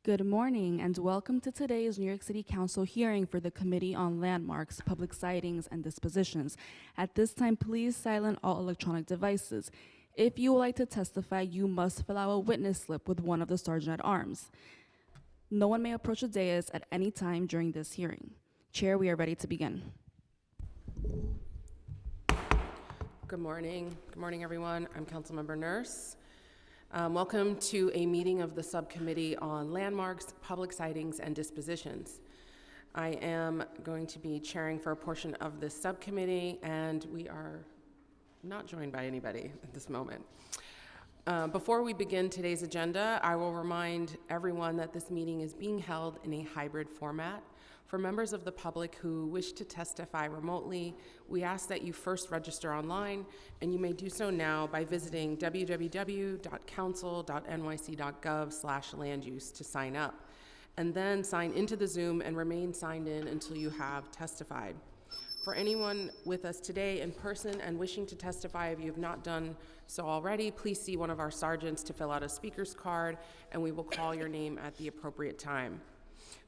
Good morning and welcome to today's New York City Council hearing for the Committee on Landmarks, Public Sightings, and Dispositions. At this time, please silence all electronic devices. If you would like to testify, you must fill out a witness slip with one of the Sergeant at Arms. No one may approach the dais at any time during this hearing. Chair, we are ready to begin. Good morning. Good morning, everyone. I'm Councilmember Nurse. Welcome to a meeting of the Subcommittee on Landmarks, Public Sightings, and Dispositions. I am going to be chairing for a portion of this subcommittee, and we are not joined by anybody at this moment. Before we begin today's agenda, I will remind everyone that this meeting is being held in a hybrid format. For members of the public who wish to testify remotely, we ask that you first register online, and you may do so now by visiting www.council.nyc.gov/landuse to sign up, and then sign into the Zoom and remain signed in until you have testified. For anyone with us today in person and wishing to testify, if you have not done so already, please see one of our sergeants to fill out a speaker's card, and we will call your name at the appropriate time.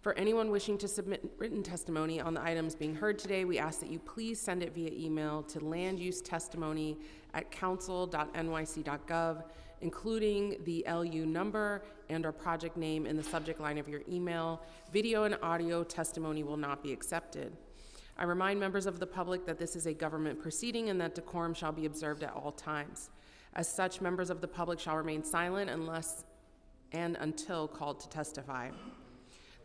For anyone wishing to submit written testimony on the items being heard today, we ask that you please send it via email to landusetestimony@council.nyc.gov, including the LU number and our project name in the subject line of your email. Video and audio testimony will not be accepted. I remind members of the public that this is a government proceeding and that decorum shall be observed at all times. As such, members of the public shall remain silent unless and until called to testify.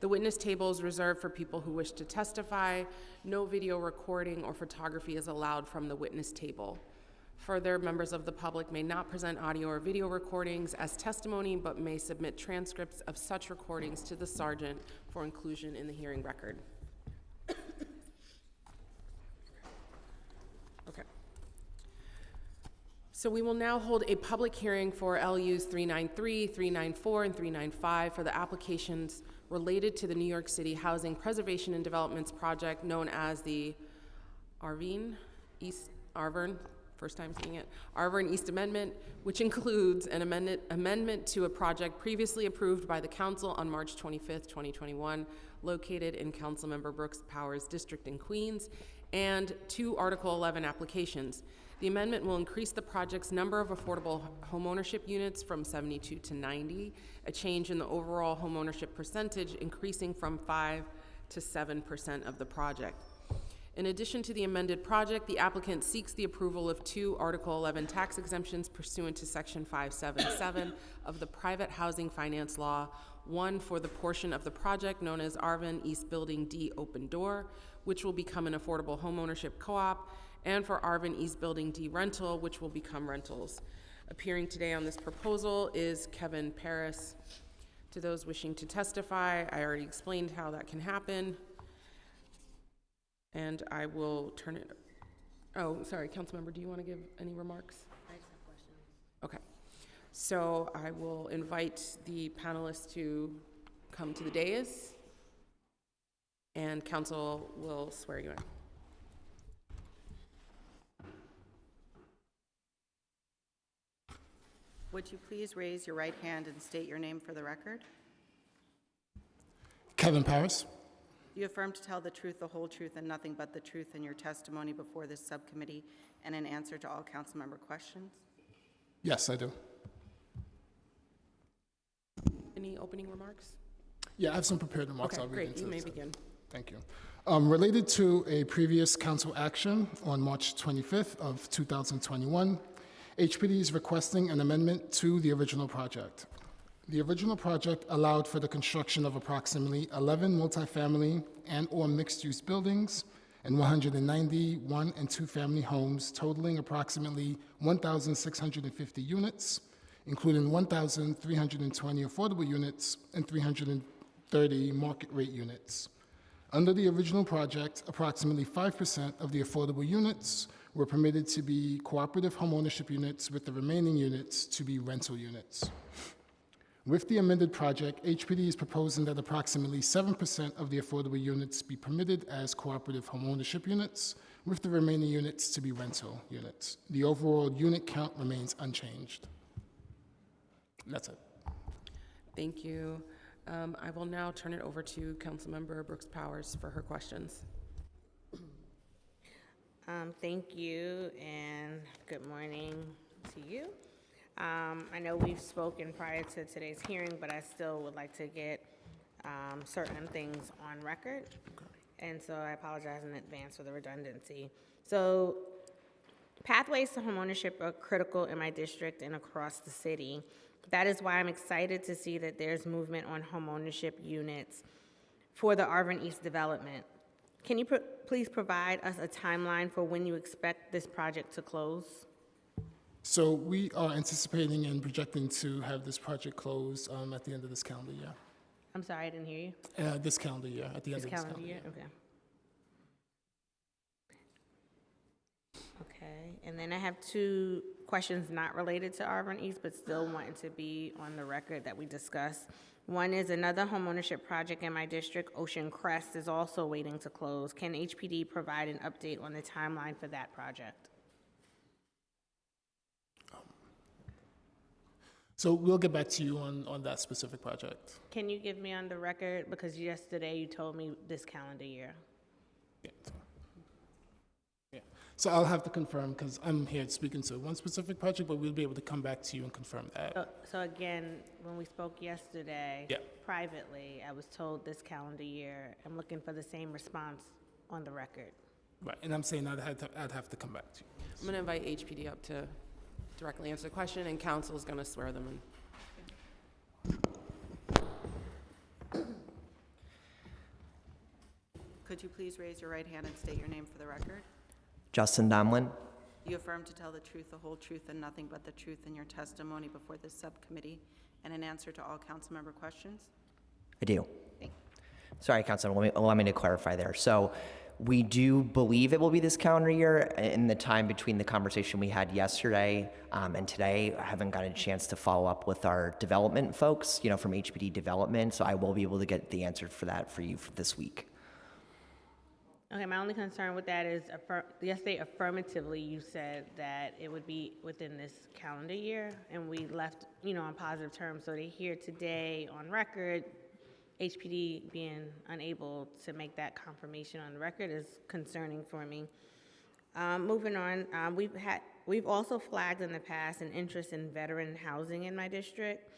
The witness table is reserved for people who wish to testify. No video recording or photography is allowed from the witness table. Further, members of the public may not present audio or video recordings as testimony, but may submit transcripts of such recordings to the sergeant for inclusion in the hearing record. Okay. So we will now hold a public hearing for LUs 393, 394, and 395 for the applications related to the New York City Housing Preservation and Developments Project, known as the Arvin East Amendment, which includes an amendment to a project previously approved by the Council on March 25th, 2021, located in Councilmember Brooks Powers' district in Queens, and 2 Article 11 applications. The amendment will increase the project's number of affordable homeownership units from 72 to 90, a change in the overall homeownership percentage increasing from 5 to 7% of the project. In addition to the amended project, the applicant seeks the approval of 2 Article 11 tax exemptions pursuant to Section 577 of the Private Housing Finance Law, one for the portion of the project known as Arvin East Building D Open Door, which will become an affordable homeownership co-op, and for Arvin East Building D Rental, which will become rentals. Appearing today on this proposal is Kevin Paris. To those wishing to testify, I already explained how that can happen. And I will turn it, oh, sorry, Councilmember, do you want to give any remarks? I just have questions. Okay, so I will invite the panelists to come to the dais, and Council will swear you in. Would you please raise your right hand and state your name for the record? Kevin Paris. Do you affirm to tell the truth, the whole truth, and nothing but the truth in your testimony before this subcommittee and in answer to all council member questions? Yes, I do. Any opening remarks? Yeah, I have some prepared remarks. Okay, I'll read great, into you may this. begin. Thank you. Related to a previous council action on March 25th of 2021, HPD is requesting an amendment to the original project. The original project allowed for the construction of approximately 11 multifamily and/or mixed-use buildings and 190 one- and two-family homes totaling approximately 1,650 units, including 1,320 affordable units and 330 market-rate units. Under the original project, approximately 5% of the affordable units were permitted to be cooperative homeownership units, with the remaining units to be rental units. With the amended project, HPD is proposing that approximately 7% of the affordable units be permitted as cooperative homeownership units, with the remaining units to be rental units. The overall unit count remains unchanged. That's it. Thank you. I will now turn it over to Councilmember Brooks Powers for her questions. Thank you, and good morning to you. I know we've spoken prior to today's hearing, but I still would like to get certain things on record. And so I apologize in advance for the redundancy. So pathways to homeownership are critical in my district and across the city. That is why I'm excited to see that there's movement on homeownership units for the Arvin East development. Can you please provide us a timeline for when you expect this project to close? So we are anticipating and projecting to have this project close at the end of this calendar year. I'm sorry, I didn't hear you. This calendar year, at the end This of this calendar year? Okay. Okay, and then I have two questions not related to Arvin East, but still wanting to be on the record that we discussed. One is another homeownership project in my district, Ocean Crest, is also waiting to close. Can HPD provide an update on the timeline for that project? So we'll get back to you on that specific project. Can you give me on the record, because yesterday you told me this calendar year? Yeah. So I'll have to confirm, because I'm here speaking to one specific project, but we'll be able to come back to you and confirm that. So again, when we spoke yesterday, Yeah. privately, I was told this calendar year. I'm looking for the same response on the record. Right, and I'm saying I'd have to come back to you. I'm going to invite HPD up to directly answer the question, and council is going to swear them in. Could you please raise your right hand and state your name for the record? Justin Domlin. You affirm to tell the truth, the whole truth, and nothing but the truth in your testimony before this subcommittee and in answer to all council member questions? I do. Thank Sorry, Councilman, allow me to clarify there. So we do believe it will be this calendar year. In the time between the conversation we had yesterday and today, I haven't gotten a chance to follow up with our development folks, from HPD Development, so I will be able to get the answer for that for you for this week. Okay, my only concern with that is, yesterday affirmatively you said that it would be within this calendar year, and we left, on positive terms. So to hear today on record, HPD being unable to make that confirmation on the record is concerning for me. Moving on, we've also flagged in the past an interest in veteran housing in my district.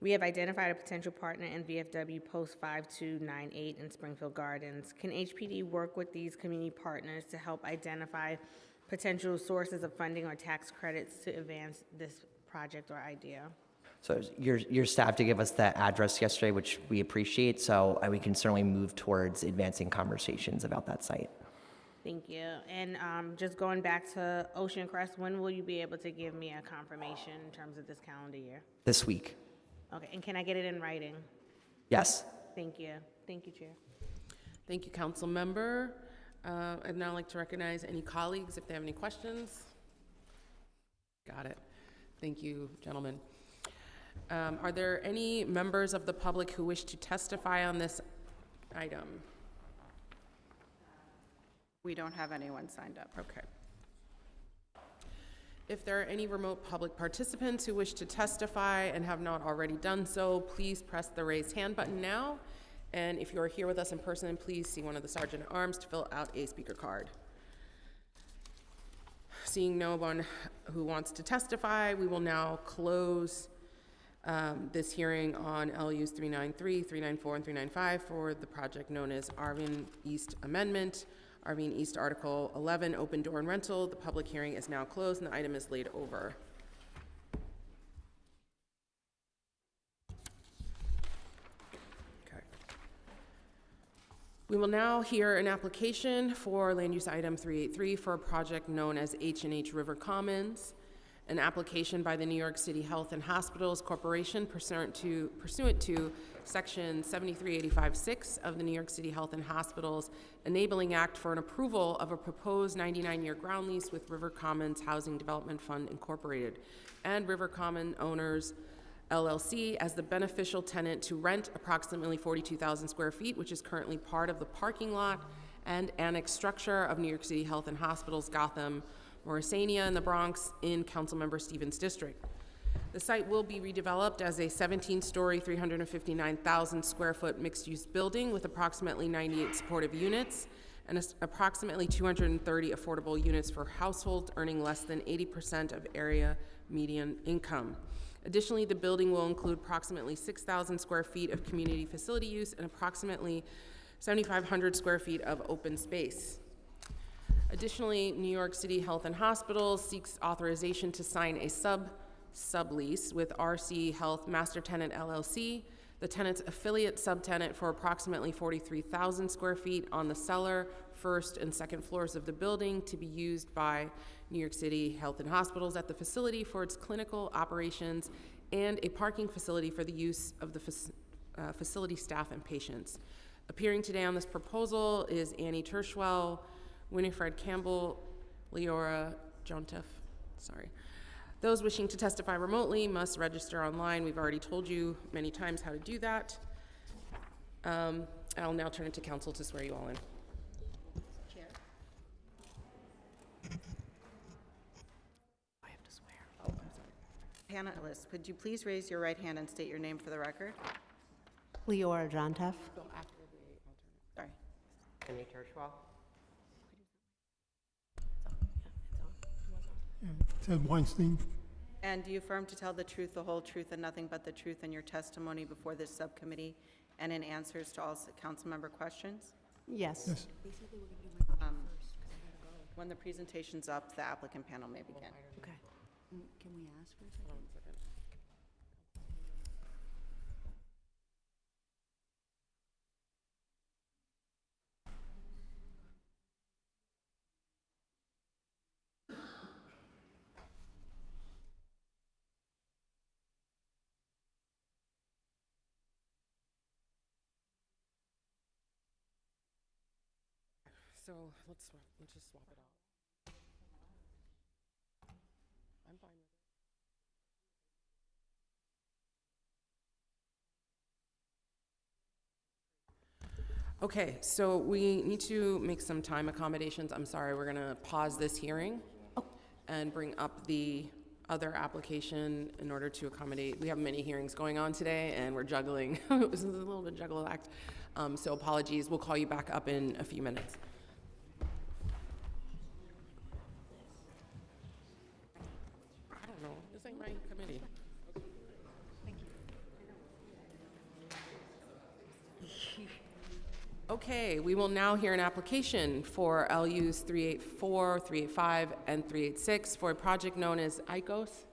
We have identified a potential partner in VFW Post 5298 in Springfield Gardens. Can HPD work with these community partners to help identify potential sources of funding or tax credits to advance this project or idea? So your staff to give us that address yesterday, which we appreciate, so we can certainly move towards advancing conversations about that site. Thank you. And just going back to Ocean Crest, when will you be able to give me a confirmation in terms of this calendar year? This week. Okay, and can I get it in writing? Yes. Thank you. Thank you, Chair. Thank you, council member. I'd now like to recognize any colleagues if they have any questions. Got it. Thank you, gentlemen. Are there any members of the public who wish to testify on this item? We don't have anyone signed up. Okay. If there are any remote public participants who wish to testify and have not already done so, please press the raise hand button now. And if you are here with us in person, please see one of the Sergeant at Arms to fill out a speaker card. Seeing no one who wants to testify, we will now close this hearing on LUs 393, 394, and 395 for the project known as Arvin East Amendment. Arvin East Article 11, Open Door and Rental. The public hearing is now closed and the item is laid over. Okay. We will now hear an application for land use item 383 for a project known as H&H River Commons, an application by the New York City Health and Hospitals Corporation pursuant to Section 7385-6 of the New York City Health and Hospitals Enabling Act for an approval of a proposed 99-year ground lease with River Commons Housing Development Fund Incorporated and River Common Owners LLC as the beneficial tenant to rent approximately 42,000 square feet, which is currently part of the parking lot and annex structure of New York City Health and Hospitals Gotham Morrisania in the Bronx in Councilmember Stevens' district. The site will be redeveloped as a 17-story, 359,000 square foot mixed-use building with approximately 98 supportive units and approximately 230 affordable units for households earning less than 80% of area median income. Additionally, the building will include approximately 6,000 square feet of community facility use and approximately 7,500 square feet of open space. Additionally, New York City Health and Hospitals seeks authorization to sign a sublease with RC Health Master Tenant LLC, the tenant's affiliate subtenant, for approximately 43,000 square feet on the cellar, first and second floors of the building, to be used by New York City Health and Hospitals at the facility for its clinical operations and a parking facility for the use of the facility staff and patients. Appearing today on this proposal is Annie Tershwell, Winifred Campbell, Leora Jontef, sorry. Those wishing to testify remotely must register online. We've already told you many times how to do that. I'll now turn it to council to swear you all in. Chair. I have to swear. Oh, I'm sorry. Panelists, would you please raise your right hand and state your name for the record? Leora Jontef. Go after the alternate. Sorry. Annie Tershwell. Ted Weinstein. And do you affirm to tell the truth, the whole truth, and nothing but the truth in your testimony before this subcommittee and in answers to all council member questions? Yes. Yes. When the presentation's up, the applicant panel may begin. Okay. Can we ask for a second? So let's just swap it out. I'm fine with it. Okay, so we need to make some time accommodations. I'm sorry, we're gonna pause this hearing and bring up the other application in order to accommodate. We have many hearings going on today and we're juggling. It was a little bit juggle act. So apologies, we'll call you back up in a few minutes. I don't know, this ain't my committee. Okay, we will now hear an application for LUs 384, 385, and 386 for a project known as ICOS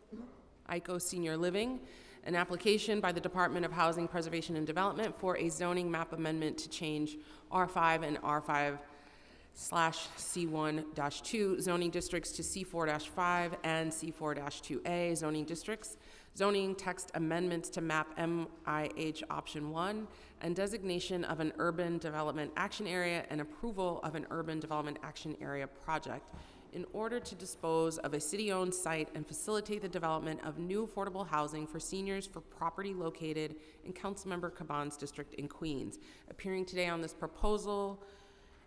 Senior Living, an application by the Department of Housing Preservation and Development for a zoning map amendment to change R5 and R5/C1-2 zoning districts to C4-5 and C4-2A zoning districts, zoning text amendments to map MIH option 1, and designation of an urban development action area and approval of an urban development action area project in order to dispose of a city-owned site and facilitate the development of new affordable housing for seniors for property located in Councilmember Caban's district in Queens. Appearing today on this proposal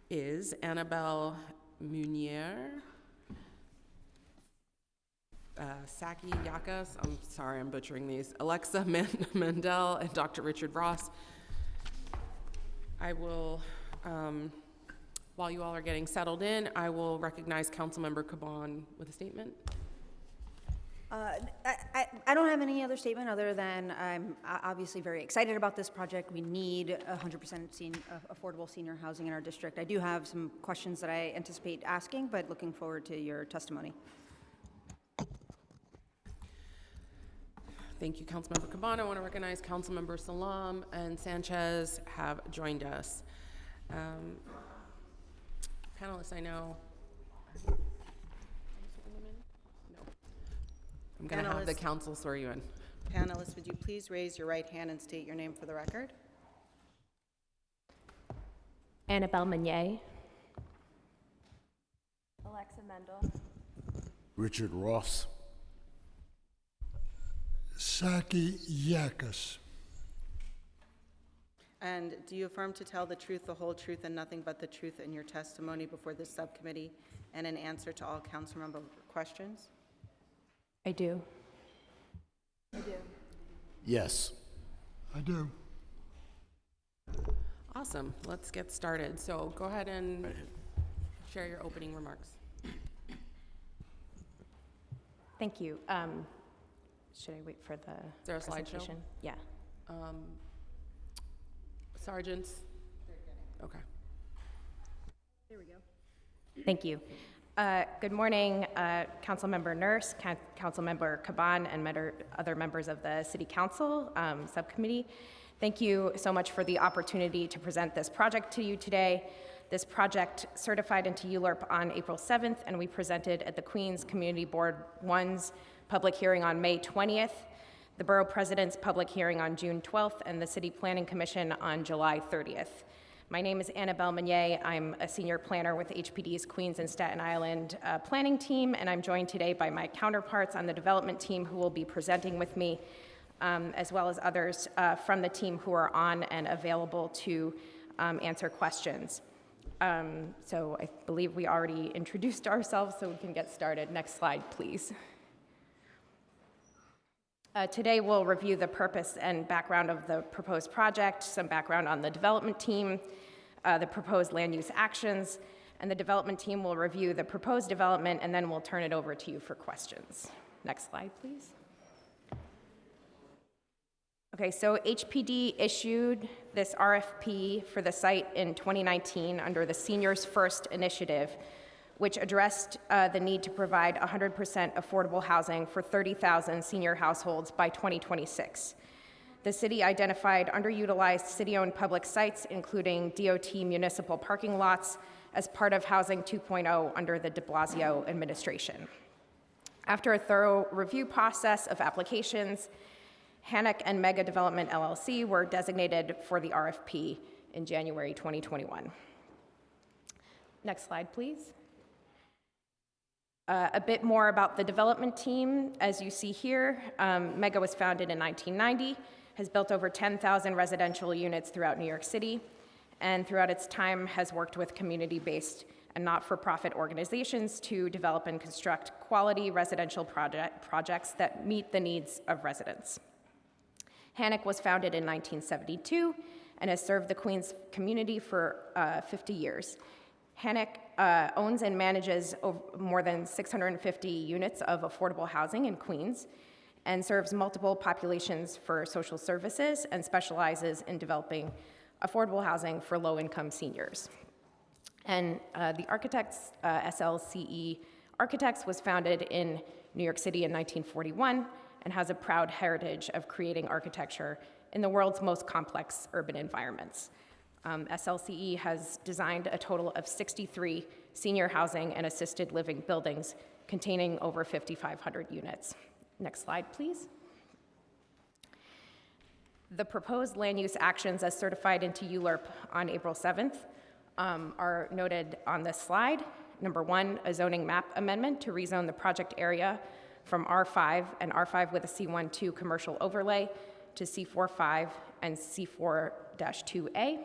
is Annabelle Munier, Saki Yakas, I'm sorry, I'm butchering these, Alexa Mandel, and Dr. Richard Ross. I will, while you all are getting settled in, I will recognize Councilmember Caban with a statement. I don't have any other statement other than I'm obviously very excited about this project. We need 100% affordable senior housing in our district. I do have some questions that I anticipate asking, but looking forward to your testimony. Thank you, Councilmember Caban. I want to recognize Councilmember Salam and Sanchez have joined us. Panelists, I know. I'm going to have the council swear you in. Panelists, would you please raise your right hand and state your name for the record? Annabelle Meunier. Alexa Mendel. Richard Ross. Saki Yakas. And do you affirm to tell the truth, the whole truth, and nothing but the truth in your testimony before this subcommittee and in answer to all council member questions? I do. Yes. I do. Awesome. Let's get started. So go ahead and share your opening remarks. Thank you. Should I wait for the Is there a slideshow? presentation? Yeah. Sergeants? Okay. Thank you. Good morning, Councilmember Nurse, Councilmember Caban, and other members of the City Council Subcommittee. Thank you so much for the opportunity to present this project to you today. This project certified into ULURP on April 7th, and we presented at the Queens Community Board 1's public hearing on May 20th, the Borough President's public hearing on June 12th, and the City Planning Commission on July 30th. My name is Annabelle Meunier. I'm a senior planner with HPD's Queens and Staten Island planning team, and I'm joined today by my counterparts on the development team who will be presenting with me, as well as others from the team who are on and available to answer questions. So I believe we already introduced ourselves, so we can get started. Next slide, please. Today we'll review the purpose and background of the proposed project, some background on the development team, the proposed land use actions, and the development team will review the proposed development, and then we'll turn it over to you for questions. Next slide, please. Okay, so HPD issued this RFP for the site in 2019 under the Seniors First initiative, which addressed the need to provide 100% affordable housing for 30,000 senior households by 2026. The city identified underutilized city-owned public sites, including DOT municipal parking lots, as part of Housing 2.0 under the de Blasio administration. After a thorough review process of applications, Hannock and Mega Development LLC were designated for the RFP in January 2021. Next slide, please. A bit more about the development team. As you see here, Mega was founded in 1990, has built over 10,000 residential units throughout New York City, and throughout its time has worked with community-based and not-for-profit organizations to develop and construct quality residential projects that meet the needs of residents. Hannock was founded in 1972 and has served the Queens community for 50 years. Hannock owns and manages more than 650 units of affordable housing in Queens and serves multiple populations for social services and specializes in developing affordable housing for low-income seniors. And the Architects, SLCE Architects, was founded in New York City in 1941 and has a proud heritage of creating architecture in the world's most complex urban environments. SLCE has designed a total of 63 senior housing and assisted living buildings containing over 5,500 units. Next slide, please. The proposed land use actions as certified into ULURP on April 7th are noted on this slide. Number one, a zoning map amendment to rezone the project area from R5 and R5 with a C12 commercial overlay to C45 and C4-2A.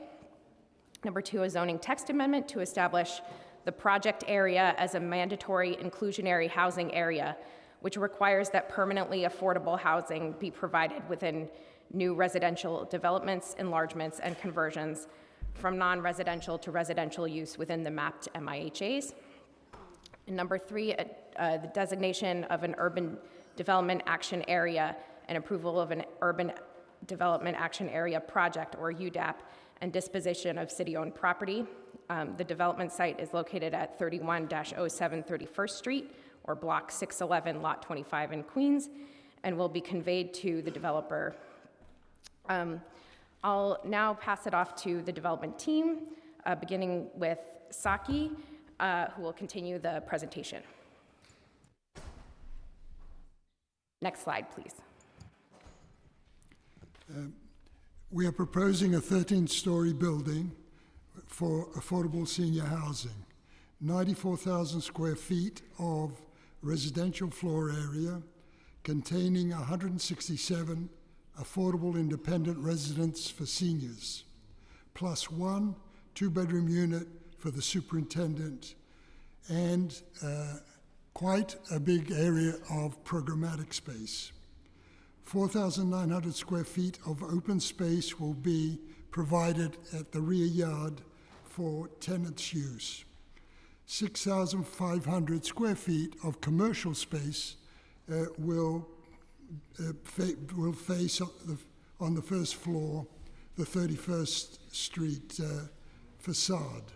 Number two, a zoning text amendment to establish the project area as a mandatory inclusionary housing area, which requires that permanently affordable housing be provided within new residential developments, enlargements, and conversions from non-residential to residential use within the mapped MIHAs. And number three, the designation of an urban development action area and approval of an urban development action area project, or UDAP, and disposition of city-owned property. The development site is located at 31-07 31st Street, or Block 611, Lot 25 in Queens, and will be conveyed to the developer. I'll now pass it off to the development team, beginning with Saki, who will continue the presentation. Next slide, please. We are proposing a 13-story building for affordable senior housing, 94,000 square feet of residential floor area containing 167 affordable independent residents for seniors, plus one 2-bedroom unit for the superintendent, and quite a big area of programmatic space. 4,900 square feet of open space will be provided at the rear yard for tenants' use. 6,500 square feet of commercial space will face on the first floor the 31st Street facade.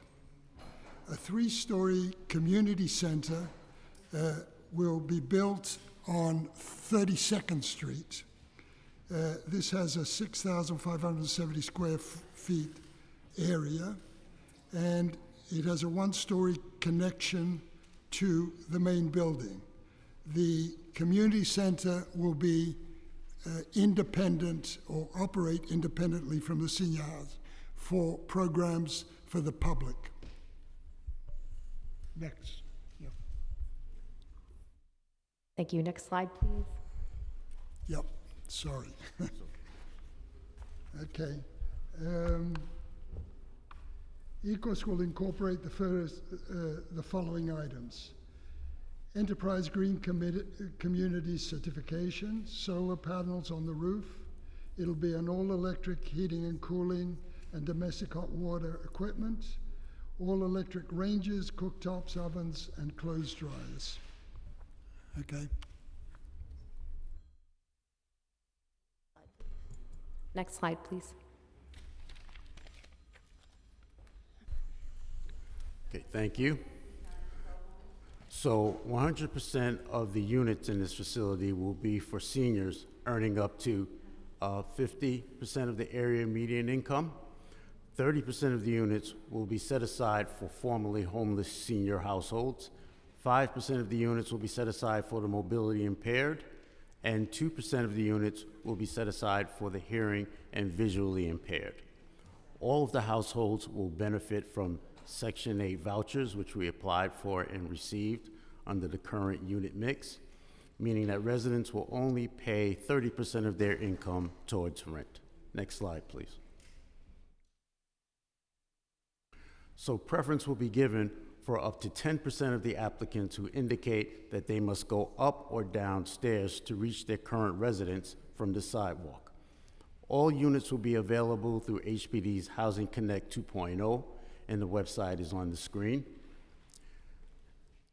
A 3-story community center will be built on 32nd Street. This has a 6,570 square feet area, and it has a 1-story connection to the main building. The community center will be independent or operate independently from the senior house for programs for the public. Next. Yep. Thank you. Next slide, please. Yep. Sorry. Okay. ECOS will incorporate the following items: Enterprise Green Community certification, solar panels on the roof. It'll be an all-electric heating and cooling and domestic hot water equipment, all-electric ranges, cooktops, ovens, and clothes dryers. Okay. Next slide, please. Okay, thank you. So 100% of the units in this facility will be for seniors earning up to 50% of the area median income. 30% of the units will be set aside for formerly homeless senior households. 5% of the units will be set aside for the mobility impaired, and 2% of the units will be set aside for the hearing and visually impaired. All of the households will benefit from Section 8 vouchers, which we applied for and received under the current unit mix, meaning that residents will only pay 30% of their income towards rent. Next slide, please. So preference will be given for up to 10% of the applicants who indicate that they must go up or down stairs to reach their current residence from the sidewalk. All units will be available through HPD's Housing Connect 2.0, and the website is on the screen.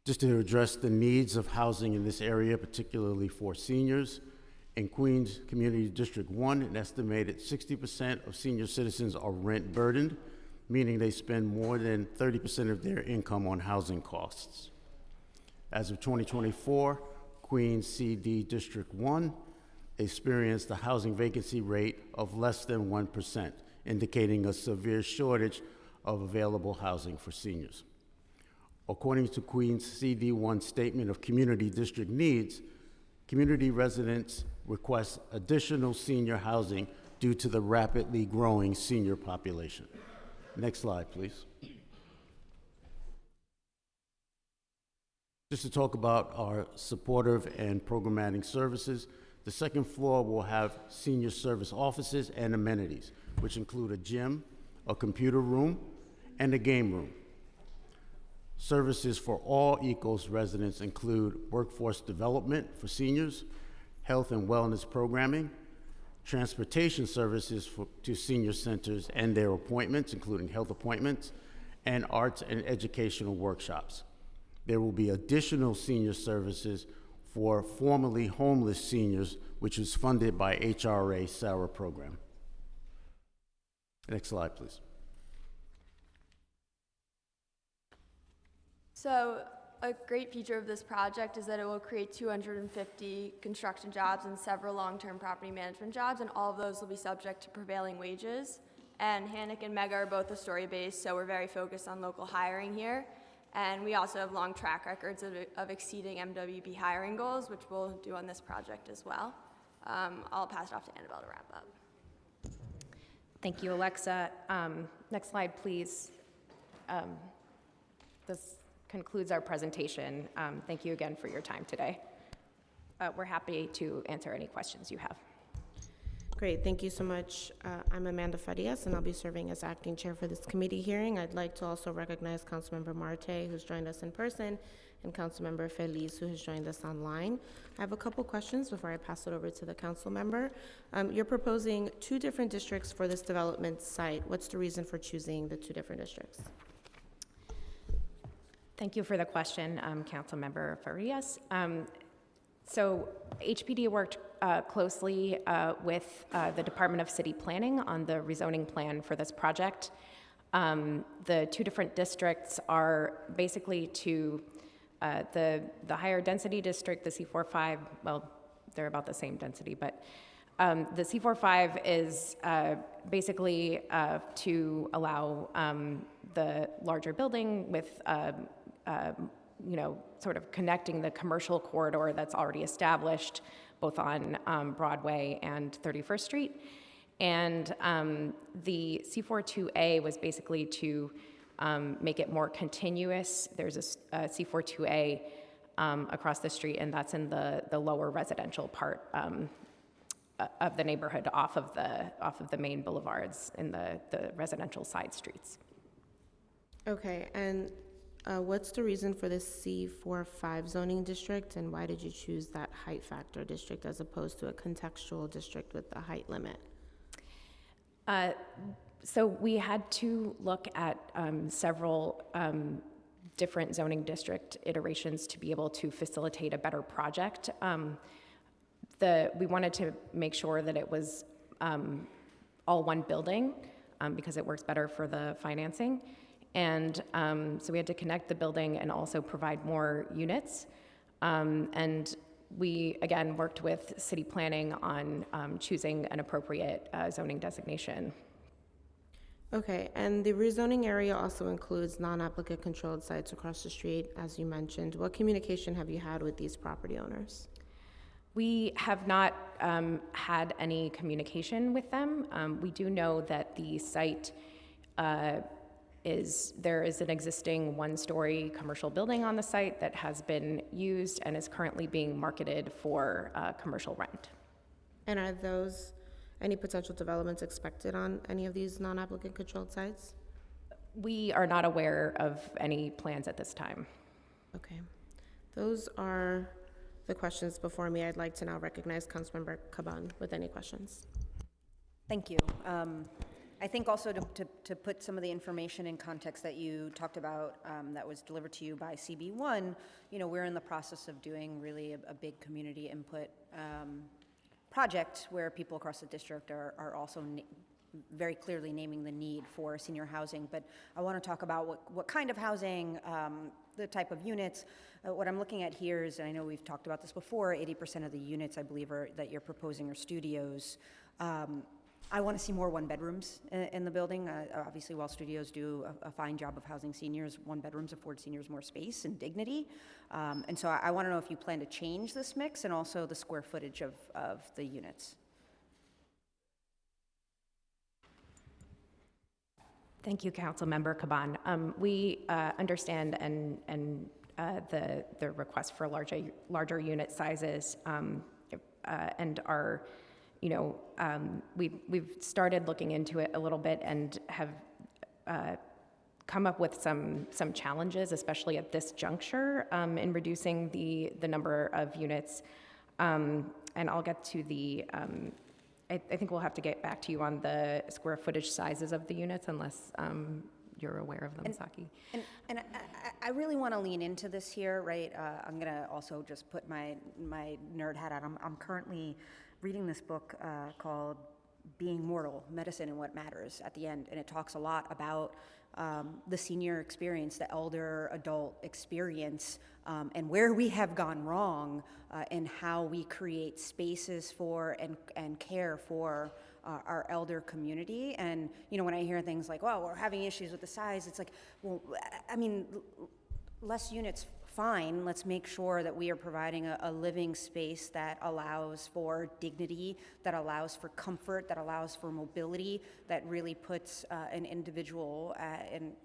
Just to address the needs of housing in this area, particularly for seniors, in Queens Community District 1, an estimated 60% of senior citizens are rent burdened, meaning they spend more than 30% of their income on housing costs. As of 2024, Queens CD District 1 experienced a housing vacancy rate of less than 1%, indicating a severe shortage of available housing for seniors. According to Queens CD1 Statement of Community District Needs, community residents request additional senior housing due to the rapidly growing senior population. Next slide, please. Just to talk about our supportive and programmatic services, the second floor will have senior service offices and amenities, which include a gym, a computer room, and a game room. Services for all ECOS residents include workforce development for seniors, health and wellness programming, transportation services to senior centers and their appointments, including health appointments, and arts and educational workshops. There will be additional senior services for formerly homeless seniors, which is funded by HRA SARA program. Next slide, please. So a great feature of this project is that it will create 250 construction jobs and several long-term property management jobs, and all of those will be subject to prevailing wages. And Hannock and Mega are both Astoria-based, so we're very focused on local hiring here. And we also have long track records of exceeding MWB hiring goals, which we'll do on this project as well. I'll pass it off to Annabelle to wrap up. Thank you, Alexa. Next slide, please. This concludes our presentation. Thank you again for your time today. We're happy to answer any questions you have. Great, thank you so much. I'm Amanda Farias, and I'll be serving as acting chair for this committee hearing. I'd like to also recognize Councilmember Marte, who's joined us in person, and Councilmember Feliz, who has joined us online. I have a couple questions before I pass it over to the council member. You're proposing 2 different districts for this development site. What's the reason for choosing the 2 different districts? Thank you for the question, Councilmember Farias. So HPD worked closely with the Department of City Planning on the rezoning plan for this project. The 2 different districts are basically to the higher density district, the C45, well, they're about the same density, but the C45 is basically to allow the larger building with sort of connecting the commercial corridor that's already established both on Broadway and 31st Street. And the C42A was basically to make it more continuous. There's a C42A across the street, and that's in the lower residential part of the neighborhood off of the main boulevards in the residential side streets. Okay, and what's the reason for this C45 zoning district, and why did you choose that height factor district as opposed to a contextual district with the height limit? So we had to look at several different zoning district iterations to be able to facilitate a better project. We wanted to make sure that it was all one building because it works better for the financing. And so we had to connect the building and also provide more units. And we, again, worked with city planning on choosing an appropriate zoning designation. Okay, and the rezoning area also includes non-applicant controlled sites across the street, as you mentioned. What communication have you had with these property owners? We have not had any communication with them. We do know that the site there is an existing 1-story commercial building on the site that has been used and is currently being marketed for commercial rent. And are those any potential developments expected on any of these non-applicant controlled sites? We are not aware of any plans at this time. Okay. Those are the questions before me. I'd like to now recognize Councilmember Caban with any questions. Thank you. I think also to put some of the information in context that you talked about that was delivered to you by CB1, we're in the process of doing really a big community input project where people across the district are also very clearly naming the need for senior housing. But I want to talk about what kind of housing, the type of units. What I'm looking at here is, and I know we've talked about this before, 80% of the units I believe that you're proposing are studios. I want to see more 1-bedrooms in the building. Obviously, while studios do a fine job of housing seniors, 1-bedrooms afford seniors more space and dignity. And so I want to know if you plan to change this mix and also the square footage of the units. Thank you, Councilmember Caban. We understand and the request for larger unit sizes and are. We've started looking into it a little bit and have come up with some challenges, especially at this juncture, in reducing the number of units. And I'll get to I think we'll have to get back to you on the square footage sizes of the units unless you're aware of them, Saki. And I really want to lean into this here, right? I'm going to also just put my nerd hat on. I'm currently reading this book called Being Mortal, Medicine and What Matters at the end, and it talks a lot about the senior experience, the elder adult experience, and where we have gone wrong and how we create spaces for and care for our elder community. And, when I hear things like, well, we're having issues with the size, it's like, well, I mean, less units, fine. Let's make sure that we are providing a living space that allows for dignity, that allows for comfort, that allows for mobility, that really puts an individual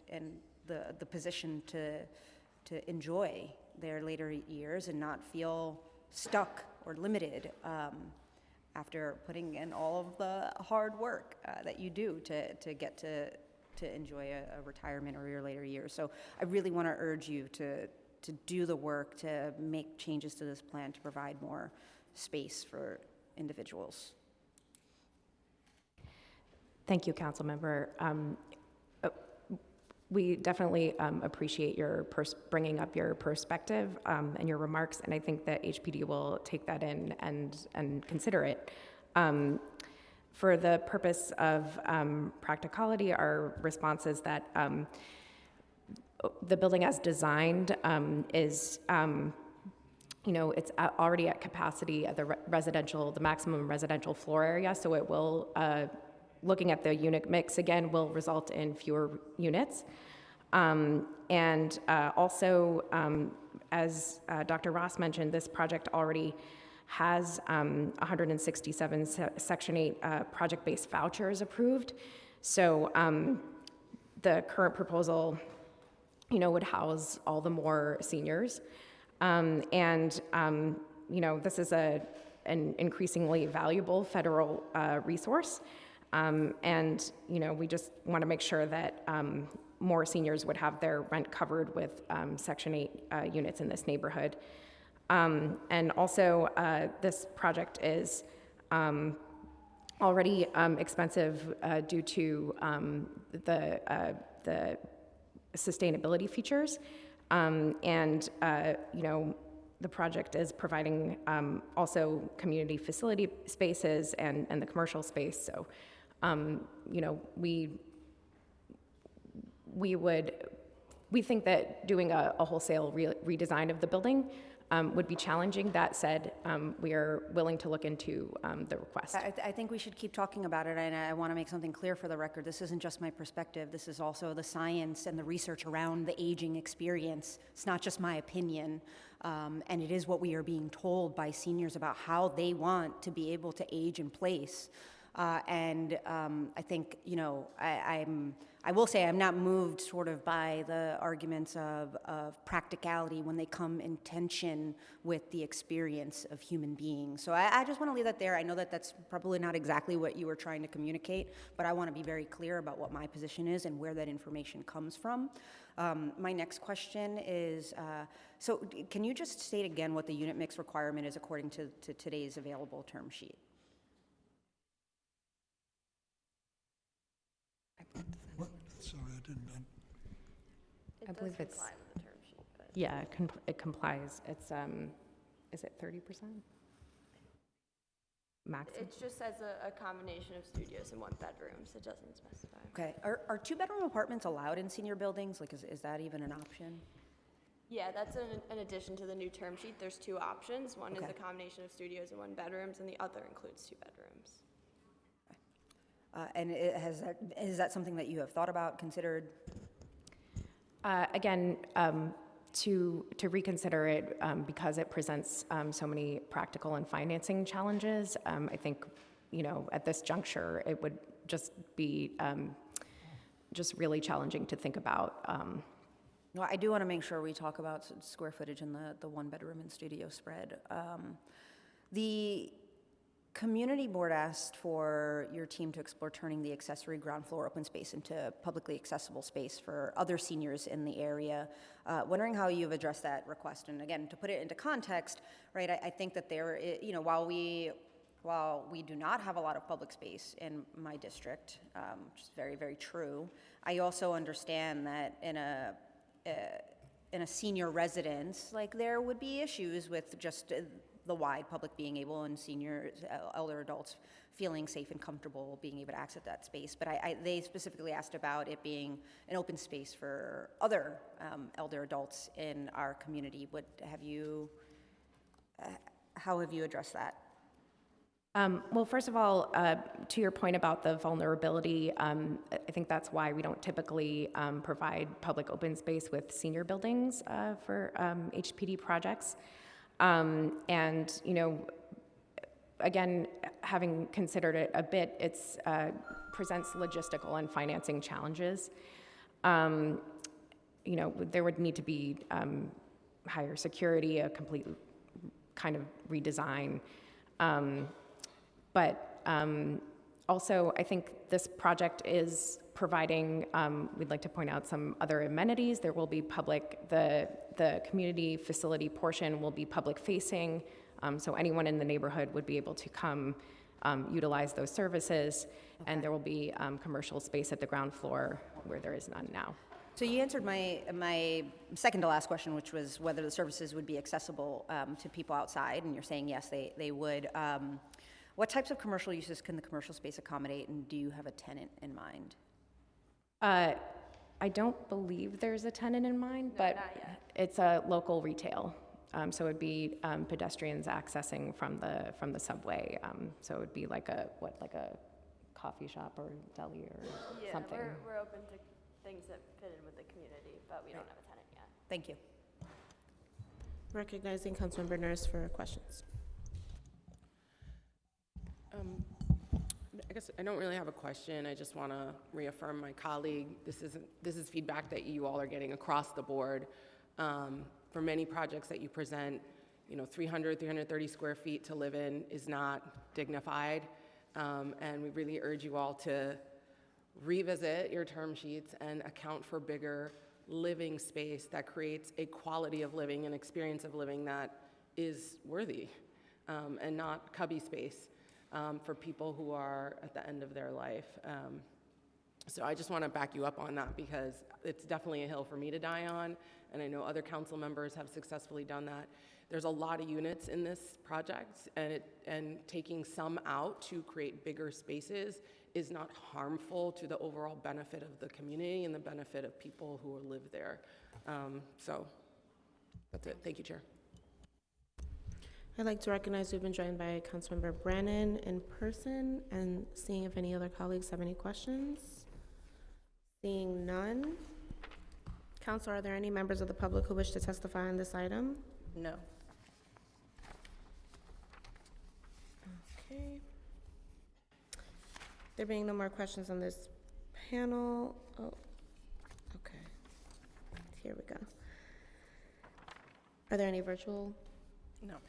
in the position to enjoy their later years and not feel stuck or limited. after putting in all of the hard work that you do to get to enjoy a retirement or your later years. So I really want to urge you to do the work to make changes to this plan to provide more space for individuals. Thank you, Councilmember. We definitely appreciate your bringing up your perspective and your remarks, and I think that HPD will take that in and consider it. For the purpose of practicality, our response is that the building as designed is, it's already at capacity at the maximum residential floor area, so it will, looking at the unit mix again, will result in fewer units. Also, as Dr. Ross mentioned, this project already has 167 Section 8 project-based vouchers approved. So the current proposal, would house all the more seniors. This is an increasingly valuable federal resource. We just want to make sure that more seniors would have their rent covered with Section 8 units in this neighborhood. This project is already expensive due to the sustainability features. The project is providing also community facility spaces and the commercial space. So, we think that doing a wholesale redesign of the building would be challenging. That said, we are willing to look into the request. I think we should keep talking about it, and I want to make something clear for the record. This isn't just my perspective. This is also the science and the research around the aging experience. It's not just my opinion, and it is what we are being told by seniors about how they want to be able to age in place. I think, I will say I'm not moved sort of by the arguments of practicality when they come in tension with the experience of human beings. So I just want to leave that there. I know that that's probably not exactly what you were trying to communicate, but I want to be very clear about what my position is and where that information comes from. My next question is, so can you just state again what the unit mix requirement is according to today's available term sheet? Sorry, I didn't. I believe it's comply with the term sheet. But yeah, it complies. It's is it 30%? Maximum. It just says a combination of studios and 1 bedrooms. It doesn't specify. Okay. Are 2-bedroom apartments allowed in senior buildings? Like, is that even an option? Yeah, that's an addition to the new term sheet. There's 2 options. One is a combination of studios and 1 bedrooms, and the other includes 2 bedrooms. And is that something that you have thought about, considered? Again, to reconsider it because it presents so many practical and financing challenges. I think, at this juncture, it would just be just really challenging to think about. No, I do want to make sure we talk about square footage in the 1-bedroom and studio spread. The Community Board asked for your team to explore turning the accessory ground floor open space into publicly accessible space for other seniors in the area. Wondering how you've addressed that request. And again, to put it into context, right, I think that there, while we do not have a lot of public space in my district, which is very, very true, I also understand that in a senior residence, like, there would be issues with just the wide public being able, and seniors, elder adults feeling safe and comfortable being able to access that space. But they specifically asked about it being an open space for other elder adults in our community. How have you addressed that? Well, first of all, to your point about the vulnerability, I think that's why we don't typically provide public open space with senior buildings for HPD projects. Again, having considered it a bit, it presents logistical and financing challenges. There would need to be higher security, a complete kind of redesign. But also, I think this project is providing, we'd like to point out some other amenities. There will be the community facility portion will be public facing, so anyone in the neighborhood would be able to come utilize those services. And there will be commercial space at the ground floor where there is none now. So you answered my second to last question, which was whether the services would be accessible to people outside, and you're saying yes, they would. What types of commercial uses can the commercial space accommodate, and do you have a tenant in mind? I don't believe there's a tenant in mind, but it's a local retail. So it would be pedestrians accessing from the subway. So it would be like a coffee shop or deli or something. We're open to things that fit in with the community, but we don't have a tenant yet. Thank you. Recognizing Councilmember Nurse for questions. I guess I don't really have a question. I just want to reaffirm my colleague. This is feedback that you all are getting across the board. For many projects that you present, 300, 330 square feet to live in is not dignified. And we really urge you all to revisit your term sheets and account for bigger living space that creates a quality of living, an experience of living that is worthy, and not cubby space for people who are at the end of their life. So I just want to back you up on that, because it's definitely a hill for me to die on, and I know other council members have successfully done that. There's a lot of units in this project, and taking some out to create bigger spaces is not harmful to the overall benefit of the community and the benefit of people who live there. So that's it. Thank you, Chair. I'd like to recognize we've been joined by Councilmember Brannan in person, and seeing if any other colleagues have any questions. Seeing none. Council, are there any members of the public who wish to testify on this item? No. Okay. There being no more questions on this panel. Oh, okay. Here we go. Are there any virtual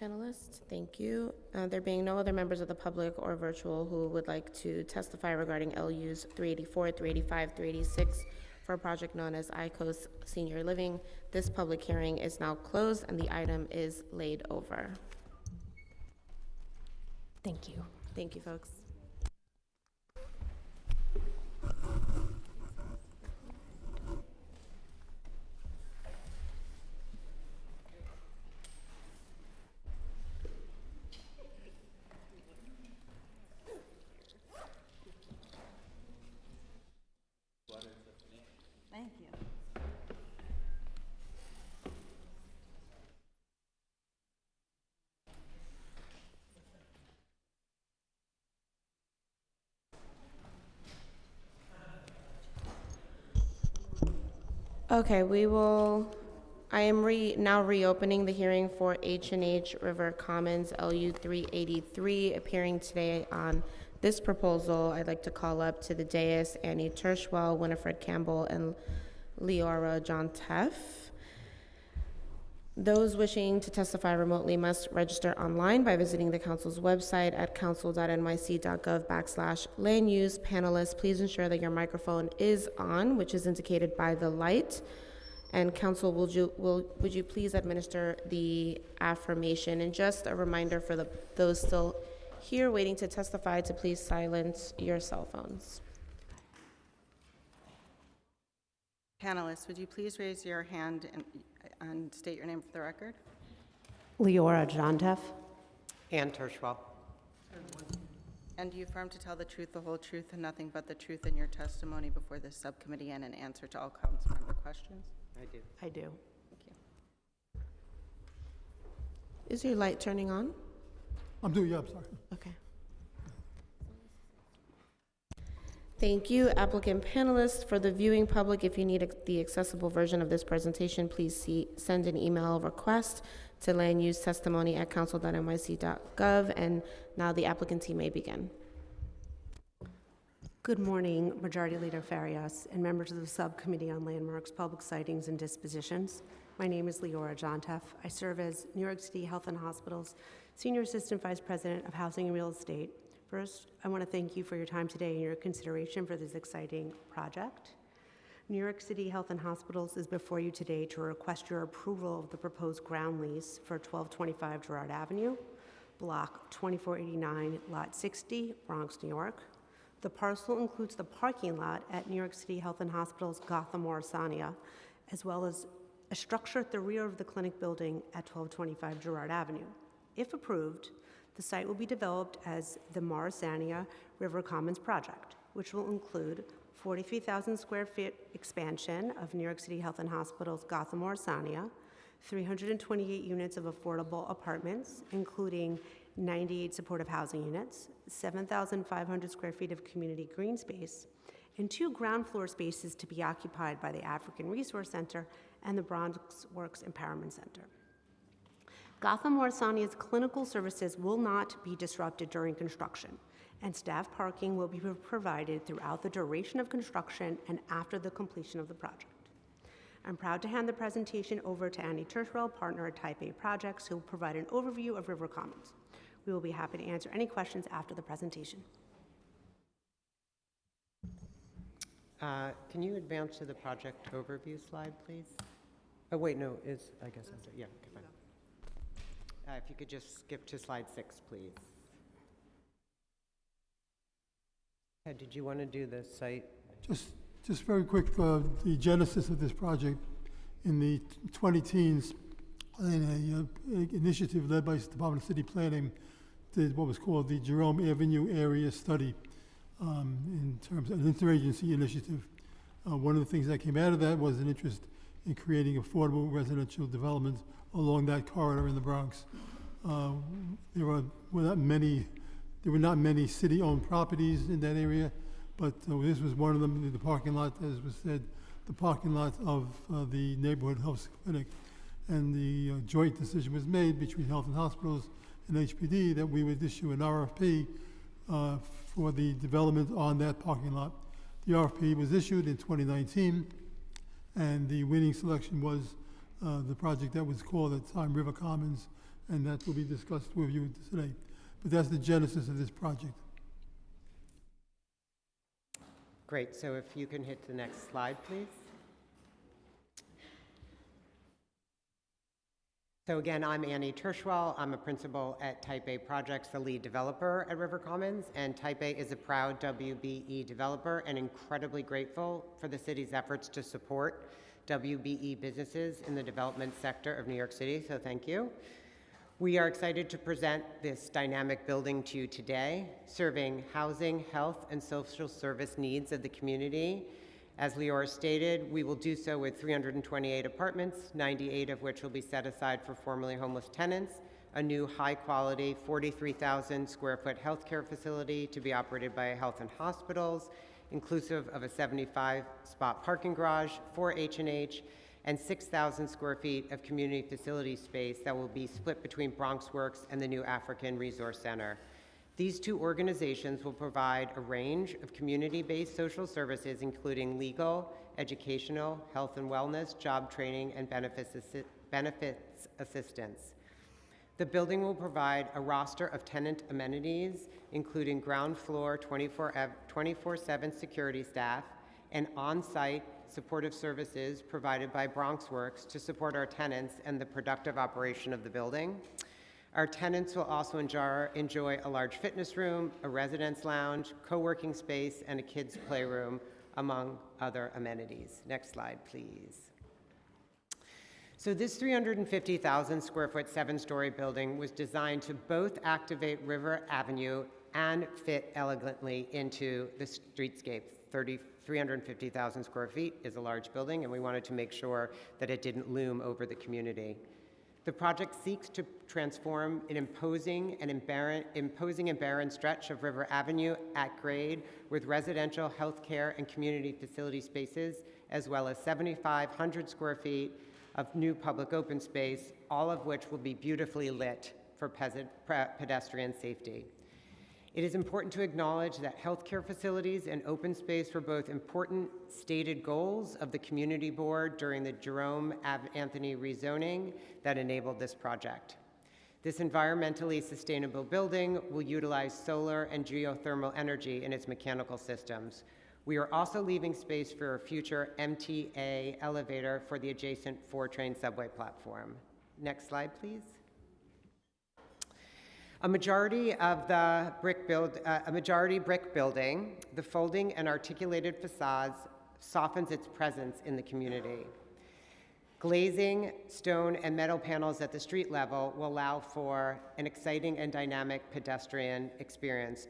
panelists? Thank you. There being no other members of the public or virtual who would like to testify regarding LUs 384, 385, 386 for a project known as ICOS Senior Living, this public hearing is now closed and the item is laid over. Thank you. Thank you, folks. Thank you. Okay, I am now reopening the hearing for H&H River Commons LU 383. Appearing today on this proposal, I'd like to call up to the dais Annie Tershwell, Winifred Campbell, and Leora Jontef. Those wishing to testify remotely must register online by visiting the council's website at council.nyc.gov/land use. Panelists, please ensure that your microphone is on, which is indicated by the light. And council, would you please administer the affirmation? And just a reminder for those still here waiting to testify to please silence your cell phones. Panelists, would you please raise your hand and state your name for the record? Leora Jontef. Ann Tershwell. And do you affirm to tell the truth, the whole truth, and nothing but the truth in your testimony before this subcommittee and in answer to all council member questions? I do. I do. Thank you. Is your light turning on? I'm doing, yeah, I'm sorry. Okay. Thank you. Applicant panelists, for the viewing public, if you need the accessible version of this presentation, please send an email request to landusetestimony@council.nyc.gov. And now the applicant team may begin. Good morning, Majority Leader Farias and members of the Subcommittee on Landmarks, Public Sightings, and Dispositions. My name is Leora Jontef. I serve as New York City Health and Hospitals Senior Assistant Vice President of Housing and Real Estate First, I want to thank you for your time today and your consideration for this exciting project. New York City Health and Hospitals is before you today to request your approval of the proposed ground lease for 1225 Girard Avenue, Block 2489, Lot 60, Bronx, New York. The parcel includes the parking lot at New York City Health and Hospitals Gotham Morrisania, as well as a structure at the rear of the clinic building at 1225 Girard Avenue. If approved, the site will be developed as the Morrisania River Commons project, which will include 43,000 square feet expansion of New York City Health and Hospitals Gotham Morrisania, 328 units of affordable apartments, including 98 supportive housing units, 7,500 square feet of community green space, and 2 ground floor spaces to be occupied by the African Resource Center and the Bronx Works Empowerment Center. Gotham Morrisania's clinical services will not be disrupted during construction, and staff parking will be provided throughout the duration of construction and after the completion of the project. I'm proud to hand the presentation over to Annie Tirschwell, partner at Type A Projects, who will provide an overview of River Commons. We will be happy to answer any questions after the presentation. Can you advance to the project overview slide, please? Oh, wait, no, I guess, yeah, okay, fine. If you could just skip to slide 6, please. Did you want to do the site? Just very quick, the genesis of this project in the 20-teens, in an initiative led by the Department of City Planning, did what was called the Jerome Avenue Area Study in terms of an interagency initiative. One of the things that came out of that was an interest in creating affordable residential development along that corridor in the Bronx. There were not many city-owned properties in that area, but this was one of them. The parking lot, as was said, the parking lot of the neighborhood health clinic, and the joint decision was made between Health and Hospitals and HPD that we would issue an RFP for the development on that parking lot. The RFP was issued in 2019, and the winning selection was the project that was called at the time River Commons, and that will be discussed with you today. But that's the genesis of this project. Great, so if you can hit the next slide, please. So again, I'm Annie Tirschwell. I'm a principal at Type A Projects, the lead developer at River Commons, and Type A is a proud WBE developer and incredibly grateful for the city's efforts to support WBE businesses in the development sector of New York City, so thank you. We are excited to present this dynamic building to you today, serving housing, health, and social service needs of the community. As Leora stated, we will do so with 328 apartments, 98 of which will be set aside for formerly homeless tenants, a new high-quality 43,000 square foot healthcare facility to be operated by Health and Hospitals, inclusive of a 75-spot parking garage, 4 H&H, and 6,000 square feet of community facility space that will be split between Bronx Works and the new African Resource Center. These 2 organizations will provide a range of community-based social services, including legal, educational, health and wellness, job training, and benefits assistance. The building will provide a roster of tenant amenities, including ground floor 24/7 security staff and on-site supportive services provided by Bronx Works to support our tenants and the productive operation of the building. Our tenants will also enjoy a large fitness room, a residence lounge, co-working space, and a kids' playroom, among other amenities. Next slide, please. So this 350,000 square foot 7-story building was designed to both activate River Avenue and fit elegantly into the streetscape. 350,000 square feet is a large building, and we wanted to make sure that it didn't loom over the community. The project seeks to transform an imposing and barren stretch of River Avenue at grade with residential, healthcare, and community facility spaces, as well as 7,500 square feet of new public open space, all of which will be beautifully lit for pedestrian safety. It is important to acknowledge that healthcare facilities and open space were both important stated goals of the community board during the Jerome Anthony rezoning that enabled this project. This environmentally sustainable building will utilize solar and geothermal energy in its mechanical systems. We are also leaving space for a future MTA elevator for the adjacent 4-train subway platform. Next slide, please. A majority brick building, the folding and articulated facades softens its presence in the community. Glazing, stone, and metal panels at the street level will allow for an exciting and dynamic pedestrian experience.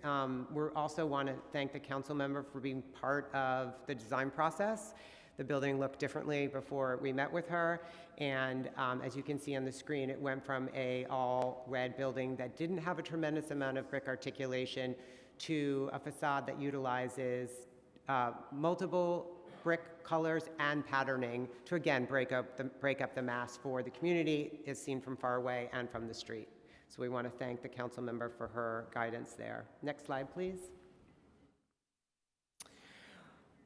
We also want to thank the council member for being part of the design process. The building looked differently before we met with her, and as you can see on the screen, it went from a all-red building that didn't have a tremendous amount of brick articulation to a facade that utilizes multiple brick colors and patterning to again break up the mass for the community, as seen from far away and from the street. So we want to thank the council member for her guidance there. Next slide, please.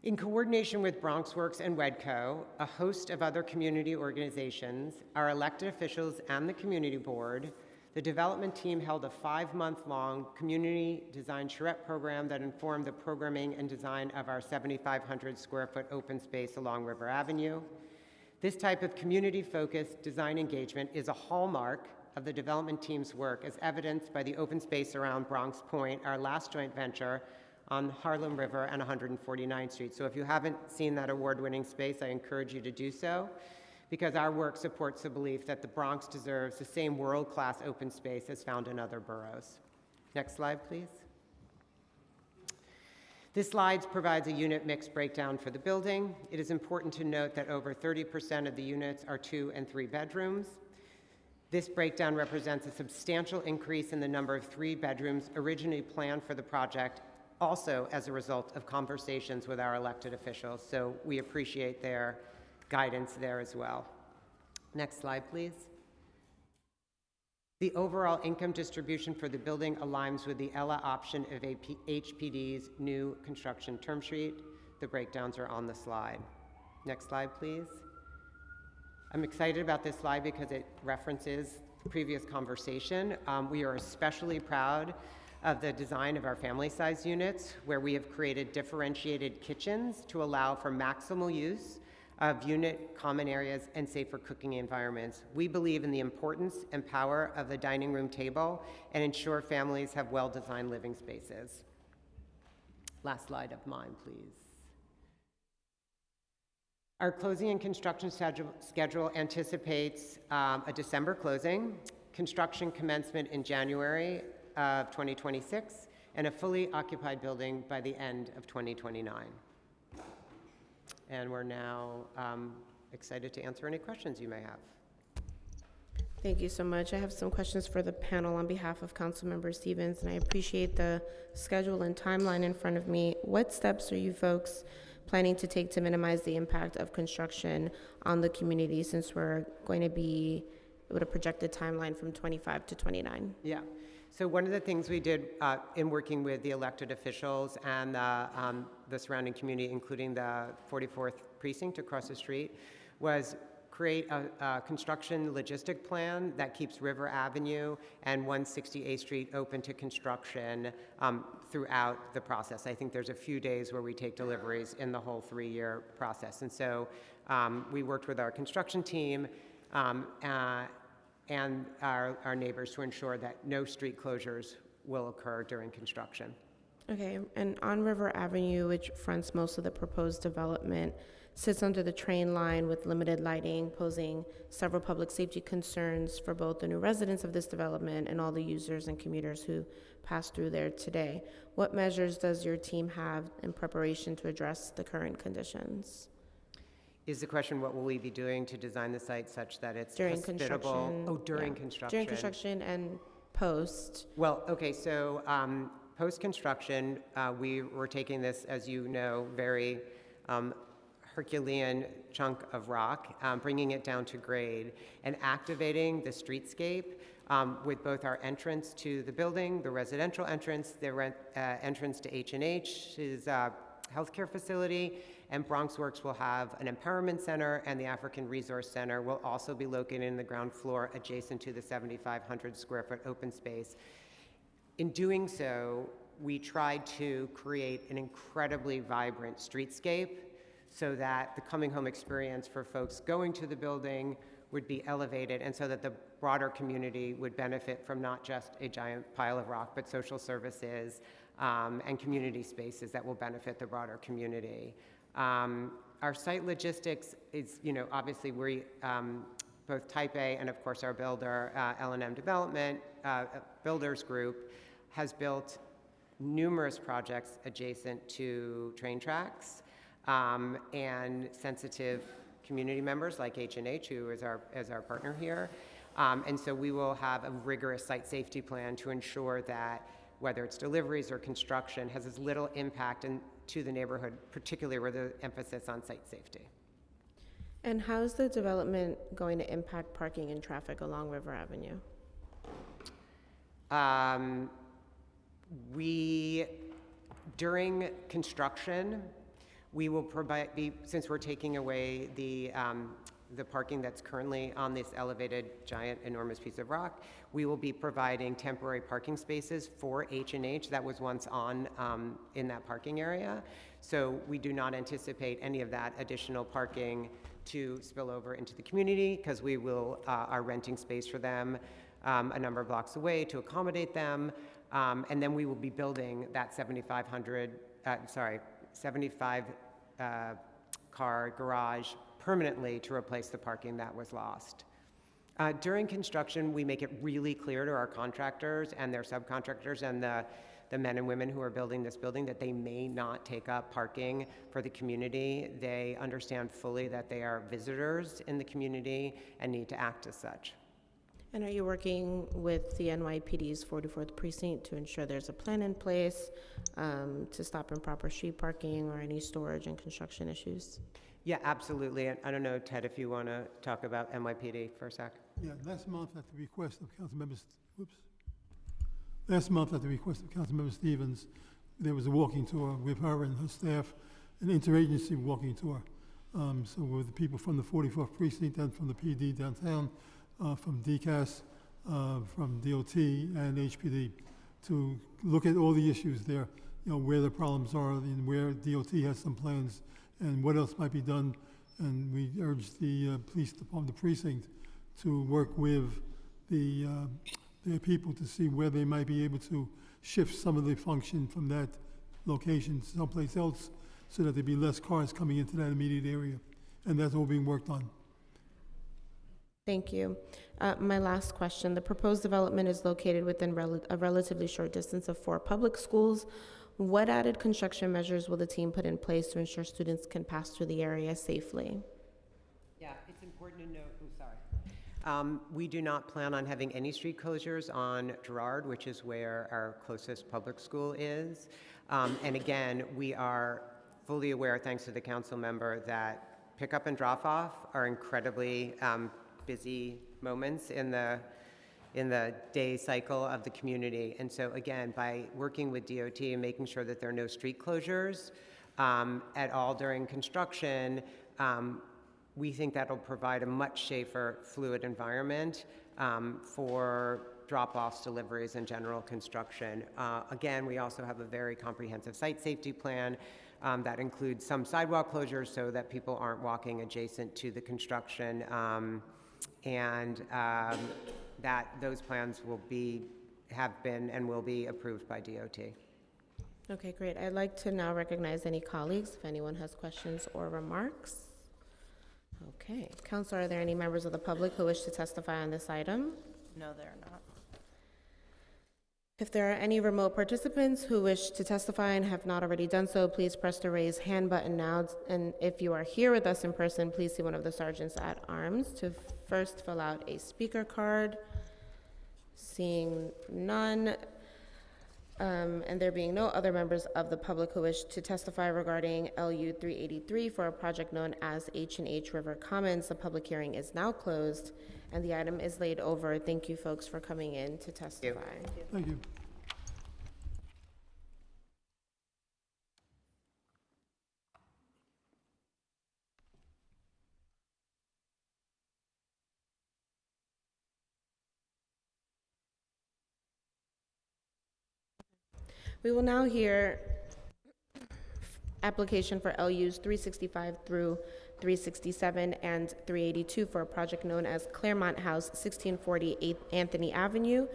In coordination with BronxWorks and WEDCO, a host of other community organizations, our elected officials, and the community board, the development team held a 5-month-long community design charrette program that informed the programming and design of our 7,500 square foot open space along River Avenue. This type of community-focused design engagement is a hallmark of the development team's work, as evidenced by the open space around Bronx Point, our last joint venture on Harlem River and 149th Street. So if you haven't seen that award-winning space, I encourage you to do so, because our work supports the belief that the Bronx deserves the same world-class open space as found in other boroughs. Next slide, please. This slide provides a unit mix breakdown for the building. It is important to note that over 30% of the units are 2 and 3 bedrooms. This breakdown represents a substantial increase in the number of 3 bedrooms originally planned for the project, also as a result of conversations with our elected officials. So we appreciate their guidance there as well. Next slide, please. The overall income distribution for the building aligns with the ELA option of HPD's new construction term sheet. The breakdowns are on the slide. Next slide, please. I'm excited about this slide because it references the previous conversation. We are especially proud of the design of our family-size units, where we have created differentiated kitchens to allow for maximal use of unit common areas and safer cooking environments. We believe in the importance and power of the dining room table and ensure families have well-designed living spaces. Last slide of mine, please. Our closing and construction schedule anticipates a December closing, construction commencement in January of 2026, and a fully occupied building by the end of 2029. And we're now excited to answer any questions you may have. Thank you so much. I have some questions for the panel on behalf of Councilmember Stevens, and I appreciate the schedule and timeline in front of me. What steps are you folks planning to take to minimize the impact of construction on the community, since we're going to be with a projected timeline from 25 to 29? Yeah. So one of the things we did in working with the elected officials and the surrounding community, including the 44th precinct across the street, was create a construction logistic plan that keeps River Avenue and 168th Street open to construction throughout the process. I think there's a few days where we take deliveries in the whole 3-year process. And so we worked with our construction team and our neighbors to ensure that no street closures will occur during construction. Okay, and on River Avenue, which fronts most of the proposed development, sits under the train line with limited lighting, posing several public safety concerns for both the new residents of this development and all the users and commuters who pass through there today. What measures does your team have in preparation to address the current conditions? Is the question, what will we be doing to design the site such that it's During hospitable? construction. Oh, during Yeah. construction. During construction and post. Well, okay, so post-construction, we were taking this, as you know, very Herculean chunk of rock, bringing it down to grade and activating the streetscape with both our entrance to the building, the residential entrance, the entrance to H&H is healthcare facility, and Bronx Works will have an empowerment center, and the African Resource Center will also be located in the ground floor adjacent to the 7,500 square foot open space. In doing so, we tried to create an incredibly vibrant streetscape so that the coming home experience for folks going to the building would be elevated, and so that the broader community would benefit from not just a giant pile of rock, but social services and community spaces that will benefit the broader community. Our site logistics is, obviously we, both Type A and of course our builder, L&M Development, Builders Group, has built numerous projects adjacent to train tracks and sensitive community members like H&H, who is our partner here. And so we will have a rigorous site safety plan to ensure that whether it's deliveries or construction has as little impact to the neighborhood, particularly where the emphasis on site safety. And how is the development going to impact parking and traffic along River Avenue? During construction, we will provide, since we're taking away the parking that's currently on this elevated, giant, enormous piece of rock, we will be providing temporary parking spaces for H&H that was once on in that parking area. So we do not anticipate any of that additional parking to spill over into the community, because we will are renting space for them a number of blocks away to accommodate them. And then we will be building that 75 car garage permanently to replace the parking that was lost. During construction, we make it really clear to our contractors and their subcontractors and the men and women who are building this building that they may not take up parking for the community. They understand fully that they are visitors in the community and need to act as such. And are you working with the NYPD's 44th Precinct to ensure there's a plan in place to stop improper street parking or any storage and construction issues? Yeah, absolutely. I don't know, Ted, if you want to talk about NYPD for a sec. Yeah, last month at the request of Councilmember Stevens, there was a walking tour with her and her staff, an interagency walking tour. So with the people from the 44th Precinct and from the PD downtown, from DCAS, from DOT and HPD, to look at all the issues there, where the problems are and where DOT has some plans and what else might be done. And we urge the police department, the precinct, to work with their people to see where they might be able to shift some of the function from that location someplace else, so that there'd be less cars coming into that immediate area. And that's all being worked on. Thank you. My last question. The proposed development is located within a relatively short distance of 4 public schools. What added construction measures will the team put in place to ensure students can pass through the area safely? Yeah, it's important to note, we do not plan on having any street closures on Girard, which is where our closest public school is. And again, we are fully aware, thanks to the council member, that pickup and drop off are incredibly busy moments in the day cycle of the community. And so again, by working with DOT and making sure that there are no street closures at all during construction, we think that'll provide a much safer, fluid environment for drop-offs, deliveries, and general construction. Again, we also have a very comprehensive site safety plan that includes some sidewalk closures so that people aren't walking adjacent to the construction, and that those plans have been and will be approved by DOT. Okay, great. I'd like to now recognize any colleagues if anyone has questions or remarks. Okay. Council, are there any members of the public who wish to testify on this item? No, there are not. If there are any remote participants who wish to testify and have not already done so, please press the raise hand button now. And if you are here with us in person, please see one of the sergeants at arms to first fill out a speaker card. Seeing none, and there being no other members of the public who wish to testify regarding LU 383 for a project known as H&H River Commons, the public hearing is now closed and the item is laid over. Thank you folks for coming in to testify. Thank you. We will now hear application for LUs 365 through 367 and 382 for a project known as Claremont House, 1640 8th Anthony Avenue.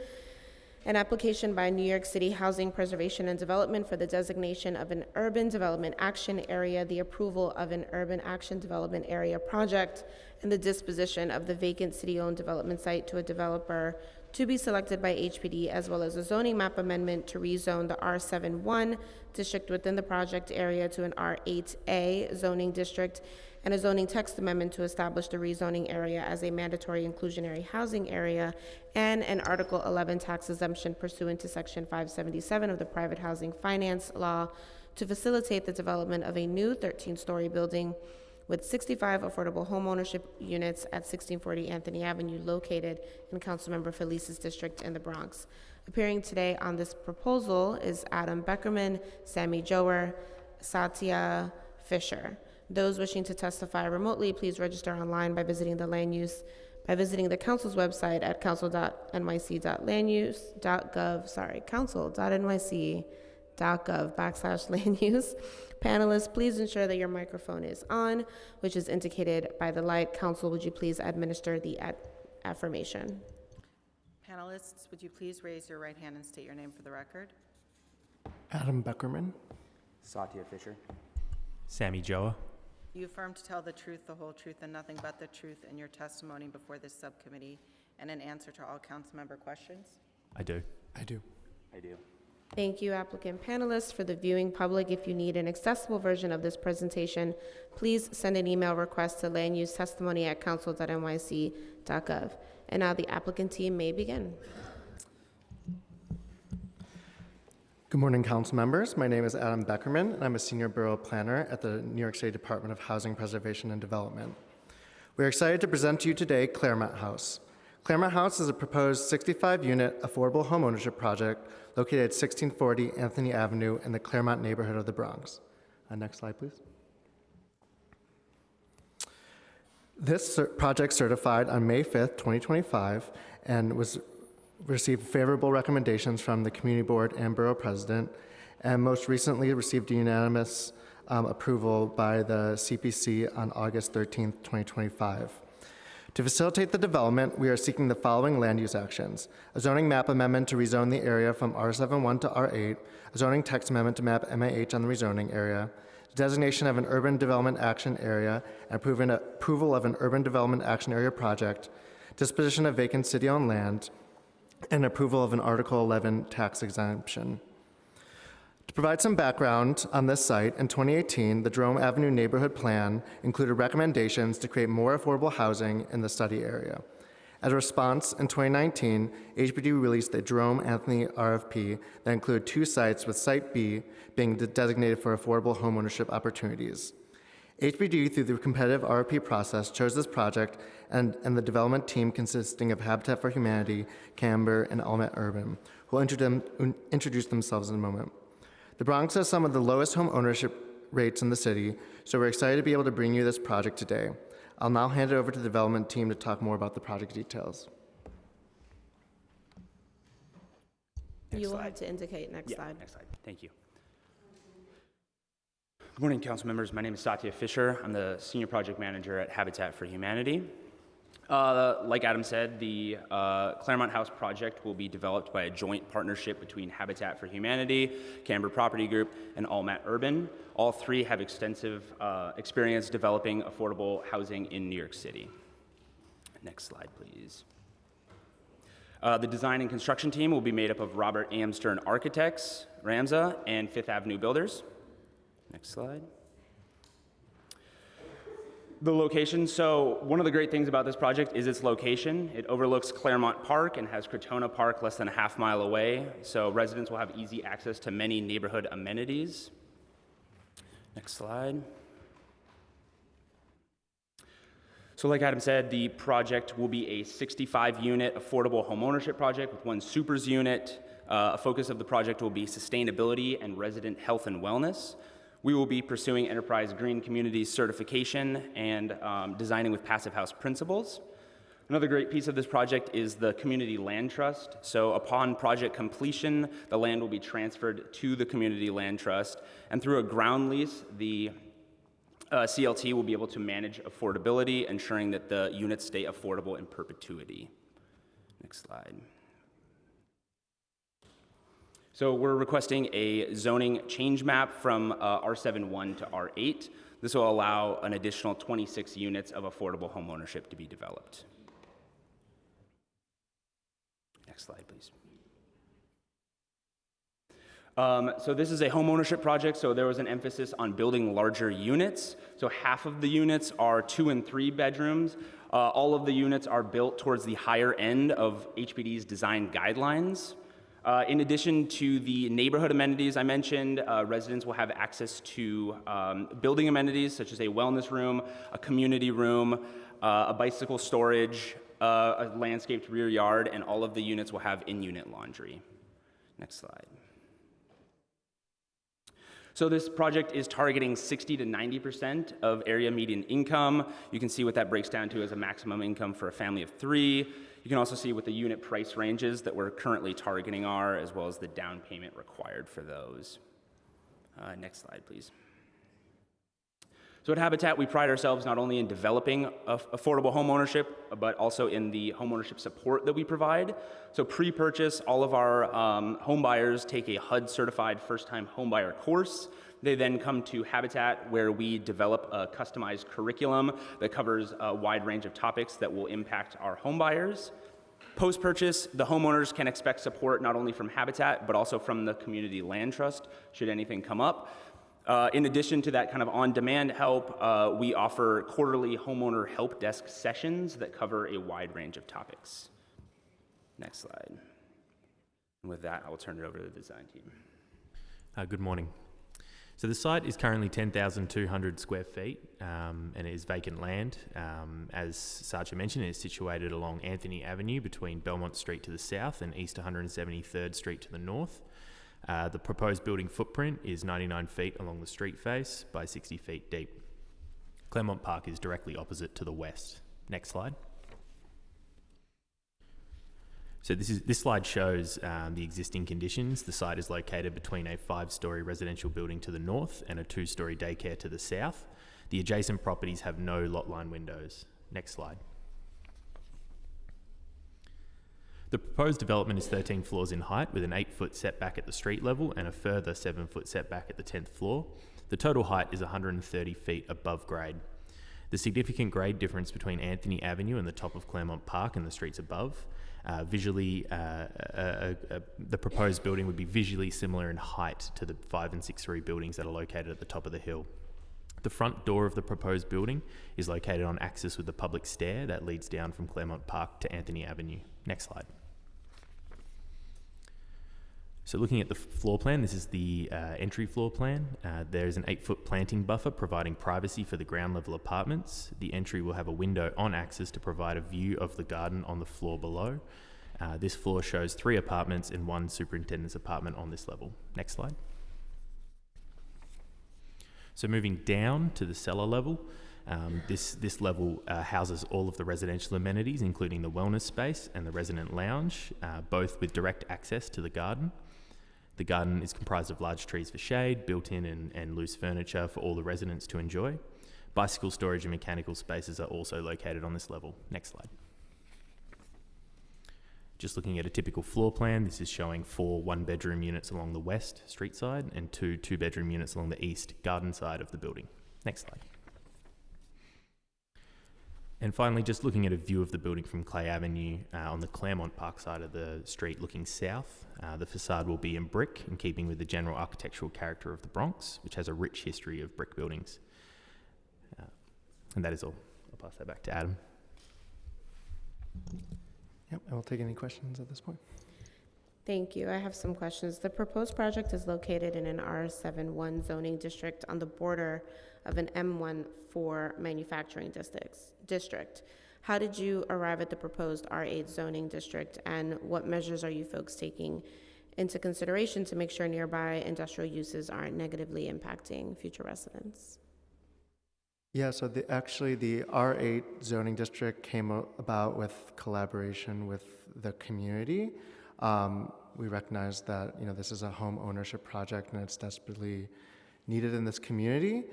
An application by New York City Housing Preservation and Development for the designation of an urban development action area, the approval of an urban action development area project, and the disposition of the vacant city-owned development site to a developer to be selected by HPD, as well as a zoning map amendment to rezone the R71 district within the project area to an R8A zoning district, and a zoning text amendment to establish the rezoning area as a mandatory inclusionary housing area, and an Article 11 tax exemption pursuant to Section 577 of the Private Housing Finance Law to facilitate the development of a new 13-story building with 65 affordable homeownership units at 1640 Anthony Avenue, located in Councilmember Felice's district in the Bronx. Appearing today on this proposal is Adam Beckerman, Sammy Jower, Satya Fisher. Those wishing to testify remotely, please register online by visiting the council's website at council.nyc.gov/council.nyc.gov/land-use. Panelists, please ensure that your microphone is on, which is indicated by the light. Council, would you please administer the affirmation? Panelists, would you please raise your right hand and state your name for the record? Adam Beckerman. Satya Fisher. Sammy Joa. You affirm to tell the truth, the whole truth, and nothing but the truth in your testimony before this subcommittee and in answer to all council member questions? I do. I do. Thank you, applicant panelists. For the viewing public, if you need an accessible version of this presentation, please send an email request to landusetestimony@council.nyc.gov. And now the applicant team may begin. Good morning, council members. My name is Adam Beckerman, and I'm a senior borough planner at the New York City Department of Housing Preservation and Development. We're excited to present to you today Claremont House. Claremont House is a proposed 65-unit affordable homeownership project located at 1640 Anthony Avenue in the Claremont neighborhood of the Bronx. Next slide, please. This project certified on May 5th, 2025, and received favorable recommendations from the Community Board and Borough President, and most recently received unanimous approval by the CPC on August 13th, 2025. To facilitate the development, we are seeking the following land use actions: a zoning map amendment to rezone the area from R71 to R8, a zoning text amendment to map MAH on the rezoning area, designation of an urban development action area, and approval of an urban development action area project, disposition of vacant city-owned land, and approval of an Article 11 tax exemption. To provide some background on this site, in 2018, the Jerome Avenue Neighborhood Plan included recommendations to create more affordable housing in the study area. As a response, in 2019, HPD released a Jerome Anthony RFP that included 2 sites, with Site B being designated for affordable homeownership opportunities. HPD, through the competitive RFP process, chose this project and the development team consisting of Habitat for Humanity, Camber, and Allmet Urban, who will introduce themselves in a moment. The Bronx has some of the lowest home ownership rates in the city, so we're excited to be able to bring you this project today. I'll now hand it over to the development team to talk more about the project details. You will have to indicate next slide. Next slide. Thank you. Good morning, council members. My name is Satya Fisher. I'm the senior project manager at Habitat for Humanity. Like Adam said, the Claremont House project will be developed by a joint partnership between Habitat for Humanity, Camber Property Group, and Allmet Urban. All 3 have extensive experience developing affordable housing in New York City. Next slide, please. The design and construction team will be made up of Robert Amstern Architects, Ramza, and Fifth Avenue Builders. Next slide. The location. So one of the great things about this project is its location. It overlooks Claremont Park and has Crotona Park less than a half mile away, so residents will have easy access to many neighborhood amenities. Next slide. So like Adam said, the project will be a 65-unit affordable homeownership project with 1 supers unit. A focus of the project will be sustainability and resident health and wellness. We will be pursuing Enterprise Green Communities certification and designing with Passive House principles. Another great piece of this project is the Community Land Trust. So upon project completion, the land will be transferred to the Community Land Trust, and through a ground lease, the CLT will be able to manage affordability, ensuring that the units stay affordable in perpetuity. Next slide. So we're requesting a zoning change map from R7-1 to R8. This will allow an additional 26 units of affordable homeownership to be developed. Next slide, please. So this is a homeownership project, so there was an emphasis on building larger units. So half of the units are 2 and 3 bedrooms. All of the units are built towards the higher end of HPD's design guidelines. In addition to the neighborhood amenities I mentioned, residents will have access to building amenities such as a wellness room, a community room, a bicycle storage, a landscaped rear yard, and all of the units will have in-unit laundry. Next slide. So this project is targeting 60 to 90% of area median income. You can see what that breaks down to as a maximum income for a family of 3. You can also see what the unit price ranges that we're currently targeting are, as well as the down payment required for those. Next slide, please. So at Habitat, we pride ourselves not only in developing affordable homeownership, but also in the homeownership support that we provide. So pre-purchase, all of our home buyers take a HUD-certified first-time homebuyer course. They then come to Habitat, where we develop a customized curriculum that covers a wide range of topics that will impact our home buyers. Post-purchase, the homeowners can expect support not only from Habitat, but also from the Community Land Trust, should anything come up. In addition to that kind of on-demand help, we offer quarterly homeowner help desk sessions that cover a wide range of topics. Next slide. And with that, I will turn it over to the design team. Good morning. So the site is currently 10,200 square feet and it is vacant land. As Sacha mentioned, it is situated along Anthony Avenue between Belmont Street to the south and East 173rd Street to the north. The proposed building footprint is 99 feet along the street face by 60 feet deep. Claremont Park is directly opposite to the west. Next slide. So this slide shows the existing conditions. The site is located between a 5-story residential building to the north and a 2-story daycare to the south. The adjacent properties have no lot line windows. Next slide. The proposed development is 13 floors in height with an 8-foot setback at the street level and a further 7-foot setback at the 10th floor. The total height is 130 feet above grade. The significant grade difference between Anthony Avenue and the top of Claremont Park and the streets above. The proposed building would be visually similar in height to the 5 and 6-story buildings that are located at the top of the hill. The front door of the proposed building is located on axis with the public stair that leads down from Claremont Park to Anthony Avenue. Next slide. So looking at the floor plan, this is the entry floor plan. There is an 8-foot planting buffer providing privacy for the ground level apartments. The entry will have a window on axis to provide a view of the garden on the floor below. This floor shows 3 apartments and 1 superintendent's apartment on this level. Next slide. So moving down to the cellar level, this level houses all of the residential amenities, including the wellness space and the resident lounge, both with direct access to the garden. The garden is comprised of large trees for shade, built-in and loose furniture for all the residents to enjoy. Bicycle storage and mechanical spaces are also located on this level. Next slide. Just looking at a typical floor plan, this is showing 4 one-bedroom units along the west street side and 2 two-bedroom units along the east garden side of the building. Next slide. And finally, just looking at a view of the building from Clay Avenue on the Claremont Park side of the street looking south. The facade will be in brick, in keeping with the general architectural character of the Bronx, which has a rich history of brick buildings. And that is all. I'll pass that back to Adam. Yep, I will take any questions at this point. Thank you. I have some questions. The proposed project is located in an R7-1 zoning district on the border of an M1-4 manufacturing district. How did you arrive at the proposed R8 zoning district, and what measures are you folks taking into consideration to make sure nearby industrial uses aren't negatively impacting future residents? Yeah, so actually the R8 zoning district came about with collaboration with the community. We recognize that this is a home ownership project and it's desperately needed in this community.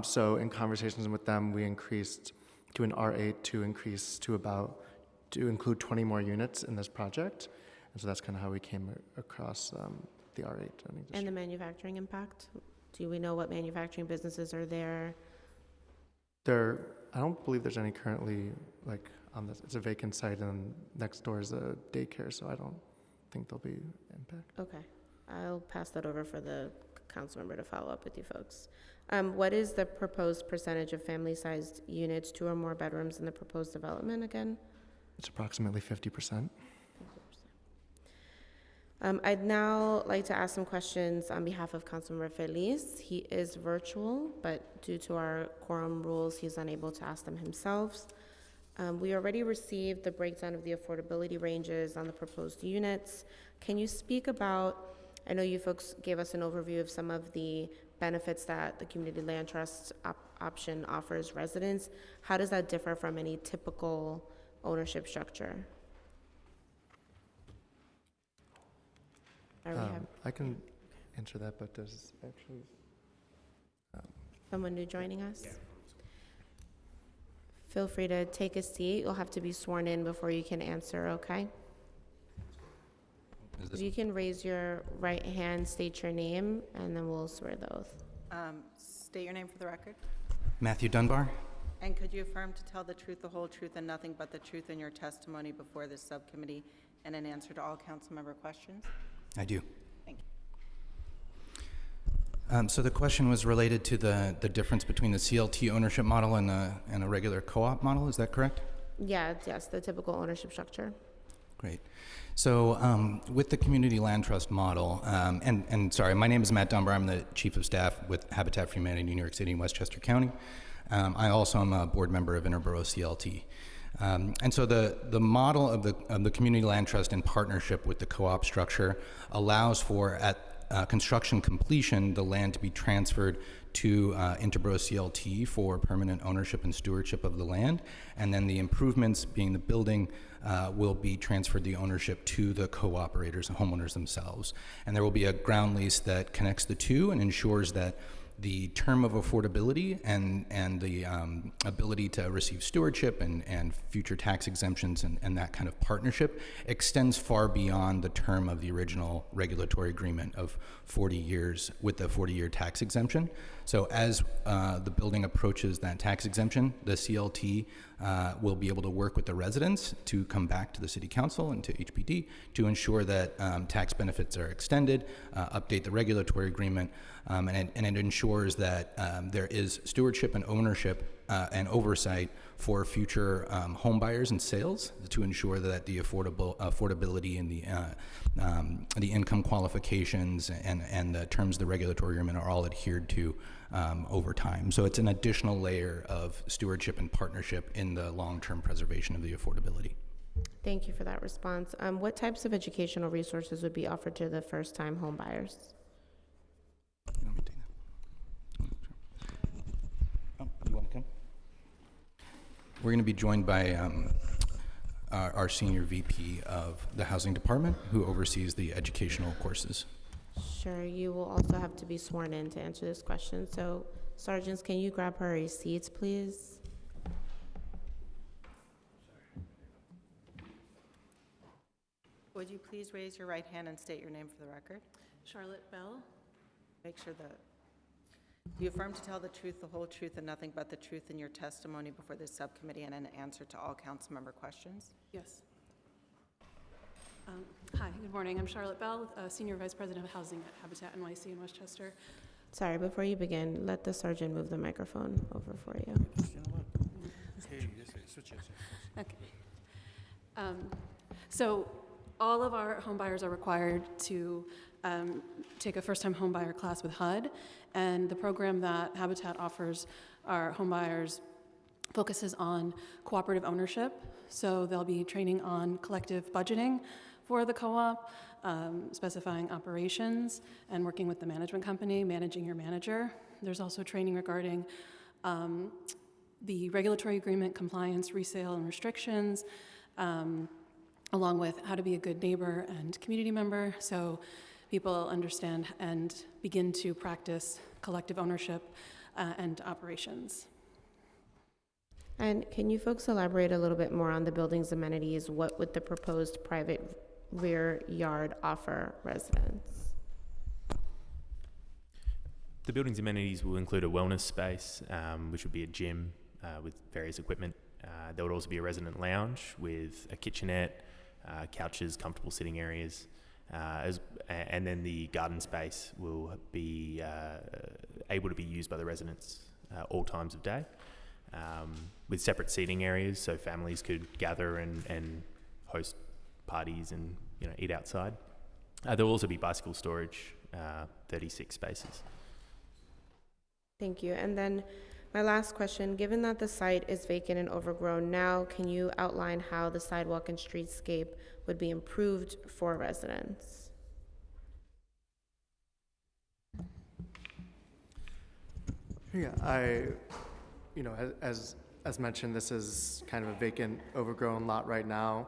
So in conversations with them, we increased to an R8 to include 20 more units in this project. And so that's kind of how we came across the R8 zoning district. And the manufacturing impact? Do we know what manufacturing businesses are there? I don't believe there's any currently on this. It's a vacant site and next door is a daycare, so I don't think there'll be impact. Okay, I'll pass that over for the council member to follow up with you folks. What is the proposed percentage of family-sized units, 2 or more bedrooms in the proposed development again? It's approximately 50%. I'd now like to ask some questions on behalf of Councilmember Feliz. He is virtual, but due to our quorum rules, he's unable to ask them himself. We already received the breakdown of the affordability ranges on the proposed units. Can you speak about, I know you folks gave us an overview of some of the benefits that the Community Land Trust option offers residents. How does that differ from any typical ownership structure? I can answer that, but does actually... Someone new joining us? Yeah. Feel free to take a seat. You'll have to be sworn in before you can answer, okay? If you can raise your right hand, state your name, and then we'll swear the oath. State your name for the record. Matthew Dunbar. And could you affirm to tell the truth, the whole truth, and nothing but the truth in your testimony before this subcommittee and in answer to all council member questions? I do. Thank you. So the question was related to the difference between the CLT ownership model and a regular co-op model, is that correct? Yeah, yes, the typical ownership structure. Great. So with the Community Land Trust model, and sorry, my name is Matt Dunbar. I'm the Chief of Staff with Habitat for Humanity, New York City and Westchester County. I also am a board member of Interborough CLT. And so the model of the Community Land Trust in partnership with the co-op structure allows for, at construction completion, the land to be transferred to Interborough CLT for permanent ownership and stewardship of the land, and then the improvements, being the building, will be transferred the ownership to the co-operators and homeowners themselves. And there will be a ground lease that connects the two and ensures that the term of affordability and the ability to receive stewardship and future tax exemptions and that kind of partnership extends far beyond the term of the original regulatory agreement of 40 years with the 40-year tax exemption. So as the building approaches that tax exemption, the CLT will be able to work with the residents to come back to the City Council and to HPD to ensure that tax benefits are extended, update the regulatory agreement, and it ensures that there is stewardship and ownership and oversight for future home buyers and sales to ensure that the affordability and the income qualifications and the terms of the regulatory agreement are all adhered to over time. So it's an additional layer of stewardship and partnership in the long-term preservation of the affordability. Thank you for that response. What types of educational resources would be offered to the first-time home buyers? You want to come? We're going to be joined by our senior VP of the Housing Department, who oversees the educational courses. Sure, you will also have to be sworn in to answer this question. So, sergeants, can you grab her receipts, please? Would you please raise your right hand and state your name for the record? Charlotte Bell. Make sure that you affirm to tell the truth, the whole truth, and nothing but the truth in your testimony before this subcommittee and in answer to all council member questions. Yes. Hi, good morning. I'm Charlotte Bell, Senior Vice President of Housing at Habitat NYC in Westchester. Sorry, before you begin, let the sergeant move the microphone over for you. Okay. So all of our home buyers are required to take a first-time home buyer class with HUD, and the program that Habitat offers our home buyers focuses on cooperative ownership. So they'll be training on collective budgeting for the co-op, specifying operations, and working with the management company, managing your manager. There's also training regarding the regulatory agreement, compliance, resale, and restrictions, along with how to be a good neighbor and community member, so people understand and begin to practice collective ownership and operations. And can you folks elaborate a little bit more on the building's amenities? What would the proposed private rear yard offer residents? The building's amenities will include a wellness space, which would be a gym with various equipment. There would also be a resident lounge with a kitchenette, couches, comfortable sitting areas, and then the garden space will be able to be used by the residents all times of day, with separate seating areas so families could gather and host parties and eat outside. There will also be bicycle storage, 36 spaces. Thank you. And then my last question, given that the site is vacant and overgrown now, can you outline how the sidewalk and streetscape would be improved for residents? Yeah, as mentioned, this is kind of a vacant, overgrown lot right now.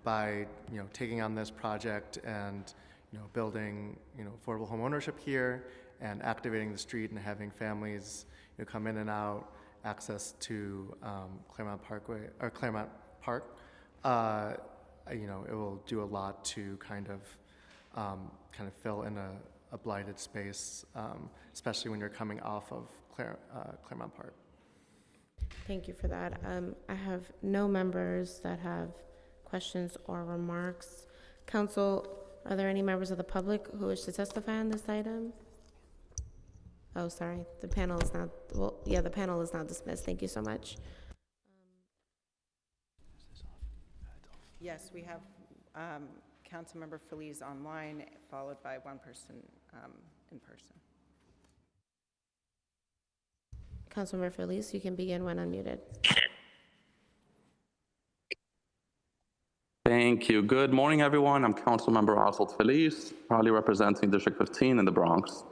By taking on this project and building affordable home ownership here and activating the street and having families come in and out, access to Claremont Parkway or Claremont Park, it will do a lot to kind of fill in a blighted space, especially when you're coming off of Claremont Park. Thank you for that. I have no members that have questions or remarks. Council, are there any members of the public who wish to testify on this item? Oh, sorry, the panel is not, the panel is not dismissed. Thank you so much. Yes, we have Councilmember Feliz online, followed by one person in person. Councilmember Feliz, you can begin when unmuted. Thank you. Good morning, everyone. I'm Councilmember Oswald Feliz, proudly representing District 15 in the Bronx.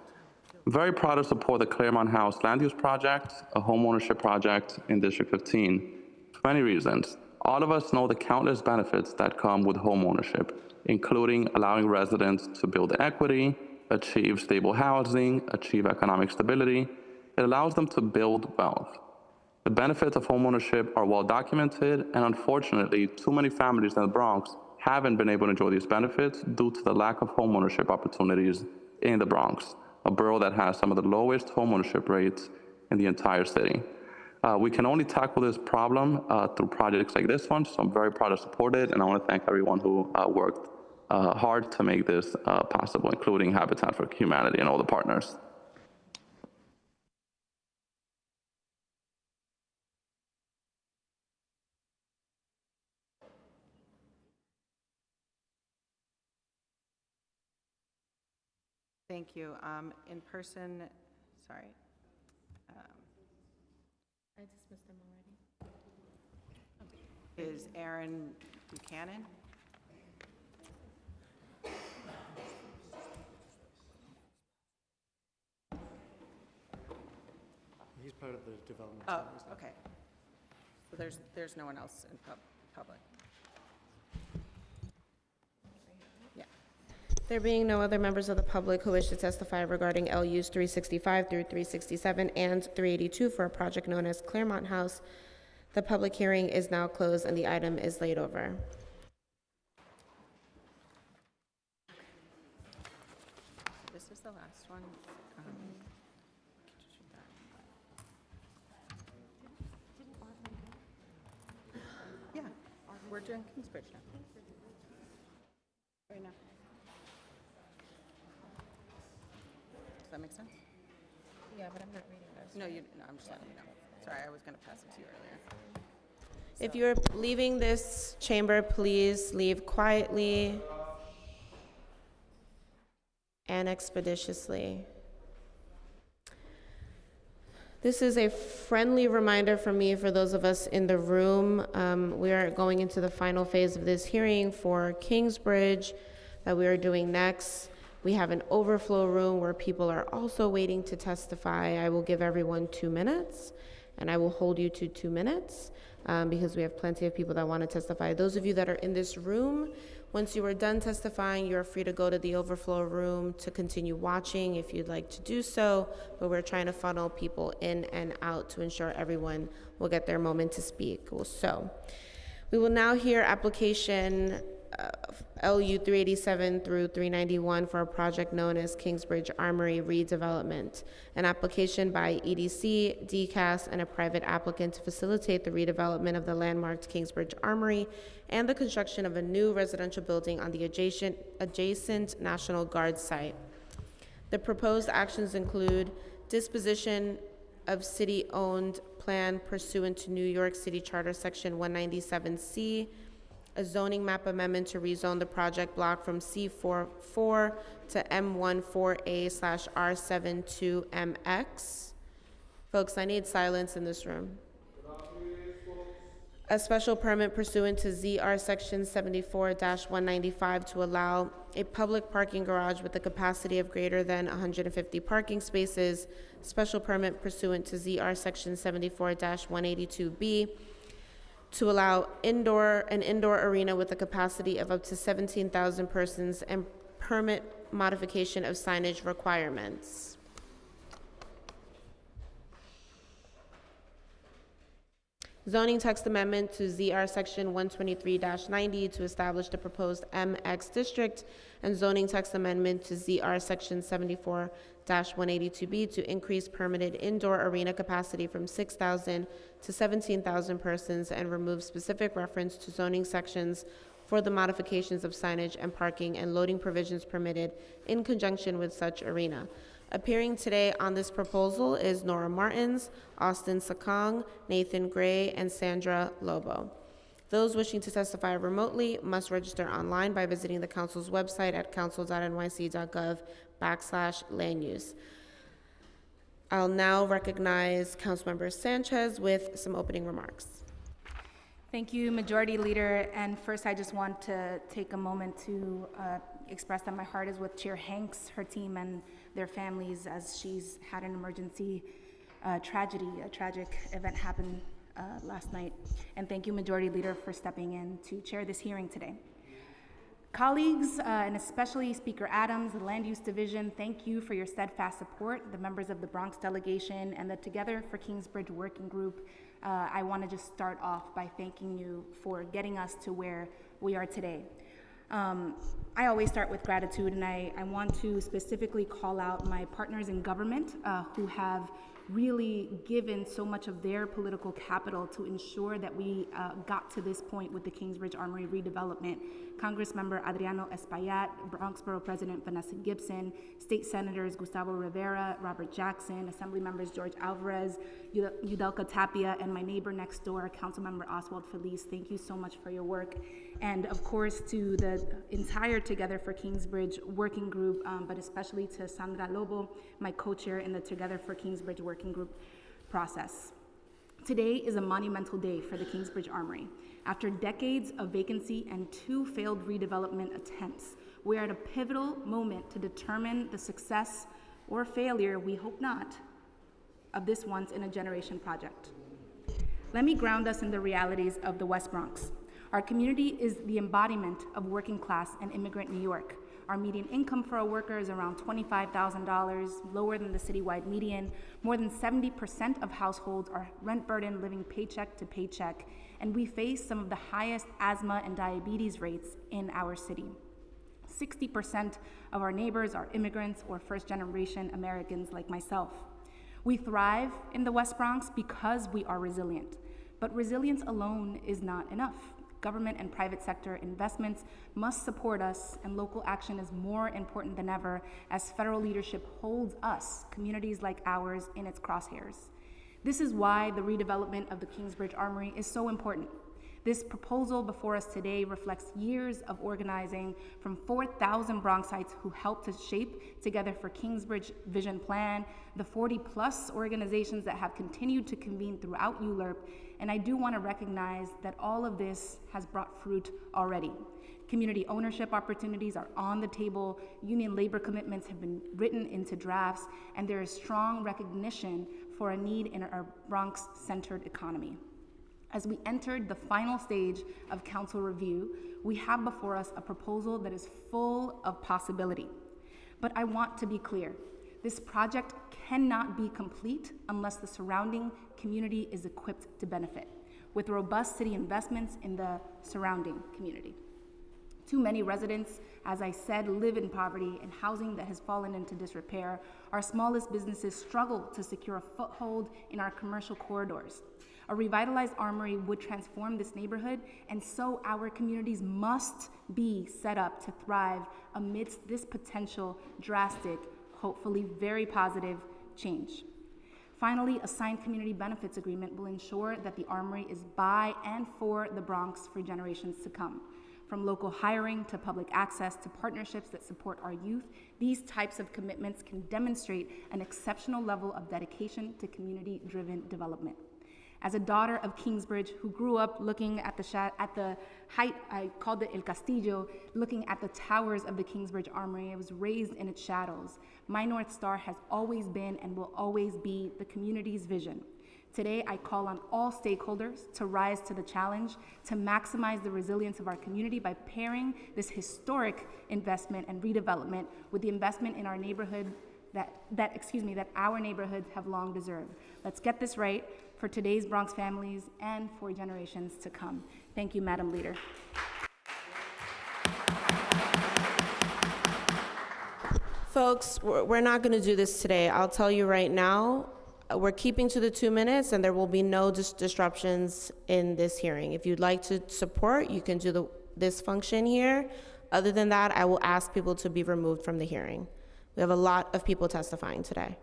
I'm very proud to support the Claremont House Land Use Project, a homeownership project in District 15, for many reasons. All of us know the countless benefits that come with homeownership, including allowing residents to build equity, achieve stable housing, achieve economic stability. It allows them to build wealth. The benefits of homeownership are well documented, and unfortunately, too many families in the Bronx haven't been able to enjoy these benefits due to the lack of homeownership opportunities in the Bronx, a borough that has some of the lowest homeownership rates in the entire city. We can only tackle this problem through projects like this one, so I'm very proud to support it, and I want to thank everyone who worked hard to make this possible, including Habitat for Humanity and all the partners. Thank you. In person, sorry. I dismissed them already. Is Aaron Buchanan? He's part of the development. Oh, okay. So there's no one else in public. Yeah. There being no other members of the public who wish to testify regarding LUs 365 through 367 and 382 for a project known as Claremont House, the public hearing is now closed and the item is laid over. This is the last one. Yeah, we're doing Kingsbridge now. Right now. Does that make sense? Yeah, but I'm not reading those. No, I'm just letting you know. Sorry, I was going to pass it to you earlier. If you're leaving this chamber, please leave quietly and expeditiously. This is a friendly reminder from me for those of us in the room. We are going into the final phase of this hearing for Kingsbridge that we are doing next. We have an overflow room where people are also waiting to testify. I will give everyone 2 minutes, and I will hold you to 2 minutes because we have plenty of people that want to testify. Those of you that are in this room, once you are done testifying, you're free to go to the overflow room to continue watching if you'd like to do so, but we're trying to funnel people in and out to ensure everyone will get their moment to speak. So we will now hear application LU 387 through 391 for a project known as Kingsbridge Armory redevelopment, an application by EDC, DCAS, and a private applicant to facilitate the redevelopment of the landmarked Kingsbridge Armory and the construction of a new residential building on the adjacent National Guard site. The proposed actions include disposition of city-owned plan pursuant to New York City Charter Section 197C, a zoning map amendment to rezone the project block from C44 to M14A/R72MX. Folks, I need silence in this room. A special permit pursuant to ZR Section 74-195 to allow a public parking garage with a capacity of greater than 150 parking spaces. Special permit pursuant to ZR Section 74-182B to allow an indoor arena with a capacity of up to 17,000 persons, and permit modification of signage requirements. Zoning text amendment to ZR Section 123-90 to establish the proposed MX district, and zoning text amendment to ZR Section 74-182B to increase permitted indoor arena capacity from 6,000 to 17,000 persons and remove specific reference to zoning sections for the modifications of signage and parking and loading provisions permitted in conjunction with such arena. Appearing today on this proposal is Nora Martins, Austin Sakong, Nathan Gray, and Sandra Lobo. Those wishing to testify remotely must register online by visiting the council's website at council.nyc.gov/land use. I'll now recognize Councilmember Sanchez with some opening remarks. Thank you, Majority Leader. And first, I just want to take a moment to express that my heart is with Chair Hanks, her team, and their families as she's had an emergency tragedy. A tragic event happened last night. And thank you, Majority Leader, for stepping in to chair this hearing today. Colleagues, and especially Speaker Adams, the Land Use Division, thank you for your steadfast support. The members of the Bronx delegation and the Together for Kingsbridge Working Group, I want to just start off by thanking you for getting us to where we are today. I always start with gratitude, and I want to specifically call out my partners in government who have really given so much of their political capital to ensure that we got to this point with the Kingsbridge Armory redevelopment. Congressmember Adriano Espaillat, Bronx Borough President Vanessa Gibson, State Senators Gustavo Rivera, Robert Jackson, Assembly Members George Alvarez, Yudelka Tapia, and my neighbor next door, Councilmember Oswald Feliz. Thank you so much for your work. And of course to the entire Together for Kingsbridge Working Group, but especially to Sandra Lobo, my co-chair in the Together for Kingsbridge Working Group process. Today is a monumental day for the Kingsbridge Armory. After decades of vacancy and 2 failed redevelopment attempts, we are at a pivotal moment to determine the success or failure, we hope not, of this once-in-a-generation project. Let me ground us in the realities of the West Bronx. Our community is the embodiment of working class and immigrant New York. Our median income for a worker is around $25,000, lower than the citywide median. More than 70% of households are rent burdened, living paycheck to paycheck, and we face some of the highest asthma and diabetes rates in our city. 60% of our neighbors are immigrants or first-generation Americans like myself. We thrive in the West Bronx because we are resilient, but resilience alone is not enough. Government and private sector investments must support us, and local action is more important than ever as federal leadership holds us, communities like ours, in its crosshairs. This is why the redevelopment of the Kingsbridge Armory is so important. This proposal before us today reflects years of organizing from 4,000 Bronxites who helped to shape Together for Kingsbridge Vision Plan, the 40+ organizations that have continued to convene throughout ULURP, and I do want to recognize that all of this has brought fruit already. Community ownership opportunities are on the table, union labor commitments have been written into drafts, and there is strong recognition for a need in our Bronx-centered economy. As we entered the final stage of council review, we have before us a proposal that is full of possibility. But I want to be clear, this project cannot be complete unless the surrounding community is equipped to benefit, with robust city investments in the surrounding community. Too many residents, as I said, live in poverty and housing that has fallen into disrepair. Our smallest businesses struggle to secure a foothold in our commercial corridors. A revitalized armory would transform this neighborhood, and so our communities must be set up to thrive amidst this potential drastic, hopefully very positive change. Finally, a signed community benefits agreement will ensure that the armory is by and for the Bronx for generations to come. From local hiring to public access to partnerships that support our youth, these types of commitments can demonstrate an exceptional level of dedication to community-driven development. As a daughter of Kingsbridge who grew up looking at the height, I called it El Castillo, looking at the towers of the Kingsbridge Armory, I was raised in its shadows. My North Star has always been and will always be the community's vision. Today, I call on all stakeholders to rise to the challenge, to maximize the resilience of our community by pairing this historic investment and redevelopment with the investment in our neighborhood that our neighborhoods have long deserved. Let's get this right for today's Bronx families and for generations to come. Thank you, Madam Leader. Folks, we're not going to do this today. I'll tell you right now, we're keeping to the 2 minutes, and there will be no disruptions in this hearing. If you'd like to support, you can do this function here. Other than that, I will ask people to be removed from the hearing. We have a lot of people testifying today.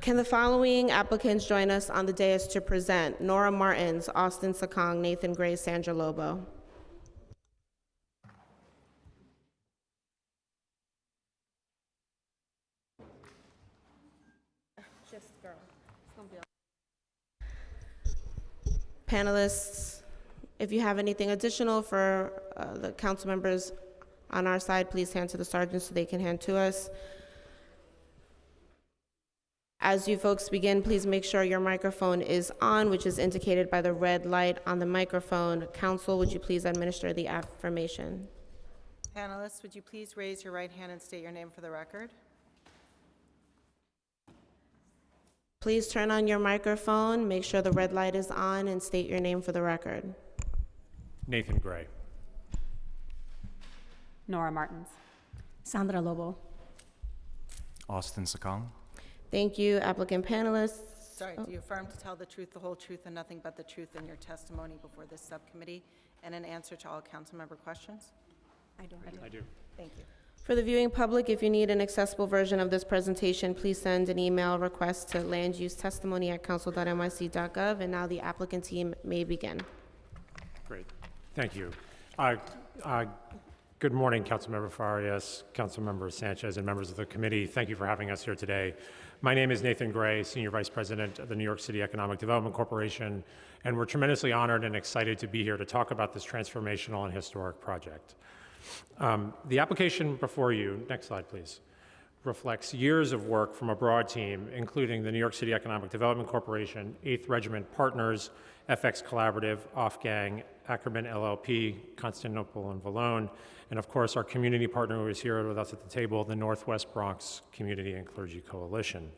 Can the following applicants join us on the dais to present? Nora Martins, Austin Sakong, Nathan Gray, Sandra Lobo. Panelists, if you have anything additional for the council members on our side, please hand to the sergeants so they can hand to us. As you folks begin, please make sure your microphone is on, which is indicated by the red light on the microphone. Council, would you please administer the affirmation? Panelists, would you please raise your right hand and state your name for the record? Please turn on your microphone, make sure the red light is on, and state your name for the record. Nathan Gray. Nora Martins. Sandra Lobo. Austin Sakong. Thank you, applicant panelists. Sorry, do you affirm to tell the truth, the whole truth, and nothing but the truth in your testimony before this subcommittee and in answer to all council member questions? I do. I do. Thank you. For the viewing public, if you need an accessible version of this presentation, please send an email request to landusetestimony@council.nyc.gov. And now the applicant team may begin. Great. Thank you. Good morning, Councilmember Farias, Councilmember Sanchez, and members of the committee. Thank you for having us here today. My name is Nathan Gray, Senior Vice President of the New York City Economic Development Corporation, and we're tremendously honored and excited to be here to talk about this transformational and historic project. The application before you, next slide please, reflects years of work from a broad team, including the New York City Economic Development Corporation, 8th Regiment Partners, FX Collaborative, Off-Gang, Ackerman LLP, Constantinople and Valone, and of course our community partner who is here with us at the table, the Northwest Bronx Community and Clergy Coalition.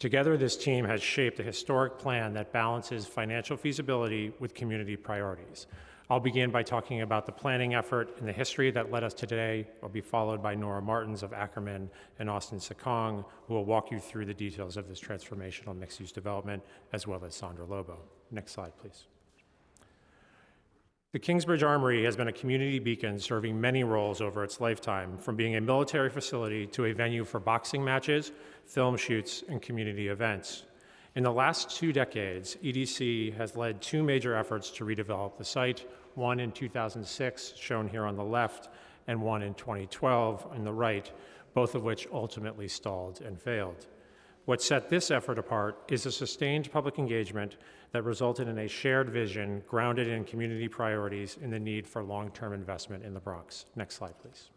Together, this team has shaped a historic plan that balances financial feasibility with community priorities. I'll begin by talking about the planning effort and the history that led us to today. I'll be followed by Nora Martins of Ackerman and Austin Sakong, who will walk you through the details of this transformational mixed-use development, as well as Sandra Lobo. Next slide, please. The Kingsbridge Armory has been a community beacon serving many roles over its lifetime, from being a military facility to a venue for boxing matches, film shoots, and community events. In the last 2 decades, EDC has led 2 major efforts to redevelop the site, one in 2006, shown here on the left, and one in 2012 on the right, both of which ultimately stalled and failed. What set this effort apart is a sustained public engagement that resulted in a shared vision grounded in community priorities and the need for long-term investment in the Bronx. Next slide, please.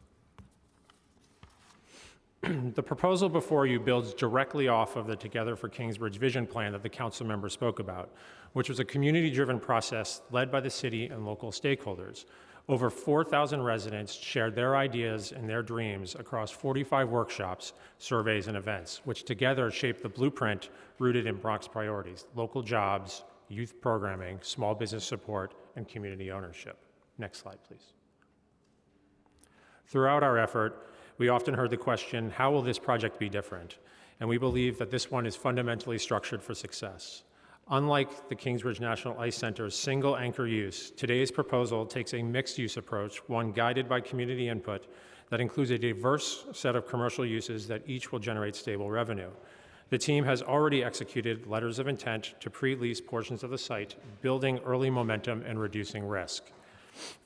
The proposal before you builds directly off of the Together for Kingsbridge vision plan that the council member spoke about, which was a community-driven process led by the city and local stakeholders. Over 4,000 residents shared their ideas and their dreams across 45 workshops, surveys, and events, which together shaped the blueprint rooted in Bronx priorities: local jobs, youth programming, small business support, and community ownership. Next slide, please. Throughout our effort, we often heard the question, how will this project be different? And we believe that this one is fundamentally structured for success. Unlike the Kingsbridge National Ice Center's single anchor use, today's proposal takes a mixed-use approach, one guided by community input that includes a diverse set of commercial uses that each will generate stable revenue. The team has already executed letters of intent to pre-lease portions of the site, building early momentum and reducing risk.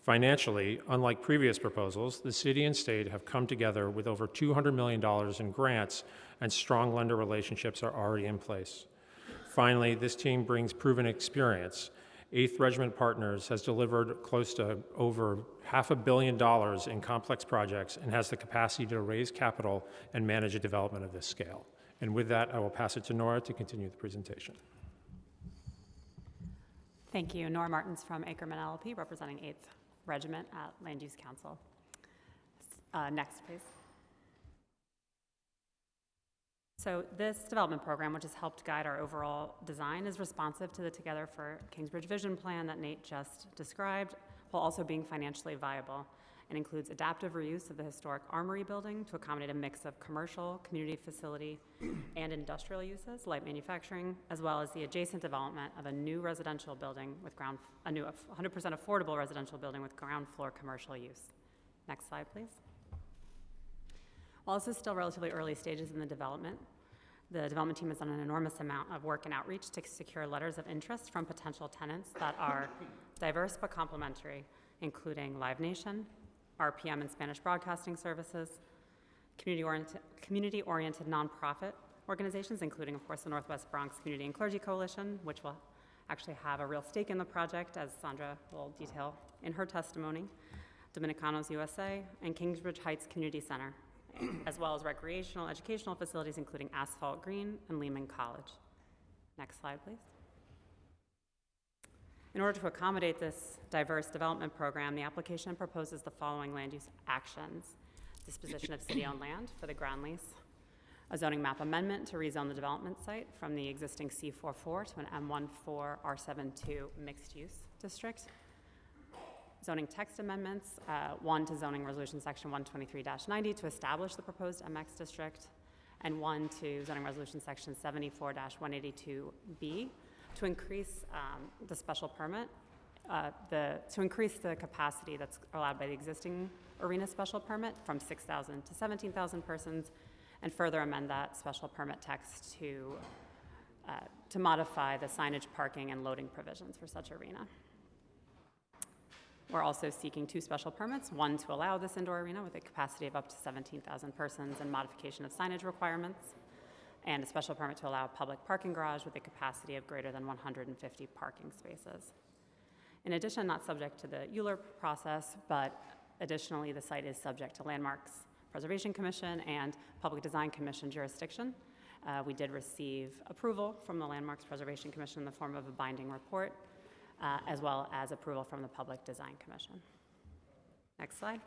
Financially, unlike previous proposals, the city and state have come together with over $200 million in grants, and strong lender relationships are already in place. Finally, this team brings proven experience. 8th Regiment Partners has delivered close to over $500 million in complex projects and has the capacity to raise capital and manage a development of this scale. And with that, I will pass it to Nora to continue the presentation. Thank you. Nora Martins from Ackerman LLP, representing 8th Regiment at Land Use Council. Next, please. So this development program, which has helped guide our overall design, is responsive to the Together for Kingsbridge vision plan that Nate just described, while also being financially viable. It includes adaptive reuse of the historic Armory building to accommodate a mix of commercial, community facility, and industrial uses, light manufacturing, as well as the adjacent development of a new residential building with a new 100% affordable residential building with ground floor commercial use. Next slide, please. While this is still relatively early stages in the development team has done an enormous amount of work and outreach to secure letters of interest from potential tenants that are diverse but complementary, including Live Nation, RPM and Spanish Broadcasting Services, community-oriented nonprofit organizations, including, of course, the Northwest Bronx Community and Clergy Coalition, which will actually have a real stake in the project, as Sandra will detail in her testimony, Dominicanos USA, and Kingsbridge Heights Community Center, as well as recreational educational facilities, including Asphalt Green and Lehman College. Next slide, please. In order to accommodate this diverse development program, the application proposes the following land use actions: disposition of city-owned land for the ground lease, a zoning map amendment to rezone the development site from the existing C44 to an M14 R72 mixed-use district, zoning text amendments, one to zoning resolution section 123-90 to establish the proposed MX district, and one to zoning resolution section 74-182B to increase the special permit, to increase the capacity that's allowed by the existing arena special permit from 6,000 to 17,000 persons, and further amend that special permit text to modify the signage, parking, and loading provisions for such arena. We're also seeking 2 special permits, one to allow this indoor arena with a capacity of up to 17,000 persons and modification of signage requirements, and a special permit to allow a public parking garage with a capacity of greater than 150 parking spaces. In addition, not subject to the ULURP process, but additionally, the site is subject to Landmarks Preservation Commission and Public Design Commission jurisdiction. We did receive approval from the Landmarks Preservation Commission in the form of a binding report, as well as approval from the Public Design Commission. Next slide.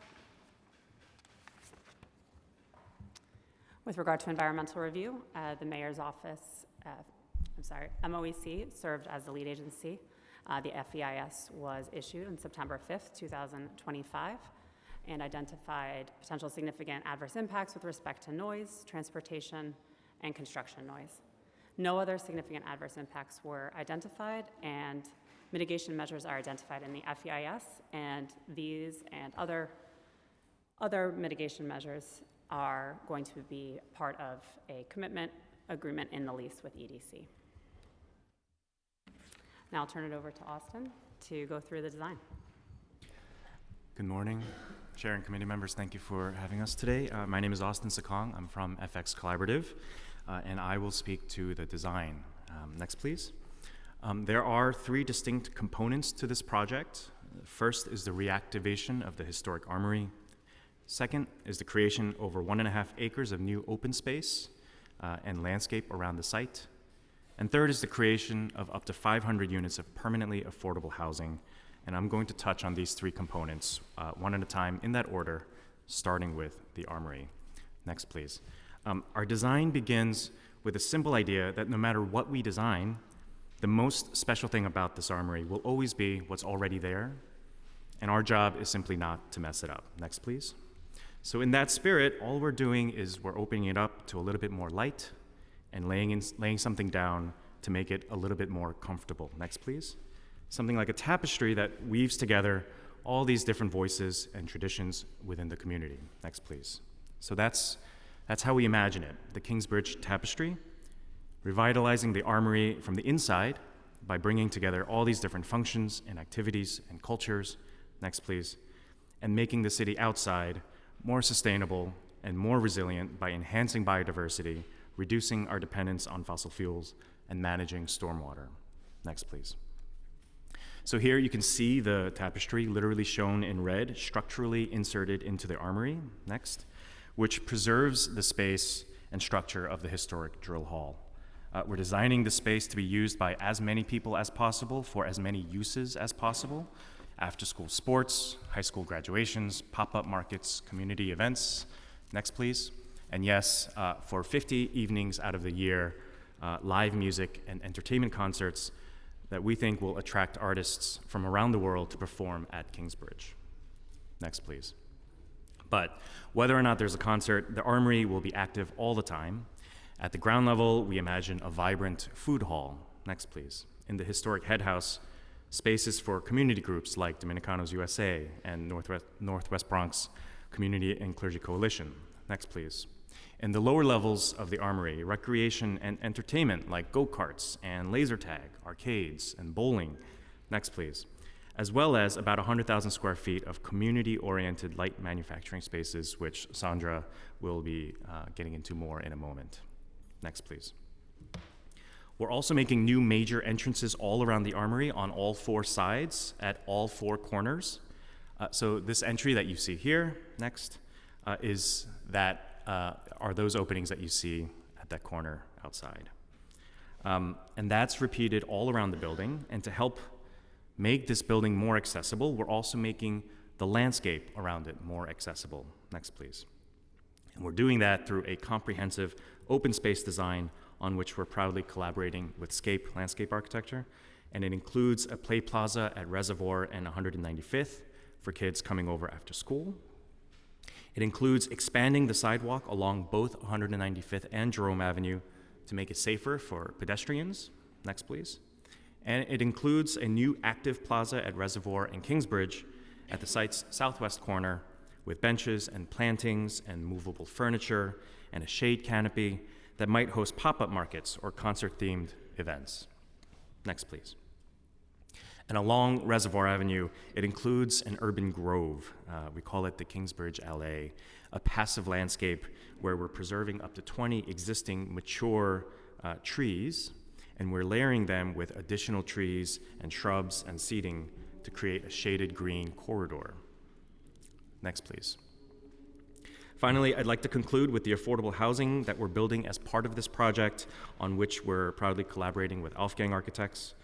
With regard to environmental review, the mayor's office, MOEC served as the lead agency. The FEIS was issued on September 5th, 2025, and identified potential significant adverse impacts with respect to noise, transportation, and construction noise. No other significant adverse impacts were identified, and mitigation measures are identified in the FEIS, and these and other mitigation measures are going to be part of a commitment agreement in the lease with EDC. Now I'll turn it over to Austin to go through the design. Good morning, Chair and committee members. Thank you for having us today. My name is Austin Sakong. I'm from FX Collaborative, and I will speak to the design. Next, please. There are three distinct components to this project. First is the reactivation of the historic armory. Second is the creation over 1.5 acres of new open space and landscape around the site. And third is the creation of up to 500 units of permanently affordable housing. And I'm going to touch on these three components one at a time in that order, starting with the armory. Next, please. Our design begins with a simple idea that no matter what we design, the most special thing about this armory will always be what's already there, and our job is simply not to mess it up. Next, please. So in that spirit, all we're doing is we're opening it up to a little bit more light and laying something down to make it a little bit more comfortable. Next, please. Something like a tapestry that weaves together all these different voices and traditions within the community. Next, please. So that's how we imagine it, the Kingsbridge Tapestry, revitalizing the armory from the inside by bringing together all these different functions and activities and cultures. Next, please. And making the city outside more sustainable and more resilient by enhancing biodiversity, reducing our dependence on fossil fuels, and managing stormwater. Next, please. So here you can see the tapestry literally shown in red, structurally inserted into the armory. Next. Which preserves the space and structure of the historic drill hall. We're designing the space to be used by as many people as possible for as many uses as possible. After-school sports, high school graduations, pop-up markets, community events. Next, please. And yes, for 50 evenings out of the year, live music and entertainment concerts that we think will attract artists from around the world to perform at Kingsbridge. Next, please. But whether or not there's a concert, the armory will be active all the time. At the ground level, we imagine a vibrant food hall. Next, please. In the historic head house, spaces for community groups like Dominicanos USA and Northwest Bronx Community and Clergy Coalition. Next, please. In the lower levels of the armory, recreation and entertainment like go-karts and laser tag, arcades, and bowling. Next, please. As well as about 100,000 square feet of community-oriented light manufacturing spaces, which Sandra will be getting into more in a moment. Next, please. We're also making new major entrances all around the armory on all 4 sides at all 4 corners. So this entry that you see here, next, are those openings that you see at that corner outside. And that's repeated all around the building, and to help make this building more accessible, we're also making the landscape around it more accessible. Next, please. And we're doing that through a comprehensive open space design on which we're proudly collaborating with Scape Landscape Architecture. And it includes a play plaza at Reservoir and 195th for kids coming over after school. It includes expanding the sidewalk along both 195th and Jerome Avenue to make it safer for pedestrians. Next, please. And it includes a new active plaza at Reservoir and Kingsbridge at the site's southwest corner with benches and plantings and movable furniture and a shade canopy that might host pop-up markets or concert-themed events. Next, please. And along Reservoir Avenue, it includes an urban grove. We call it the Kingsbridge Allée, a passive landscape where we're preserving up to 20 existing mature trees, and we're layering them with additional trees and shrubs and seating to create a shaded green corridor. Next, please. Finally, I'd like to conclude with the affordable housing that we're building as part of this project, on which we're proudly collaborating with Alfgang Architects.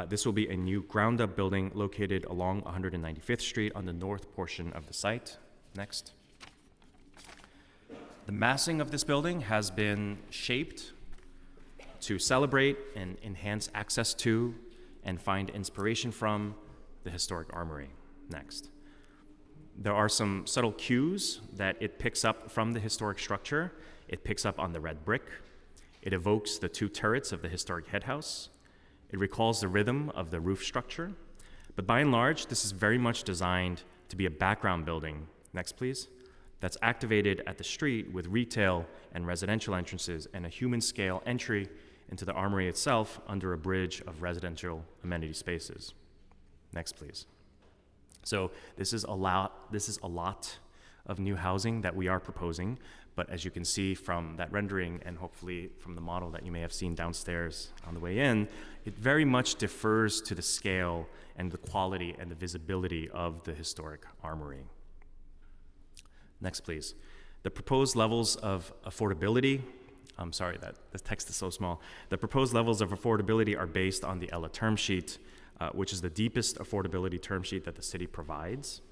This will be a new ground-up building located along 195th Street on the north portion of the site. Next. The massing of this building has been shaped to celebrate and enhance access to and find inspiration from the historic armory. Next. There are some subtle cues that it picks up from the historic structure. It picks up on the red brick. It evokes the 2 turrets of the historic head house. It recalls the rhythm of the roof structure. But by and large, this is very much designed to be a background building. Next, please. That's activated at the street with retail and residential entrances and a human-scale entry into the Armory itself under a bridge of residential amenity spaces. Next, please. So this is a lot of new housing that we are proposing, but as you can see from that rendering and hopefully from the model that you may have seen downstairs on the way in, it very much differs to the scale and the quality and the visibility of the historic Armory. Next, please. The proposed levels of affordability, I'm sorry that the text is so small. The proposed levels of affordability are based on the ELA term sheet, which is the deepest affordability term sheet that the city provides.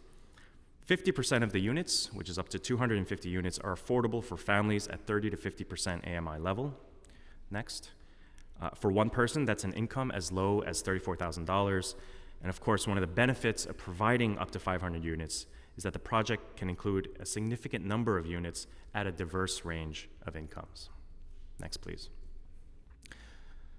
50% of the units, which is up to 250 units, are affordable for families at 30 to 50% AMI level. Next. For one person, that's an income as low as $34,000. And of course, one of the benefits of providing up to 500 units is that the project can include a significant number of units at a diverse range of incomes. Next, please.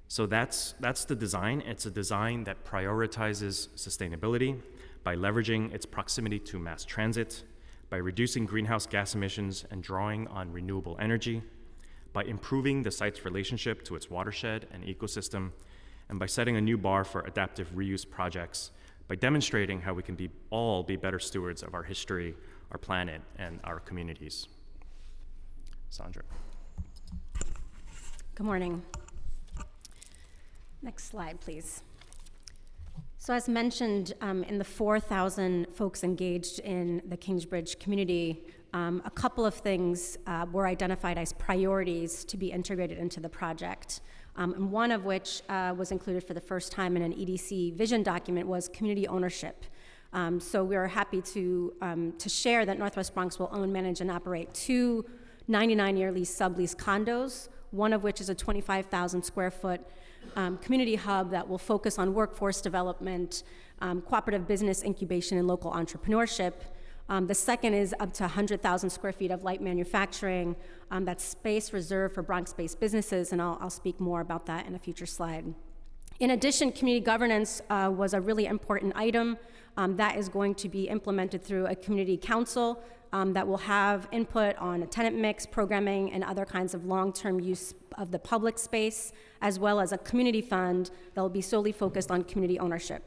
So that's the design. It's a design that prioritizes sustainability by leveraging its proximity to mass transit, by reducing greenhouse gas emissions and drawing on renewable energy, by improving the site's relationship to its watershed and ecosystem, and by setting a new bar for adaptive reuse projects, by demonstrating how we can all be better stewards of our history, our planet, and our communities. Sandra. Good morning. Next slide, please. So as mentioned, in the 4,000 folks engaged in the Kingsbridge community, a couple of things were identified as priorities to be integrated into the project. And one of which was included for the first time in an EDC vision document was community ownership. So we are happy to share that Northwest Bronx will own, manage, and operate 2 99-year lease sublease condos, one of which is a 25,000 square foot community hub that will focus on workforce development, cooperative business incubation, and local entrepreneurship. The second is up to 100,000 square feet of light manufacturing. That's space reserved for Bronx-based businesses, and I'll speak more about that in a future slide. In addition, community governance was a really important item that is going to be implemented through a community council that will have input on a tenant mix, programming, and other kinds of long-term use of the public space, as well as a community fund that will be solely focused on community ownership.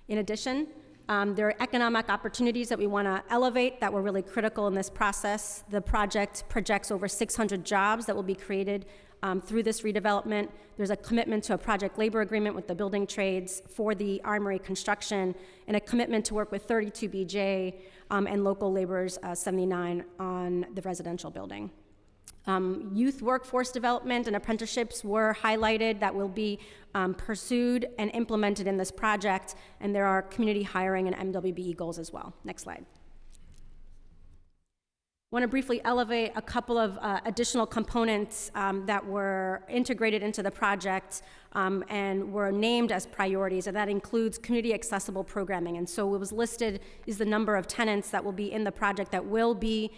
In addition, there are economic opportunities that we want to elevate that were really critical in this process. The project projects over 600 jobs that will be created through this redevelopment. There's a commitment to a project labor agreement with the building trades for the Armory construction, and a commitment to work with 32BJ and local laborers 79 on the residential building. Youth workforce development and apprenticeships were highlighted that will be pursued and implemented in this project, and there are community hiring and MWBE goals as well. Next slide. I want to briefly elevate a couple of additional components that were integrated into the project and were named as priorities, and that includes community accessible programming. And so what was listed is the number of tenants that will be in the project that will be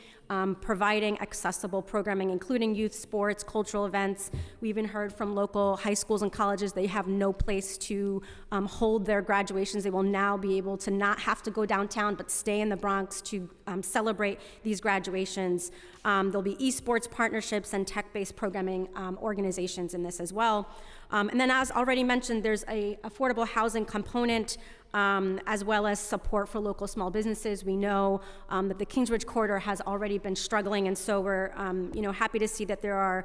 providing accessible programming, including youth sports, cultural events. We even heard from local high schools and colleges they have no place to hold their graduations. They will now be able to not have to go downtown, but stay in the Bronx to celebrate these graduations. There'll be esports partnerships and tech-based programming organizations in this as well. And then, as already mentioned, there's a affordable housing component as well as support for local small businesses. We know that the Kingsbridge corridor has already been struggling, and so we're happy to see that there are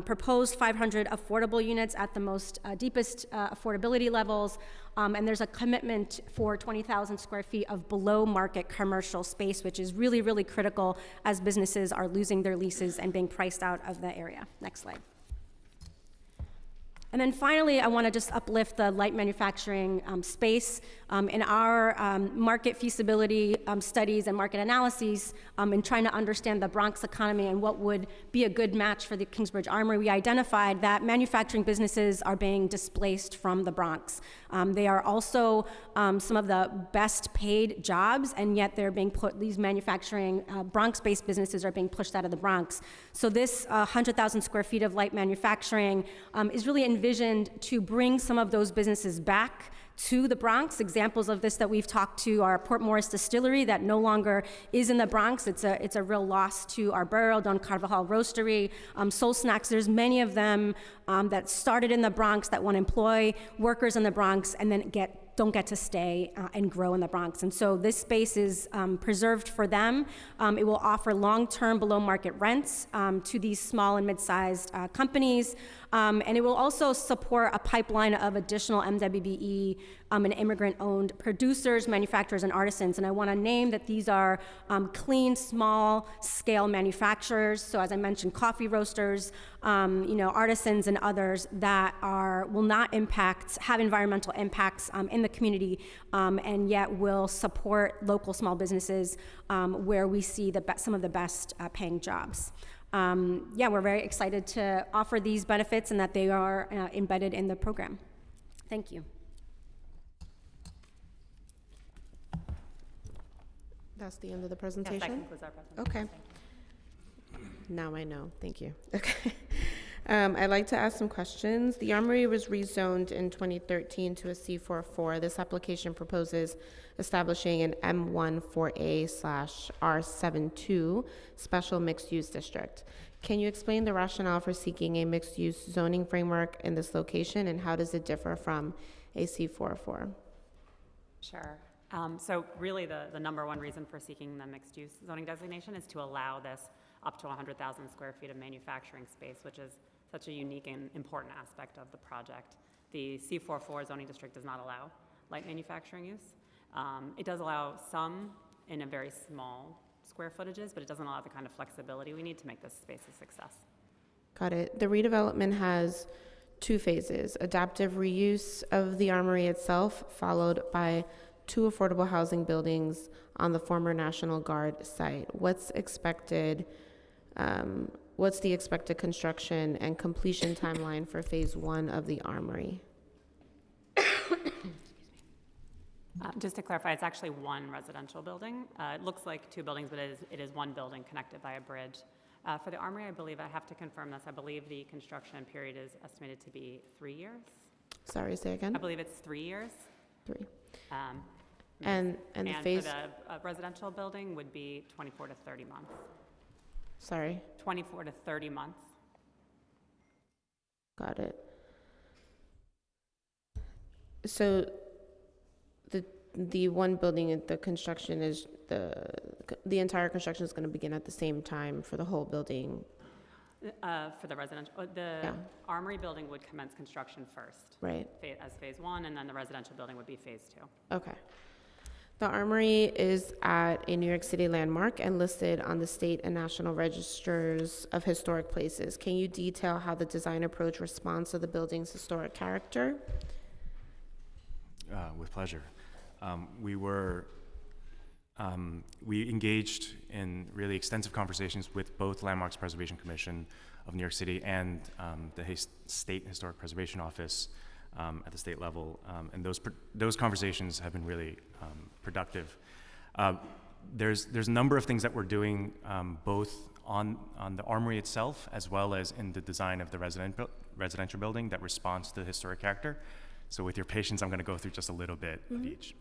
proposed 500 affordable units at the most deepest affordability levels, and there's a commitment for 20,000 square feet of below market commercial space, which is really, really critical as businesses are losing their leases and being priced out of the area. Next slide. And then finally, I want to just uplift the light manufacturing space. In our market feasibility studies and market analyses, in trying to understand the Bronx economy and what would be a good match for the Kingsbridge Armory, we identified that manufacturing businesses are being displaced from the Bronx. They are also some of the best paid jobs, and yet they're being these manufacturing Bronx-based businesses are being pushed out of the Bronx. So this 100,000 square feet of light manufacturing is really envisioned to bring some of those businesses back to the Bronx. Examples of this that we've talked to are Port Morris Distillery that no longer is in the Bronx. It's a real loss to our borough. Don Carvajal Roastery, Soul Snacks. There's many of them that started in the Bronx that want to employ workers in the Bronx and then don't get to stay and grow in the Bronx. And so this space is preserved for them. It will offer long-term below-market rents to these small and mid-sized companies. And it will also support a pipeline of additional MWBE and immigrant-owned producers, manufacturers, and artisans. And I want to name that these are clean, small-scale manufacturers. So as I mentioned, coffee roasters, artisans, and others that will not have environmental impacts in the community, and yet will support local small businesses where we see some of the best paying jobs. We're very excited to offer these benefits and that they are embedded in the program. Thank you. That's the end of the presentation? Yes, that concludes our presentation. Okay. Now I know. Thank you. Okay. I'd like to ask some questions. The Armory was rezoned in 2013 to a C44. This application proposes establishing an M14A/R72 special mixed-use district. Can you explain the rationale for seeking a mixed-use zoning framework in this location, and how does it differ from a C44? Sure. So really the number one reason for seeking the mixed-use zoning designation is to allow this up to 100,000 square feet of manufacturing space, which is such a unique and important aspect of the project. The C44 zoning district does not allow light manufacturing use. It does allow some in a very small square footages, but it doesn't allow the kind of flexibility we need to make this space a success. Got it. The redevelopment has 2 phases: adaptive reuse of the Armory itself, followed by 2 affordable housing buildings on the former National Guard site. What's the expected construction and completion timeline for phase 1 of the Armory? Just to clarify, it's actually 1 residential building. It looks like 2 buildings, but it is 1 building connected by a bridge. For the Armory, I believe, I have to confirm this, I believe the construction period is estimated to be 3 years. Sorry, say again? I believe it's 3 years. 3. And the phase... for the residential building would be 24 to 30 months. Sorry? 24 to 30 months. Got it. So the 1 building, the construction is, the entire construction is going to begin at the same time for the whole building? For the residential, the Armory building would commence construction first. Right. As phase 1, and then the residential building would be phase 2. Okay. The Armory is at a New York City landmark and listed on the state and national registers of historic places. Can you detail how the design approach responds to the building's historic character? With pleasure. We engaged in really extensive conversations with both Landmarks Preservation Commission of New York City and the State Historic Preservation Office at the state level, and those conversations have been really productive. There's a number of things that we're doing both on the Armory itself as well as in the design of the residential building that responds to the historic character. So with your patience, I'm going to go through just a little bit of each.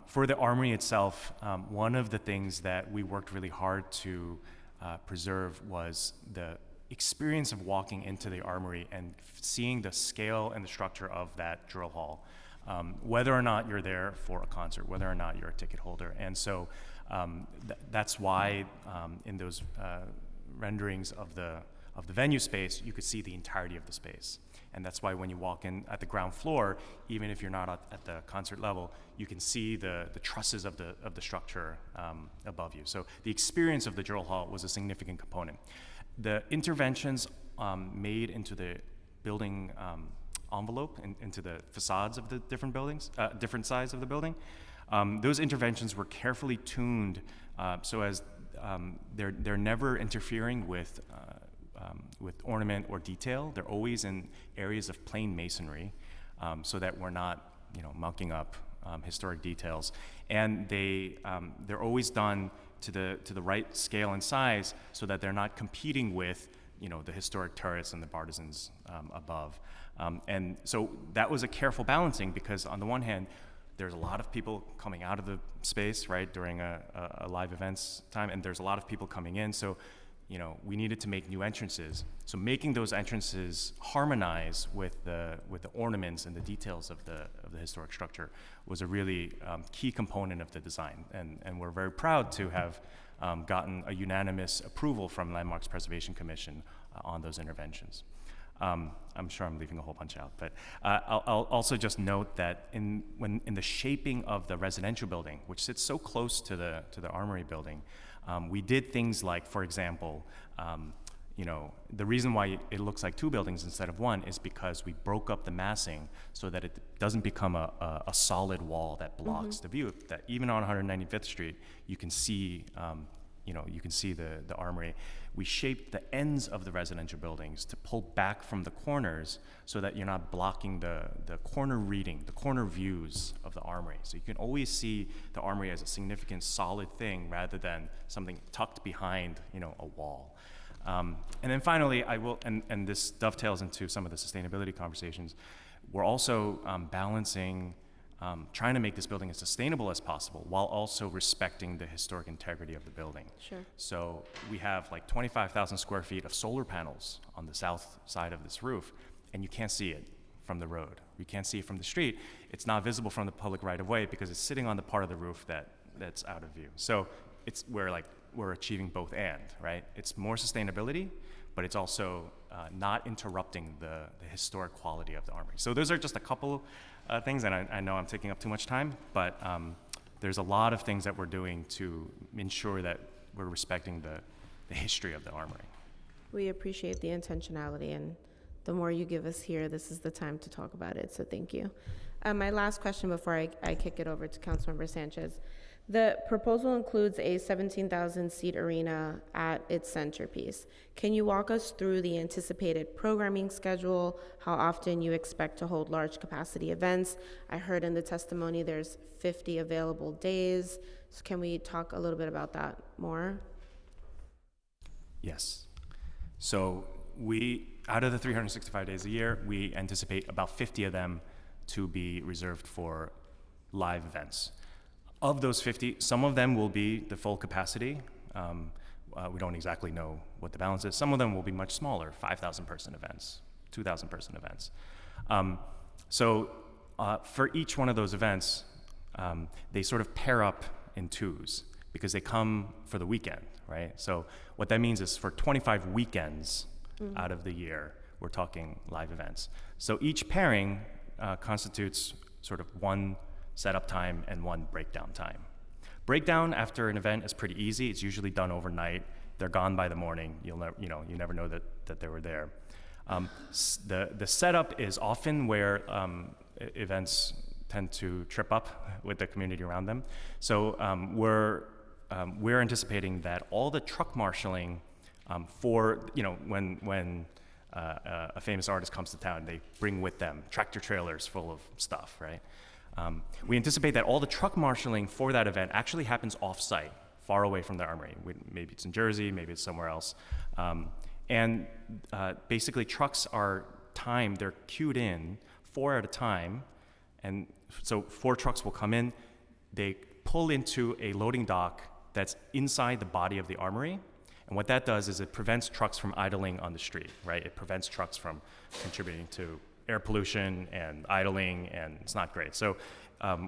For the Armory itself, one of the things that we worked really hard to preserve was the experience of walking into the Armory and seeing the scale and the structure of that drill hall, whether or not you're there for a concert, whether or not you're a ticket holder. And so that's why in those renderings of the venue space, you could see the entirety of the space. And that's why when you walk in at the ground floor, even if you're not at the concert level, you can see the trusses of the structure above you. So the experience of the drill hall was a significant component. The interventions made into the building envelope, into the facades of the different buildings, different sides of the building, those interventions were carefully tuned so as they're never interfering with ornament or detail. They're always in areas of plain masonry, so that we're not, mucking up historic details. And they're always done to the right scale and size, so that they're not competing with the historic turrets and the bartizans above. And so that was a careful balancing, because on the one hand, there's a lot of people coming out of the space, right, during a live events time, and there's a lot of people coming in. So, we needed to make new entrances. So making those entrances harmonize with the ornaments and the details of the historic structure was a really key component of the design. And we're very proud to have gotten a unanimous approval from Landmarks Preservation Commission on those interventions. I'm sure I'm leaving a whole bunch out, but I'll also just note that in the shaping of the residential building, which sits so close to the Armory building, we did things like, for example, the reason why it looks like two buildings instead of one is because we broke up the massing so that it doesn't become a solid wall that blocks the view. That even on 195th Street, you can see, you can see the Armory. We shaped the ends of the residential buildings to pull back from the corners so that you're not blocking the corner reading, the corner views of the Armory. So you can always see the Armory as a significant solid thing rather than something tucked behind, a wall. And then finally, and this dovetails into some of the sustainability conversations, we're also balancing trying to make this building as sustainable as possible while also respecting the historic integrity of the building. Sure. So we have like 25,000 square feet of solar panels on the south side of this roof, and you can't see it from the road. You can't see it from the street. It's not visible from the public right of way because it's sitting on the part of the roof that's out of view. So we're achieving both and, right? It's more sustainability, but it's also not interrupting the historic quality of the Armory. So those are just a couple things, and I know I'm taking up too much time, but there's a lot of things that we're doing to ensure that we're respecting the history of the Armory. We appreciate the intentionality, and the more you give us here, this is the time to talk about it, so thank you. My last question before I kick it over to Councilmember Sanchez. The proposal includes a 17,000-seat arena at its centerpiece. Can you walk us through the anticipated programming schedule, how often you expect to hold large capacity events? I heard in the testimony there's 50 available days. So can we talk a little bit about that more? Yes. So out of the 365 days a year, we anticipate about 50 of them to be reserved for live events. Of those 50, some of them will be the full capacity. We don't exactly know what the balance is. Some of them will be much smaller, 5,000 person events, 2,000 person events. For each one of those events, they sort of pair up in twos because they come for the weekend, right? So what that means is for 25 weekends out of the year, we're talking live events. So each pairing constitutes sort of one setup time and one breakdown time. Breakdown after an event is pretty easy. It's usually done overnight. They're gone by the morning. You never know that they were there. The setup is often where events tend to trip up with the community around them. So we're anticipating that all the truck marshaling for when a famous artist comes to town, they bring with them tractor trailers full of stuff, right? We anticipate that all the truck marshaling for that event actually happens off-site, far away from the Armory. Maybe it's in Jersey, maybe it's somewhere else. Basically, trucks are timed, they're queued in 4 at a time, and so 4 trucks will come in, they pull into a loading dock that's inside the body of the Armory, and what that does is it prevents trucks from idling on the street, right? It prevents trucks from contributing to air pollution and idling, and it's not great. So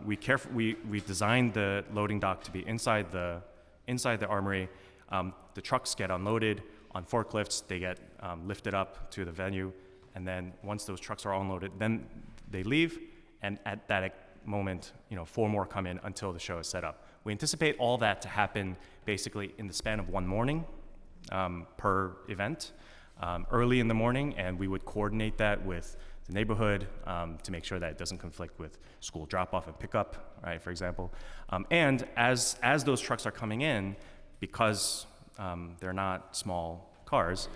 we designed the loading dock to be inside the Armory. The trucks get unloaded on forklifts. They get lifted up to the venue, and then once those trucks are all unloaded, then they leave. And at that moment, 4 more come in until the show is set up. We anticipate all that to happen basically in the span of one morning per event, early in the morning, and we would coordinate that with the neighborhood to make sure that it doesn't conflict with school drop-off and pickup, right, for example. And as those trucks are coming in, because they're not small cars,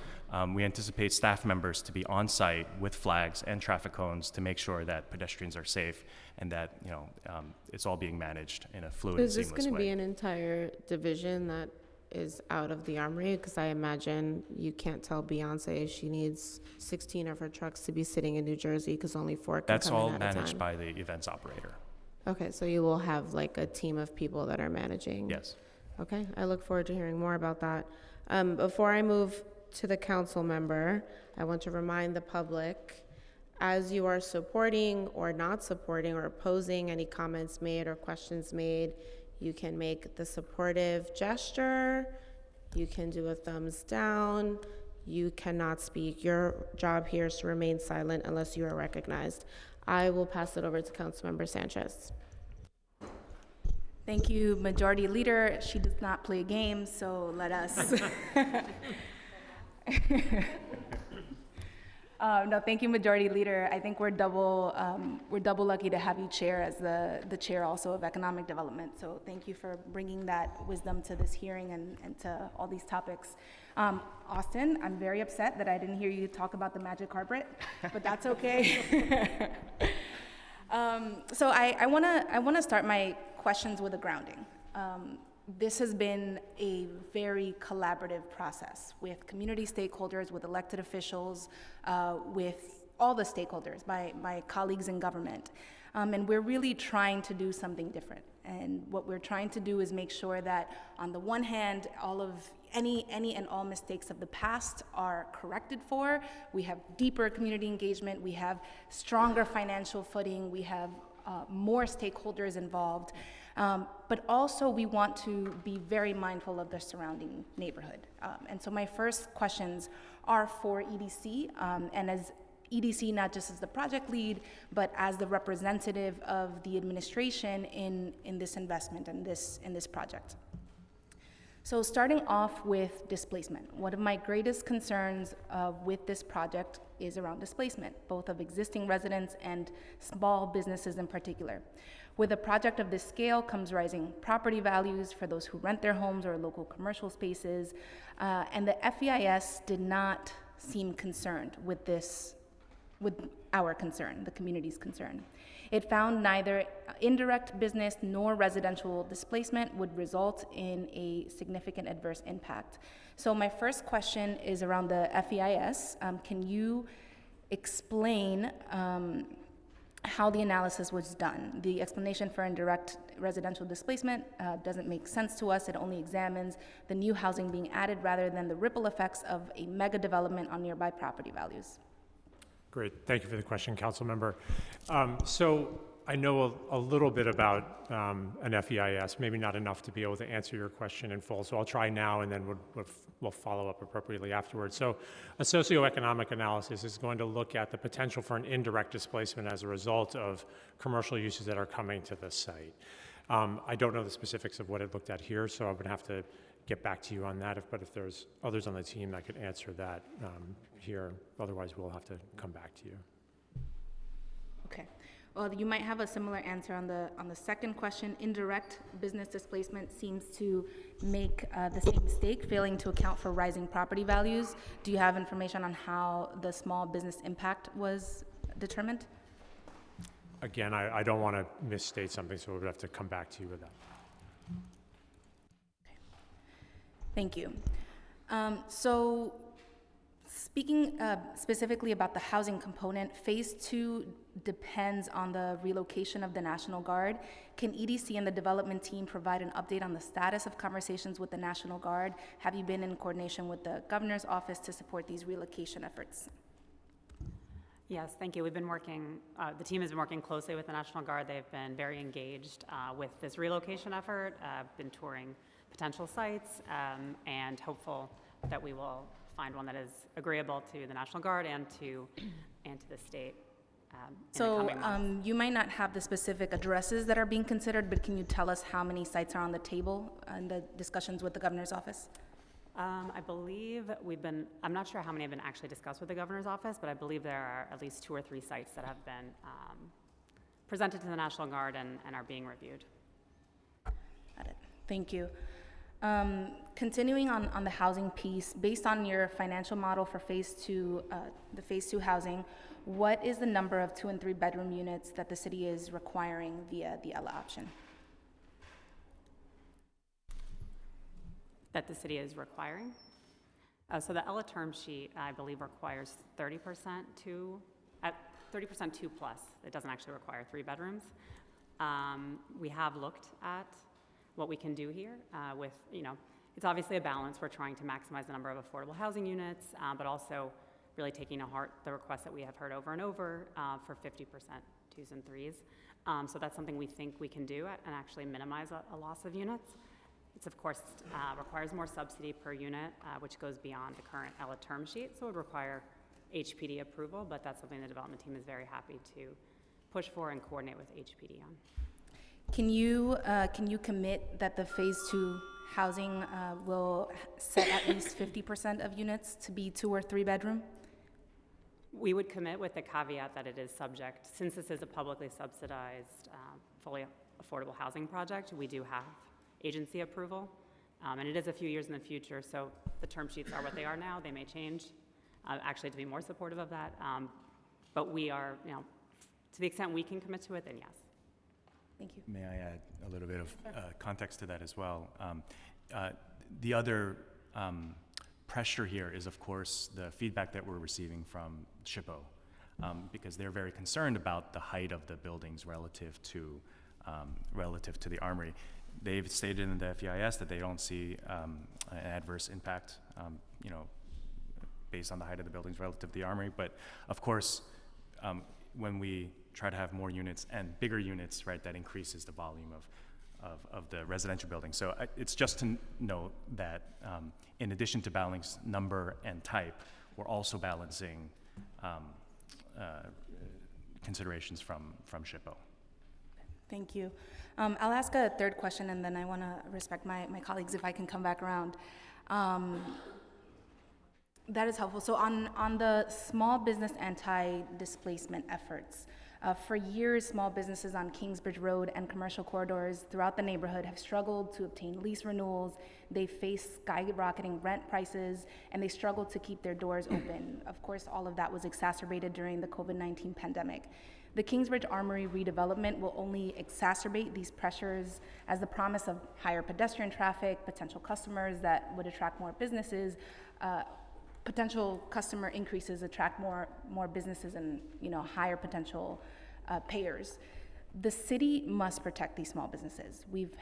we anticipate staff members to be on site with flags and traffic cones to make sure that pedestrians are safe and that it's all being managed in a fluid and seamless way. Is this going to be an entire division that is out of the armory? Because I imagine you can't tell Beyonce she needs 16 of her trucks to be sitting in New Jersey because only 4 can That's come all in at a managed time. by the events operator. Okay, so you will have like a team of people that are managing? Yes. Okay, I look forward to hearing more about that. Before I move to the council member, I want to remind the public, as you are supporting or not supporting or opposing any comments made or questions made, you can make the supportive gesture, you can do a thumbs down, you cannot speak. Your job here is to remain silent unless you are recognized. I will pass it over to Councilmember Sanchez. Thank you, Majority Leader. She does not play games, so let us. No, thank you, Majority Leader. I think we're double lucky to have you chair as the chair also of Economic Development. So thank you for bringing that wisdom to this hearing and to all these topics. Austin, I'm very upset that I didn't hear you talk about the magic carpet, but that's okay. So I wanna start my questions with a grounding. This has been a very collaborative process with community stakeholders, with elected officials, with all the stakeholders, my colleagues in government. And we're really trying to do something different. And what we're trying to do is make sure that on the one hand, all of any and all mistakes of the past are corrected for. We have deeper community engagement, we have stronger financial footing, we have more stakeholders involved. But also we want to be very mindful of the surrounding neighborhood. And so my first questions are for EDC, and as EDC, not just as the project lead, but as the representative of the administration in this investment and in this project. So starting off with displacement, one of my greatest concerns with this project is around displacement, both of existing residents and small businesses in particular. With a project of this scale comes rising property values for those who rent their homes or local commercial spaces, and the FEIS did not seem concerned with our concern, the community's concern. It found neither indirect business nor residential displacement would result in a significant adverse impact. So my first question is around the FEIS. Can you explain how the analysis was done? The explanation for indirect residential displacement doesn't make sense to us. It only examines the new housing being added rather than the ripple effects of a mega development on nearby property values. Great, thank you for the question, Council Member. So I know a little bit about an FEIS, maybe not enough to be able to answer your question in full, so I'll try now and then we'll follow up appropriately afterwards. So a socioeconomic analysis is going to look at the potential for an indirect displacement as a result of commercial uses that are coming to this site. I don't know the specifics of what it looked at here, so I would have to get back to you on that, but if there's others on the team that could answer that here, otherwise we'll have to come back to you. Okay. Well, you might have a similar answer on the second question. Indirect business displacement seems to make the same mistake, failing to account for rising property values. Do you have information on how the small business impact was determined? Again, I don't want to misstate something, so we'll have to come back to you with that. Okay. Thank you. So speaking specifically about the housing component, Phase 2 depends on the relocation of the National Guard. Can EDC and the development team provide an update on the status of conversations with the National Guard? Have you been in coordination with the governor's office to support these relocation efforts? Yes, thank you. We've been working, the team has been working closely with the National Guard. They've been very engaged with this relocation effort, been touring potential sites, and hopeful that we will find one that is agreeable to the National Guard and to the state. So you might not have the specific addresses that are being considered, but can you tell us how many sites are on the table in the discussions with the governor's office? I believe I'm not sure how many have been actually discussed with the governor's office, but I believe there are at least 2 or 3 sites that have been presented to the National Guard and are being reviewed. Got it. Thank you. Continuing on the housing piece, based on your financial model for Phase 2, the Phase 2 housing, what is the number of 2 and 3 bedroom units that the city is requiring via the ELA option? that the city is requiring. So the ELA term sheet, I believe, requires 30% two plus. It doesn't actually require 3 bedrooms. We have looked at what we can do here with, it's obviously a balance. We're trying to maximize the number of affordable housing units, but also really taking to heart the requests that we have heard over and over for 50% 2s and 3s. So that's something we think we can do and actually minimize a loss of units. It's, of course, requires more subsidy per unit, which goes beyond the current ELA term sheet, so it would require HPD approval, but that's something the development team is very happy to push for and coordinate with HPD on. Can you commit that the phase 2 housing will set at least 50% of units to be 2 or 3 bedroom? We would commit with the caveat that it is subject, since this is a publicly subsidized, fully affordable housing project, we do have agency approval, and it is a few years in the future, so the term sheets are what they are now. They may change, actually, to be more supportive of that, but we are, to the extent we can commit to it, then yes. Thank you. May I add a little bit of context to that as well? The other pressure here is, of course, the feedback that we're receiving from SHPO, because they're very concerned about the height of the buildings relative to the Armory. They've stated in the FEIS that they don't see an adverse impact, based on the height of the buildings relative to the Armory. But of course, when we try to have more units and bigger units, right, that increases the volume of the residential building. So it's just to note that in addition to balancing number and type, we're also balancing considerations from SHPO. Thank you. I'll ask a third question, and then I want to respect my colleagues if I can come back around. That is helpful. So on the small business anti-displacement efforts, for years, small businesses on Kingsbridge Road and commercial corridors throughout the neighborhood have struggled to obtain lease renewals. They face skyrocketing rent prices, and they struggle to keep their doors open. Of course, all of that was exacerbated during the COVID-19 pandemic. The Kingsbridge Armory redevelopment will only exacerbate these pressures, as the promise of higher pedestrian traffic, potential customers that would attract more businesses, potential customer increases attract more businesses and higher potential payers. The city must protect these small businesses. We've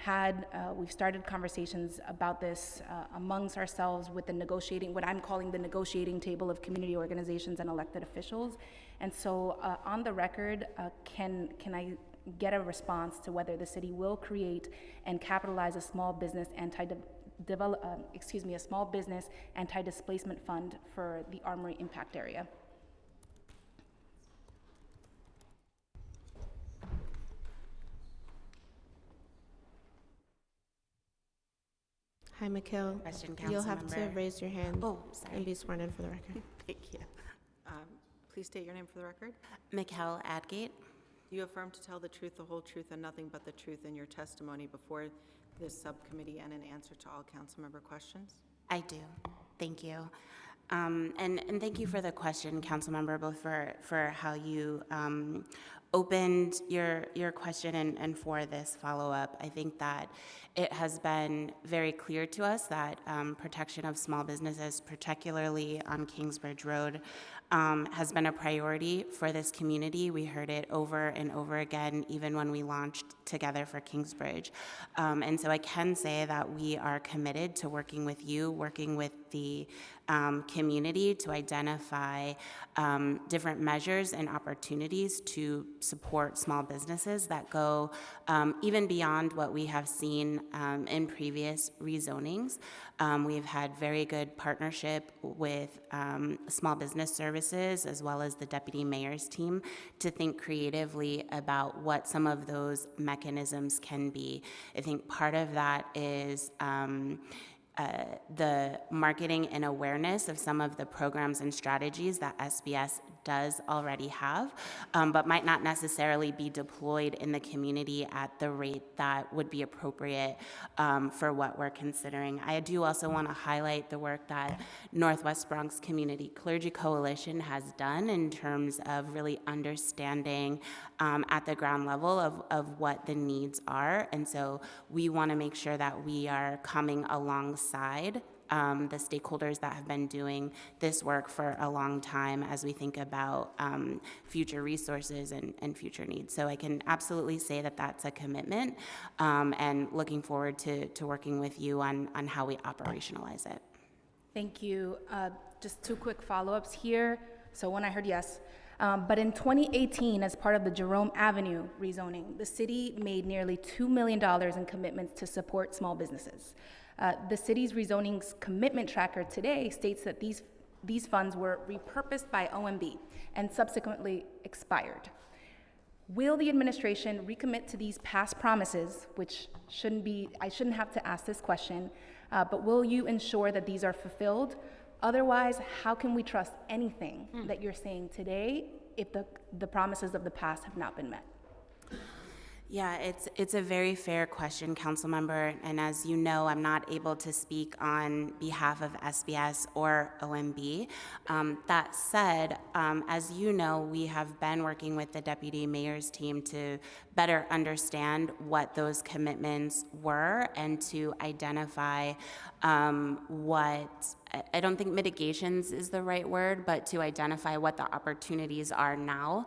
started conversations about this amongst ourselves with what I'm calling the negotiating table of community organizations and elected officials. And so on the record, can I get a response to whether the city will create and capitalize a small business anti-displacement fund for the Armory impact area? Hi, Mikhail. Question, You'll have to Councilmember. raise your hand Sorry. and be sworn in for the record. Thank you. Please state your name for the record. Mikhail Adgate. Do you affirm to tell the truth, the whole truth, and nothing but the truth in your testimony before this subcommittee and in answer to all council member questions? I do. Thank you. And thank you for the question, Councilmember, both for how you opened your question and for this follow-up. I think that it has been very clear to us that protection of small businesses, particularly on Kingsbridge Road, has been a priority for this community. We heard it over and over again, even when we launched Together for Kingsbridge. And so I can say that we are committed to working with you, working with the community to identify different measures and opportunities to support small businesses that go even beyond what we have seen in previous rezonings. We've had very good partnership with small business services as well as the deputy mayor's team to think creatively about what some of those mechanisms can be. I think part of that is the marketing and awareness of some of the programs and strategies that SBS does already have, but might not necessarily be deployed in the community at the rate that would be appropriate for what we're considering. I do also want to highlight the work that Northwest Bronx Community Clergy Coalition has done in terms of really understanding at the ground level of what the needs are. And so we want to make sure that we are coming alongside the stakeholders that have been doing this work for a long time as we think about future resources and future needs. So I can absolutely say that that's a commitment, and looking forward to working with you on how we operationalize it. Thank you. Just two quick follow-ups here. So one, I heard yes. But in 2018, as part of the Jerome Avenue rezoning, the city made nearly $2 million in commitments to support small businesses. The city's rezoning's commitment tracker today states that these funds were repurposed by OMB and subsequently expired. Will the administration recommit to these past promises, which I shouldn't have to ask this question, but will you ensure that these are fulfilled? Otherwise, how can we trust anything that you're saying today if the promises of the past have not been met? Yeah, it's a very fair question, council member, and as you know, I'm not able to speak on behalf of SBS or OMB. That said, as you know, we have been working with the deputy mayor's team to better understand what those commitments were and to identify what, I don't think mitigations is the right word, but to identify what the opportunities are now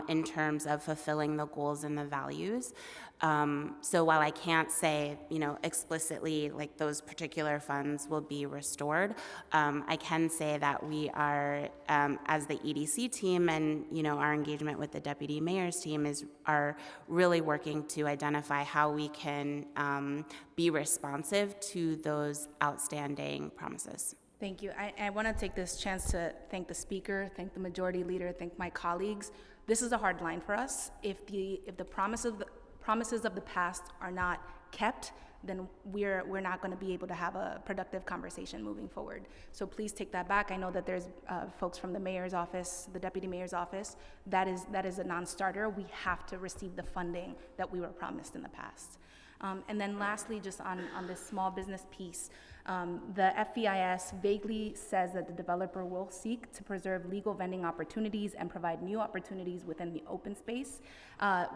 in terms of fulfilling the goals and the values. So while I can't say, explicitly like those particular funds will be restored, I can say that we are, as the EDC team and, our engagement with the deputy mayor's team are really working to identify how we can be responsive to those outstanding promises. Thank you. I want to take this chance to thank the speaker, thank the majority leader, thank my colleagues. This is a hard line for us. If the promises of the past are not kept, then we're not going to be able to have a productive conversation moving forward. So please take that back. I know that there's folks from the mayor's office, the deputy mayor's office. That is a non-starter. We have to receive the funding that we were promised in the past. And then lastly, just on this small business piece, the FEIS vaguely says that the developer will seek to preserve legal vending opportunities and provide new opportunities within the open space.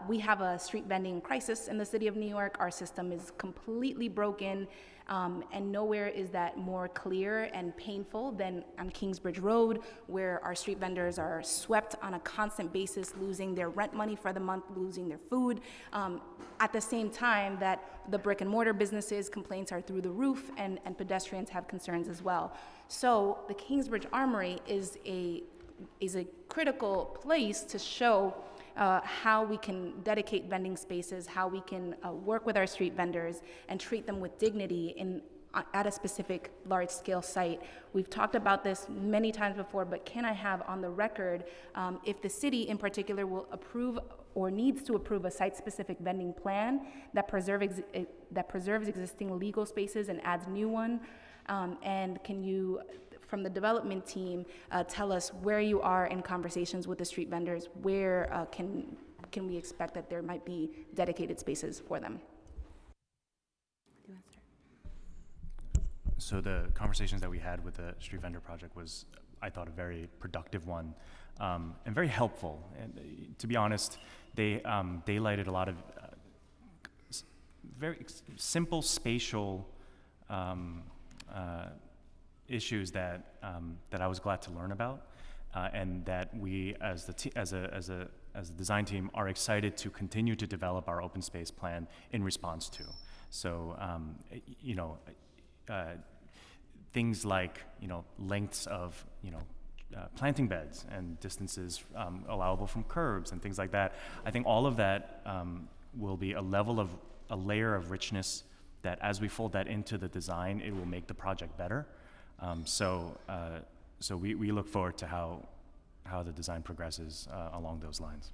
We have a street vending crisis in the city of New York. Our system is completely broken, and nowhere is that more clear and painful than on Kingsbridge Road, where our street vendors are swept on a constant basis, losing their rent money for the month, losing their food. At the same time that the brick and mortar businesses' complaints are through the roof, and pedestrians have concerns as well. So the Kingsbridge Armory is a critical place to show how we can dedicate vending spaces, how we can work with our street vendors and treat them with dignity at a specific large-scale site. We've talked about this many times before, but can I have on the record if the city in particular will approve or needs to approve a site-specific vending plan that preserves existing legal spaces and adds new one? And can you, from the development team, tell us where you are in conversations with the street vendors? Where can we expect that there might be dedicated spaces for them? So the conversations that we had with the Street Vendor Project was, I thought, a very productive one and very helpful. And to be honest, they daylighted a lot of very simple spatial issues that I was glad to learn about, and that we, as a design team, are excited to continue to develop our open space plan in response to. So, things like lengths of planting beds and distances allowable from curbs and things like that. I think all of that will be a layer of richness that, as we fold that into the design, it will make the project better. So we look forward to how the design progresses along those lines.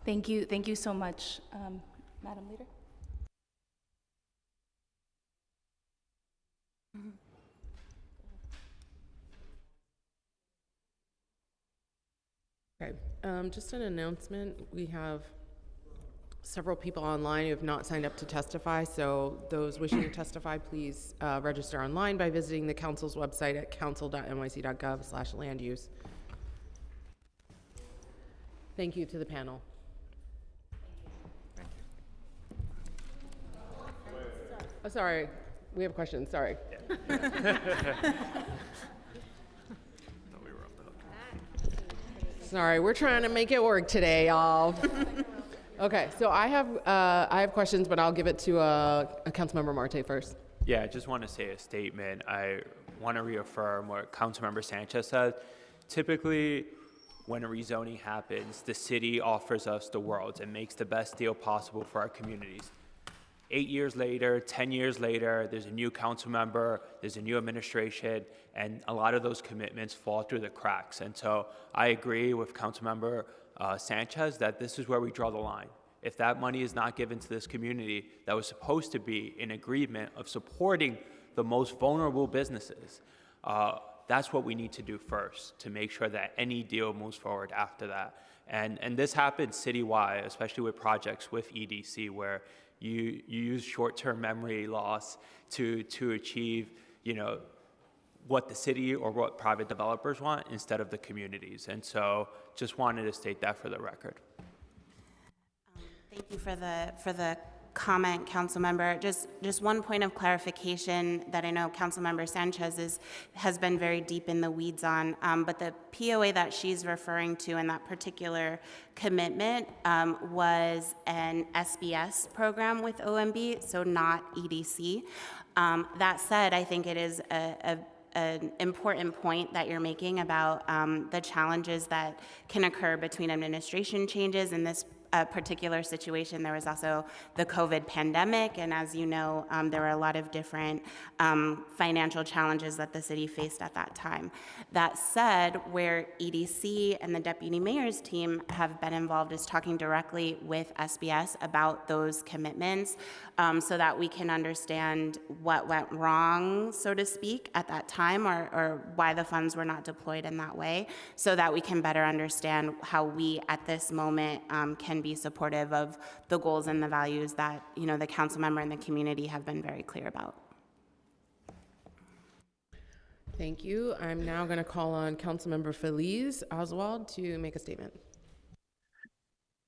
Thank you so much, Madam Leader. Okay, just an announcement. We have several people online who have not signed up to testify, so those wishing to testify, please register online by visiting the council's website at council.nyc.gov/land use. Thank you to the panel. Oh, sorry, we have questions, sorry. Sorry, we're trying to make it work today, y'all. Okay, so I have questions, but I'll give it to Councilmember Marte first. Yeah, I just want to say a statement. I want to reaffirm what Councilmember Sanchez said. Typically, when a rezoning happens, the city offers us the world and makes the best deal possible for our communities. 8 years later, 10 years later, there's a new council member, there's a new administration, and a lot of those commitments fall through the cracks. And so I agree with Councilmember Sanchez that this is where we draw the line. If that money is not given to this community that was supposed to be in agreement of supporting the most vulnerable businesses, that's what we need to do first to make sure that any deal moves forward after that. And this happens citywide, especially with projects with EDC, where you use short-term memory loss to achieve, what the city or what private developers want instead of the communities. And so just wanted to state that for the record. Thank you for the comment, Councilmember. Just one point of clarification that I know Councilmember Sanchez has been very deep in the weeds on, but the POA that she's referring to in that particular commitment was an SBS program with OMB, so not EDC. That said, I think it is an important point that you're making about the challenges that can occur between administration changes. In this particular situation, there was also the COVID pandemic, and as you know, there were a lot of different financial challenges that the city faced at that time. That said, where EDC and the deputy mayor's team have been involved is talking directly with SBS about those commitments, so that we can understand what went wrong, so to speak, at that time, or why the funds were not deployed in that way, so that we can better understand how we at this moment can be supportive of the goals and the values that the council member and the community have been very clear about. Thank you. I'm now going to call on Councilmember Feliz Oswald to make a statement.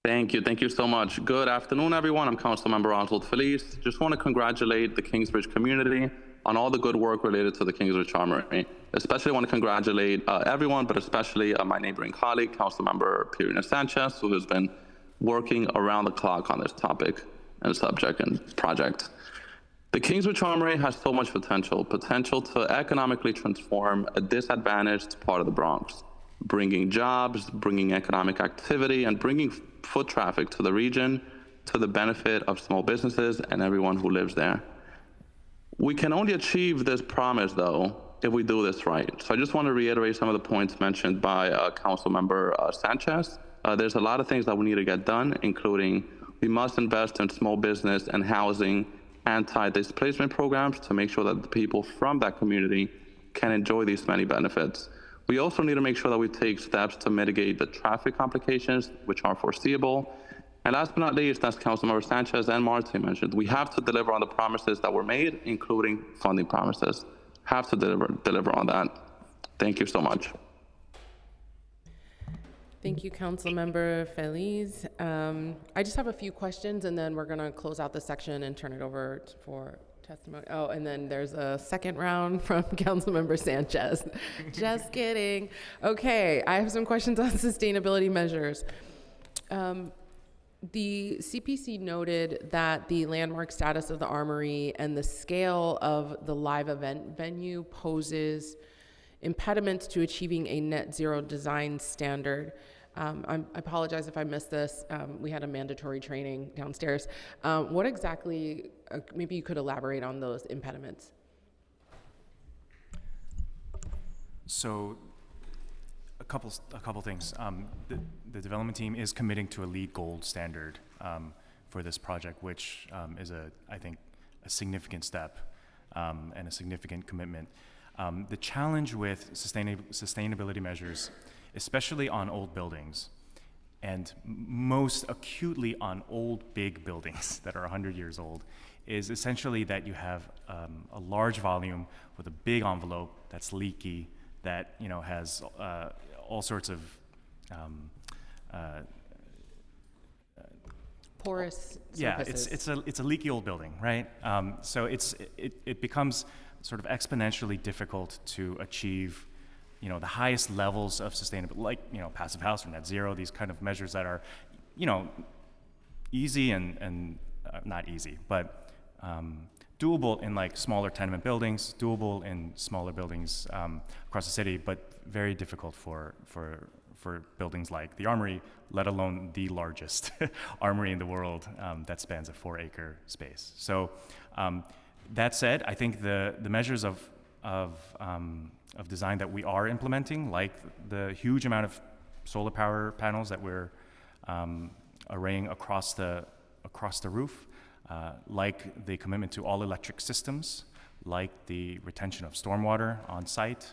Thank you so much. Good afternoon, everyone. I'm Councilmember Oswald Feliz. Just want to congratulate the Kingsbridge community on all the good work related to the Kingsbridge Armory. Especially want to congratulate everyone, but especially my neighboring colleague, Councilmember Pirina Sanchez, who has been working around the clock on this topic and subject and project. The Kingsbridge Armory has so much potential to economically transform a disadvantaged part of the Bronx, bringing jobs, bringing economic activity, and bringing foot traffic to the region to the benefit of small businesses and everyone who lives there. We can only achieve this promise, though, if we do this right. So I just want to reiterate some of the points mentioned by Councilmember Sanchez. There's a lot of things that we need to get done, including we must invest in small business and housing anti-displacement programs to make sure that the people from that community can enjoy these many benefits. We also need to make sure that we take steps to mitigate the traffic complications, which are foreseeable. And last but not least, as Councilmember Sanchez and Marte mentioned, we have to deliver on the promises that were made, including funding promises. Have to deliver on that. Thank you so much. Thank you, Councilmember Feliz. I just have a few questions, and then we're going to close out the section and turn it over for testimony. Oh, and then there's a second round from Councilmember Sanchez. Just kidding. Okay, I have some questions on sustainability measures. The CPC noted that the landmark status of the Armory and the scale of the live event venue poses impediments to achieving a net zero design standard. I apologize if I missed this. We had a mandatory training downstairs. What exactly, maybe you could elaborate on those impediments? So a couple things. The development team is committing to a LEED Gold standard for this project, which is I think a significant step and a significant commitment. The challenge with sustainability measures especially on old buildings, and most acutely on old big buildings that are 100 years old, is essentially that you have a large volume with a big envelope that's leaky, that has all sorts of porous yeah, surfaces. it's a leaky old building, right? So it becomes sort of exponentially difficult to achieve, the highest levels of sustainability, like passive house or net zero. These kind of measures that are, easy and not easy, but doable in like smaller tenement buildings, doable in smaller buildings across the city, but very difficult for buildings like the Armory, let alone the largest armory in the world that spans a 4-acre space. So that said, I think the measures of design that we are implementing, like the huge amount of solar power panels that we're arraying across the roof, like the commitment to all electric systems, like the retention of stormwater on site.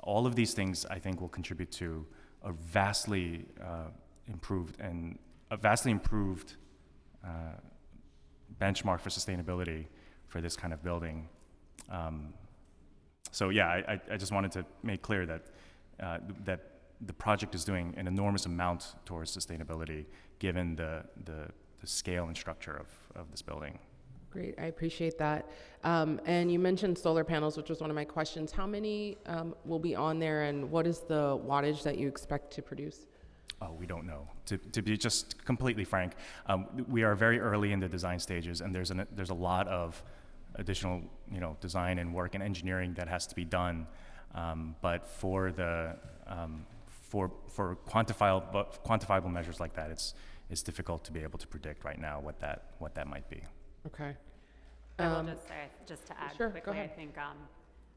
All of these things, I think, will contribute to a vastly improved benchmark for sustainability for this kind of building. So yeah, I just wanted to make clear that that the project is doing an enormous amount towards sustainability, given the scale and structure of this building. Great, I appreciate that. And you mentioned solar panels, which was one of my questions. How many will be on there, and what is the wattage that you expect to produce? Oh, we don't know. To be just completely frank, we are very early in the design stages, and there's a lot of additional design and work and engineering that has to be done. But for the for quantifiable measures like that, it's difficult to be able to predict right now what that might be. Okay. I will just say, just to add Sure, go quickly, I ahead. think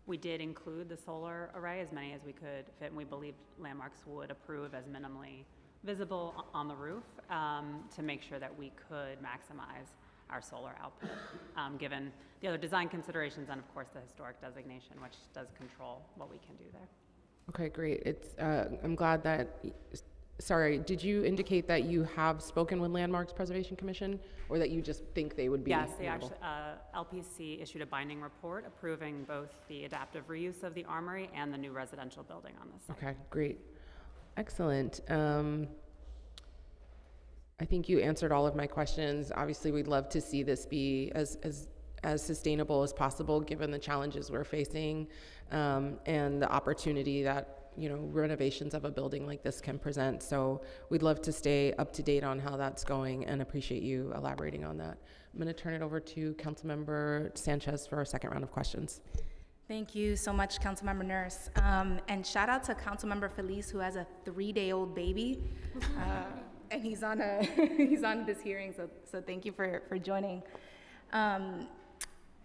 we did include the solar array, as many as we could fit, and we believed Landmarks would approve as minimally visible on the roof to make sure that we could maximize our solar output, given the other design considerations and, of course, the historic designation, which does control what we can do there. Okay, great. I'm glad that. Sorry, did you indicate that you have spoken with Landmarks Preservation Commission, or that you just think they would be? Yes, they amenable? actually, LPC issued a binding report approving both the adaptive reuse of the Armory and the new residential building on this site. Okay, great. Excellent. I think you answered all of my questions. Obviously, we'd love to see this be as sustainable as possible, given the challenges we're facing and the opportunity that renovations of a building like this can present. So we'd love to stay up to date on how that's going, and appreciate you elaborating on that. I'm going to turn it over to Councilmember Sanchez for our second round of questions. Thank you so much, Councilmember Nurse. And shout out to Councilmember Feliz, who has a 3-day-old baby, and he's on this hearing. So thank you for joining.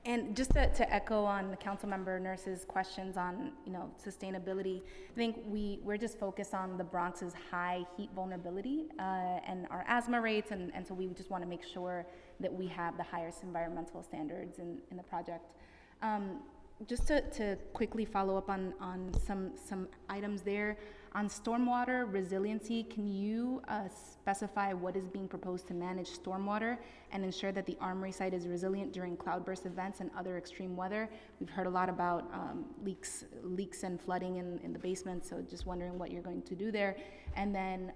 And just to echo on the Councilmember Nurse's questions on sustainability, I think we're just focused on the Bronx's high heat vulnerability and our asthma rates, and so we just want to make sure that we have the highest environmental standards in the project. Just to quickly follow up on some items there. On stormwater resiliency, can you specify what is being proposed to manage stormwater and ensure that the Armory site is resilient during cloudburst events and other extreme weather? We've heard a lot about leaks and flooding in the basement, so just wondering what you're going to do there. And then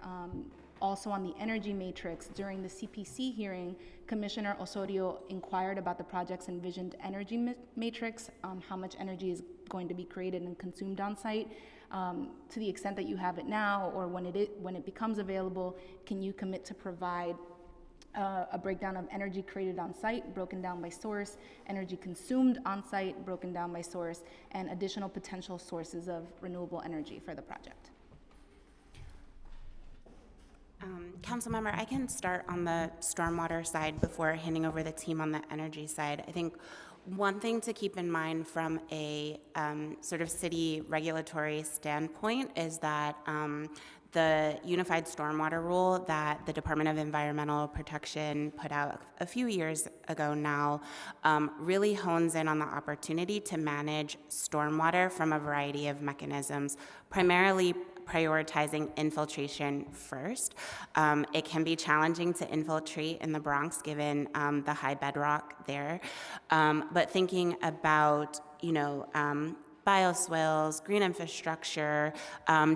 also on the energy matrix, during the CPC hearing, Commissioner Osorio inquired about the project's envisioned energy matrix, how much energy is going to be created and consumed on site. To the extent that you have it now, or when it becomes available, can you commit to provide a breakdown of energy created on site, broken down by source, energy consumed on site, broken down by source, and additional potential sources of renewable energy for the project? Councilmember, I can start on the stormwater side before handing over the team on the energy side. I think one thing to keep in mind from a sort of city regulatory standpoint is that the Unified Stormwater Rule that the Department of Environmental Protection put out a few years ago now really hones in on the opportunity to manage stormwater from a variety of mechanisms, primarily prioritizing infiltration first. It can be challenging to infiltrate in the Bronx given the high bedrock there, but thinking about, bioswales, green infrastructure,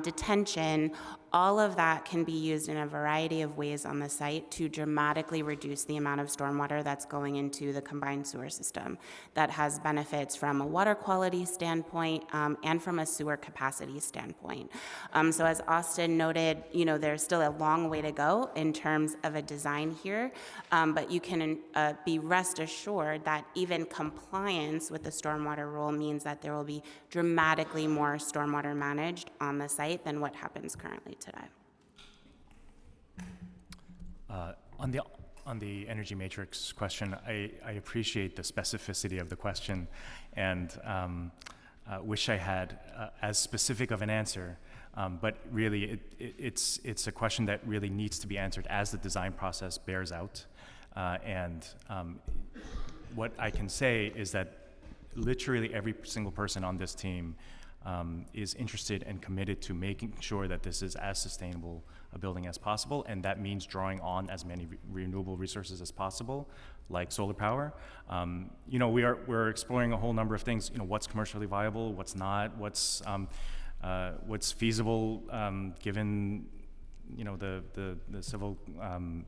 detention, all of that can be used in a variety of ways on the site to dramatically reduce the amount of stormwater that's going into the combined sewer system. That has benefits from a water quality standpoint and from a sewer capacity standpoint. So as Austin noted, there's still a long way to go in terms of a design here, but you can be rest assured that even compliance with the stormwater rule means that there will be dramatically more stormwater managed on the site than what happens currently today. On the energy matrix question, I appreciate the specificity of the question, and wish I had as specific of an answer. But really, it's a question that really needs to be answered as the design process bears out. What I can say is that literally every single person on this team is interested and committed to making sure that this is as sustainable a building as possible, and that means drawing on as many renewable resources as possible, like solar power. We're exploring a whole number of things. What's commercially viable, what's not, what's feasible given the civil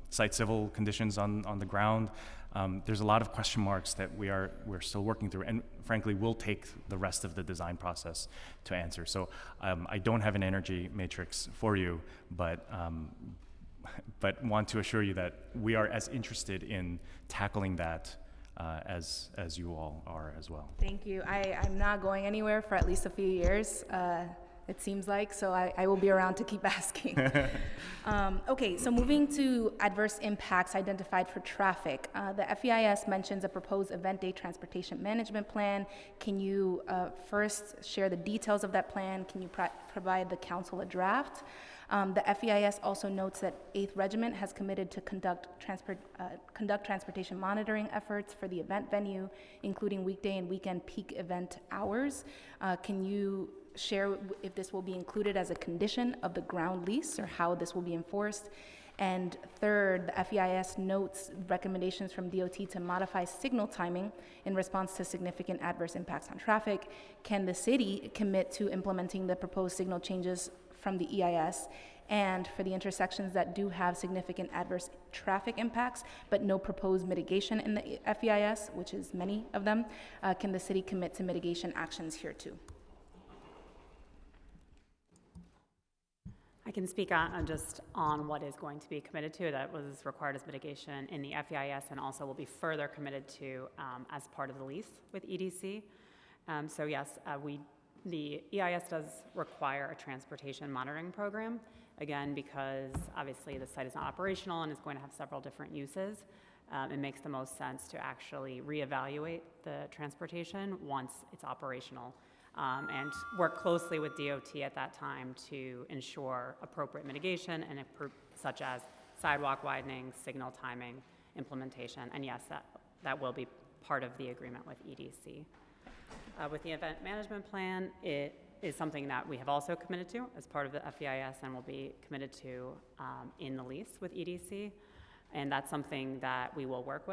site civil conditions on the ground. There's a lot of question marks that we're still working through, and frankly, will take the rest of the design process to answer. So I don't have an energy matrix for you, but want to assure you that we are as interested in tackling that as you all are as well. Thank you. I'm not going anywhere for at least a few years. It seems like, so I will be around to keep asking. Okay, so moving to adverse impacts identified for traffic. The FEIS mentions a proposed event day transportation management plan. Can you first share the details of that plan? Can you provide the council a draft? The FEIS also notes that 8th Regiment has committed to conduct transportation monitoring efforts for the event venue, including weekday and weekend peak event hours. Can you share if this will be included as a condition of the ground lease or how this will be enforced? And third, the FEIS notes recommendations from DOT to modify signal timing in response to significant adverse impacts on traffic. Can the city commit to implementing the proposed signal changes from the EIS? And for the intersections that do have significant adverse traffic impacts, but no proposed mitigation in the FEIS, which is many of them, can the city commit to mitigation actions here too? I can speak on what is going to be committed to that was required as mitigation in the FEIS and also will be further committed to as part of the lease with EDC. So yes, the EIS does require a transportation monitoring program, again, because obviously the site is not operational and is going to have several different uses. It makes the most sense to actually reevaluate the transportation once it's operational. And work closely with DOT at that time to ensure appropriate mitigation and such as sidewalk widening, signal timing, implementation, and yes, that will be part of the agreement with EDC. With the event management plan, it is something that we have also committed to as part of the FEIS and will be committed to in the lease with EDC, and that's something that we will work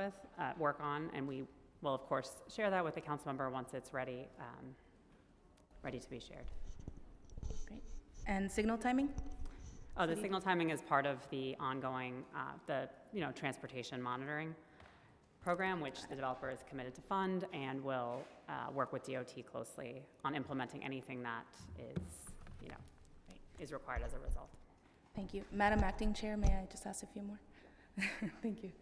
on, and we will of course share that with the council member once it's ready. Ready to be shared. Great. And signal timing? The signal timing is part of the ongoing, transportation monitoring program, which the developer is committed to fund and will work with DOT closely on implementing anything that is required as a result. Thank you. Madam Acting Chair, may I just ask a few more? Thank you.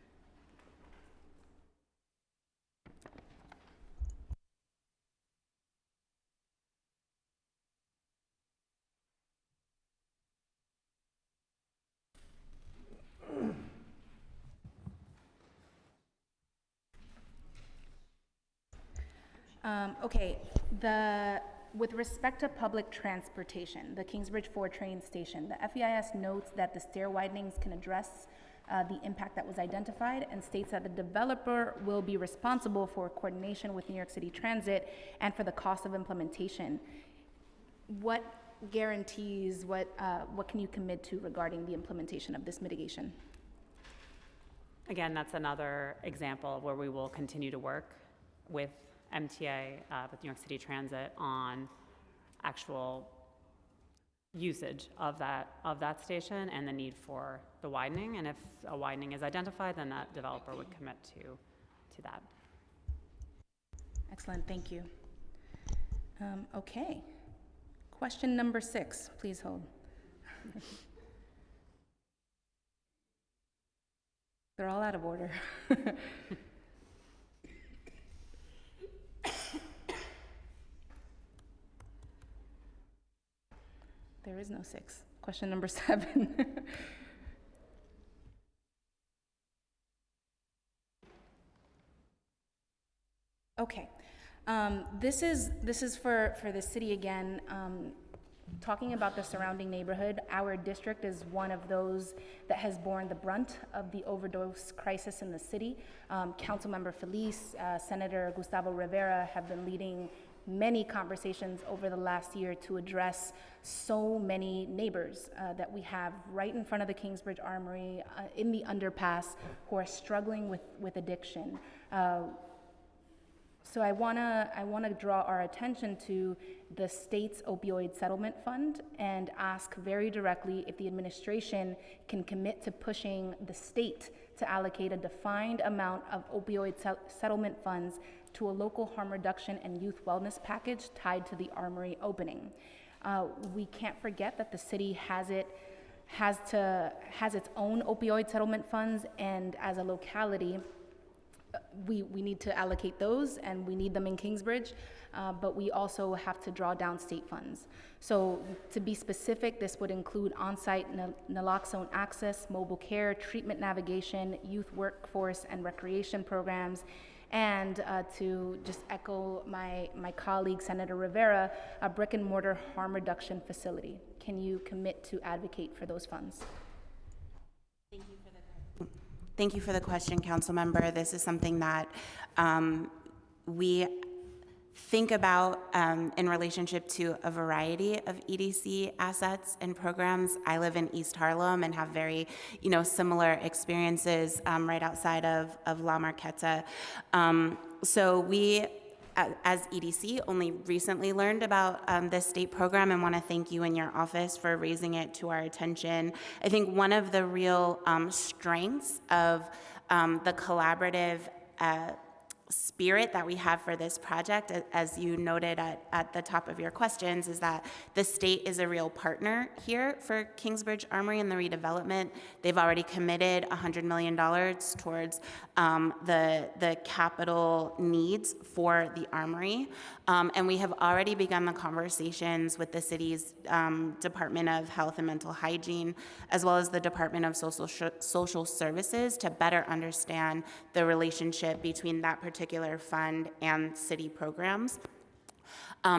Okay, with respect to public transportation, the Kingsbridge 4 train station, the FEIS notes that the stair widenings can address the impact that was identified and states that the developer will be responsible for coordination with New York City Transit and for the cost of implementation. What guarantees, what can you commit to regarding the implementation of this mitigation? Again, that's another example where we will continue to work with MTA, with New York City Transit, on actual usage of that station and the need for the widening. And if a widening is identified, then that developer would commit to that. Excellent, thank you. Okay. Question number 6, please hold. They're all out of order. There is no 6. Question number 7. Okay. This is for the city again. Talking about the surrounding neighborhood, our district is one of those that has borne the brunt of the overdose crisis in the city. Councilmember Feliz, Senator Gustavo Rivera have been leading many conversations over the last year to address so many neighbors that we have right in front of the Kingsbridge Armory, in the underpass, who are struggling with addiction. So I wanna draw our attention to the state's opioid settlement fund and ask very directly if the administration can commit to pushing the state to allocate a defined amount of opioid settlement funds to a local harm reduction and youth wellness package tied to the Armory opening. We can't forget that the city has its own opioid settlement funds, and as a locality, we need to allocate those, and we need them in Kingsbridge, but we also have to draw down state funds. So to be specific, this would include on-site naloxone access, mobile care, treatment navigation, youth workforce and recreation programs, and to just echo my colleague, Senator Rivera, a brick and mortar harm reduction facility. Can you commit to advocate for those funds? Thank you for the question, Council Member. This is something that we think about in relationship to a variety of EDC assets and programs. I live in East Harlem and have very, similar experiences right outside of La Marqueta. So we, as EDC, only recently learned about this state program and want to thank you and your office for raising it to our attention. I think one of the real strengths of the collaborative spirit that we have for this project, as you noted at the top of your questions, is that the state is a real partner here for Kingsbridge Armory and the redevelopment. They've already committed $100 million towards the capital needs for the Armory. And we have already begun the conversations with the city's Department of Health and Mental Hygiene, as well as the Department of Social Services, to better understand the relationship between that particular fund and city programs.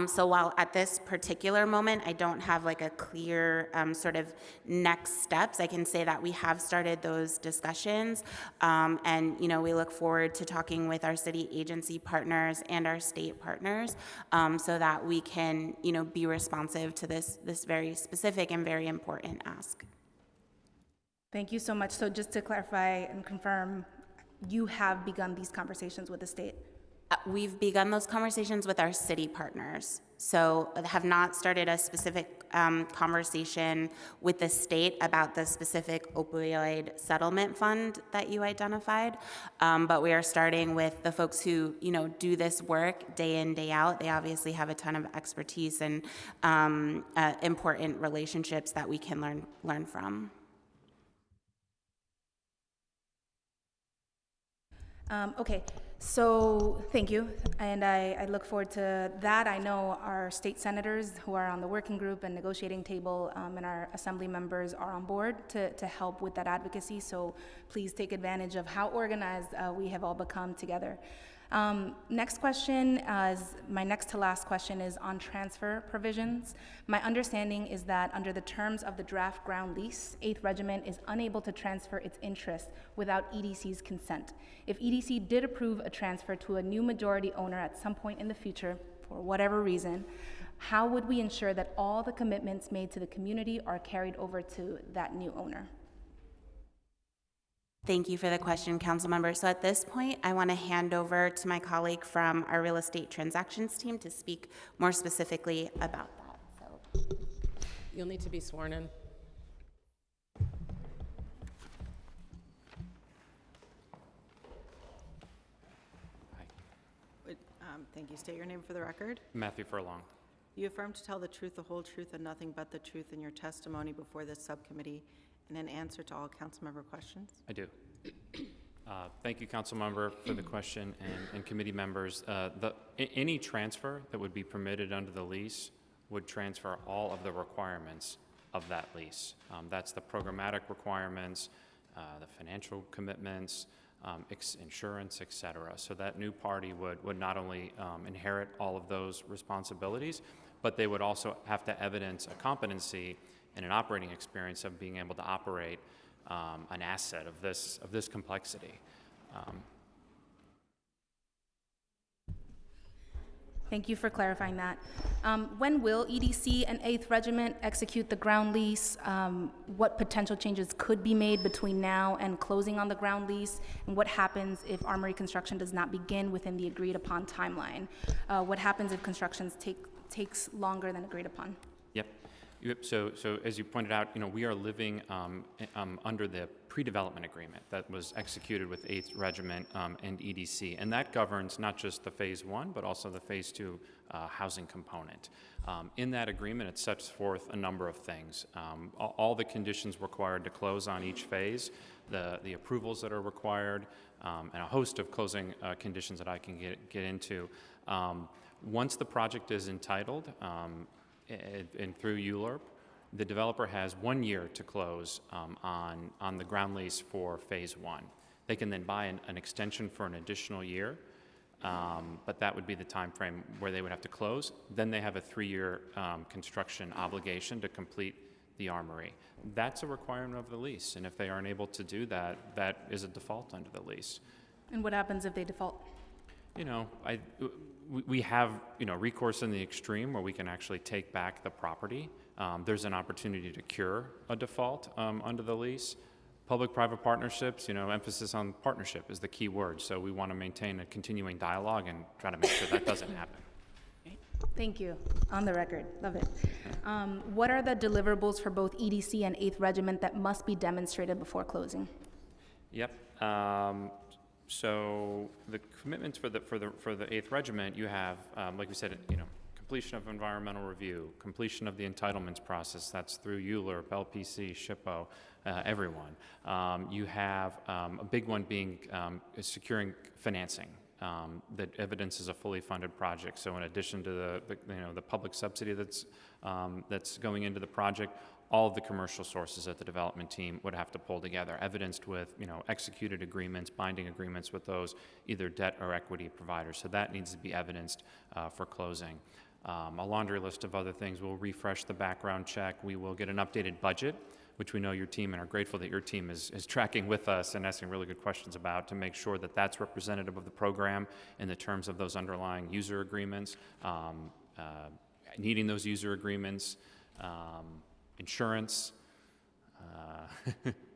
So while at this particular moment, I don't have like a clear sort of next steps, I can say that we have started those discussions. And, we look forward to talking with our city agency partners and our state partners so that we can, be responsive to this very specific and very important ask. Thank you so much. So just to clarify and confirm, you have begun these conversations with the state? We've begun those conversations with our city partners. So have not started a specific conversation with the state about the specific opioid settlement fund that you identified. But we are starting with the folks who, do this work day in, day out. They obviously have a ton of expertise and important relationships that we can learn from. Okay, so thank you, and I look forward to that. I know our state senators who are on the working group and negotiating table and our assembly members are on board to help with that advocacy, so please take advantage of how organized we have all become together. Next question, my next to last question, is on transfer provisions. My understanding is that under the terms of the draft ground lease, 8th Regiment is unable to transfer its interest without EDC's consent. If EDC did approve a transfer to a new majority owner at some point in the future, for whatever reason, how would we ensure that all the commitments made to the community are carried over to that new owner? Thank you for the question, Councilmember. So at this point, I want to hand over to my colleague from our real estate transactions team to speak more specifically about that. So. You'll need to be sworn in. Thank you. State your name for the record. Matthew Furlong. You affirm to tell the truth, the whole truth, and nothing but the truth in your testimony before this subcommittee and in answer to all Councilmember questions? I do. Thank you, Councilmember, for the question, and committee members. Any transfer that would be permitted under the lease would transfer all of the requirements of that lease. That's the programmatic requirements, the financial commitments, insurance, et cetera. So that new party would not only inherit all of those responsibilities, but they would also have to evidence a competency and an operating experience of being able to operate an asset of this complexity. Thank you for clarifying that. When will EDC and 8th Regiment execute the ground lease? What potential changes could be made between now and closing on the ground lease? And what happens if Armory construction does not begin within the agreed upon timeline? What happens if construction takes longer than agreed upon? Yep. So as you pointed out, we are living under the pre-development agreement that was executed with 8th Regiment and EDC, and that governs not just the Phase 1, but also the Phase 2 housing component. In that agreement, it sets forth a number of things. All the conditions required to close on each phase, the approvals that are required, and a host of closing conditions that I can get into. Once the project is entitled, and through ULURP, the developer has 1 year to close on the ground lease for Phase 1. They can then buy an extension for an additional year, but that would be the time frame where they would have to close. Then they have a 3-year construction obligation to complete the Armory. That's a requirement of the lease, and if they aren't able to do that, that is a default under the lease. And what happens if they default? We have recourse in the extreme where we can actually take back the property. There's an opportunity to cure a default under the lease. Public-private partnerships, emphasis on partnership is the key word. So we want to maintain a continuing dialogue and try to make sure that doesn't happen. Thank you. On the record. Love it. What are the deliverables for both EDC and 8th Regiment that must be demonstrated before closing? Yep. So the commitments for the 8th Regiment, you have, like we said, completion of environmental review, completion of the entitlements process. That's through ULURP, LPC, SHPO, everyone. You have a big one being securing financing. That evidences a fully funded project. So in addition to the public subsidy that's going into the project, all of the commercial sources that the development team would have to pull together, evidenced with executed agreements, binding agreements with those either debt or equity providers. So that needs to be evidenced for closing. A laundry list of other things. We'll refresh the background check. We will get an updated budget, which we know your team and are grateful that your team is tracking with us and asking really good questions about to make sure that that's representative of the program in the terms of those underlying user agreements, needing those user agreements, insurance.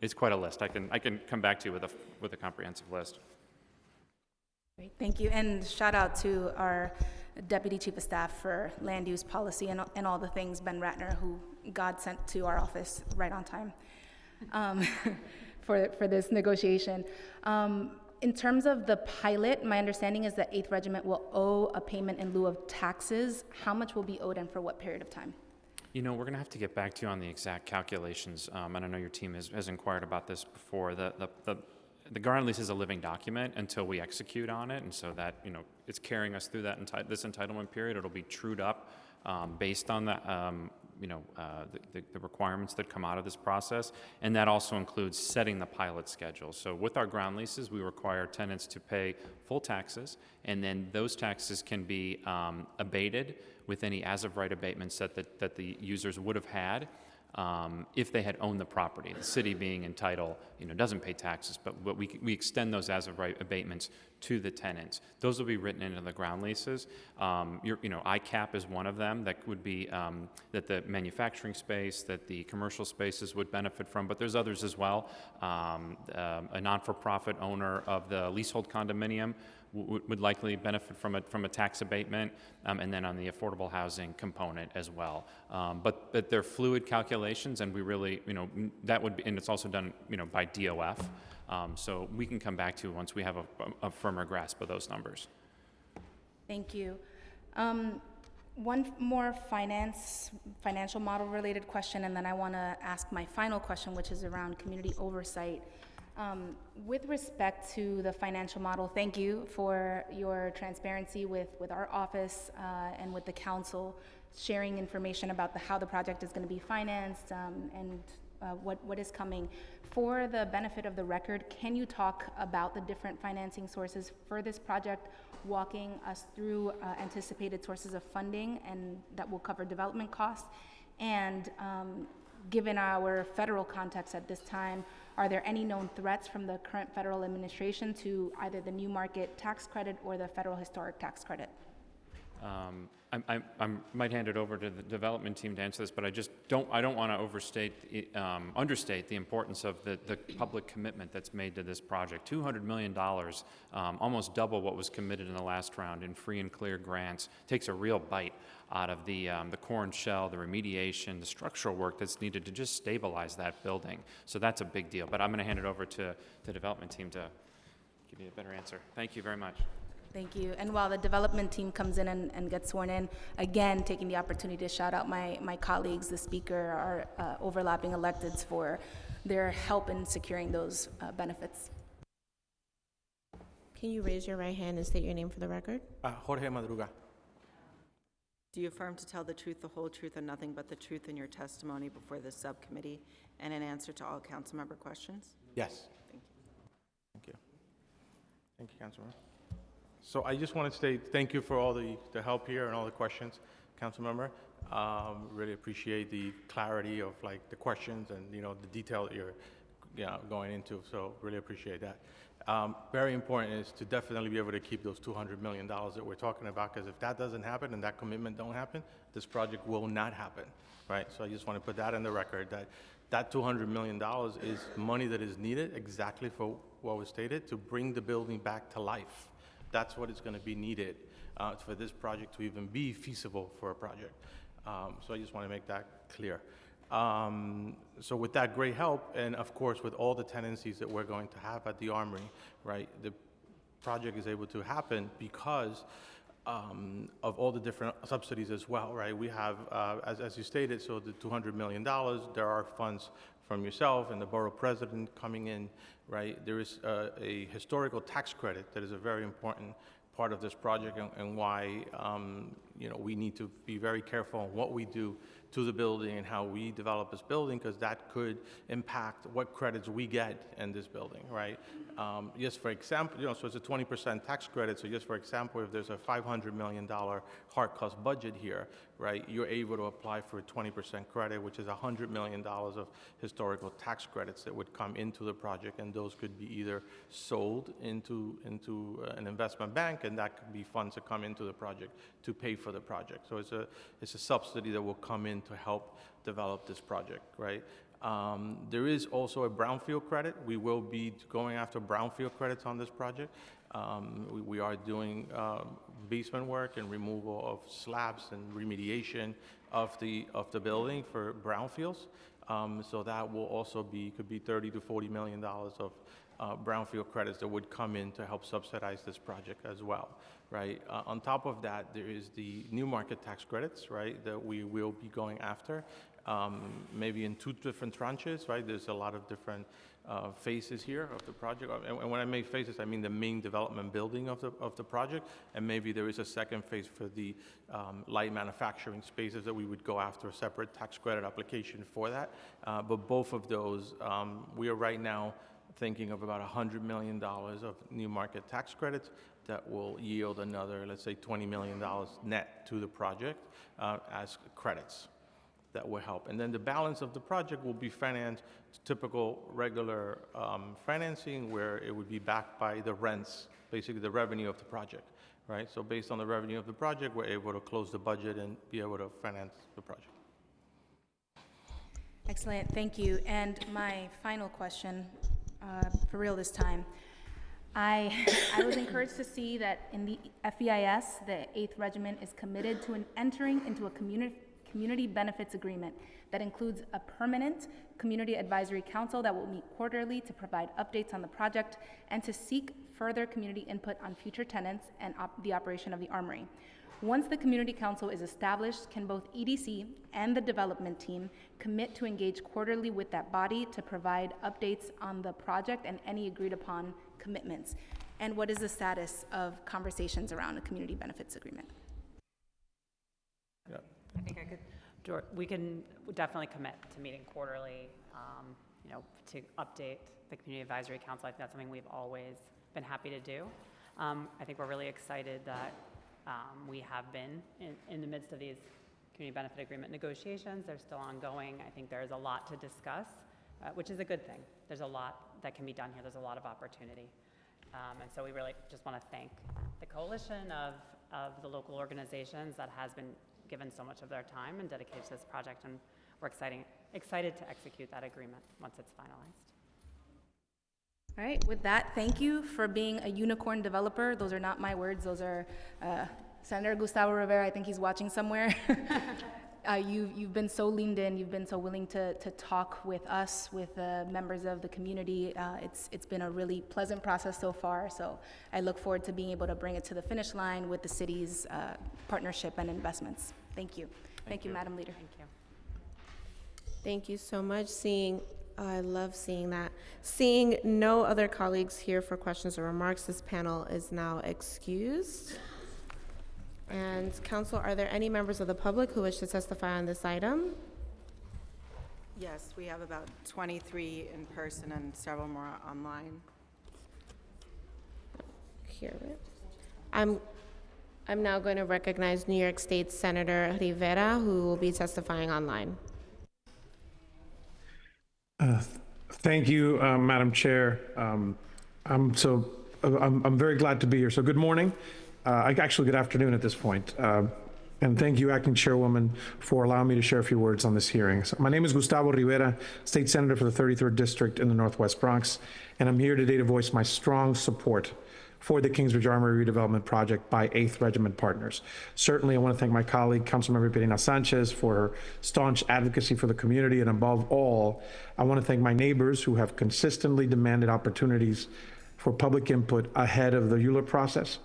It's quite a list. I can come back to you with a comprehensive list. Great, thank you. And shout out to our Deputy Chief of Staff for Land Use Policy and all the things, Ben Ratner, who God sent to our office right on time for this negotiation. In terms of the pilot, my understanding is that 8th Regiment will owe a payment in lieu of taxes. How much will be owed and for what period of time? We're going to have to get back to you on the exact calculations, and I know your team has inquired about this before. The ground lease is a living document until we execute on it, and so that it's carrying us through this entitlement period. It'll be trued up based on the requirements that come out of this process, and that also includes setting the pilot schedule. So with our ground leases, we require tenants to pay full taxes, and then those taxes can be abated with any as-of-right abatements that the users would have had if they had owned the property. The city being in title, doesn't pay taxes, but we extend those as of right abatements to the tenants. Those will be written into the ground leases. ICAP is one of them that would be that the manufacturing space, that the commercial spaces would benefit from, but there's others as well. A non-for-profit owner of the leasehold condominium would likely benefit from a tax abatement, and then on the affordable housing component as well. But they're fluid calculations, and we really, that would be, and it's also done, by DOF. So we can come back to once we have a firmer grasp of those numbers. Thank you. One more financial model related question, and then I want to ask my final question, which is around community oversight. With respect to the financial model, thank you for your transparency with our office and with the council, sharing information about how the project is going to be financed and what is coming. For the benefit of the record, can you talk about the different financing sources for this project, walking us through anticipated sources of funding and that will cover development costs? And given our federal context at this time, are there any known threats from the current federal administration to either the new market tax credit or the federal historic tax credit? I might hand it over to the development team to answer this, but I don't want to understate the importance of the public commitment that's made to this project. $200 million, almost double what was committed in the last round in free and clear grants, takes a real bite out of the core and shell, the remediation, the structural work that's needed to just stabilize that building. So that's a big deal. But I'm going to hand it over to the development team to give you a better answer. Thank you very much. Thank you. And while the development team comes in and gets sworn in, again, taking the opportunity to shout out my colleagues, the speaker, our overlapping electeds for their help in securing those benefits. Can you raise your right hand and state your name for the record? Jorge Madruga. Do you affirm to tell the truth, the whole truth, and nothing but the truth in your testimony before this subcommittee and in answer to all council member questions? Yes. Thank you. Thank you. Thank you, Councilmember. So I just want to say thank you for all the help here and all the questions, Councilmember. Really appreciate the clarity of the questions and the detail that you're going into. So really appreciate that. Very important is to definitely be able to keep those $200 million that we're talking about, because if that doesn't happen and that commitment don't happen, this project will not happen, right? So I just want to put that in the record, that $200 million is money that is needed exactly for what was stated, to bring the building back to life. That's what is going to be needed for this project to even be feasible for a project. So I just want to make that clear. So with that great help, and of course with all the tenancies that we're going to have at the Armory, right, the project is able to happen because of all the different subsidies as well, right? We have, as you stated, so the $200 million, there are funds from yourself and the borough president coming in, right? There is a historical tax credit that is a very important part of this project, and why we need to be very careful on what we do to the building and how we develop this building, because that could impact what credits we get in this building, right? Just for example, so it's a 20% tax credit. So just for example, if there's a $500 million hard cost budget here, right, you're able to apply for a 20% credit, which is $100 million of historical tax credits that would come into the project, and those could be either sold into an investment bank, and that could be funds that come into the project to pay for the project. So it's a subsidy that will come in to help develop this project, right? There is also a brownfield credit. We will be going after brownfield credits on this project. We are doing basement work and removal of slabs and remediation of the building for brownfields. So that will also could be $30 to $40 million of brownfield credits that would come in to help subsidize this project as well, right? On top of that, there is the new market tax credits, right, that we will be going after, maybe in 2 different tranches, right? There's a lot of different phases here of the project, and when I make phases, I mean the main development building of the project, and maybe there is a second phase for the light manufacturing spaces that we would go after a separate tax credit application for that. But both of those, we are right now thinking of about $100 million of new market tax credits that will yield another, let's say, $20 million net to the project as credits. that will help. And then the balance of the project will be financed typical regular financing, where it would be backed by the rents, basically the revenue of the project, right? So based on the revenue of the project, we're able to close the budget and be able to finance the project. Excellent, thank you. And my final question, for real this time. I was encouraged to see that in the FEIS, the 8th Regiment is committed to entering into a community benefits agreement that includes a permanent community advisory council that will meet quarterly to provide updates on the project and to seek further community input on future tenants and the operation of the armory. Once the community council is established, can both EDC and the development team commit to engage quarterly with that body to provide updates on the project and any agreed upon commitments? And what is the status of conversations around a community benefits agreement? Yeah. I think I could, we can definitely commit to meeting quarterly, you know, to update the Community Advisory Council. I think that's something we've always been happy to do. I think we're really excited that we have been in the midst of these community benefit agreement negotiations. They're still ongoing. I think there's a lot to discuss, which is a good thing. There's a lot that can be done here. There's a lot of opportunity. And so we really just want to thank the coalition of the local organizations that has been given so much of their time and dedicated to this project, and we're excited to execute that agreement once it's finalized. All right, with that, thank you for being a unicorn developer. Those are not my words, those are Senator Gustavo Rivera. I think he's watching somewhere. You've been so leaned in, you've been so willing to talk with us, with members of the community. It's been a really pleasant process so far, so I look forward to being able to bring it to the finish line with the city's partnership and investments. Thank you. Thank you, Madam Leader. Thank you. Thank you so much. I love seeing that. Seeing no other colleagues here for questions or remarks, this panel is now excused. And council, are there any members of the public who wish to testify on this item? Yes, we have about 23 in person and several more online. Hear it. I'm now going to recognize New York State Senator Rivera, who will be testifying online. Thank you, Madam Chair. I'm very glad to be here. So good morning. Actually, good afternoon at this point. And thank you, Acting Chairwoman, for allowing me to share a few words on this hearing. So my name is Gustavo Rivera, State Senator for the 33rd District in the Northwest Bronx, and I'm here today to voice my strong support for the Kingsbridge Armory redevelopment project by 8th Regiment partners. Certainly, I want to thank my colleague, Councilmember Pereira Sanchez, for her staunch advocacy for the community, and above all, I want to thank my neighbors who have consistently demanded opportunities for public input ahead of the ULURP process,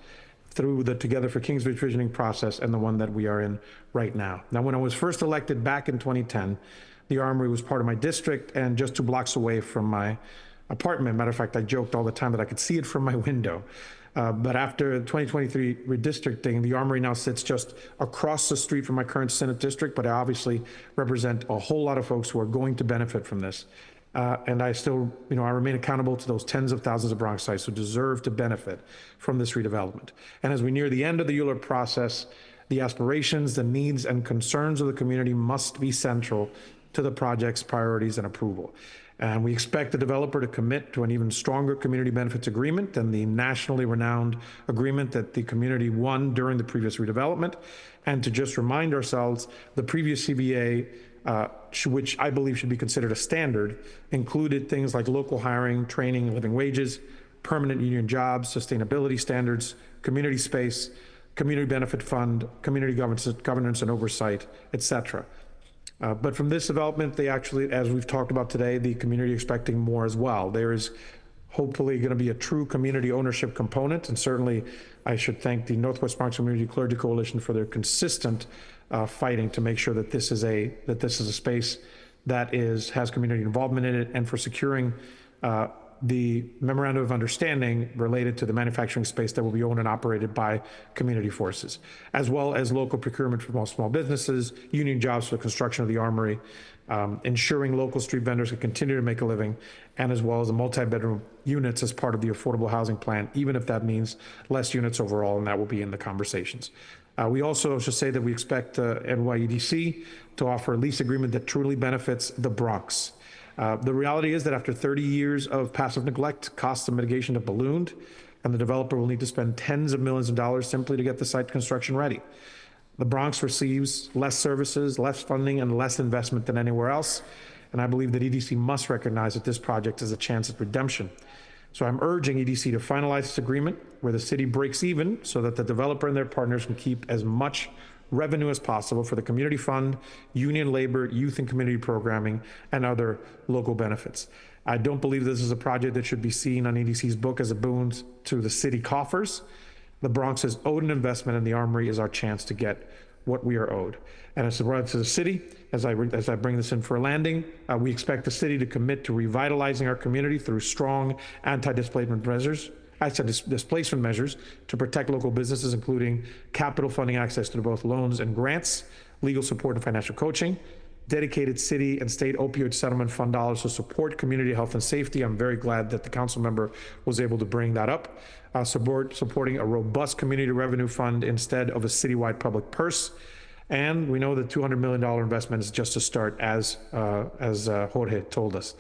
through the Together for Kingsbridge visioning process, and the one that we are in right now. Now, when I was first elected back in 2010, the Armory was part of my district and just 2 blocks away from my apartment. Matter of fact, I joked all the time that I could see it from my window. But after 2023 redistricting, the Armory now sits just across the street from my current Senate district, but I obviously represent a whole lot of folks who are going to benefit from this. And I still, I remain accountable to those tens of thousands of Bronxites who deserve to benefit from this redevelopment. And as we near the end of the ULURP process, the aspirations, the needs, and concerns of the community must be central to the project's priorities and approval. And we expect the developer to commit to an even stronger community benefits agreement than the nationally renowned agreement that the community won during the previous redevelopment. And to just remind ourselves, the previous CBA, which I believe should be considered a standard, included things like local hiring, training, living wages, permanent union jobs, sustainability standards, community space, community benefit fund, community governance and oversight, etc. But from this development, they actually, as we've talked about today, the community expecting more as well. There is hopefully going to be a true community ownership component, and certainly I should thank the Northwest Bronx Community Clergy Coalition for their consistent fighting to make sure that this is a space that has community involvement in it, and for securing the memorandum of understanding related to the manufacturing space that will be owned and operated by community forces, as well as local procurement for small businesses, union jobs for the construction of the armory, ensuring local street vendors can continue to make a living, and as well as the multi-bedroom units as part of the affordable housing plan, even if that means less units overall, and that will be in the conversations. We also should say that we expect NYEDC to offer a lease agreement that truly benefits the Bronx. The reality is that after 30 years of passive neglect, costs of mitigation have ballooned, and the developer will need to spend tens of millions of dollars simply to get the site construction ready. The Bronx receives less services, less funding, and less investment than anywhere else, and I believe that EDC must recognize that this project is a chance at redemption. So I'm urging EDC to finalize this agreement where the city breaks even so that the developer and their partners can keep as much revenue as possible for the community fund, union labor, youth and community programming, and other local benefits. I don't believe this is a project that should be seen on EDC's book as a boon to the city coffers. The Bronx is owed an investment, and the Armory is our chance to get what we are owed. And as regards to the city, as I bring this in for a landing, we expect the city to commit to revitalizing our community through strong anti-displacement measures to protect local businesses, including capital funding access to both loans and grants, legal support and financial coaching, dedicated city and state opioid settlement fund dollars to support community health and safety. I'm very glad that the council member was able to bring that up. Supporting a robust community revenue fund instead of a citywide public purse. And we know that $200 million investment is just a start, as Jorge told us.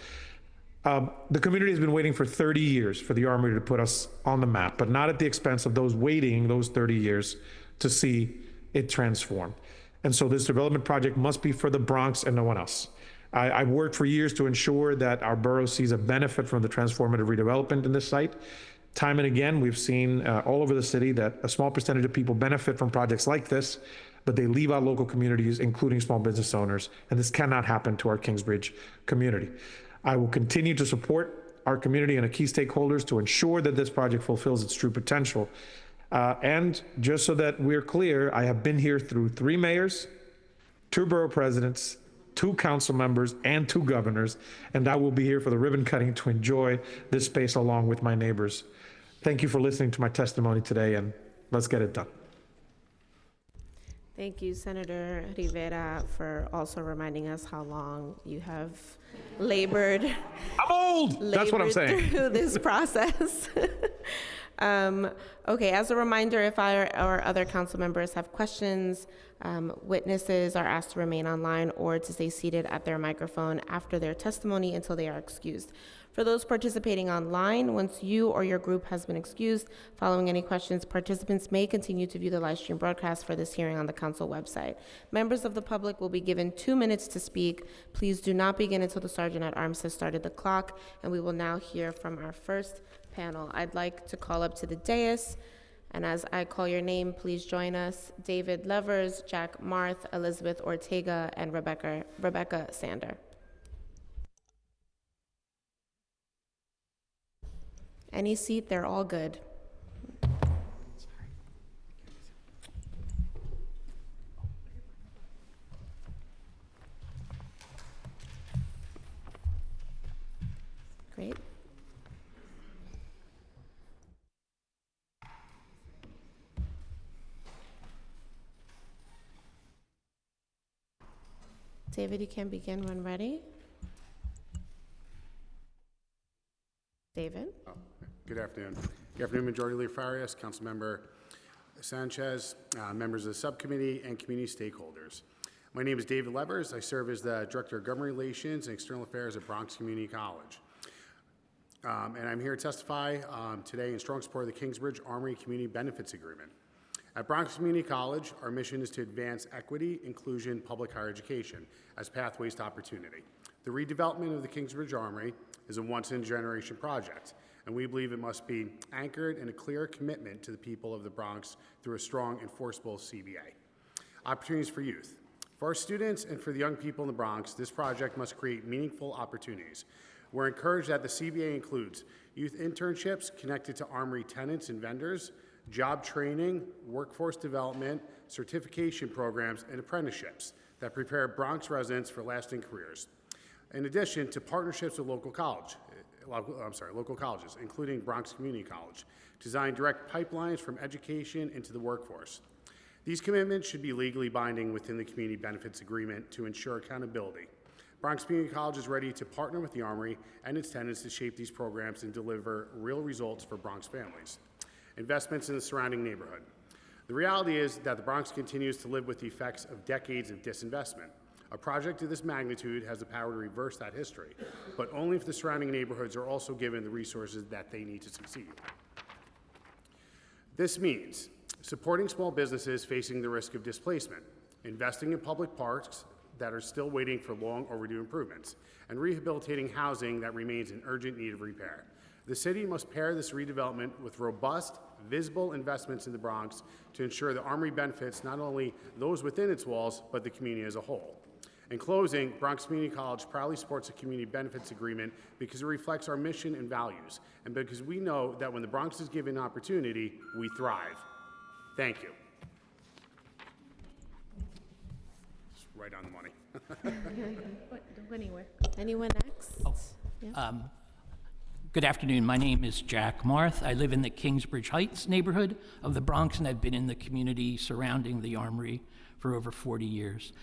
The community has been waiting for 30 years for the Armory to put us on the map, but not at the expense of those waiting those 30 years to see it transform. And so this development project must be for the Bronx and no one else. I've worked for years to ensure that our borough sees a benefit from the transformative redevelopment in this site. Time and again, we've seen all over the city that a small percentage of people benefit from projects like this, but they leave out local communities, including small business owners, and this cannot happen to our Kingsbridge community. I will continue to support our community and our key stakeholders to ensure that this project fulfills its true potential. And just so that we're clear, I have been here through 3 mayors, 2 borough presidents, 2 council members, and 2 governors, and I will be here for the ribbon cutting to enjoy this space along with my neighbors. Thank you for listening to my testimony today, and let's get it done. Thank you, Senator Rivera, for also reminding us how long you have labored. I'm old! That's what I'm saying. Through this process. Okay, as a reminder, if our other council members have questions, witnesses are asked to remain online or to stay seated at their microphone after their testimony until they are excused. For those participating online, once you or your group has been excused, following any questions, participants may continue to view the live stream broadcast for this hearing on the council website. Members of the public will be given 2 minutes to speak. Please do not begin until the sergeant at arms has started the clock, and we will now hear from our first panel. I'd like to call up to the dais, and as I call your name, please join us: David Levers, Jack Marth, Elizabeth Ortega, and Rebecca Sander. Any seat, they're all good. Great. David, you can begin when ready. David? Good afternoon. Good afternoon, Majority Leader Farias, Councilmember Sanchez, members of the subcommittee, and community stakeholders. My name is David Levers. I serve as the Director of Government Relations and External Affairs at Bronx Community College. And I'm here to testify today in strong support of the Kingsbridge Armory Community Benefits Agreement. At Bronx Community College, our mission is to advance equity, inclusion, public higher education as pathways to opportunity. The redevelopment of the Kingsbridge Armory is a once-in-a-generation project, and we believe it must be anchored in a clear commitment to the people of the Bronx through a strong, enforceable CBA. Opportunities for youth. For our students and for the young people in the Bronx, this project must create meaningful opportunities. We're encouraged that the CBA includes youth internships connected to Armory tenants and vendors, job training, workforce development, certification programs, and apprenticeships that prepare Bronx residents for lasting careers. In addition to partnerships with local college local colleges, including Bronx Community College, to design direct pipelines from education into the workforce. These commitments should be legally binding within the Community Benefits Agreement to ensure accountability. Bronx Community College is ready to partner with the Armory and its tenants to shape these programs and deliver real results for Bronx families. Investments in the surrounding neighborhood. The reality is that the Bronx continues to live with the effects of decades of disinvestment. A project of this magnitude has the power to reverse that history, but only if the surrounding neighborhoods are also given the resources that they need to succeed. This means supporting small businesses facing the risk of displacement, investing in public parks that are still waiting for long overdue improvements, and rehabilitating housing that remains in urgent need of repair. The city must pair this redevelopment with robust, visible investments in the Bronx to ensure the Armory benefits not only those within its walls, but the community as a whole. In closing, Bronx Community College proudly supports a community benefits agreement because it reflects our mission and values, and because we know that when the Bronx is given opportunity, we thrive. Thank you. It's right on the money. Don't go anywhere. Anyone next? Yeah. Good afternoon. My name is Jack Marth. I live in the Kingsbridge Heights neighborhood of the Bronx, and I've been in the community surrounding the Armory for over 40 years.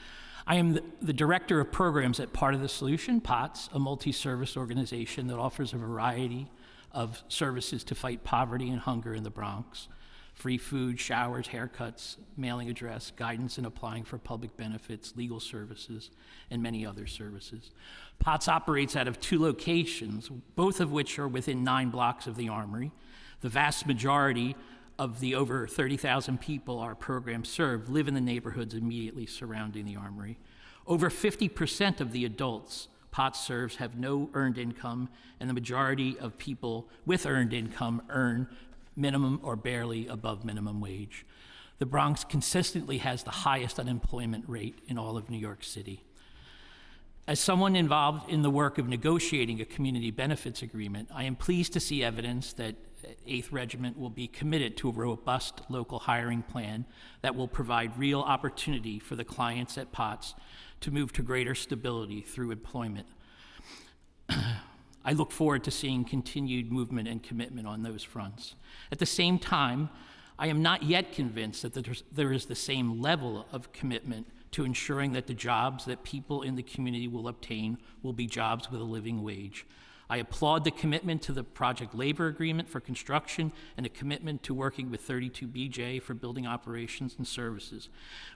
I am the director of programs at Part of the Solution, POTS, a multi-service organization that offers a variety of services to fight poverty and hunger in the Bronx. Free food, showers, haircuts, mailing address, guidance in applying for public benefits, legal services, and many other services. POTS operates out of 2 locations, both of which are within 9 blocks of the Armory. The vast majority of the over 30,000 people our program serve live in the neighborhoods immediately surrounding the Armory. Over 50% of the adults POTS serves have no earned income, and the majority of people with earned income earn minimum or barely above minimum wage. The Bronx consistently has the highest unemployment rate in all of New York City. As someone involved in the work of negotiating a community benefits agreement, I am pleased to see evidence that 8th Regiment will be committed to a robust local hiring plan that will provide real opportunity for the clients at POTS to move to greater stability through employment. I look forward to seeing continued movement and commitment on those fronts. At the same time, I am not yet convinced that there is the same level of commitment to ensuring that the jobs that people in the community will obtain will be jobs with a living wage. I applaud the commitment to the project labor agreement for construction and a commitment to working with 32BJ for building operations and services.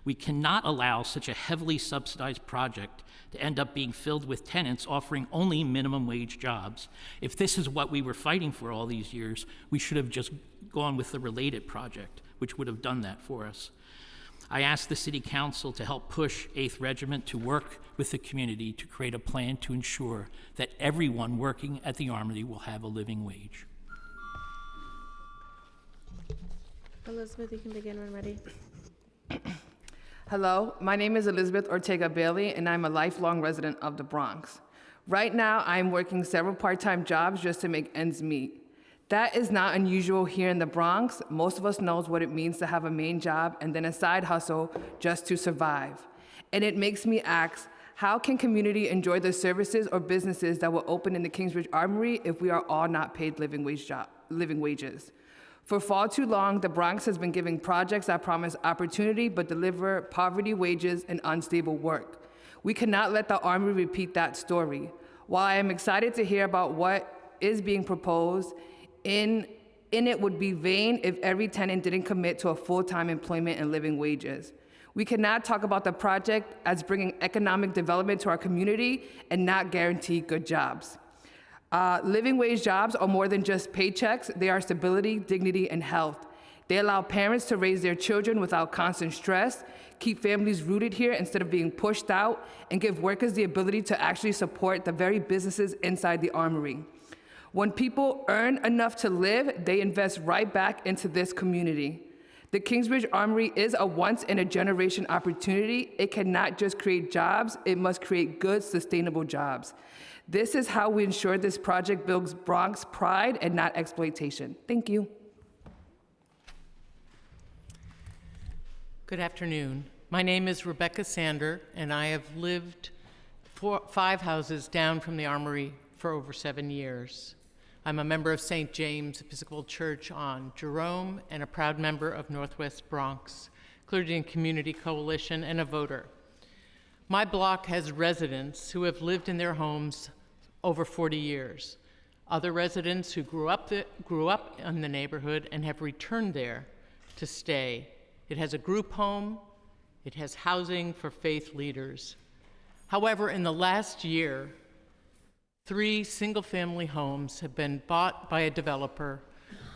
We cannot allow such a heavily subsidized project to end up being filled with tenants offering only minimum wage jobs. If this is what we were fighting for all these years, we should have just gone with the related project, which would have done that for us. I asked the City Council to help push 8th Regiment to work with the community to create a plan to ensure that everyone working at the Armory will have a living wage. Elizabeth, you can begin when ready. Hello, my name is Elizabeth Ortega Bailey, and I'm a lifelong resident of the Bronx. Right now, I'm working several part-time jobs just to make ends meet. That is not unusual here in the Bronx. Most of us knows what it means to have a main job and then a side hustle just to survive. And it makes me ask, how can community enjoy the services or businesses that will open in the Kingsbridge Armory if we are all not paid living wages? For far too long, the Bronx has been giving projects that promise opportunity but deliver poverty wages and unstable work. We cannot let the Armory repeat that story. While I am excited to hear about what is being proposed, in it would be vain if every tenant didn't commit to a full-time employment and living wages. We cannot talk about the project as bringing economic development to our community and not guarantee good jobs. Living wage jobs are more than just paychecks. They are stability, dignity, and health. They allow parents to raise their children without constant stress, keep families rooted here instead of being pushed out, and give workers the ability to actually support the very businesses inside the Armory. When people earn enough to live, they invest right back into this community. The Kingsbridge Armory is a once-in-a-generation opportunity. It cannot just create jobs, it must create good, sustainable jobs. This is how we ensure this project builds Bronx pride and not exploitation. Thank you. Good afternoon. My name is Rebecca Sander, and I have lived 5 houses down from the Armory for over 7 years. I'm a member of St. James Episcopal Church on Jerome and a proud member of Northwest Bronx Clergy and Community Coalition and a voter. My block has residents who have lived in their homes over 40 years. Other residents who grew up in the neighborhood and have returned there to stay. It has a group home. It has housing for faith leaders. However, in the last year, 3 single-family homes have been bought by a developer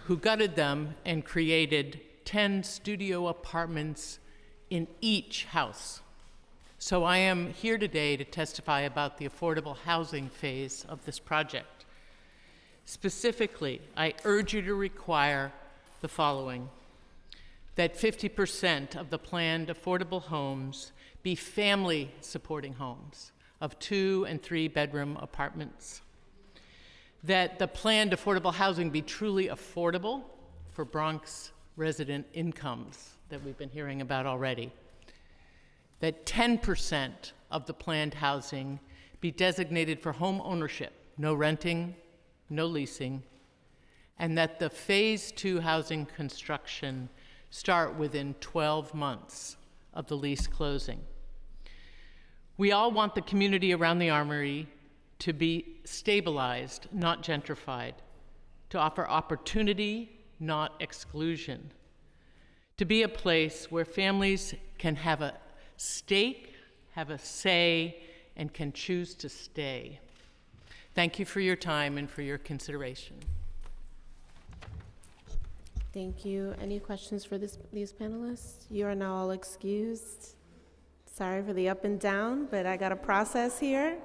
who gutted them and created 10 studio apartments in each house. So I am here today to testify about the affordable housing phase of this project. Specifically, I urge you to require the following: that 50% of the planned affordable homes be family supporting homes of 2 and 3 bedroom apartments. That the planned affordable housing be truly affordable for Bronx resident incomes that we've been hearing about already. That 10% of the planned housing be designated for home ownership, no renting, no leasing, and that the phase 2 housing construction start within 12 months of the lease closing. We all want the community around the Armory to be stabilized, not gentrified, to offer opportunity, not exclusion, to be a place where families can have a stake, have a say, and can choose to stay. Thank you for your time and for your consideration. Thank you. Any questions for these panelists? You are now all excused. Sorry for the up and down, but I got a process here.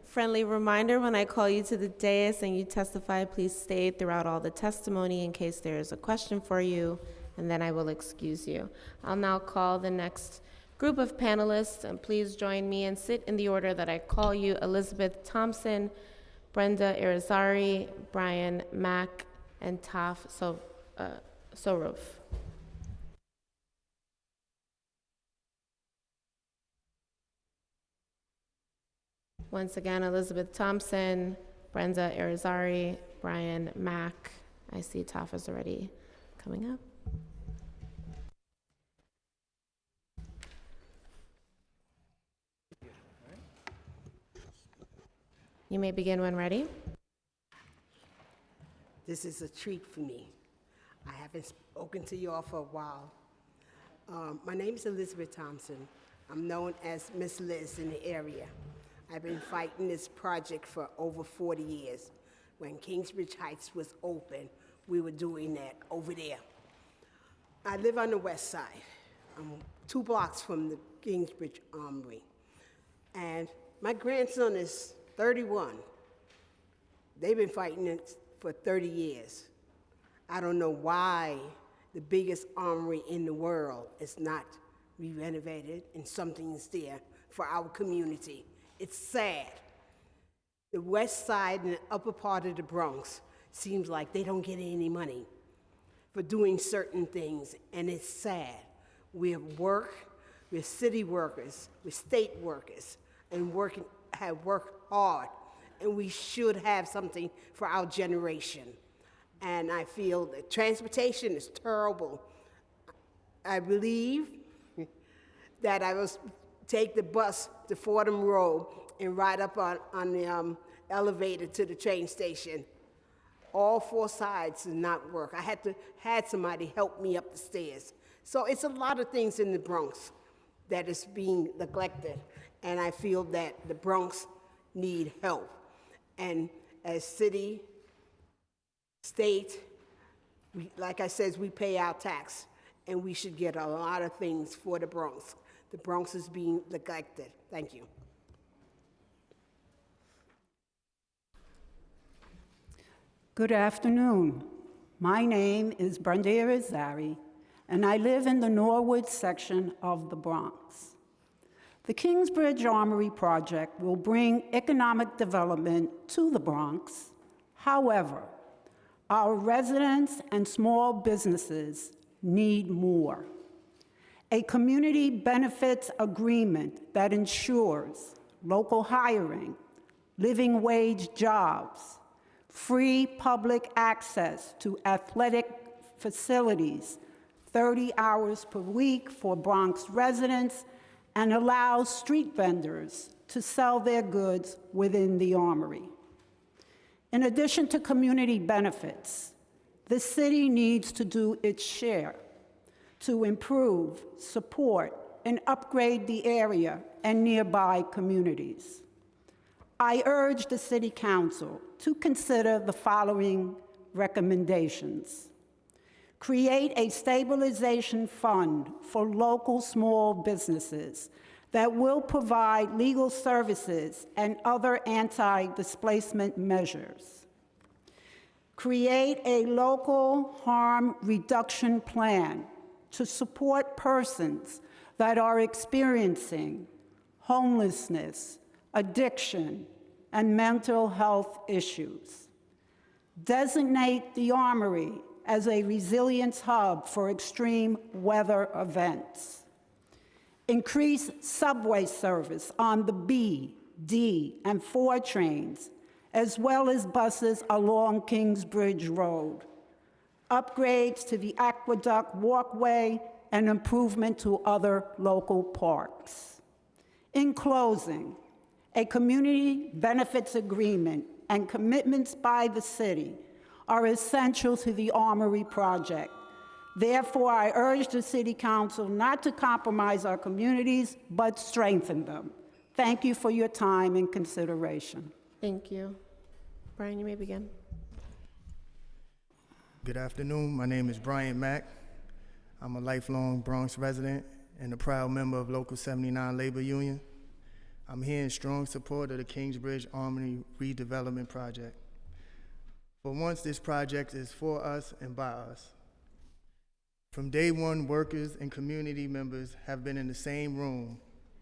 Friendly reminder, when I call you to the dais and you testify, please stay throughout all the testimony in case there is a question for you, and then I will excuse you. I'll now call the next group of panelists, and please join me and sit in the order that I call you: Elizabeth Thompson, Brenda Irizarry, Brian Mack, and Taf Sorov. Once again, Elizabeth Thompson, Brenda Irizarry, Brian Mack. I see Taf is already coming up. You may begin when ready. This is a treat for me. I haven't spoken to you all for a while. My name is Elizabeth Thompson. I'm known as Miss Liz in the area. I've been fighting this project for over 40 years. When Kingsbridge Heights was open, we were doing that over there. I live on the west side. I'm 2 blocks from the Kingsbridge Armory. And my grandson is 31. They've been fighting it for 30 years. I don't know why the biggest armory in the world is not re-renovated and something is there for our community. It's sad. The west side and the upper part of the Bronx seems like they don't get any money for doing certain things, and it's sad. We have work, we're city workers, we're state workers, and have worked hard, and we should have something for our generation. And I feel that transportation is terrible. I believe that I will take the bus to Fordham Road and ride up on the elevator to the train station. All 4 sides did not work. I had somebody help me up the stairs. So it's a lot of things in the Bronx that is being neglected, and I feel that the Bronx need help. And as city, state, like I said, we pay our tax, and we should get a lot of things for the Bronx. The Bronx is being neglected. Thank you. Good afternoon. My name is Brenda Irizarry, and I live in the Norwood section of the Bronx. The Kingsbridge Armory project will bring economic development to the Bronx. However, our residents and small businesses need more. A community benefits agreement that ensures local hiring, living wage jobs, free public access to athletic facilities, 30 hours per week for Bronx residents, and allows street vendors to sell their goods within the Armory. In addition to community benefits, the city needs to do its share to improve, support, and upgrade the area and nearby communities. I urge the City Council to consider the following recommendations. Create a stabilization fund for local small businesses that will provide legal services and other anti-displacement measures. Create a local harm reduction plan to support persons that are experiencing homelessness, addiction, and mental health issues. Designate the Armory as a resilience hub for extreme weather events. Increase subway service on the B, D, and 4 trains, as well as buses along Kingsbridge Road. Upgrades to the Aqueduct Walkway and improvement to other local parks. In closing, a community benefits agreement and commitments by the city are essential to the Armory project. Therefore, I urge the City Council not to compromise our communities, but strengthen them. Thank you for your time and consideration. Thank you. Brian, you may begin. Good afternoon. My name is Brian Mack. I'm a lifelong Bronx resident and a proud member of Local 79 Labor Union. I'm here in strong support of the Kingsbridge Armory redevelopment project. For once, this project is for us and by us. From day one, workers and community members have been in the same room,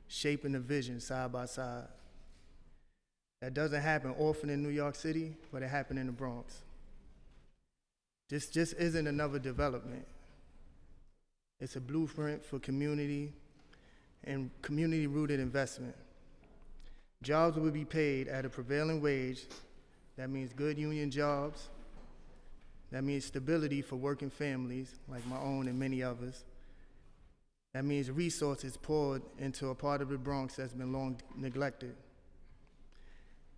shaping the vision side by side. That doesn't happen often in New York City, but it happened in the Bronx. This just isn't another development. It's a blueprint for community and community-rooted investment. Jobs will be paid at a prevailing wage. That means good union jobs. That means stability for working families like my own and many others. That means resources poured into a part of the Bronx that's been long neglected.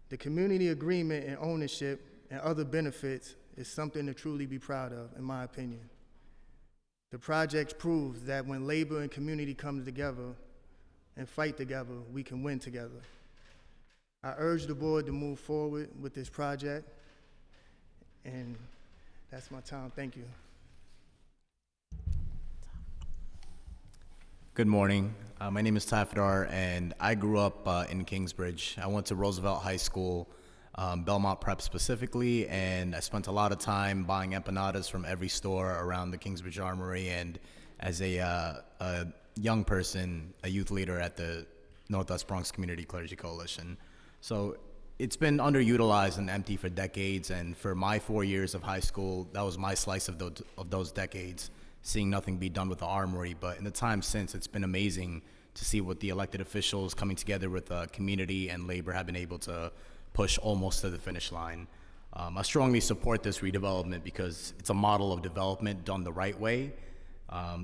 The community agreement and ownership and other benefits is something to truly be proud of, in my opinion. The project proves that when labor and community come together and fight together, we can win together. I urge the board to move forward with this project, and that's my time. Thank you. Good morning. My name is Ty Fedar, and I grew up in Kingsbridge. I went to Roosevelt High School, Belmont Prep specifically, and I spent a lot of time buying empanadas from every store around the Kingsbridge Armory, and as a young person, a youth leader at the Northwest Bronx Community Clergy Coalition. So it's been underutilized and empty for decades, and for my 4 years of high school, that was my slice of those decades, seeing nothing be done with the Armory. But in the time since, it's been amazing to see what the elected officials coming together with community and labor have been able to push almost to the finish line. I strongly support this redevelopment because it's a model of development done the right way.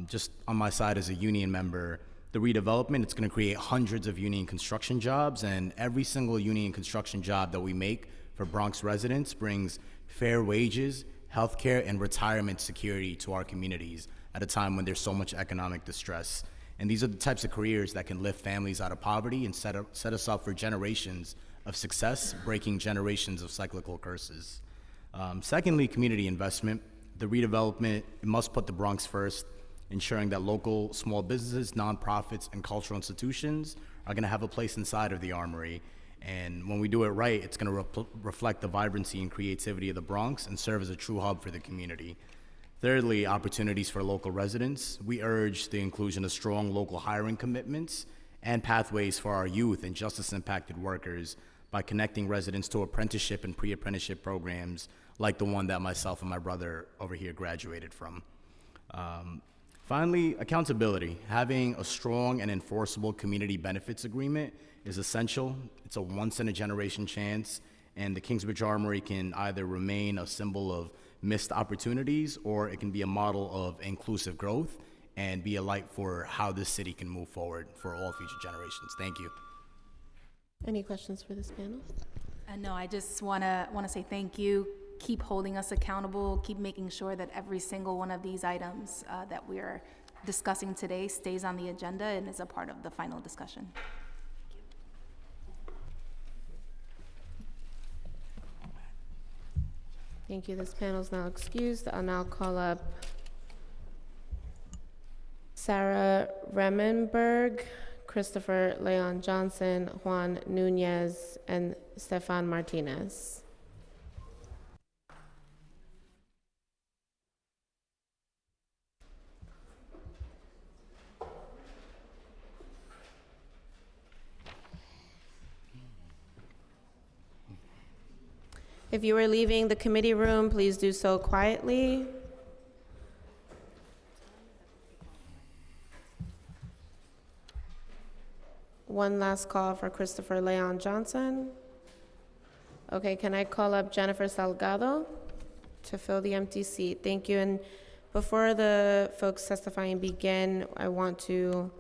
Just on my side as a union member, the redevelopment, it's going to create hundreds of union construction jobs, and every single union construction job that we make for Bronx residents brings fair wages, healthcare, and retirement security to our communities at a time when there's so much economic distress. And these are the types of careers that can lift families out of poverty and set us up for generations of success, breaking generations of cyclical curses. Secondly, community investment. The redevelopment, it must put the Bronx first, ensuring that local small businesses, nonprofits, and cultural institutions are going to have a place inside of the Armory. And when we do it right, it's going to reflect the vibrancy and creativity of the Bronx and serve as a true hub for the community. Thirdly, opportunities for local residents. We urge the inclusion of strong local hiring commitments and pathways for our youth and justice-impacted workers by connecting residents to apprenticeship and pre-apprenticeship programs like the one that myself and my brother over here graduated from. Finally, accountability. Having a strong and enforceable community benefits agreement is essential. It's a once-in-a-generation chance, and the Kingsbridge Armory can either remain a symbol of missed opportunities, or it can be a model of inclusive growth and be a light for how this city can move forward for all future generations. Thank you. Any questions for this panel? No, I just want to say thank you. Keep holding us accountable. Keep making sure that every single one of these items that we are discussing today stays on the agenda and is a part of the final discussion. Thank you. This panel is now excused. I'll now call up Sarah Remenberg, Christopher Leon Johnson, Juan Nunez, and Stefan Martinez. If you are leaving the committee room, please do so quietly. One last call for Christopher Leon Johnson. Okay, can I call up Jennifer Salgado to fill the empty seat? Thank you. And before the folks testifying begin, I want to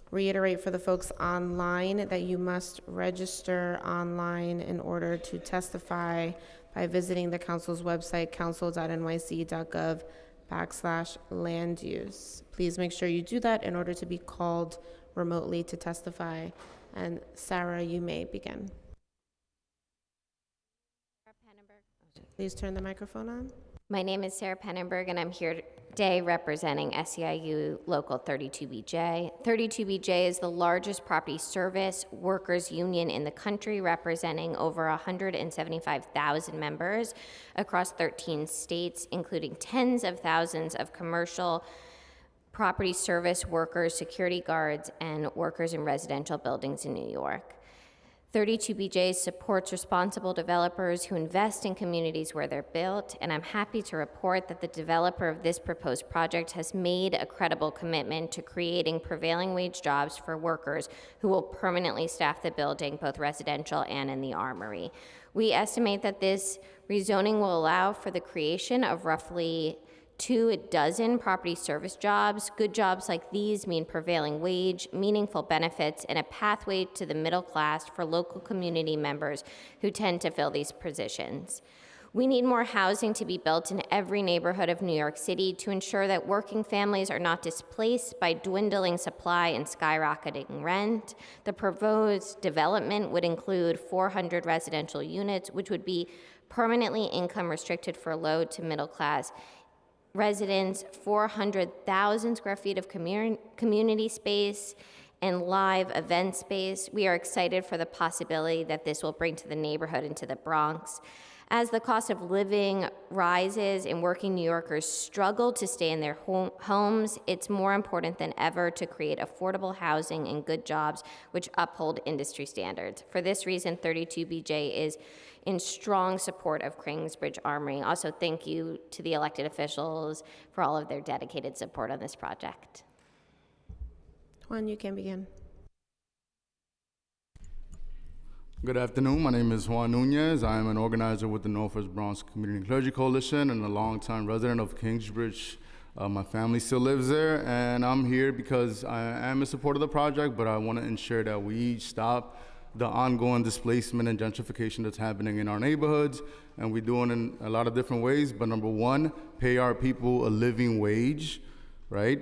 reiterate for the folks online that you must register online in order to testify by visiting the council's website, council.nyc.gov/land use. Please make sure you do that in order to be called remotely to testify. And Sarah, you may begin. Please turn the microphone on. My name is Sarah Pennenberg, and I'm here today representing SEIU Local 32BJ. 32BJ is the largest property service workers union in the country, representing over 175,000 members across 13 states, including tens of thousands of commercial property service workers, security guards, and workers in residential buildings in New York. 32BJ supports responsible developers who invest in communities where they're built, and I'm happy to report that the developer of this proposed project has made a credible commitment to creating prevailing wage jobs for workers who will permanently staff the building, both residential and in the Armory. We estimate that this rezoning will allow for the creation of roughly 24 property service jobs. Good jobs like these mean prevailing wage, meaningful benefits, and a pathway to the middle class for local community members who tend to fill these positions. We need more housing to be built in every neighborhood of New York City to ensure that working families are not displaced by dwindling supply and skyrocketing rent. The proposed development would include 400 residential units, which would be permanently income restricted for low to middle class residents, 400,000 square feet of community space, and live event space. We are excited for the possibility that this will bring to the neighborhood and to the Bronx. As the cost of living rises and working New Yorkers struggle to stay in their homes, it's more important than ever to create affordable housing and good jobs which uphold industry standards. For this reason, 32BJ is in strong support of Kingsbridge Armory. Also, thank you to the elected officials for all of their dedicated support on this project. Juan, you can begin. Good afternoon. My name is Juan Nunez. I am an organizer with the Northwest Bronx Community Clergy Coalition and a longtime resident of Kingsbridge. My family still lives there, and I'm here because I am in support of the project, but I want to ensure that we stop the ongoing displacement and gentrification that's happening in our neighborhoods, and we do it in a lot of different ways. But number one, pay our people a living wage, right?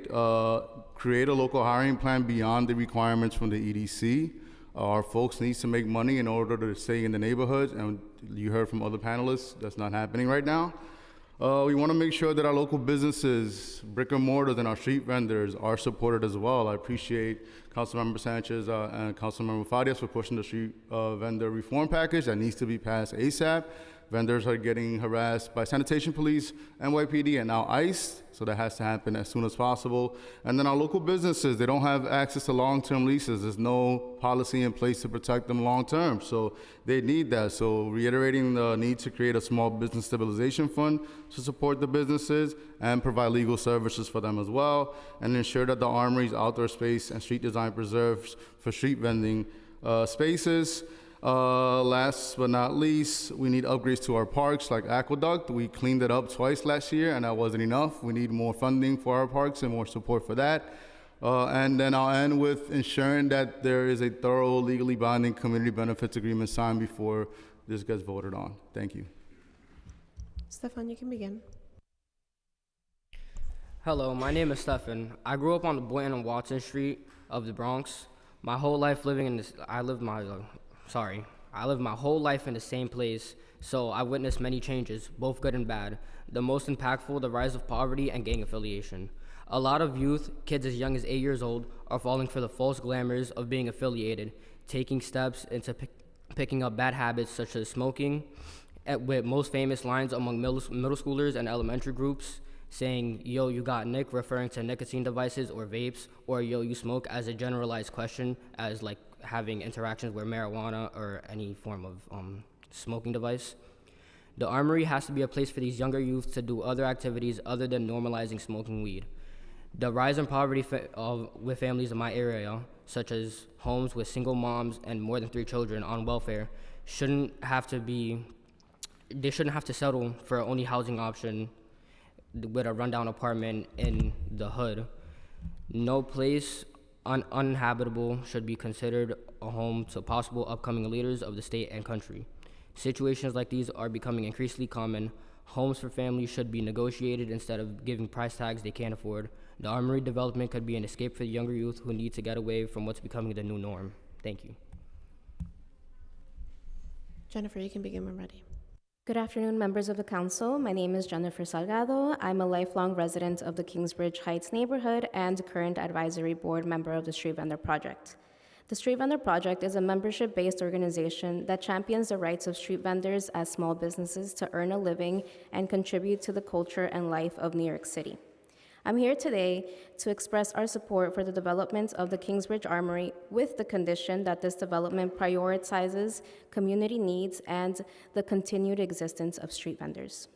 Create a local hiring plan beyond the requirements from the EDC. Our folks need to make money in order to stay in the neighborhoods, and you heard from other panelists, that's not happening right now. We want to make sure that our local businesses, brick and mortars, and our street vendors are supported as well. I appreciate Councilmember Sanchez and Councilmember Farias for pushing the street vendor reform package that needs to be passed ASAP. Vendors are getting harassed by sanitation police, NYPD, and now ICE, so that has to happen as soon as possible. And then our local businesses, they don't have access to long-term leases. There's no policy in place to protect them long-term, so they need that. So reiterating the need to create a small business stabilization fund to support the businesses and provide legal services for them as well, and ensure that the Armory's outdoor space and street design preserves for street vending spaces. Last but not least, we need upgrades to our parks like Aqueduct. We cleaned it up twice last year and that wasn't enough. We need more funding for our parks and more support for that. And then I'll end with ensuring that there is a thorough, legally binding community benefits agreement signed before this gets voted on. Thank you. Stefan, you can begin. Hello, my name is Stefan. I grew up on the Boynton and Watson Street of the Bronx. My whole life living in this, I lived my whole life in the same place, so I witnessed many changes, both good and bad. The most impactful, the rise of poverty and gang affiliation. A lot of youth, kids as young as 8 years old, are falling for the false glamours of being affiliated, taking steps into picking up bad habits such as smoking, with most famous lines among middle schoolers and elementary groups saying, yo, you got Nick, referring to nicotine devices or vapes, or yo, you smoke as a generalized question, as like having interactions with marijuana or any form of smoking device. The Armory has to be a place for these younger youth to do other activities other than normalizing smoking weed. The rise in poverty with families in my area, such as homes with single moms and more than 3 children on welfare, they shouldn't have to settle for only housing option with a rundown apartment in the hood. No place uninhabitable should be considered a home to possible upcoming leaders of the state and country. Situations like these are becoming increasingly common. Homes for families should be negotiated instead of giving price tags they can't afford. The Armory development could be an escape for the younger youth who need to get away from what's becoming the new norm. Thank you. Jennifer, you can begin when ready. Good afternoon, members of the council. My name is Jennifer Salgado. I'm a lifelong resident of the Kingsbridge Heights neighborhood and current advisory board member of the Street Vendor Project. The Street Vendor Project is a membership-based organization that champions the rights of street vendors as small businesses to earn a living and contribute to the culture and life of New York City. I'm here today to express our support for the development of the Kingsbridge Armory with the condition that this development prioritizes community needs and the continued existence of street vendors.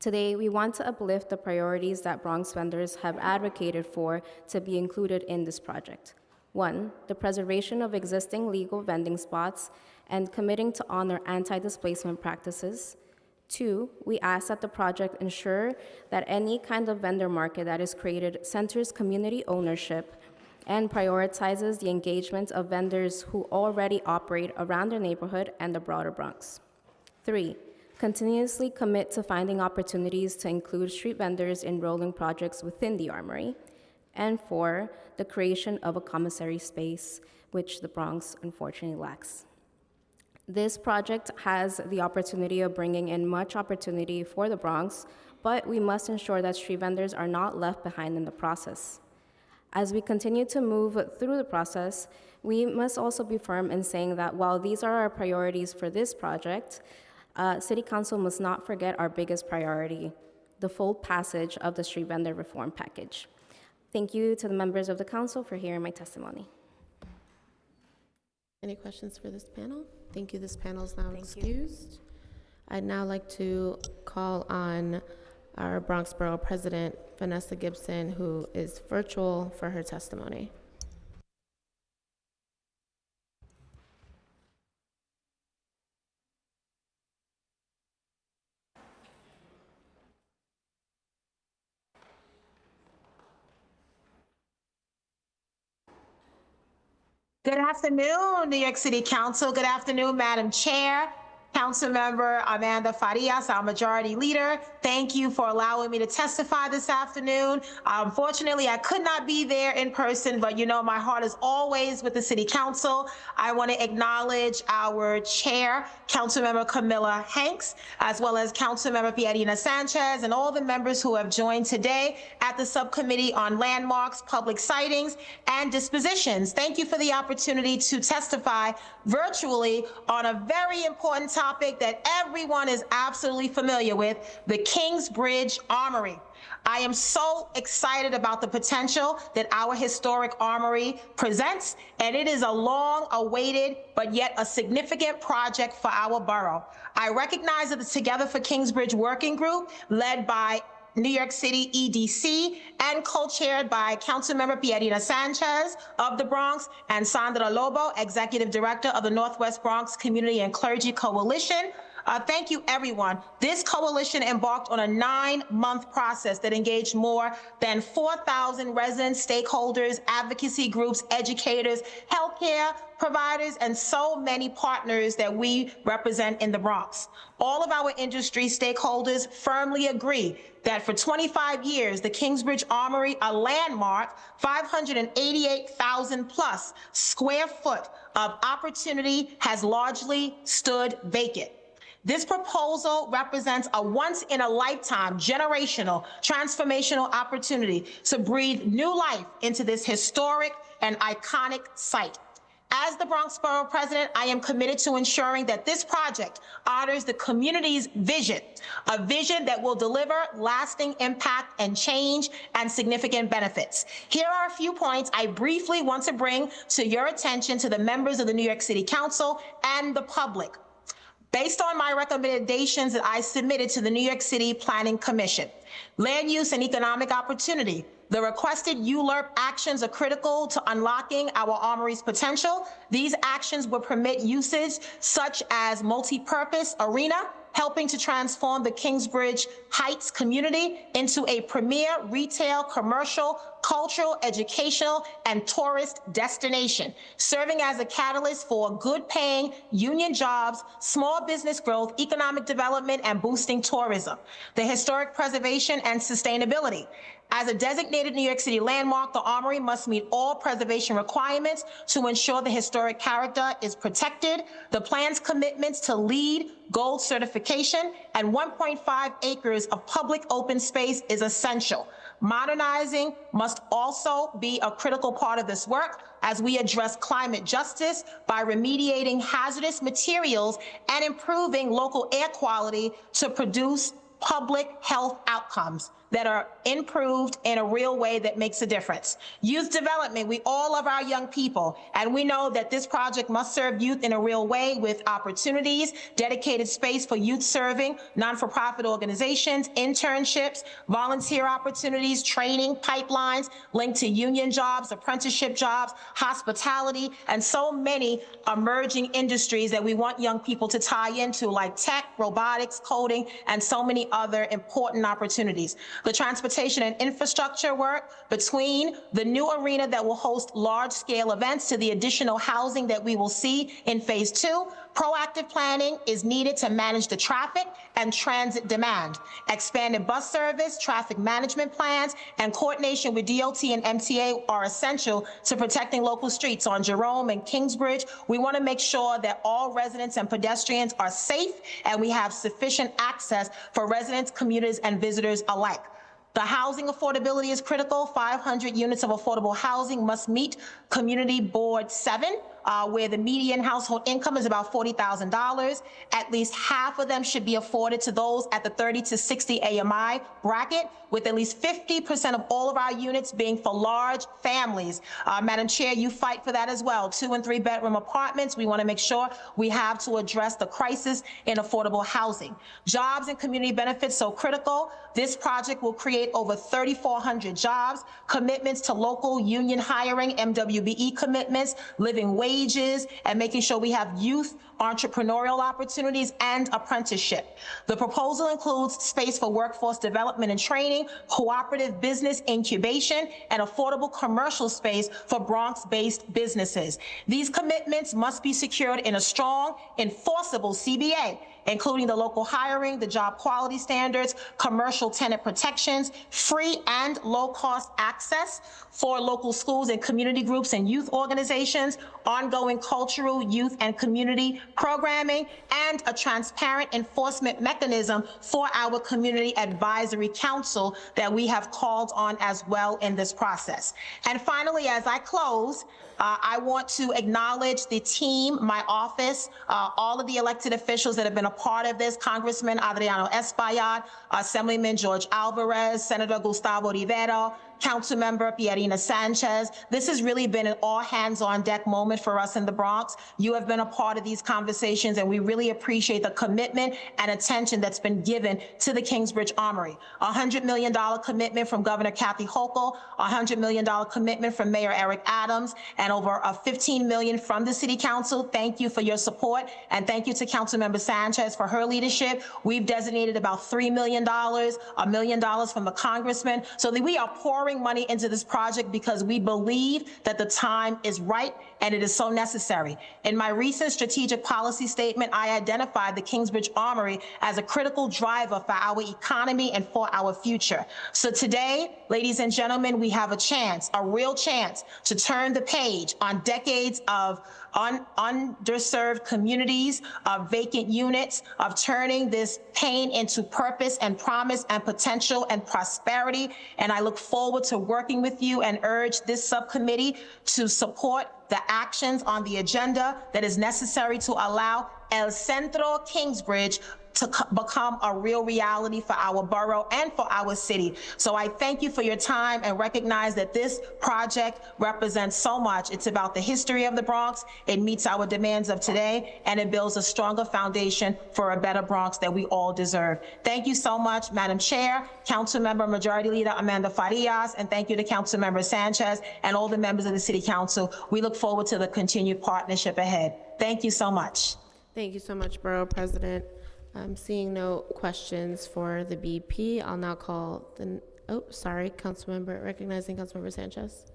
Today, we want to uplift the priorities that Bronx vendors have advocated for to be included in this project. 1, the preservation of existing legal vending spots and committing to honor anti-displacement practices. 2, we ask that the project ensure that any kind of vendor market that is created centers community ownership and prioritizes the engagement of vendors who already operate around their neighborhood and the broader Bronx. 3, continuously commit to finding opportunities to include street vendors in rolling projects within the Armory. And 4, the creation of a commissary space, which the Bronx unfortunately lacks. This project has the opportunity of bringing in much opportunity for the Bronx, but we must ensure that street vendors are not left behind in the process. As we continue to move through the process, we must also be firm in saying that while these are our priorities for this project, City Council must not forget our biggest priority, the full passage of the street vendor reform package. Thank you to the members of the council for hearing my testimony. Any questions for this panel? Thank you. This panel is now excused. I'd now like to call on our Bronx Borough President, Vanessa Gibson, who is virtual for her testimony. Good afternoon, New York City Council. Good afternoon, Madam Chair, Councilmember Amanda Farias, our Majority Leader. Thank you for allowing me to testify this afternoon. Unfortunately, I could not be there in person, but you know my heart is always with the City Council. I want to acknowledge our Chair, Councilmember Camilla Hanks, as well as Councilmember Pierina Sanchez, and all the members who have joined today at the Subcommittee on Landmarks, Public Sightings, and Dispositions. Thank you for the opportunity to testify virtually on a very important topic that everyone is absolutely familiar with, the Kingsbridge Armory. I am so excited about the potential that our historic armory presents, and it is a long-awaited but yet a significant project for our borough. I recognize that the Together for Kingsbridge Working Group, led by New York City EDC, and co-chaired by Councilmember Pierina Sanchez of the Bronx and Sandra Lobo, Executive Director of the Northwest Bronx Community and Clergy Coalition. Thank you, everyone. This coalition embarked on a 9-month process that engaged more than 4,000 residents, stakeholders, advocacy groups, educators, healthcare providers, and so many partners that we represent in the Bronx. All of our industry stakeholders firmly agree that for 25 years, the Kingsbridge Armory, a landmark 588,000 plus square foot of opportunity, has largely stood vacant. This proposal represents a once-in-a-lifetime, generational, transformational opportunity to breathe new life into this historic and iconic site. As the Bronx Borough President, I am committed to ensuring that this project honors the community's vision, a vision that will deliver lasting impact and change and significant benefits. Here are a few points I briefly want to bring to your attention, to the members of the New York City Council and the public. Based on my recommendations that I submitted to the New York City Planning Commission, land use and economic opportunity, the requested ULURP actions are critical to unlocking our Armory's potential. These actions will permit uses such as multi-purpose arena, helping to transform the Kingsbridge Heights community into a premier retail, commercial, cultural, educational, and tourist destination, serving as a catalyst for good-paying union jobs, small business growth, economic development, and boosting tourism. The historic preservation and sustainability. As a designated New York City landmark, the Armory must meet all preservation requirements to ensure the historic character is protected. The plan's commitments to LEED Gold certification and 1.5 acres of public open space is essential. Modernizing must also be a critical part of this work as we address climate justice by remediating hazardous materials and improving local air quality to produce public health outcomes that are improved in a real way that makes a difference. Youth development, we all love our young people, and we know that this project must serve youth in a real way with opportunities, dedicated space for youth serving, non-for-profit organizations, internships, volunteer opportunities, training pipelines linked to union jobs, apprenticeship jobs, hospitality, and so many emerging industries that we want young people to tie into, like tech, robotics, coding, and so many other important opportunities. The transportation and infrastructure work between the new arena that will host large-scale events to the additional housing that we will see in Phase 2. Proactive planning is needed to manage the traffic and transit demand. Expanded bus service, traffic management plans, and coordination with DOT and MTA are essential to protecting local streets on Jerome and Kingsbridge. We want to make sure that all residents and pedestrians are safe and we have sufficient access for residents, commuters, and visitors alike. The housing affordability is critical. 500 units of affordable housing must meet Community Board 7, where the median household income is about $40,000. At least half of them should be afforded to those at the 30 to 60 AMI bracket, with at least 50% of all of our units being for large families. Madam Chair, you fight for that as well. 2- and 3-bedroom apartments. We want to make sure we have to address the crisis in affordable housing. Jobs and community benefits so critical. This project will create over 3,400 jobs, commitments to local union hiring, MWBE commitments, living wages, and making sure we have youth entrepreneurial opportunities and apprenticeship. The proposal includes space for workforce development and training, cooperative business incubation, and affordable commercial space for Bronx-based businesses. These commitments must be secured in a strong, enforceable CBA, including the local hiring, the job quality standards, commercial tenant protections, free and low-cost access for local schools and community groups and youth organizations, ongoing cultural, youth, and community programming, and a transparent enforcement mechanism for our Community Advisory Council that we have called on as well in this process. And finally, as I close, I want to acknowledge the team, my office, all of the elected officials that have been a part of this, Congressman Adriano Espaillat, Assemblyman George Alvarez, Senator Gustavo Rivera, Councilmember Pierina Sanchez. This has really been an all-hands-on-deck moment for us in the Bronx. You have been a part of these conversations, and we really appreciate the commitment and attention that's been given to the Kingsbridge Armory. $100 million commitment from Governor Kathy Hochul, $100 million commitment from Mayor Eric Adams, and over $15 million from the City Council. Thank you for your support, and thank you to Councilmember Sanchez for her leadership. We've designated about $3 million, $1 million from the congressman, so that we are pouring money into this project because we believe that the time is right and it is so necessary. In my recent strategic policy statement, I identified the Kingsbridge Armory as a critical driver for our economy and for our future. So today, ladies and gentlemen, we have a chance, a real chance, to turn the page on decades of underserved communities, of vacant units, of turning this pain into purpose and promise and potential and prosperity. And I look forward to working with you and urge this subcommittee to support the actions on the agenda that is necessary to allow El Centro Kingsbridge to become a real reality for our borough and for our city. So I thank you for your time and recognize that this project represents so much. It's about the history of the Bronx, it meets our demands of today, and it builds a stronger foundation for a better Bronx that we all deserve. Thank you so much, Madam Chair, Councilmember Majority Leader Amanda Farias, and thank you to Councilmember Sanchez and all the members of the City Council. We look forward to the continued partnership ahead. Thank you so much. Thank you so much, Borough President. Seeing no questions for the BP, I'll now call the, recognizing Councilmember Sanchez.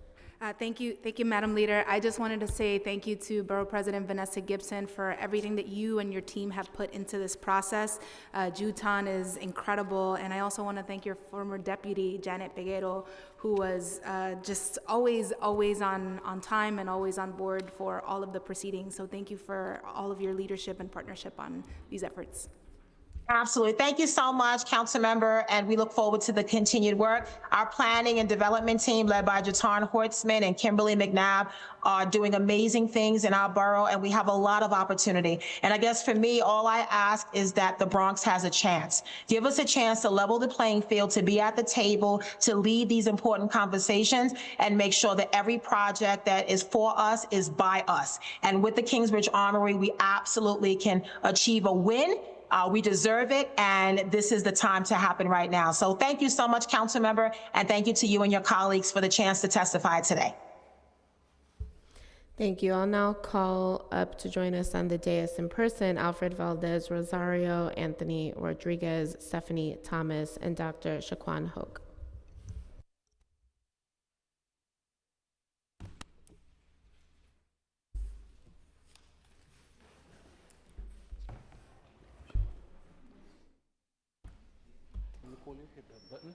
Thank you, Madam Leader. I just wanted to say thank you to Borough President Vanessa Gibson for everything that you and your team have put into this process. Jutan is incredible, and I also want to thank your former deputy, Janet Peguero, who was just always on time and always on board for all of the proceedings. So thank you for all of your leadership and partnership on these efforts. Absolutely. Thank you so much, Councilmember, and we look forward to the continued work. Our planning and development team, led by Jatan Hortzman and Kimberly McNabb, are doing amazing things in our borough, and we have a lot of opportunity. And I guess for me, all I ask is that the Bronx has a chance. Give us a chance to level the playing field, to be at the table, to lead these important conversations, and make sure that every project that is for us is by us. And with the Kingsbridge Armory, we absolutely can achieve a win. We deserve it, and this is the time to happen right now. So thank you so much, Councilmember, and thank you to you and your colleagues for the chance to testify today. Thank you. I'll now call up to join us on the dais in person Alfred Valdez Rosario, Anthony Rodriguez, Stephanie Thomas, and Dr. Shaquan Hoke. Hit that button.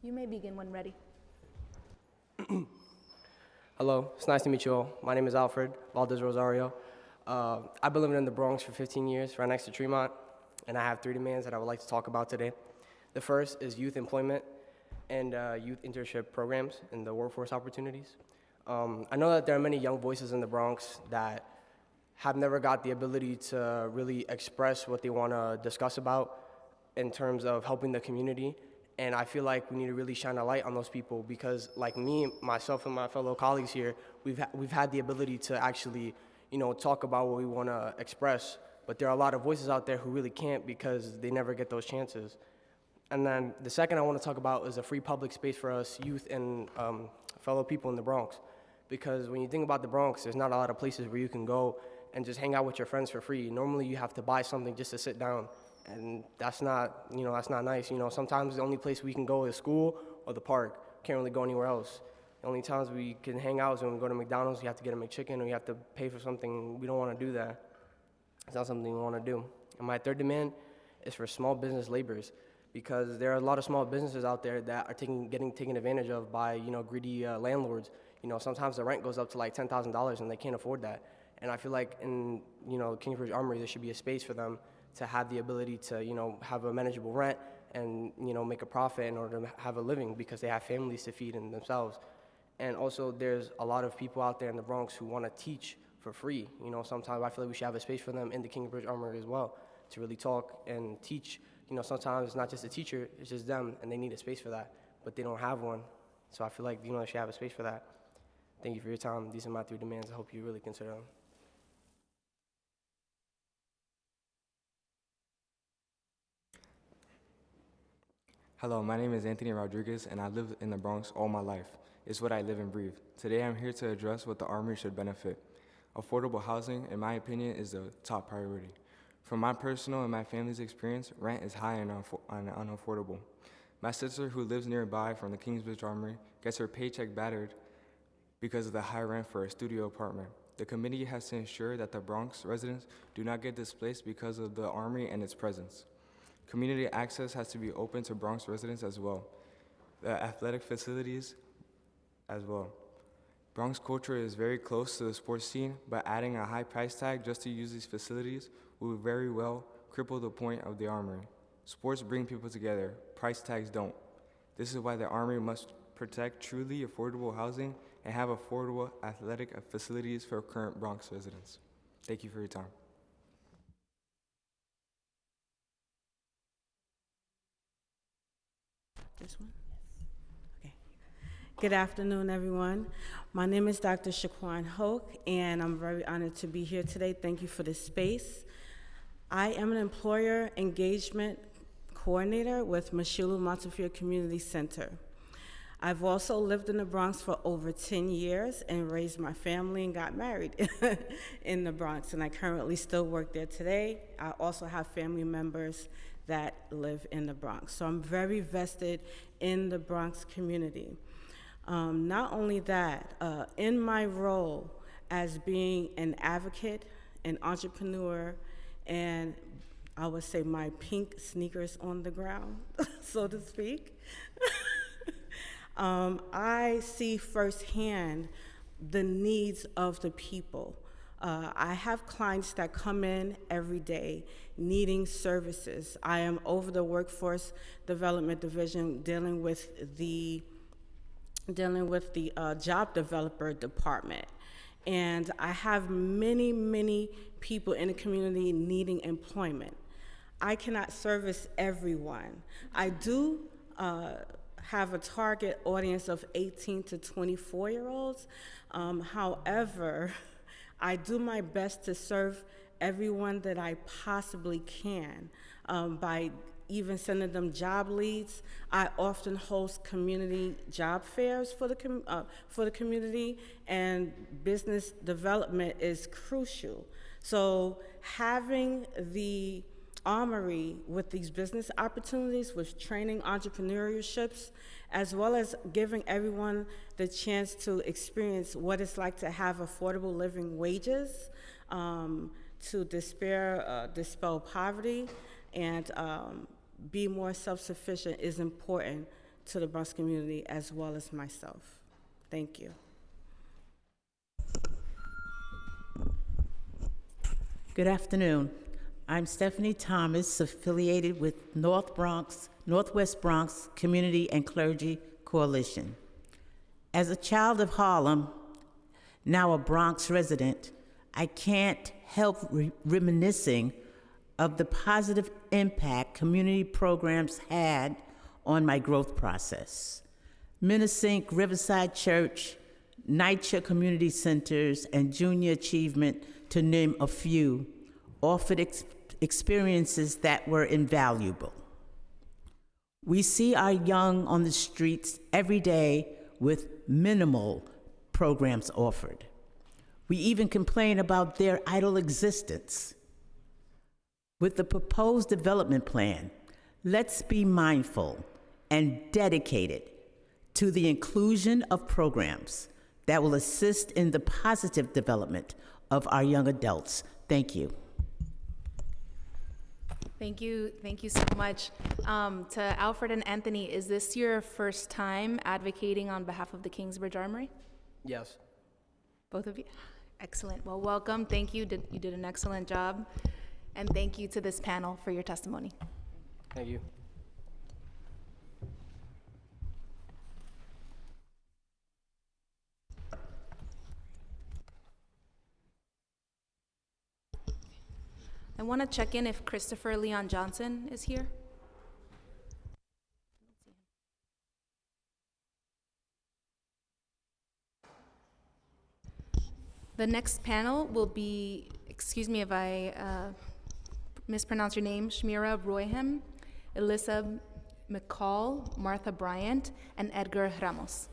You may begin when ready. Hello, it's nice to meet you all. My name is Alfred Valdez Rosario. I've been living in the Bronx for 15 years, right next to Tremont, and I have 3 demands that I would like to talk about today. The first is youth employment and youth internship programs and the workforce opportunities. I know that there are many young voices in the Bronx that have never got the ability to really express what they want to discuss about in terms of helping the community. And I feel like we need to really shine a light on those people because, like me, myself, and my fellow colleagues here, we've had the ability to actually, talk about what we want to express. But there are a lot of voices out there who really can't because they never get those chances. And then the second I want to talk about is a free public space for us youth and fellow people in the Bronx. Because when you think about the Bronx, there's not a lot of places where you can go and just hang out with your friends for free. Normally, you have to buy something just to sit down. And that's not, that's not nice. Sometimes the only place we can go is school or the park. Can't really go anywhere else. The only times we can hang out is when we go to McDonald's, you have to get a McChicken or you have to pay for something. We don't want to do that. It's not something we want to do. And my third demand is for small business laborers because there are a lot of small businesses out there that are getting taken advantage of by, greedy landlords. Sometimes the rent goes up to like $10,000 and they can't afford that. And I feel like in, Kingsbridge Armory, there should be a space for them to have the ability to, have a manageable rent and, make a profit in order to have a living because they have families to feed in themselves. And also there's a lot of people out there in the Bronx who want to teach for free. Sometimes I feel like we should have a space for them in the Kingsbridge Armory as well to really talk and teach. Sometimes it's not just a teacher, it's just them, and they need a space for that, but they don't have one. So I feel like, they should have a space for that. Thank you for your time. These are my 3 demands. I hope you really consider them. Hello, my name is Anthony Rodriguez, and I lived in the Bronx all my life. It's what I live and breathe. Today, I'm here to address what the Armory should benefit. Affordable housing, in my opinion, is the top priority. From my personal and my family's experience, rent is high and unaffordable. My sister, who lives nearby from the Kingsbridge Armory, gets her paycheck battered because of the high rent for a studio apartment. The committee has to ensure that the Bronx residents do not get displaced because of the Armory and its presence. Community access has to be open to Bronx residents as well. The athletic facilities as well. Bronx culture is very close to the sports scene, but adding a high price tag just to use these facilities will very well cripple the point of the Armory. Sports bring people together, price tags don't. This is why the Armory must protect truly affordable housing and have affordable athletic facilities for current Bronx residents. Thank you for your time. This one? Okay. Good afternoon, everyone. My name is Dr. Shaquan Hoke, and I'm very honored to be here today. Thank you for this space. I am an employer engagement coordinator with Meshulam Montefiore Community Center. I've also lived in the Bronx for over 10 years and raised my family and got married in the Bronx, and I currently still work there today. I also have family members that live in the Bronx. So I'm very vested in the Bronx community. Not only that, in my role as being an advocate, an entrepreneur, and I would say my pink sneakers on the ground, so to speak, I see firsthand the needs of the people. I have clients that come in every day needing services. I am over the Workforce Development Division dealing with the job developer department. And I have many, many people in the community needing employment. I cannot service everyone. I do have a target audience of 18 to 24-year-olds. However, I do my best to serve everyone that I possibly can by even sending them job leads. I often host community job fairs for the community, and business development is crucial. So having the Armory with these business opportunities, with training entrepreneurships, as well as giving everyone the chance to experience what it's like to have affordable living wages, to dispel poverty, and be more self-sufficient is important to the Bronx community as well as myself. Thank you. Good afternoon. I'm Stephanie Thomas, affiliated with Northwest Bronx Community and Clergy Coalition. As a child of Harlem, now a Bronx resident, I can't help reminiscing of the positive impact community programs had on my growth process. Minnesink Riverside Church, NYCHA Community Centers, and Junior Achievement, to name a few, offered experiences that were invaluable. We see our young on the streets every day with minimal programs offered. We even complain about their idle existence. With the proposed development plan, let's be mindful and dedicated to the inclusion of programs that will assist in the positive development of our young adults. Thank you. Thank you so much. To Alfred and Anthony, is this your first time advocating on behalf of the Kingsbridge Armory? Yes. Both of you? Excellent. Well, welcome. Thank you. You did an excellent job. And thank you to this panel for your testimony. Thank you. I want to check in if Christopher Leon Johnson is here. The next panel will be, excuse me if I mispronounce your name, Shmira Royhem, Alyssa McCall, Martha Bryant, and Edgar Ramos.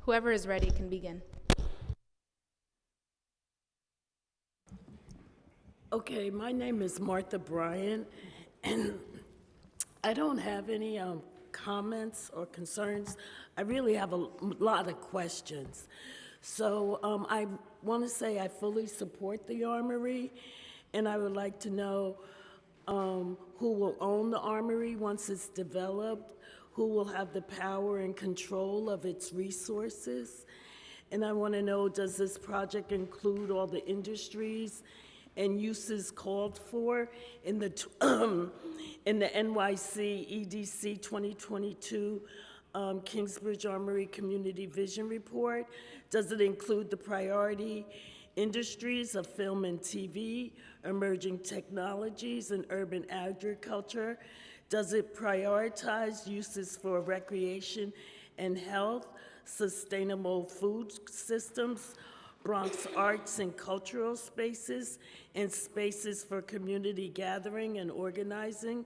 Whoever is ready can begin. Okay, my name is Martha Bryant, and I don't have any comments or concerns. I really have a lot of questions. So I want to say I fully support the Armory, and I would like to know who will own the Armory once it's developed, who will have the power and control of its resources. And I want to know, does this project include all the industries and uses called for in the NYC EDC 2022 Kingsbridge Armory Community Vision Report? Does it include the priority industries of film and TV, emerging technologies, and urban agriculture? Does it prioritize uses for recreation and health, sustainable food systems, Bronx arts and cultural spaces, and spaces for community gathering and organizing?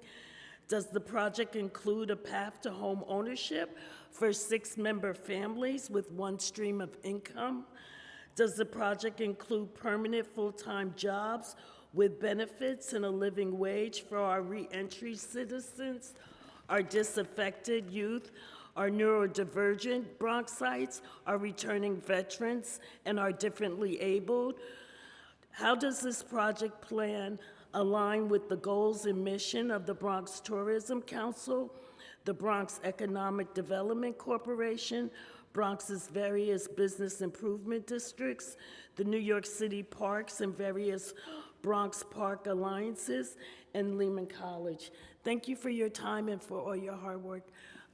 Does the project include a path to home ownership for 6-member families with one stream of income? Does the project include permanent full-time jobs with benefits and a living wage for our reentry citizens, our disaffected youth, our neurodivergent Bronxites, our returning veterans, and our differently abled? How does this project plan align with the goals and mission of the Bronx Tourism Council, the Bronx Economic Development Corporation, Bronx's various business improvement districts, the New York City parks and various Bronx Park Alliances, and Lehman College? Thank you for your time and for all your hard work,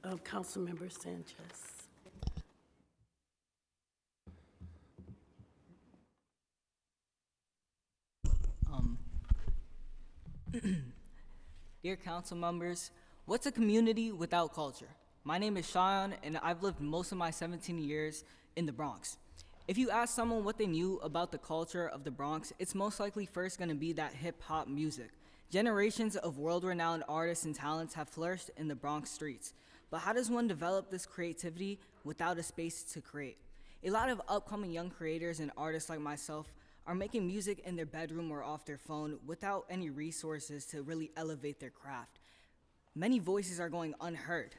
Councilmember Sanchez. Dear council members, what's a community without culture? My name is Shayan, and I've lived most of my 17 years in the Bronx. If you ask someone what they knew about the culture of the Bronx, it's most likely first going to be that hip-hop music. Generations of world-renowned artists and talents have flourished in the Bronx streets. But how does one develop this creativity without a space to create? A lot of upcoming young creators and artists like myself are making music in their bedroom or off their phone without any resources to really elevate their craft. Many voices are going unheard.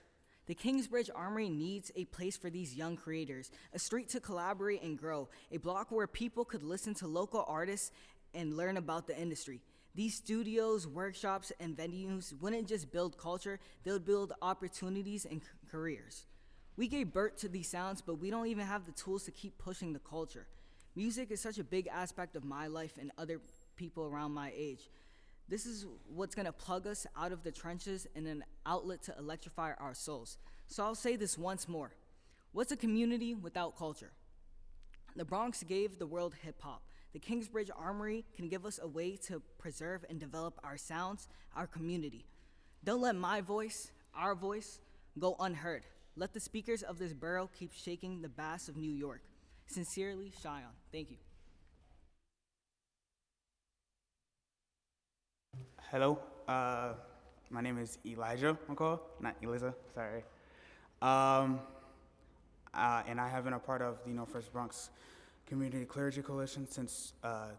The Kingsbridge Armory needs a place for these young creators, a street to collaborate and grow, a block where people could listen to local artists and learn about the industry. These studios, workshops, and venues wouldn't just build culture, they would build opportunities and careers. We gave birth to these sounds, but we don't even have the tools to keep pushing the culture. Music is such a big aspect of my life and other people around my age. This is what's gonna plug us out of the trenches and an outlet to electrify our souls. So I'll say this once more. What's a community without culture? The Bronx gave the world hip hop. The Kingsbridge Armory can give us a way to preserve and develop our sounds, our community. Don't let my voice, our voice, go unheard. Let the speakers of this borough keep shaking the bass of New York. Sincerely, Shayan. Thank you. Hello, My name is Elijah McCall, not Eliza, sorry. And I have been a part of the Northwest Bronx Community Clergy Coalition since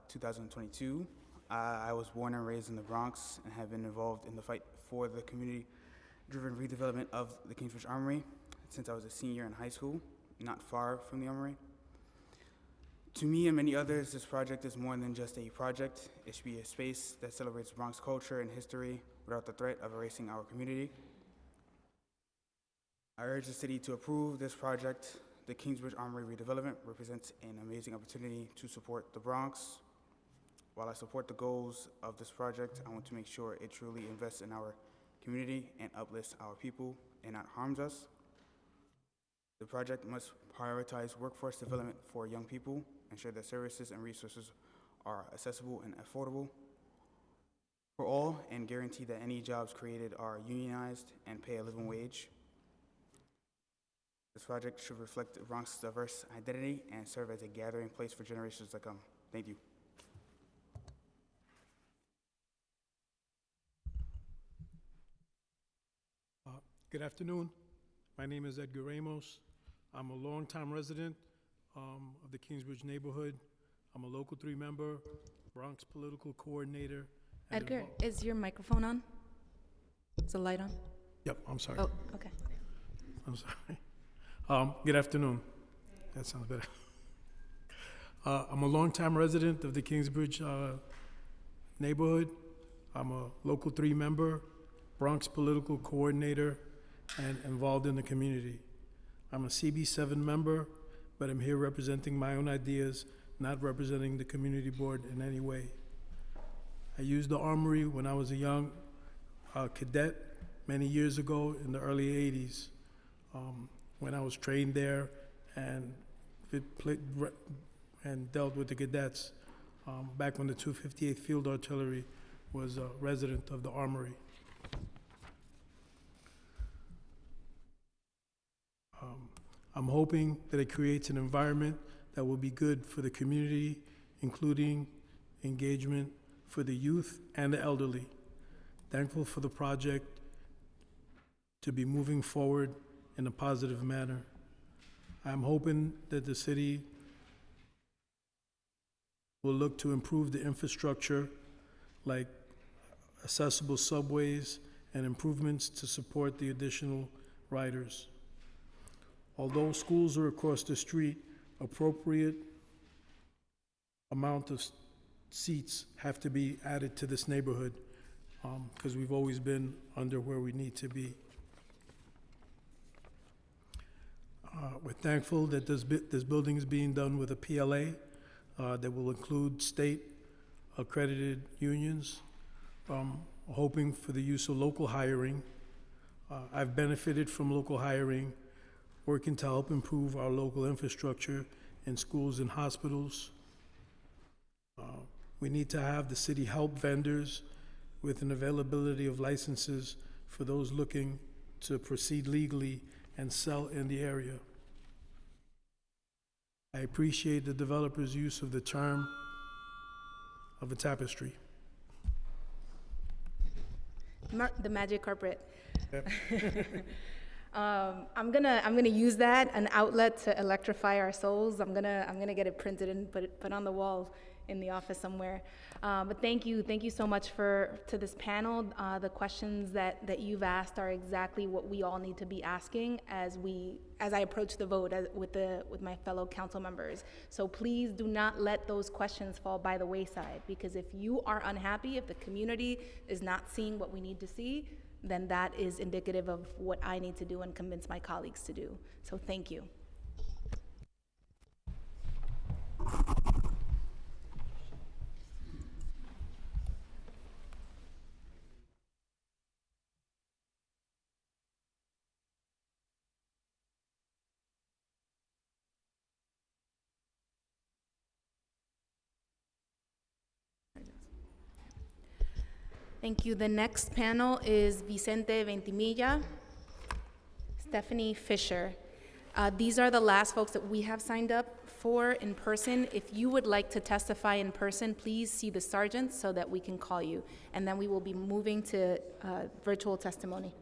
2022. I was born and raised in the Bronx and have been involved in the fight for the community-driven redevelopment of the Kingsbridge Armory since I was a senior in high school, not far from the Armory. To me and many others, this project is more than just a project. It should be a space that celebrates Bronx culture and history without the threat of erasing our community. I urge the city to approve this project. The Kingsbridge Armory redevelopment represents an amazing opportunity to support the Bronx. While I support the goals of this project, I want to make sure it truly invests in our community and uplifts our people and not harms us. The project must prioritize workforce development for young people, ensure that services and resources are accessible and affordable for all, and guarantee that any jobs created are unionized and pay a living wage. This project should reflect the Bronx's diverse identity and serve as a gathering place for generations to come. Thank you. Good afternoon. My name is Edgar Ramos. I'm a longtime resident of the Kingsbridge neighborhood. I'm a Local 3 member, Bronx political coordinator. and Edgar, is your microphone on? Is the light on? Yep, I'm sorry. Oh, okay. I'm sorry. Good afternoon. That sounds better. I'm a longtime resident of the Kingsbridge neighborhood. I'm a Local 3 member, Bronx political coordinator, and involved in the community. I'm a CB7 member, but I'm here representing my own ideas, not representing the community board in any way. I used the Armory when I was a young cadet many years ago in the early 80s, when I was trained there and dealt with the cadets back when the 258th Field Artillery was a resident of the Armory. I'm hoping that it creates an environment that will be good for the community, including engagement for the youth and the elderly. Thankful for the project to be moving forward in a positive manner. I'm hoping that the city will look to improve the infrastructure, like accessible subways and improvements to support the additional riders. Although schools are across the street, appropriate amount of seats have to be added to this neighborhood because we've always been under where we need to be. We're thankful that this building is being done with a PLA that will include state accredited unions, hoping for the use of local hiring. I've benefited from local hiring, working to help improve our local infrastructure in schools and hospitals. We need to have the city help vendors with an availability of licenses for those looking to proceed legally and sell in the area. I appreciate the developer's use of the term of a tapestry. The magic carpet. Yep. I'm gonna use that, an outlet to electrify our souls. I'm gonna get it printed and put on the wall in the office somewhere. But thank you so much to this panel. The questions that you've asked are exactly what we all need to be asking as I approach the vote with my fellow council members. So please do not let those questions fall by the wayside, because if you are unhappy, if the community is not seeing what we need to see, then that is indicative of what I need to do and convince my colleagues to do. So thank you. Thank you. The next panel is Vicente Ventimilla, Stephanie Fisher. These are the last folks that we have signed up 4 in person. If you would like to testify in person, please see the sergeant so that we can call you. And then we will be moving to virtual testimony.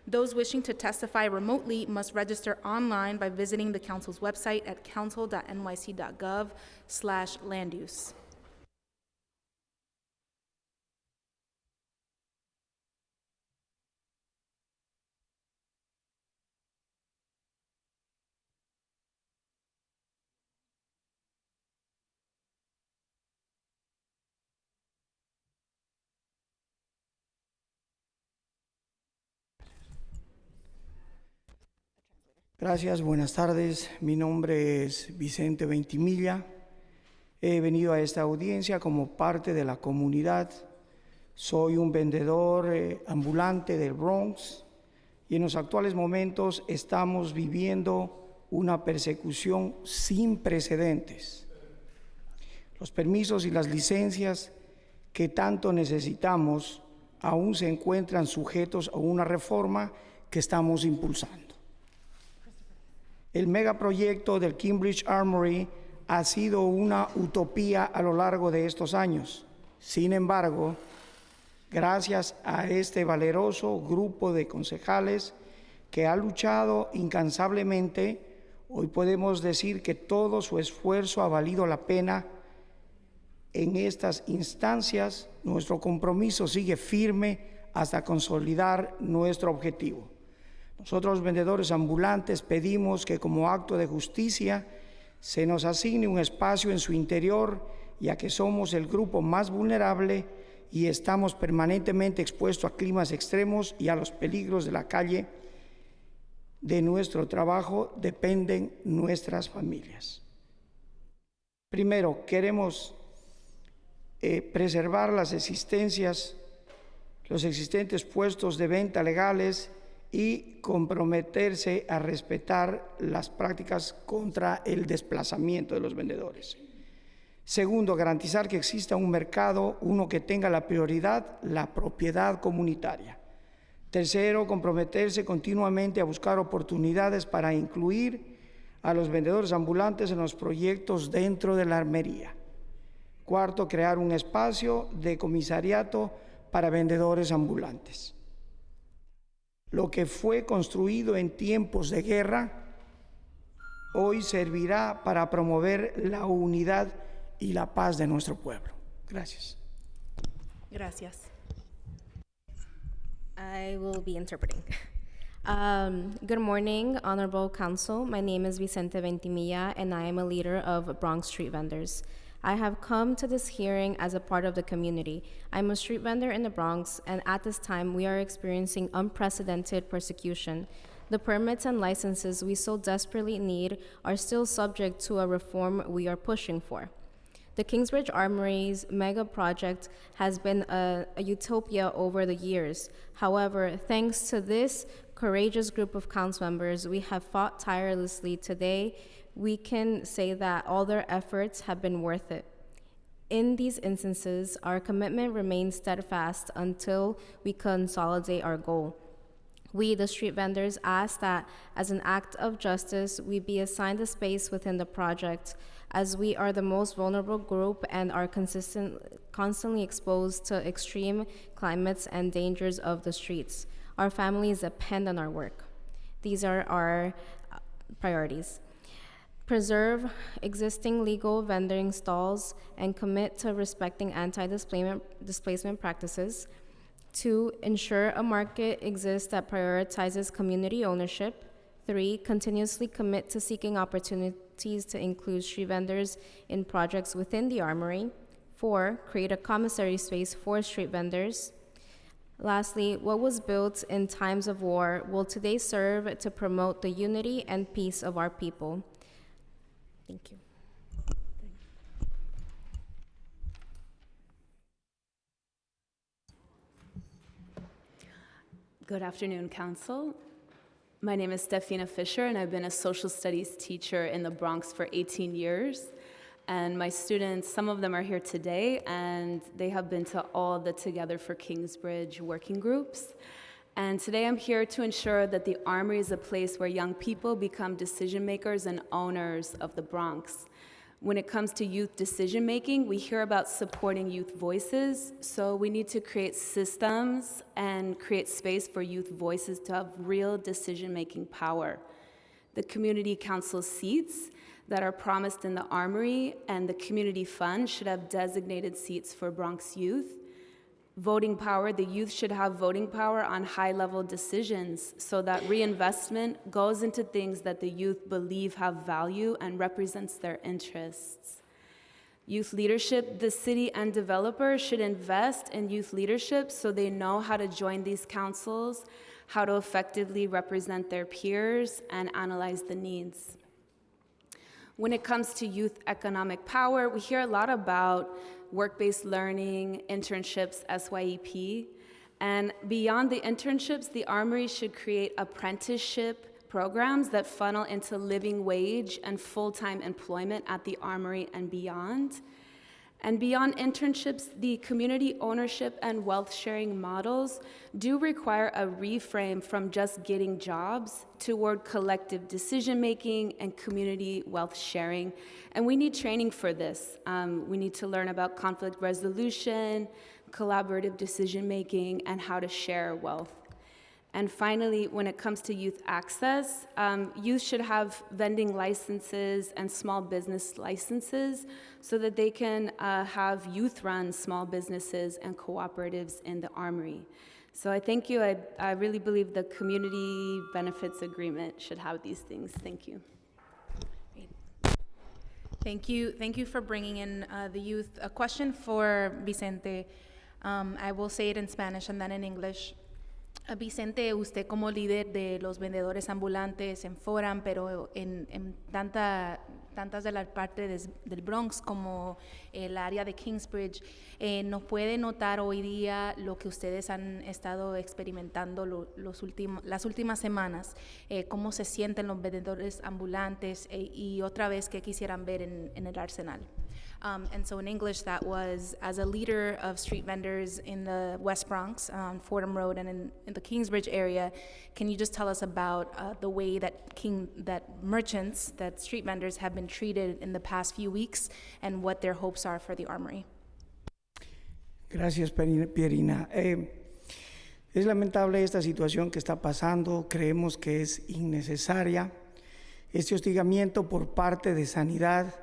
Those wishing to testify remotely must register online by visiting the council's website at council.nyc.gov/land use. Gracias, buenas tardes. Mi nombre es Vicente Ventimilla. He venido a esta audiencia como parte de la comunidad. Soy un vendedor ambulante del Bronx y en los actuales momentos estamos viviendo una persecución sin precedentes. Los permisos y las licencias que tanto necesitamos aún se encuentran sujetos a una reforma que estamos impulsando. El megaproyecto del Kingsbridge Armory ha sido una utopía a lo largo de estos años. Sin embargo, gracias a este valeroso grupo de concejales que ha luchado incansablemente, hoy podemos decir que todo su esfuerzo ha valido la pena. En estas instancias, nuestro compromiso sigue firme hasta consolidar nuestro objetivo. Nosotros, vendedores ambulantes, pedimos que como acto de justicia se nos asigne un espacio en su interior, ya que somos el grupo más vulnerable y estamos permanentemente expuestos a climas extremos y a los peligros de la calle. De nuestro trabajo dependen nuestras familias. Primero, queremos preservar los existentes puestos de venta legales y comprometerse a respetar las prácticas contra el desplazamiento de los vendedores. Segundo, garantizar que exista un mercado, uno que tenga la prioridad, la propiedad comunitaria. Tercero, comprometerse continuamente a buscar oportunidades para incluir a los vendedores ambulantes en los proyectos dentro de la armería. Cuarto, crear un espacio de comisariato para vendedores ambulantes. Lo que fue construido en tiempos de guerra hoy servirá para promover la unidad y la paz de nuestro pueblo. Gracias. Gracias. I will be interpreting. Good morning, Honorable Council. My name is Vicente Ventimilla, and I am a leader of Bronx Street Vendors. I have come to this hearing as a part of the community. I'm a street vendor in the Bronx, and at this time, we are experiencing unprecedented persecution. The permits and licenses we so desperately need are still subject to a reform we are pushing for. The Kingsbridge Armory's mega project has been a utopia over the years. However, thanks to this courageous group of council members, we have fought tirelessly. Today, we can say that all their efforts have been worth it. In these instances, our commitment remains steadfast until we consolidate our goal. We, the street vendors, ask that as an act of justice, we be assigned a space within the project, as we are the most vulnerable group and are constantly exposed to extreme climates and dangers of the streets. Our families depend on our work. These are our priorities. Preserve existing legal vending stalls and commit to respecting anti-displacement practices. 2, ensure a market exists that prioritizes community ownership. 3, continuously commit to seeking opportunities to include street vendors in projects within the Armory. 4, create a commissary space for street vendors. Lastly, what was built in times of war will today serve to promote the unity and peace of our people. Thank you. Good afternoon, Council. My name is Stefina Fisher, and I've been a social studies teacher in the Bronx for 18 years. And my students, some of them are here today, and they have been to all the Together for Kingsbridge working groups. And today I'm here to ensure that the Armory is a place where young people become decision makers and owners of the Bronx. When it comes to youth decision making, we hear about supporting youth voices, so we need to create systems and create space for youth voices to have real decision making power. The community council seats that are promised in the Armory and the community fund should have designated seats for Bronx youth. Voting power, the youth should have voting power on high-level decisions so that reinvestment goes into things that the youth believe have value and represents their interests. Youth leadership, the city and developers should invest in youth leadership so they know how to join these councils, how to effectively represent their peers, and analyze the needs. When it comes to youth economic power, we hear a lot about work-based learning, internships, SYEP, and beyond the internships, the Armory should create apprenticeship programs that funnel into living wage and full-time employment at the Armory and beyond. And beyond internships, the community ownership and wealth sharing models do require a reframe from just getting jobs toward collective decision making and community wealth sharing. And we need training for this. We need to learn about conflict resolution, collaborative decision making, and how to share wealth. And finally, when it comes to youth access, youth should have vending licenses and small business licenses so that they can have youth-run small businesses and cooperatives in the Armory. So I thank you. I really believe the community benefits agreement should have these things. Thank you. Thank you for bringing in the youth. A question for Vicente. I will say it in Spanish and then in English. Vicente, usted como líder de los vendedores ambulantes en Forum, pero en tantas de las partes del Bronx como el área de Kingsbridge, ¿nos puede notar hoy día lo que ustedes han estado experimentando las últimas semanas? ¿Cómo se sienten los vendedores ambulantes y otra vez qué quisieran ver en el arsenal? And so in English, that was, as a leader of street vendors in the West Bronx, on Fordham Road and in the Kingsbridge area, can you just tell us about the way that merchants, that street vendors have been treated in the past few weeks and what their hopes are for the Armory? Gracias, Pierina. Es lamentable esta situación que está pasando. Creemos que es innecesaria. Este hostigamiento por parte de Sanidad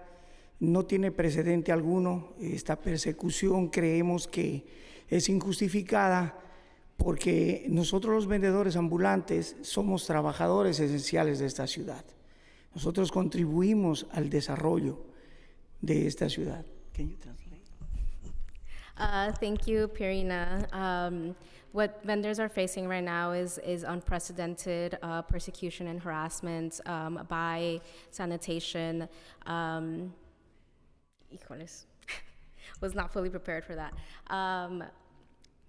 no tiene precedente alguno. Esta persecución creemos que es injustificada porque nosotros los vendedores ambulantes somos trabajadores esenciales de esta ciudad. Nosotros contribuimos al desarrollo de esta ciudad. Can you translate? Thank you, Pierina. What vendors are facing right now is unprecedented persecution and harassment by sanitation. Híjoles, was not fully prepared for that.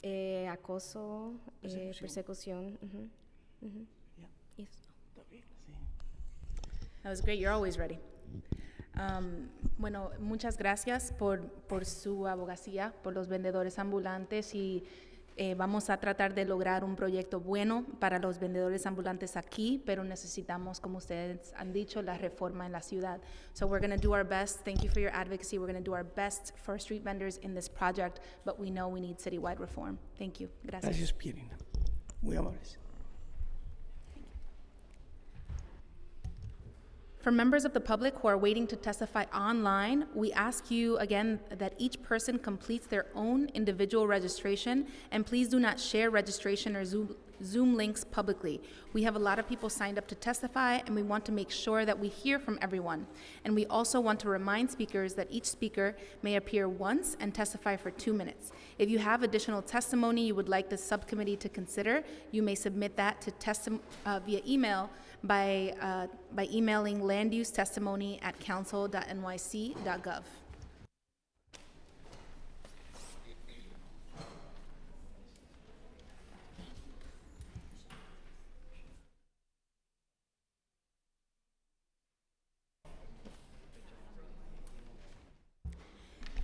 Acoso, persecución. Yes. That was great. You're always ready. Bueno, muchas gracias por su abogacía, por los vendedores ambulantes y vamos a tratar de lograr un proyecto bueno para los vendedores ambulantes aquí, pero necesitamos, como ustedes han dicho, la reforma en la ciudad. So we're going to do our best. Thank you for your advocacy. We're going to do our best for street vendors in this project, but we know we need citywide reform. Thank you. Gracias. Gracias, Pierina. Muy amables. For members of the public who are waiting to testify online, we ask you again that each person completes their own individual registration, and please do not share registration or Zoom links publicly. We have a lot of people signed up to testify, and we want to make sure that we hear from everyone. And we also want to remind speakers that each speaker may appear once and testify for 2 minutes. If you have additional testimony you would like the subcommittee to consider, you may submit that to via email by emailing landusetestimony@council.nyc.gov.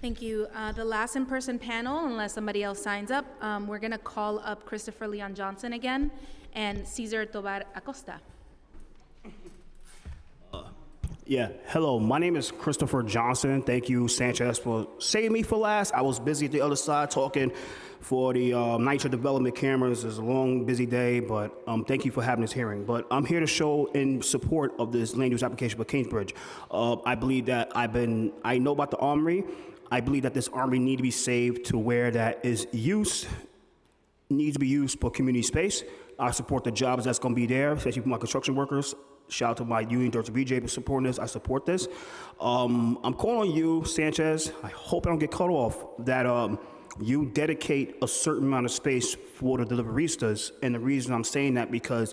Thank you. The last in-person panel, unless somebody else signs up, we're going to call up Christopher Leon Johnson again and Cesar Tobar Acosta. Yeah, hello, my name is Christopher Johnson. Thank you, Sanchez, for saving me for last. I was busy at the other side talking for the Nitro Development cameras. It's a long, busy day, but thank you for having this hearing. But I'm here to show in support of this land use application for Kingsbridge. I believe that I know about the Armory. I believe that this Armory needs to be saved to where that is needs to be used for community space. I support the jobs that's going to be there, especially for my construction workers. Shout out to my union, Dr. BJ, for supporting this. I support this. I'm calling on you, Sanchez. I hope I don't get cut off, that you dedicate a certain amount of space for the deliveristas. And the reason I'm saying that because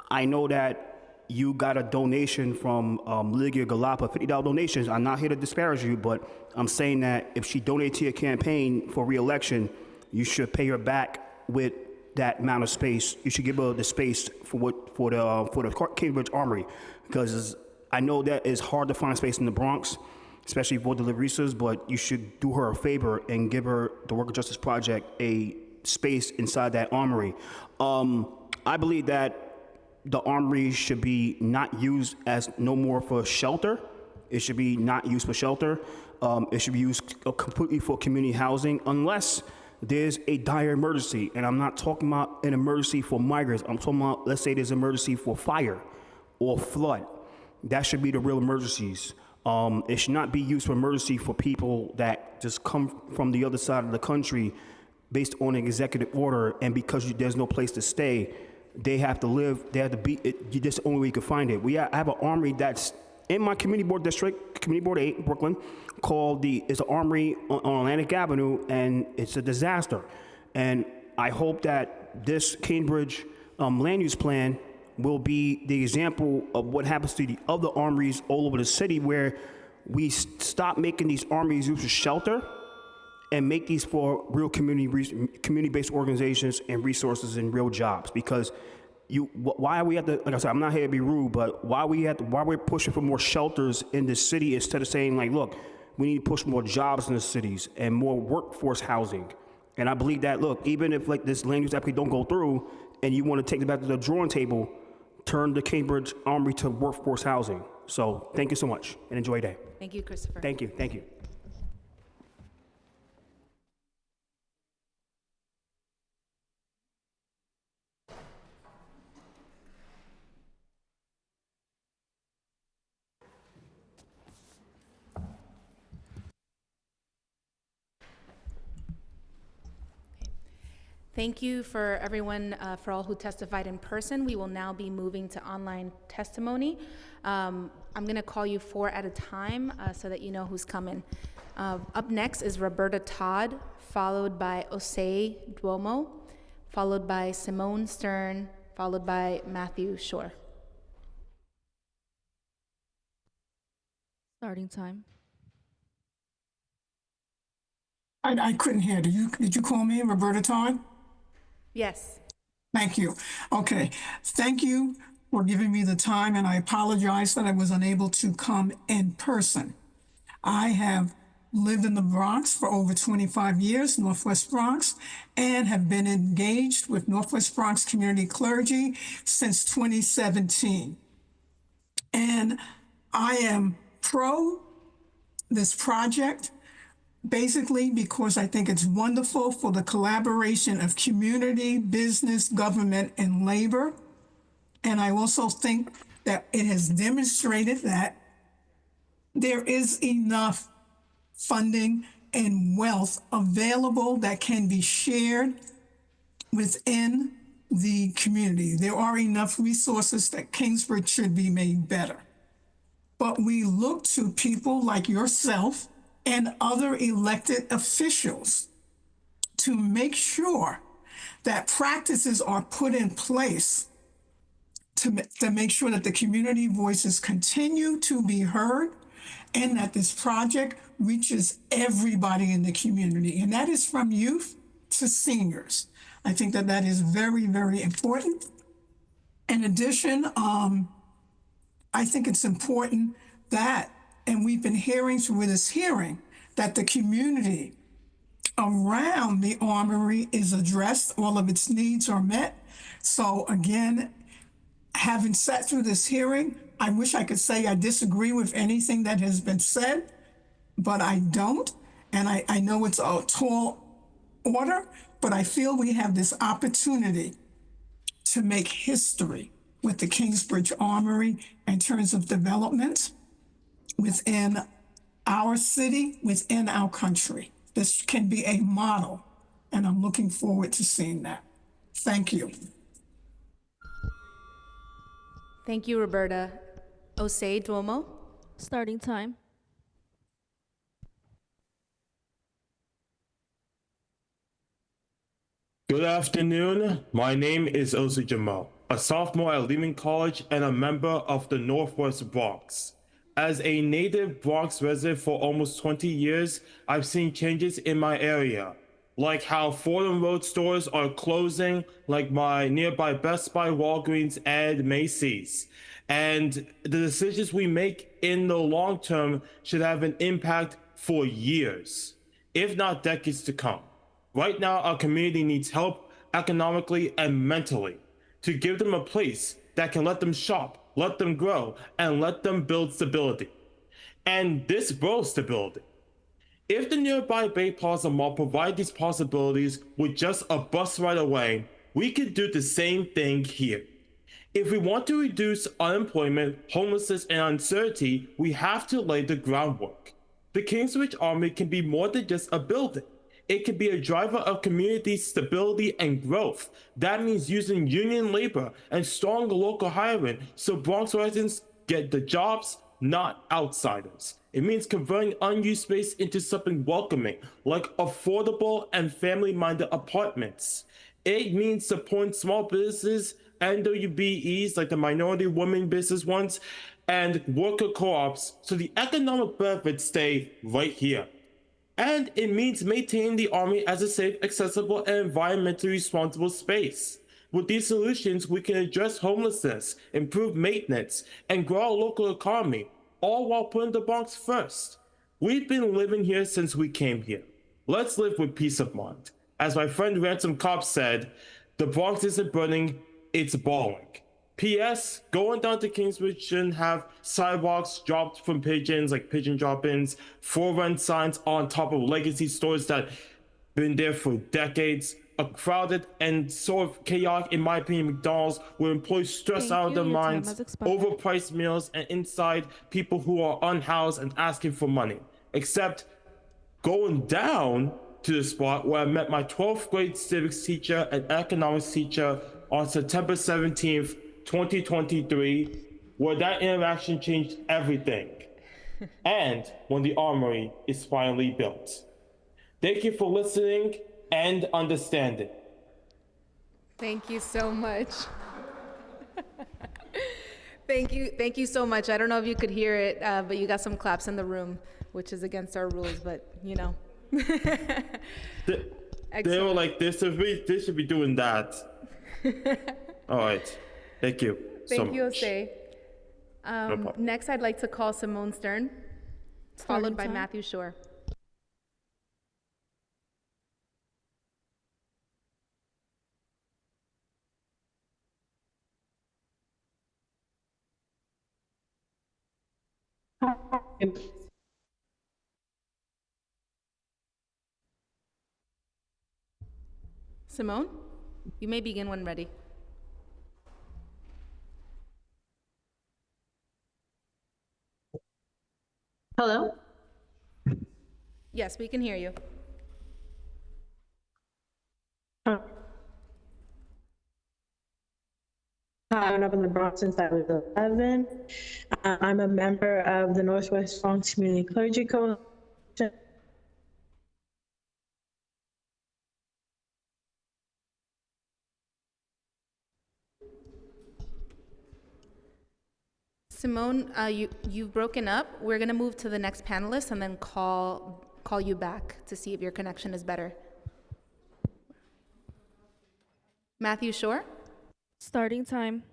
I know that you got a donation from Lygia Galapa, $50 donations. I'm not here to disparage you, but I'm saying that if she donated to your campaign for re-election, you should pay her back with that amount of space. You should give her the space for the Cambridge Armory, because I know that it's hard to find space in the Bronx, especially for deliveristas, but you should do her a favor and give her, the Worker Justice Project, a space inside that armory. I believe that the armory should be not used as no more for shelter. It should be not used for shelter. It should be used completely for community housing unless there's a dire emergency. And I'm not talking about an emergency for migrants. I'm talking about, let's say there's an emergency for fire or flood. That should be the real emergencies. It should not be used for emergency for people that just come from the other side of the country based on an executive order, and because there's no place to stay, they have to live, they have to be, that's the only way you can find it. I have an armory that's in my community board district, Community Board 8, Brooklyn, it's an armory on Atlantic Avenue, and it's a disaster. And I hope that this Cambridge land use plan will be the example of what happens to the other armories all over the city, where we stop making these armories used for shelter and make these for real community-based organizations and resources and real jobs. Because why are we like I said, I'm not here to be rude, but why we're pushing for more shelters in the city instead of saying, like, look, we need to push more jobs in the cities and more workforce housing. And I believe that, look, even if like this land use application don't go through and you want to take it back to the drawing table, turn the Cambridge Armory to workforce housing. So thank you so much and enjoy your day. Thank you, Christopher. Thank you, thank you. Thank you for everyone, for all who testified in person. We will now be moving to online testimony. I'm going to call you 4 at a time so that you know who's coming. Up next is Roberta Todd, followed by Osei Duomo, followed by Simone Stern, followed by Matthew Shore. Starting time. I couldn't hear. Did you call me Roberta Todd? Yes. Thank you. Okay. Thank you for giving me the time, and I apologize that I was unable to come in person. I have lived in the Bronx for over 25 years, Northwest Bronx, and have been engaged with Northwest Bronx community clergy since 2017. And I am pro this project, basically because I think it's wonderful for the collaboration of community, business, government, and labor. And I also think that it has demonstrated that there is enough funding and wealth available that can be shared within the community. There are enough resources that Kingsbridge should be made better. But we look to people like yourself and other elected officials to make sure that practices are put in place to make sure that the community voices continue to be heard and that this project reaches everybody in the community. And that is from youth to seniors. I think that that is very, very important. In addition, I think it's important that, and we've been hearing through this hearing, that the community around the Armory is addressed, all of its needs are met. So again, having sat through this hearing, I wish I could say I disagree with anything that has been said, but I don't. And I know it's a tall order, but I feel we have this opportunity to make history with the Kingsbridge Armory in terms of development within our city, within our country. This can be a model, and I'm looking forward to seeing that. Thank you. Thank you, Roberta. Osei Duomo. Starting time. Good afternoon. My name is Osi Jamal, a sophomore at Lehman College and a member of the Northwest Bronx. As a native Bronx resident for almost 20 years, I've seen changes in my area, like how Fordham Road stores are closing, like my nearby Best Buy, Walgreens, and Macy's. And the decisions we make in the long term should have an impact for years, if not decades to come. Right now, our community needs help economically and mentally to give them a place that can let them shop, let them grow, and let them build stability. And this builds stability. If the nearby Bay Plaza Mall provides these possibilities with just a bus ride away, we could do the same thing here. If we want to reduce unemployment, homelessness, and uncertainty, we have to lay the groundwork. The Kingsbridge Armory can be more than just a building. It can be a driver of community stability and growth. That means using union labor and strong local hiring so Bronx residents get the jobs, not outsiders. It means converting unused space into something welcoming, like affordable and family-minded apartments. It means supporting small businesses, NWBEs like the minority women business ones, and worker co-ops so the economic benefits stay right here. And it means maintaining the Armory as a safe, accessible, and environmentally responsible space. With these solutions, we can address homelessness, improve maintenance, and grow our local economy, all while putting the Bronx first. We've been living here since we came here. Let's live with peace of mind. As my friend Ransom Cobb said, the Bronx isn't burning, it's balling. P.S. Going down to Kingsbridge shouldn't have sidewalks dropped from pigeons, like pigeon drop-ins, for rent signs on top of legacy stores that been there for decades, a crowded and sort of chaotic, in my opinion, McDonald's, where employees stress out of their minds, overpriced meals, and inside people who are unhoused and asking for money. Except going down to the spot where I met my 12th grade civics teacher and economics teacher on September 17th, 2023, where that interaction changed everything, and when the Armory is finally built. Thank you for listening and understanding. Thank you so much. Thank you so much. I don't know if you could hear it, but you got some claps in the room, which is against our rules, but you know. They were like, they should be doing that. All right. Thank you. Thank you, Osei. Next, I'd like to call Simone Stern, followed by Matthew Shore. Simone, you may begin when ready. Hello? Yes, we can hear you. Hi, I've been in the Bronx since I was 11. I'm a member of the Northwest Bronx Community Clergy Coalition. Simone, you've broken up. We're gonna move to the next panelist and then call you back to see if your connection is better. Matthew Shore? Starting time.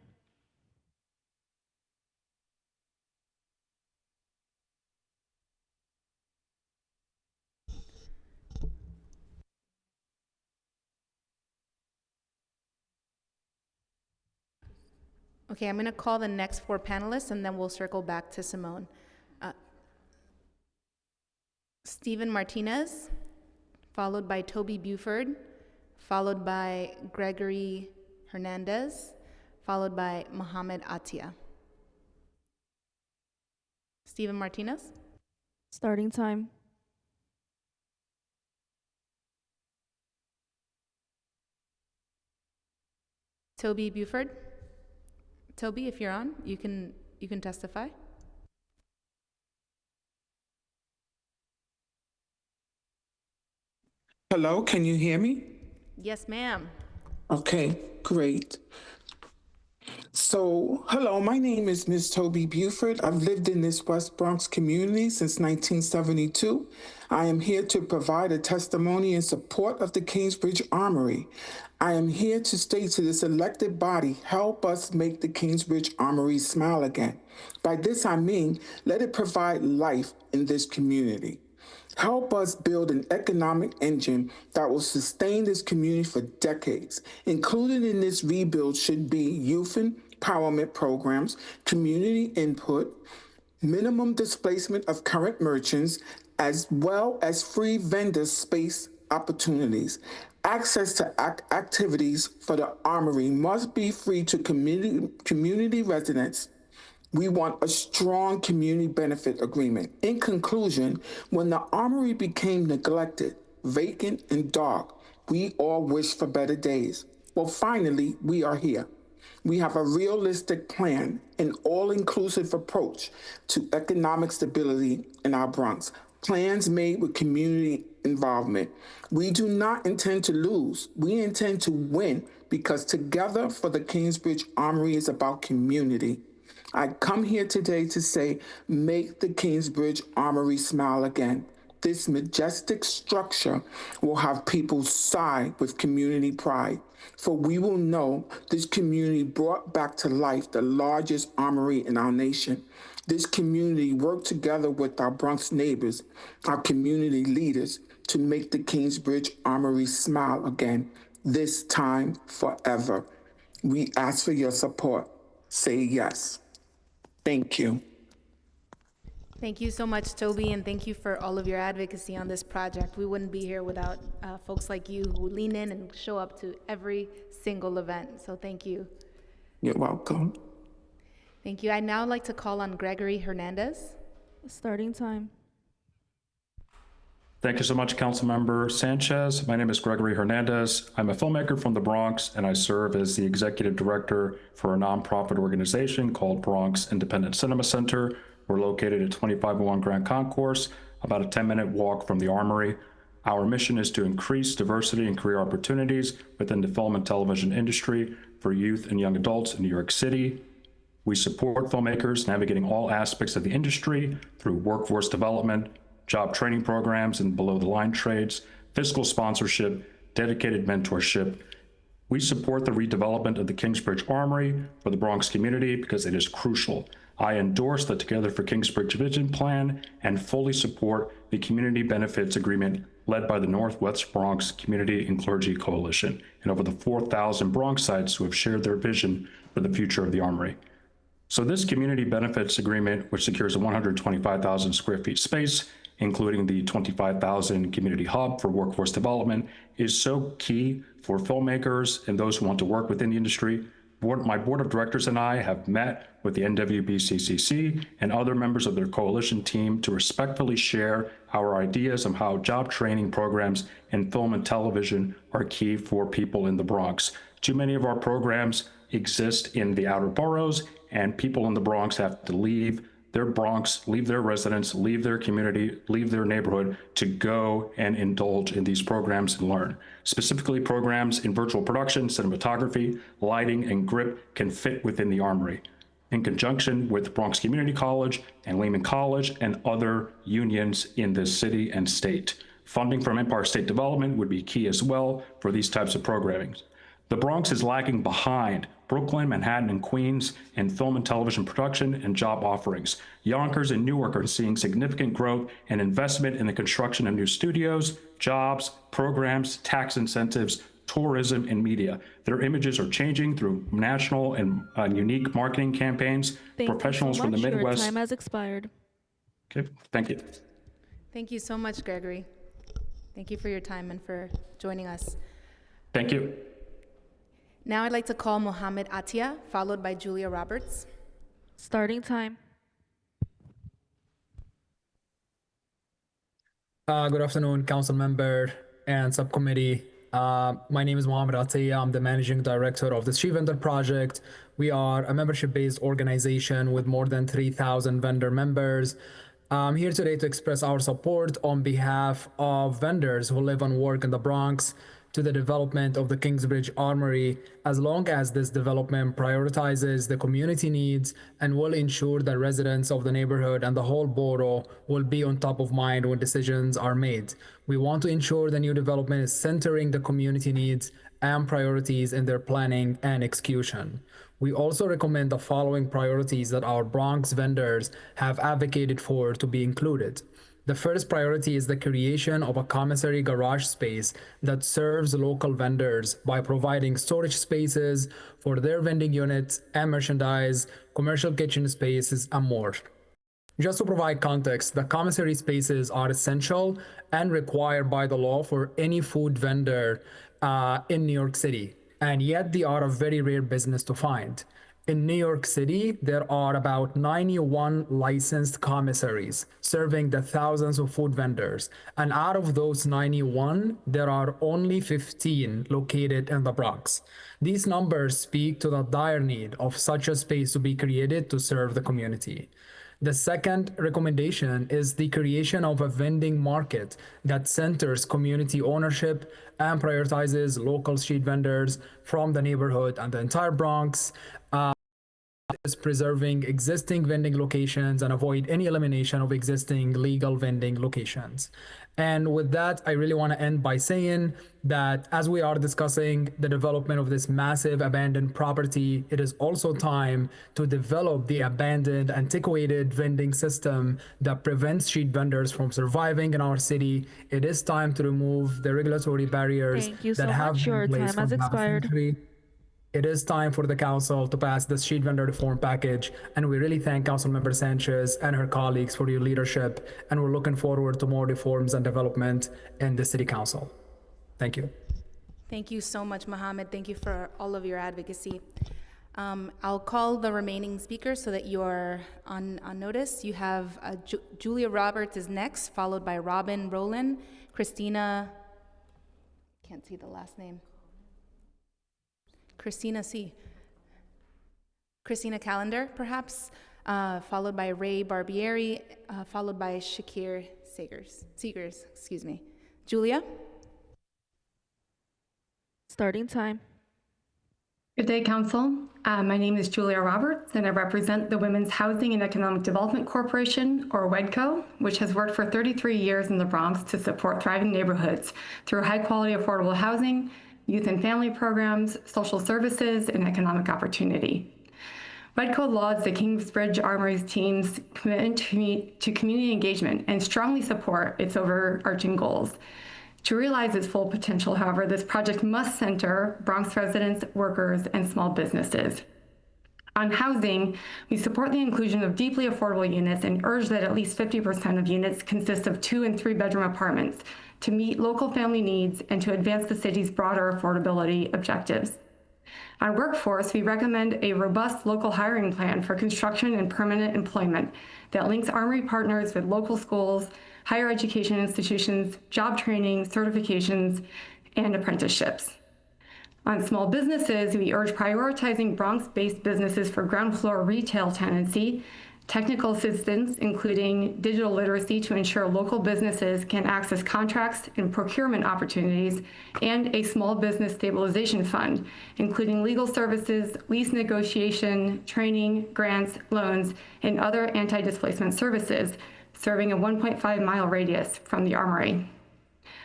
Okay, I'm going to call the next 4 panelists, and then we'll circle back to Simone. Stephen Martinez, followed by Toby Buford, followed by Gregory Hernandez, followed by Mohammed Atia. Stephen Martinez. Starting time. Toby Buford. Toby, if you're on, you can testify. Hello, can you hear me? Yes, ma'am. Okay, great. So, hello, my name is Ms. Toby Buford. I've lived in this West Bronx community since 1972. I am here to provide a testimony in support of the Kingsbridge Armory. I am here to state to this elected body, help us make the Kingsbridge Armory smile again. By this I mean, let it provide life in this community. Help us build an economic engine that will sustain this community for decades. Included in this rebuild should be youth empowerment programs, community input, minimum displacement of current merchants, as well as free vendor space opportunities. Access to activities for the Armory must be free to community residents. We want a strong community benefit agreement. In conclusion, when the Armory became neglected, vacant, and dark, we all wished for better days. Well, finally, we are here. We have a realistic plan, an all-inclusive approach to economic stability in our Bronx. Plans made with community involvement. We do not intend to lose. We intend to win because Together for the Kingsbridge Armory is about community. I come here today to say, make the Kingsbridge Armory smile again. This majestic structure will have people sigh with community pride, for we will know this community brought back to life the largest armory in our nation. This community worked together with our Bronx neighbors, our community leaders, to make the Kingsbridge Armory smile again, this time forever. We ask for your support. Say yes. Thank you. Thank you so much, Toby, and thank you for all of your advocacy on this project. We wouldn't be here without folks like you who lean in and show up to every single event. So thank you. You're welcome. Thank you. I'd now like to call on Gregory Hernandez. Starting time. Thank you so much, Councilmember Sanchez. My name is Gregory Hernandez. I'm a filmmaker from the Bronx, and I serve as the executive director for a nonprofit organization called Bronx Independent Cinema Center. We're located at 2501 Grand Concourse, about a 10-minute walk from the Armory. Our mission is to increase diversity and career opportunities within the film and television industry for youth and young adults in New York City. We support filmmakers navigating all aspects of the industry through workforce development, job training programs and below-the-line trades, fiscal sponsorship, dedicated mentorship. We support the redevelopment of the Kingsbridge Armory for the Bronx community because it is crucial. I endorse the Together for Kingsbridge Vision Plan and fully support the Community Benefits Agreement led by the Northwest Bronx Community and Clergy Coalition and over the 4,000 Bronxites who have shared their vision for the future of the Armory. So this Community Benefits Agreement, which secures a 125,000 square feet space, including the 25,000 community hub for workforce development, is so key for filmmakers and those who want to work within the industry. My board of directors and I have met with the NWBCCC and other members of their coalition team to respectfully share our ideas on how job training programs in film and television are key for people in the Bronx. Too many of our programs exist in the outer boroughs, and people in the Bronx have to leave their Bronx, leave their residence, leave their community, leave their neighborhood to go and indulge in these programs and learn. Specifically, programs in virtual production, cinematography, lighting, and grip can fit within the Armory. In conjunction with Bronx Community College and Lehman College and other unions in this city and state. Funding from Empire State Development would be key as well for these types of programming. The Bronx is lagging behind Brooklyn, Manhattan, and Queens in film and television production and job offerings. Yonkers and Newark are seeing significant growth and investment in the construction of new studios, jobs, programs, tax incentives, tourism, and media. Their images are changing through national and unique marketing campaigns. Professionals from the Midwest. Your time has expired. Okay, thank you. Thank you so much, Gregory. Thank you for your time and for joining us. Thank you. Now I'd like to call Mohammed Atia, followed by Julia Roberts. Starting time. Good afternoon, council member and subcommittee. My name is Mohammed Atiyah. I'm the managing director of the Street Vendor Project. We are a membership-based organization with more than 3,000 vendor members. I'm here today to express our support on behalf of vendors who live and work in the Bronx to the development of the Kingsbridge Armory, as long as this development prioritizes the community needs and will ensure that residents of the neighborhood and the whole borough will be on top of mind when decisions are made. We want to ensure the new development is centering the community needs and priorities in their planning and execution. We also recommend the following priorities that our Bronx vendors have advocated for to be included. The first priority is the creation of a commissary garage space that serves local vendors by providing storage spaces for their vending units and merchandise, commercial kitchen spaces, and more. Just to provide context, the commissary spaces are essential and required by the law for any food vendor in New York City, and yet they are a very rare business to find. In New York City, there are about 91 licensed commissaries serving the thousands of food vendors. And out of those 91, there are only 15 located in the Bronx. These numbers speak to the dire need of such a space to be created to serve the community. The second recommendation is the creation of a vending market that centers community ownership and prioritizes local street vendors from the neighborhood and the entire Bronx. Is preserving existing vending locations and avoid any elimination of existing legal vending locations. And with that, I really want to end by saying that as we are discussing the development of this massive abandoned property, it is also time to develop the abandoned, antiquated vending system that prevents street vendors from surviving in our city. It is time to remove the regulatory barriers that have been in place for the last century. It is time for the council to pass the street vendor reform package, and we really thank Councilmember Sanchez and her colleagues for your leadership, and we're looking forward to more reforms and development in the city council. Thank you. Thank you so much, Mohammed. Thank you for all of your advocacy. I'll call the remaining speakers so that you're on notice. You have Julia Roberts is next, followed by Robin Rowland, Christina, can't see the last name. Christina Callender, perhaps, followed by Ray Barbieri, followed by Shakir Seegers, excuse me. Julia? Starting time. Good day, Council. My name is Julia Roberts, and I represent the Women's Housing and Economic Development Corporation, or WEDCO, which has worked for 33 years in the Bronx to support thriving neighborhoods through high-quality affordable housing, youth and family programs, social services, and economic opportunity. WEDCO lauds the Kingsbridge Armory's team's commitment to community engagement and strongly support its overarching goals. To realize its full potential, however, this project must center Bronx residents, workers, and small businesses. On housing, we support the inclusion of deeply affordable units and urge that at least 50% of units consist of 2- and 3-bedroom apartments to meet local family needs and to advance the city's broader affordability objectives. On workforce, we recommend a robust local hiring plan for construction and permanent employment that links Armory partners with local schools, higher education institutions, job training, certifications, and apprenticeships. On small businesses, we urge prioritizing Bronx-based businesses for ground floor retail tenancy, technical assistance, including digital literacy to ensure local businesses can access contracts and procurement opportunities, and a small business stabilization fund, including legal services, lease negotiation, training, grants, loans, and other anti-displacement services, serving a 1.5-mile radius from the Armory.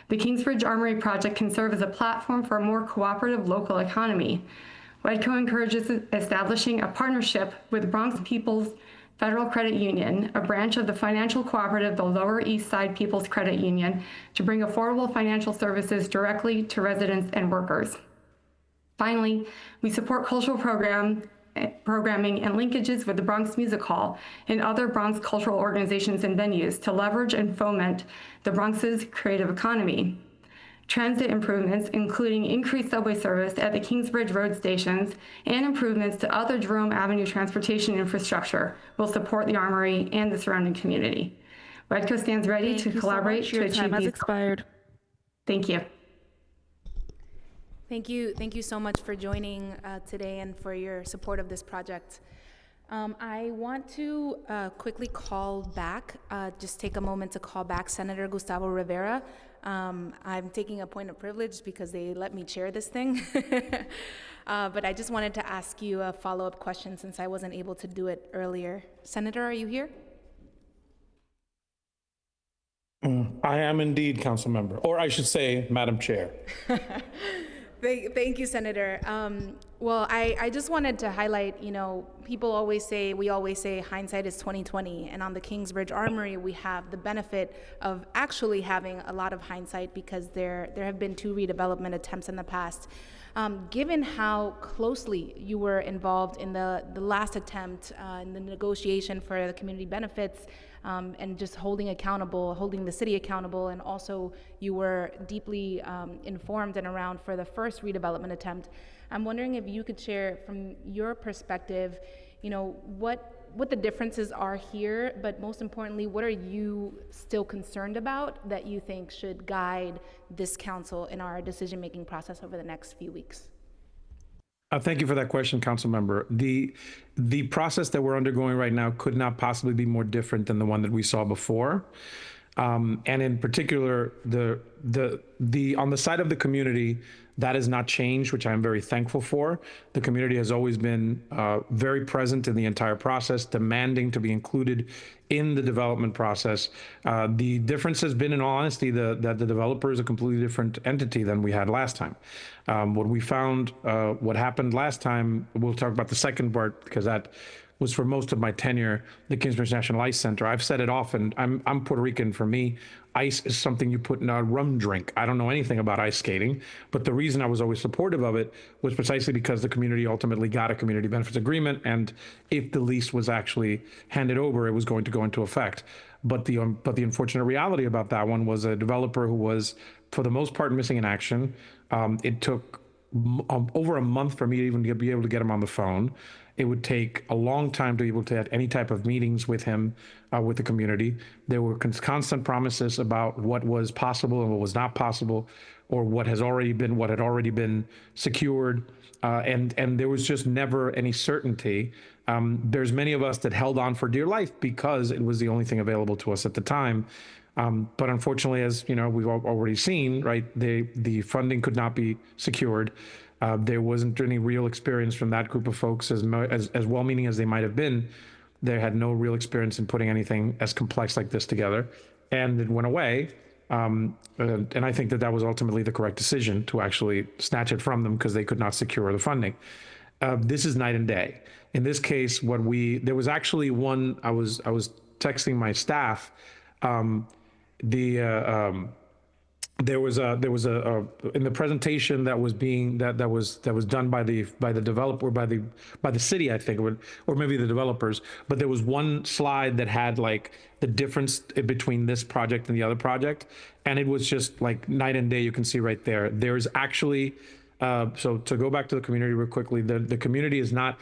The Kingsbridge Armory project can serve as a platform for a more cooperative local economy. WEDCO encourages establishing a partnership with Bronx peoples Federal Credit Union, a branch of the financial cooperative, the Lower East Side People's Credit Union, to bring affordable financial services directly to residents and workers. Finally, we support cultural programming and linkages with the Bronx Music Hall and other Bronx cultural organizations and venues to leverage and foment the Bronx's creative economy. Transit improvements, including increased subway service at the Kingsbridge Road stations and improvements to other Jerome Avenue transportation infrastructure, will support the Armory and the surrounding community. WEDCO stands ready to collaborate to achieve Time has these. expired. Thank you. Thank you so much for joining today and for your support of this project. I want to quickly call back, just take a moment to call back Senator Gustavo Rivera. I'm taking a point of privilege because they let me chair this thing. But I just wanted to ask you a follow-up question since I wasn't able to do it earlier. Senator, are you here? I am indeed, council member, or I should say, Madam Chair. Thank you, Senator. Well, I just wanted to highlight, people always say, we always say hindsight is 20/20, and on the Kingsbridge Armory, we have the benefit of actually having a lot of hindsight because there have been 2 redevelopment attempts in the past. Given how closely you were involved in the last attempt in the negotiation for the community benefits, and just holding the city accountable, and also you were deeply informed and around for the first redevelopment attempt. I'm wondering if you could share from your perspective, what the differences are here, but most importantly, what are you still concerned about that you think should guide this council in our decision-making process over the next few weeks? Thank you for that question, council member. The process that we're undergoing right now could not possibly be more different than the one that we saw before. And in particular, on the side of the community, that has not changed, which I'm very thankful for. The community has always been very present in the entire process, demanding to be included in the development process. The difference has been, in all honesty, that the developer is a completely different entity than we had last time. What we found, what happened last time, we'll talk about the second part because that was for most of my tenure, the Kingsbridge National Ice Center. I've said it often, I'm Puerto Rican. For me, ice is something you put in a rum drink. I don't know anything about ice skating, but the reason I was always supportive of it was precisely because the community ultimately got a community benefits agreement, and if the lease was actually handed over, it was going to go into effect. But the unfortunate reality about that one was a developer who was, for the most part, missing in action. It took over a month for me to even be able to get him on the phone. It would take a long time to be able to have any type of meetings with him, with the community. There were constant promises about what was possible and what was not possible, or what had already been secured, and there was just never any certainty. There's many of us that held on for dear life because it was the only thing available to us at the time. But unfortunately, as we've already seen, right, the funding could not be secured. There wasn't any real experience from that group of folks, as well-meaning as they might have been. They had no real experience in putting anything as complex like this together, and it went away. And I think that was ultimately the correct decision to actually snatch it from them because they could not secure the funding. This is night and day. In this case, there was actually one. I was texting my staff. There was a in the presentation that was done by the developer, by the city, I think, or maybe the developers. But there was one slide that had like the difference between this project and the other project, and it was just like night and day. You can see right there. There's actually so to go back to the community real quickly, the community is not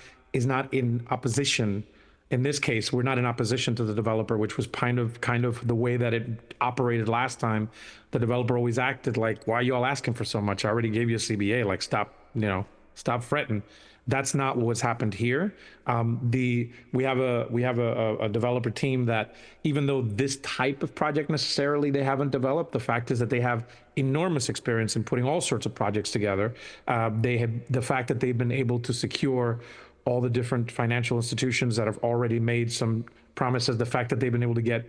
in opposition. In this case, we're not in opposition to the developer, which was kind of the way that it operated last time. The developer always acted like, why are you all asking for so much? I already gave you a CBA, like stop fretting. That's not what's happened here. We have a developer team that, even though this type of project necessarily they haven't developed, the fact is that they have enormous experience in putting all sorts of projects together. The fact that they've been able to secure all the different financial institutions that have already made some promises, the fact that they've been able to get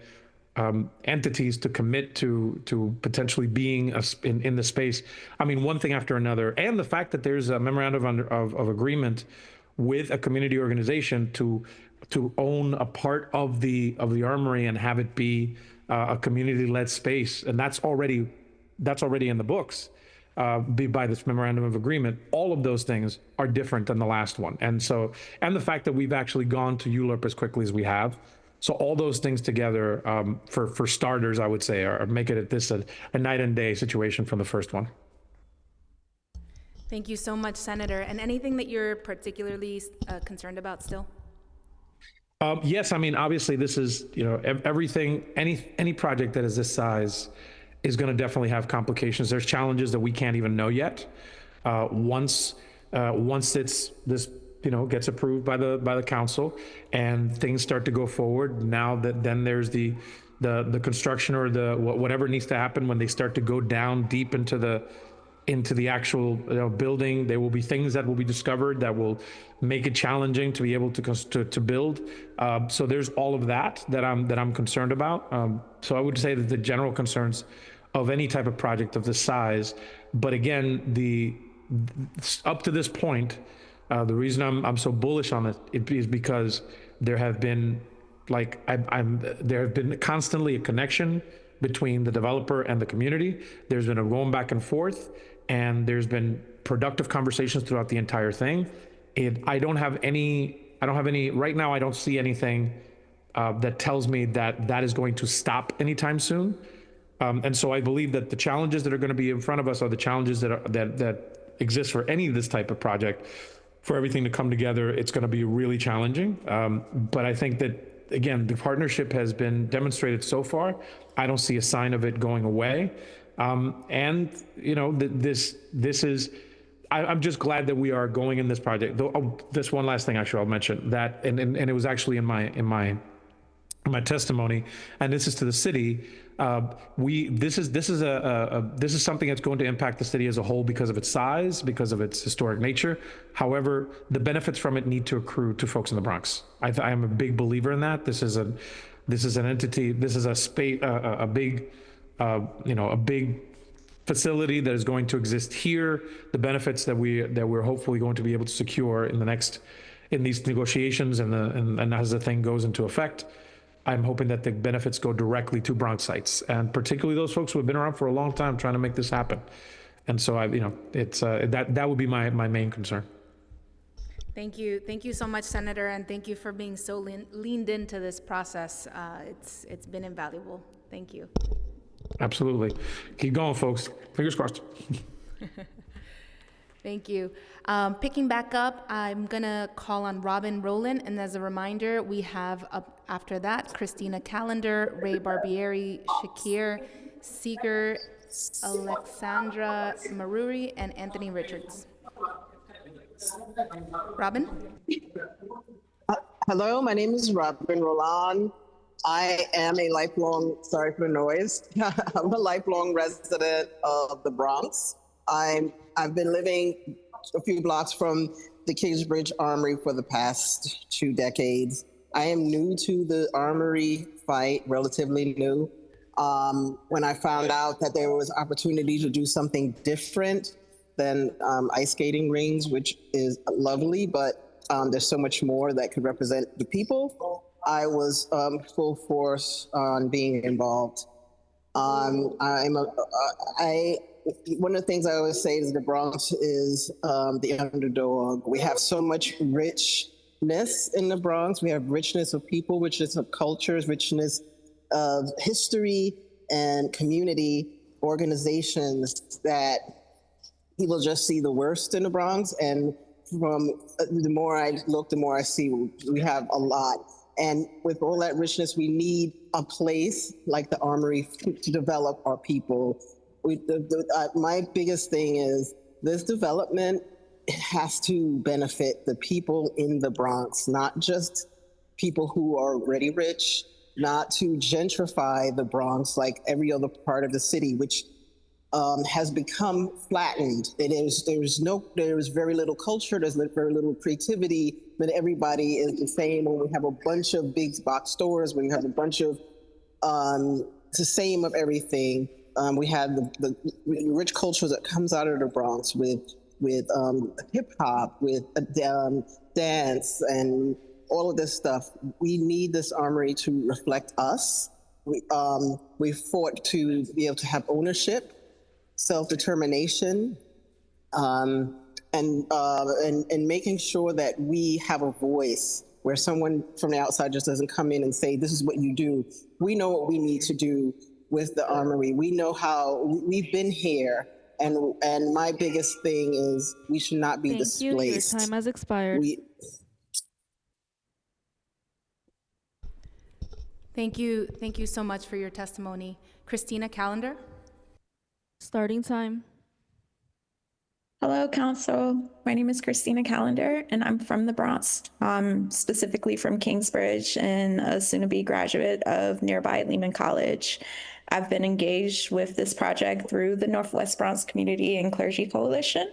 entities to commit to potentially being in the space. I mean, one thing after another, and the fact that there's a memorandum of agreement with a community organization to own a part of the Armory and have it be a community-led space, and that's already in the books by this memorandum of agreement. All of those things are different than the last one, and the fact that we've actually gone to ULURP as quickly as we have. So all those things together, for starters, I would say, are making it a night and day situation from the first one. Thank you so much, Senator. And anything that you're particularly concerned about still? Yes, I mean, obviously this is, everything, any project that is this size is going to definitely have complications. There's challenges that we can't even know yet. Once this gets approved by the council and things start to go forward, then there's the construction or whatever needs to happen when they start to go down deep into the actual building. There will be things that will be discovered that will make it challenging to be able to build. So there's all of that I'm concerned about. So I would say that the general concerns of any type of project of this size, but again, up to this point, the reason I'm so bullish on it is because there have been constantly a connection between the developer and the community. There's been a going back and forth, and there's been productive conversations throughout the entire thing. I don't have any right now. I don't see anything that tells me that is going to stop anytime soon. And so I believe that the challenges that are going to be in front of us are the challenges that exist for any of this type of project. For everything to come together, it's going to be really challenging. But I think that, again, the partnership has been demonstrated so far. I don't see a sign of it going away. And this is, I'm just glad that we are going in this project. This one last thing, actually, I'll mention that, and it was actually in my testimony, and this is to the city. This is something that's going to impact the city as a whole because of its size, because of its historic nature. However, the benefits from it need to accrue to folks in the Bronx. I am a big believer in that. This is an entity. This is a space, a big facility that is going to exist here. The benefits that we're hopefully going to be able to secure in these negotiations and as the thing goes into effect, I'm hoping that the benefits go directly to Bronxites, and particularly those folks who have been around for a long time trying to make this happen. And so that would be my main concern. Thank you so much, Senator, and thank you for being so leaned into this process. It's been invaluable. Thank you. Absolutely. Keep going, folks. Fingers crossed. Thank you. Picking back up, I'm gonna call on Robin Rowland, and as a reminder, we have up after that Christina Callender, Ray Barbieri, Shakir Seeger, Alexandra Maruri, and Anthony Richards. Robin? Hello, my name is Robin Rowland. I am a lifelong, sorry for the noise, I'm a lifelong resident of the Bronx. I've been living a few blocks from the Kingsbridge Armory for the past 2 decades. I am new to the Armory fight, relatively new. When I found out that there was opportunity to do something different than ice skating rings, which is lovely, but there's so much more that could represent the people, I was full force on being involved. One of the things I always say is the Bronx is the underdog. We have so much richness in the Bronx. We have richness of people, richness of cultures, richness of history and community organizations that people just see the worst in the Bronx. And from the more I look, the more I see we have a lot. And with all that richness, we need a place like the Armory to develop our people. My biggest thing is this development has to benefit the people in the Bronx, not just people who are already rich, not to gentrify the Bronx like every other part of the city, which has become flattened. There's very little culture, there's very little creativity, but everybody is the same. When we have a bunch of big box stores, when you have a bunch of the same of everything. We have the rich culture that comes out of the Bronx with hip hop, with dance and all of this stuff. We need this armory to reflect us. We fought to be able to have ownership, self-determination, and making sure that we have a voice where someone from the outside just doesn't come in and say, this is what you do. We know what we need to do with the armory. We know how, we've been here, and my biggest thing is we should not be displaced. Your time has expired. Thank you so much for your testimony. Christina Calendar. Starting time. Hello, Council. My name is Christina Calendar, and I'm from the Bronx, specifically from Kingsbridge, and a soon-to-be graduate of nearby Lehman College. I've been engaged with this project through the Northwest Bronx Community and Clergy Coalition,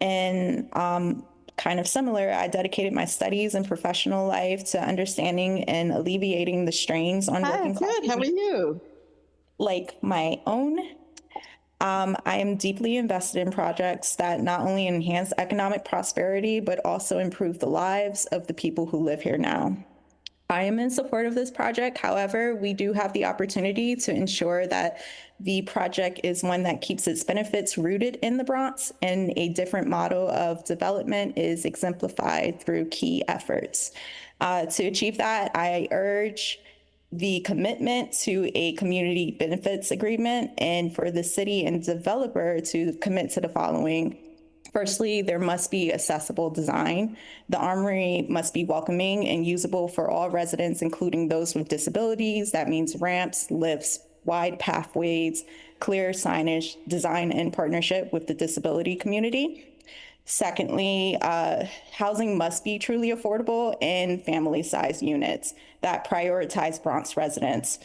and kind of similar, I dedicated my studies and professional life to understanding and alleviating the strains on working class. Good. How are you? Like my own. I am deeply invested in projects that not only enhance economic prosperity, but also improve the lives of the people who live here now. I am in support of this project. However, we do have the opportunity to ensure that the project is one that keeps its benefits rooted in the Bronx, and a different model of development is exemplified through key efforts. To achieve that, I urge the commitment to a community benefits agreement, and for the city and developer to commit to the following. Firstly, there must be accessible design. The armory must be welcoming and usable for all residents, including those with disabilities. That means ramps, lifts, wide pathways, clear signage, design in partnership with the disability community. Secondly, housing must be truly affordable in family-sized units that prioritize Bronx residents.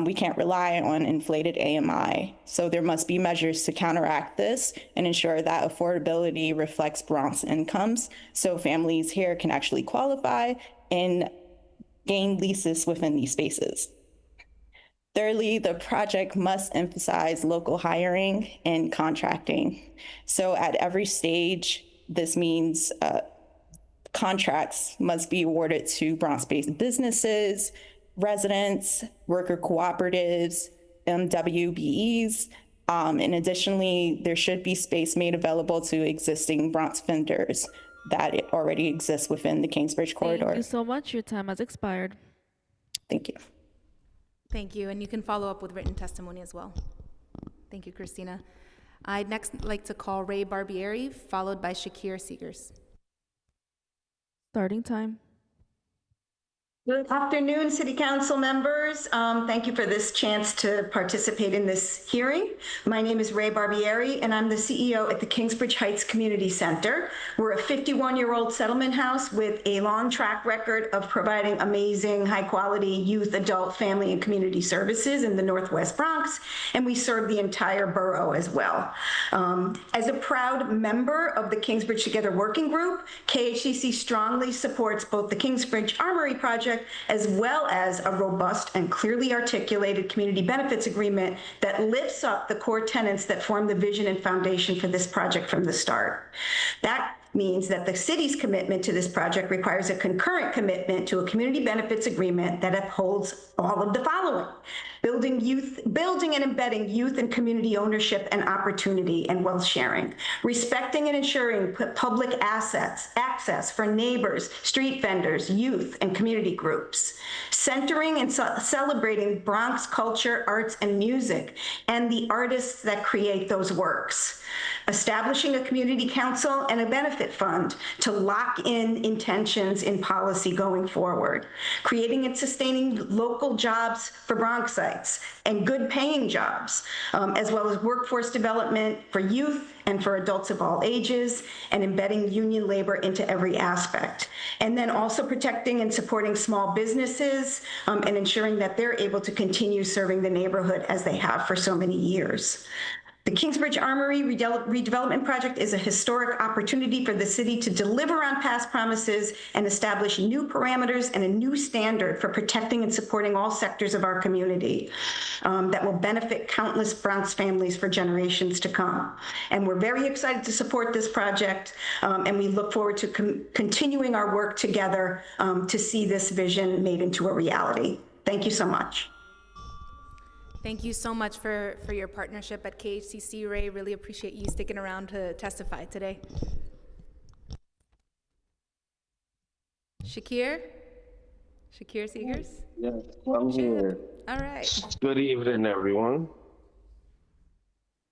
We can't rely on inflated AMI. So there must be measures to counteract this and ensure that affordability reflects Bronx incomes, so families here can actually qualify and gain leases within these spaces. Thirdly, the project must emphasize local hiring and contracting. So at every stage, this means contracts must be awarded to Bronx-based businesses, residents, worker cooperatives, WBEs, and additionally, there should be space made available to existing Bronx vendors that already exist within the Kingsbridge corridor. Thank you so much. Your time has expired. Thank you. Thank you, and you can follow up with written testimony as well. Thank you, Christina. I'd next like to call Ray Barbieri, followed by Shakir Seegers. Starting time. Good afternoon, City Council members. Thank you for this chance to participate in this hearing. My name is Ray Barbieri, and I'm the CEO at the Kingsbridge Heights Community Center. We're a 51-year-old settlement house with a long track record of providing amazing, high-quality youth, adult, family, and community services in the Northwest Bronx, and we serve the entire borough as well. As a proud member of the Kingsbridge Together Working Group, KHCC strongly supports both the Kingsbridge Armory project as well as a robust and clearly articulated community benefits agreement that lifts up the core tenets that form the vision and foundation for this project from the start. That means that the city's commitment to this project requires a concurrent commitment to a community benefits agreement that upholds all of the following: building and embedding youth and community ownership and opportunity and wealth sharing, respecting and ensuring public access for neighbors, street vendors, youth, and community groups, centering and celebrating Bronx culture, arts, and music, and the artists that create those works, establishing a community council and a benefit fund to lock in intentions in policy going forward, creating and sustaining local jobs for Bronxites and good paying jobs, as well as workforce development for youth and for adults of all ages, and embedding union labor into every aspect. And then also protecting and supporting small businesses and ensuring that they're able to continue serving the neighborhood as they have for so many years. The Kingsbridge Armory redevelopment project is a historic opportunity for the city to deliver on past promises and establish new parameters and a new standard for protecting and supporting all sectors of our community that will benefit countless Bronx families for generations to come. And we're very excited to support this project, and we look forward to continuing our work together to see this vision made into a reality. Thank you so much. Thank you so much for your partnership at KHCC, Ray. Really appreciate you sticking around to testify today. Shakir Seegers? Yes, I'm here. All right. Good evening, everyone.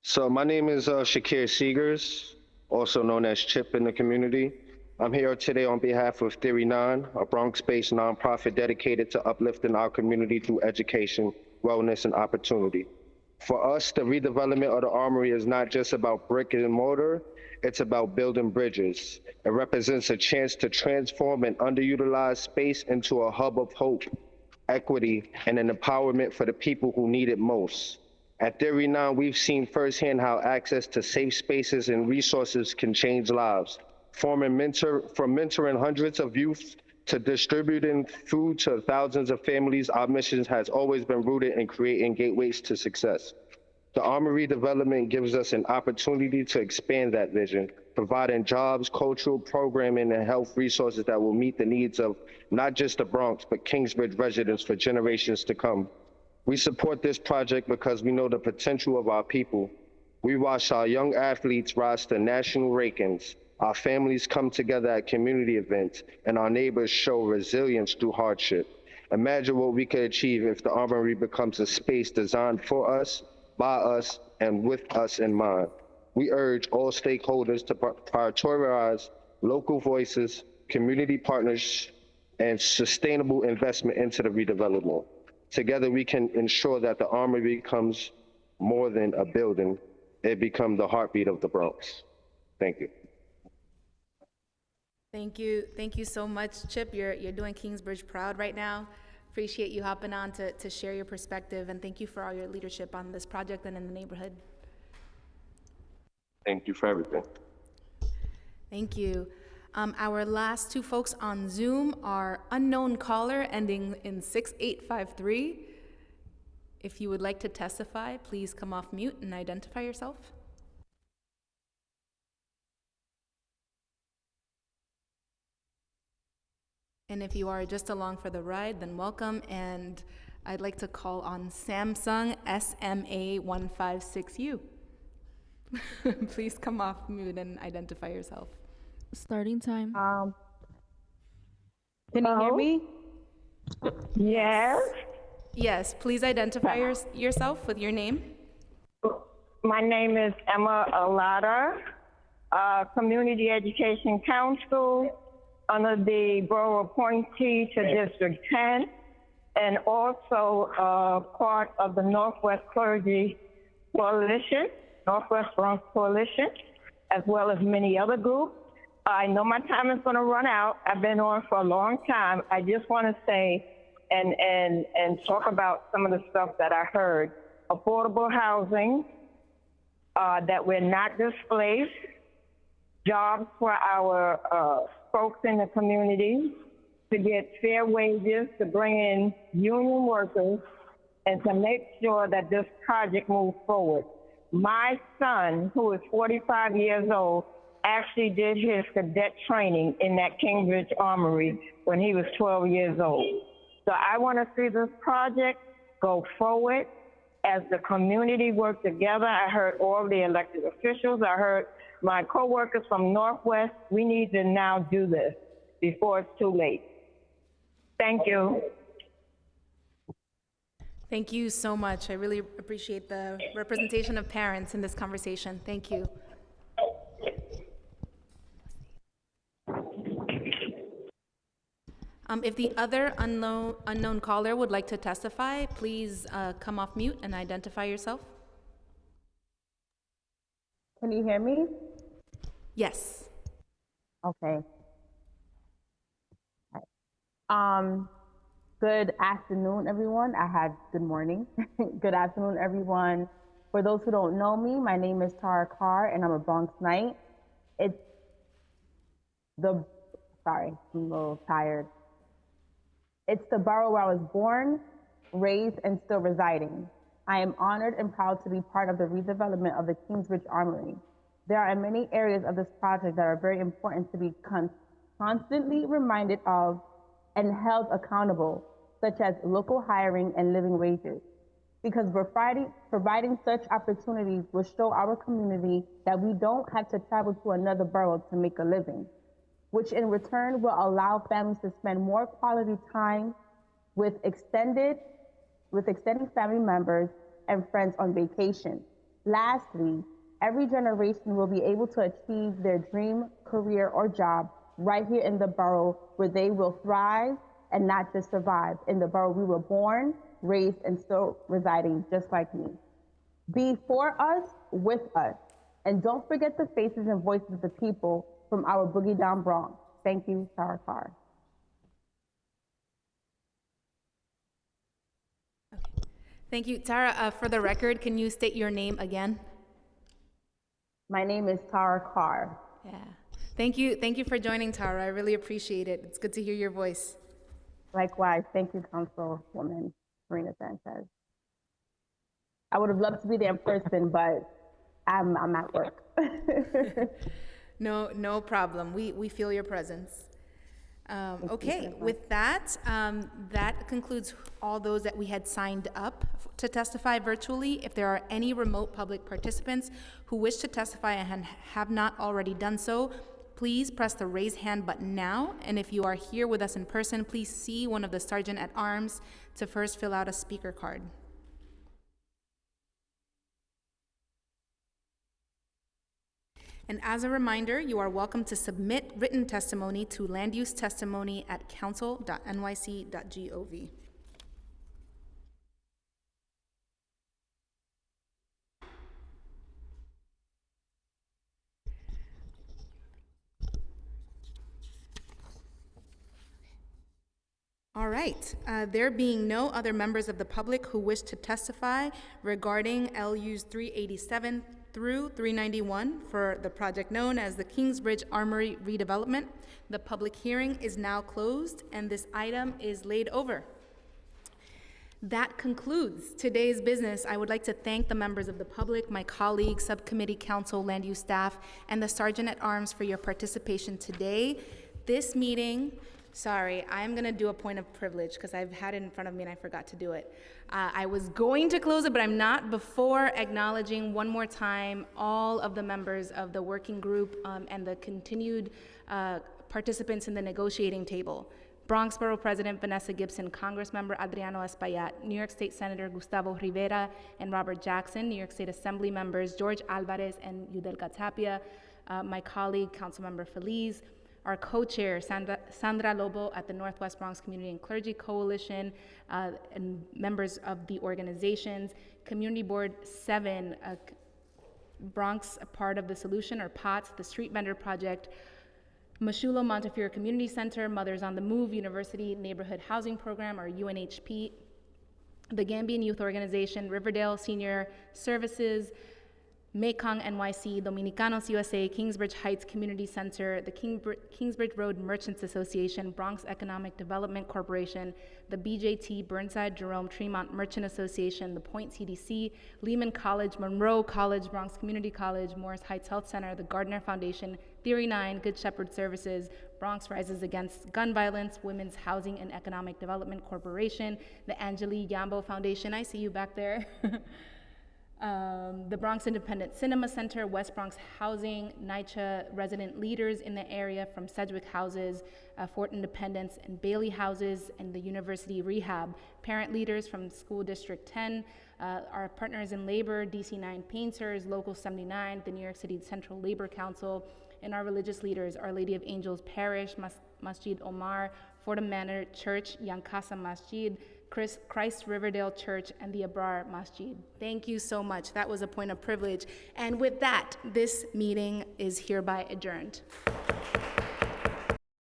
So my name is Shakir Seegers, also known as Chip in the community. I'm here today on behalf of Theory 9, a Bronx-based nonprofit dedicated to uplifting our community through education, wellness, and opportunity. For us, the redevelopment of the Armory is not just about brick and mortar, it's about building bridges. It represents a chance to transform an underutilized space into a hub of hope, equity, and an empowerment for the people who need it most. At Theory 9, we've seen firsthand how access to safe spaces and resources can change lives. From mentoring hundreds of youth to distributing food to thousands of families, our mission has always been rooted in creating gateways to success. The Armory development gives us an opportunity to expand that vision, providing jobs, cultural programming, and health resources that will meet the needs of not just the Bronx, but Kingsbridge residents for generations to come. We support this project because we know the potential of our people. We watch our young athletes rise to national rankings. Our families come together at community events, and our neighbors show resilience through hardship. Imagine what we could achieve if the Armory becomes a space designed for us, by us, and with us in mind. We urge all stakeholders to prioritize local voices, community partners, and sustainable investment into the redevelopment. Together, we can ensure that the Armory becomes more than a building. It becomes the heartbeat of the Bronx. Thank you. Thank you so much, Chip. You're doing Kingsbridge proud right now. Appreciate you hopping on to share your perspective, and thank you for all your leadership on this project and in the neighborhood. Thank you for everything. Thank you. Our last two folks on Zoom are unknown caller ending in 6853. If you would like to testify, please come off mute and identify yourself. And if you are just along for the ride, then welcome. And I'd like to call on Samsung SMA156U. Please come off mute and identify yourself. Starting time. Can you hear me? Yes. Yes, please identify yourself with your name. My name is Emma Alada, Community Education Council under the Borough Appointee to District 10, and also part of the Northwest Clergy Coalition, Northwest Bronx Coalition, as well as many other groups. I know my time is going to run out. I've been on for a long time. I just want to say and talk about some of the stuff that I heard. Affordable housing, that we're not displaced, jobs for our folks in the community, to get fair wages, to bring in union workers, and to make sure that this project moves forward. My son, who is 45 years old, actually did his cadet training in that Kingsbridge Armory when he was 12 years old. So I want to see this project go forward as the community work together. I heard all the elected officials. I heard my coworkers from Northwest. We need to now do this before it's too late. Thank you. Thank you so much. I really appreciate the representation of parents in this conversation. Thank you. If the other unknown caller would like to testify, please come off mute and identify yourself. Can you hear me? Yes. Okay. Good afternoon, everyone. Good morning. Good afternoon, everyone. For those who don't know me, my name is Tara Carr, and I'm a Bronx Knight. Sorry, I'm a little tired. It's the borough where I was born, raised, and still residing. I am honored and proud to be part of the redevelopment of the Kingsbridge Armory. There are many areas of this project that are very important to be constantly reminded of and held accountable, such as local hiring and living wages. Because providing such opportunities will show our community that we don't have to travel to another borough to make a living, which in return will allow families to spend more quality time with extended family members and friends on vacation. Lastly, every generation will be able to achieve their dream career or job right here in the borough where they will thrive and not just survive, in the borough we were born, raised, and still residing just like me. Be for us, with us, and don't forget the faces and voices of the people from our Boogie Down Bronx. Thank you, Tara Carr. Thank you. Tara, for the record, can you state your name again? My name is Tara Carr. Yeah. Thank you. Thank you for joining, Tara. I really appreciate it. It's good to hear your voice. Likewise. Thank you, Councilwoman Marina Sanchez. I would have loved to be there in person, but I'm at work. No problem. We feel your presence. Okay, with that, that concludes all those that we had signed up to testify virtually. If there are any remote public participants who wish to testify and have not already done so, please press the raise hand button now. And if you are here with us in person, please see one of the Sergeant at Arms to first fill out a speaker card. And as a reminder, you are welcome to submit written testimony to landusetestimony@council.nyc.gov. All right, there being no other members of the public who wish to testify regarding LUs 387 through 391 for the project known as the Kingsbridge Armory redevelopment, the public hearing is now closed and this item is laid over. That concludes today's business. I would like to thank the members of the public, my colleagues, subcommittee, council, land use staff, and the Sergeant at Arms for your participation today. This meeting, sorry, I'm gonna do a point of privilege because I've had it in front of me and I forgot to do it. I was going to close it, but I'm not, before acknowledging one more time all of the members of the working group and the continued participants in the negotiating table. Bronx Borough President Vanessa Gibson, Congressmember Adriano Espaillat, New York State Senator Gustavo Rivera and Robert Jackson, New York State Assembly members George Alvarez and Yudelka Tapia, my colleague, Councilmember Feliz, our co-chair, Sandra Lobo at the Northwest Bronx Community and Clergy Coalition, and members of the organizations, Community Board 7, Bronx, a part of the solution, or POTS, the Street Vendor Project, Mashulo Montefiore Community Center, Mothers on the Move, University Neighborhood Housing Program, or UNHP, the Gambian Youth Organization, Riverdale Senior Services, Mekong NYC, Dominicanos USA, Kingsbridge Heights Community Center, the Kingsbridge Road Merchants Association, Bronx Economic Development Corporation, the BJT, Burnside Jerome Tremont Merchant Association, the Point CDC, Lehman College, Monroe College, Bronx Community College, Morris Heights Health Center, the Gardner Foundation, Theory 9, Good Shepherd Services, Bronx Rises Against Gun Violence, Women's Housing and Economic Development Corporation, the Angelique Yambo Foundation, I see you back there. The Bronx Independent Cinema Center, West Bronx Housing, NYCHA resident leaders in the area from Sedgwick Houses, Fort Independence and Bailey Houses, and the University Rehab. Parent leaders from School District 10, our partners in labor, DC 9 Painters, Local 79, the New York City Central Labor Council, and our religious leaders, Our Lady of Angels Parish, Masjid Omar, Fordham Manor Church, Yankasa Masjid, Christ Riverdale Church, and the Abrar Masjid. Thank you so much. That was a point of privilege. And with that, this meeting is hereby adjourned.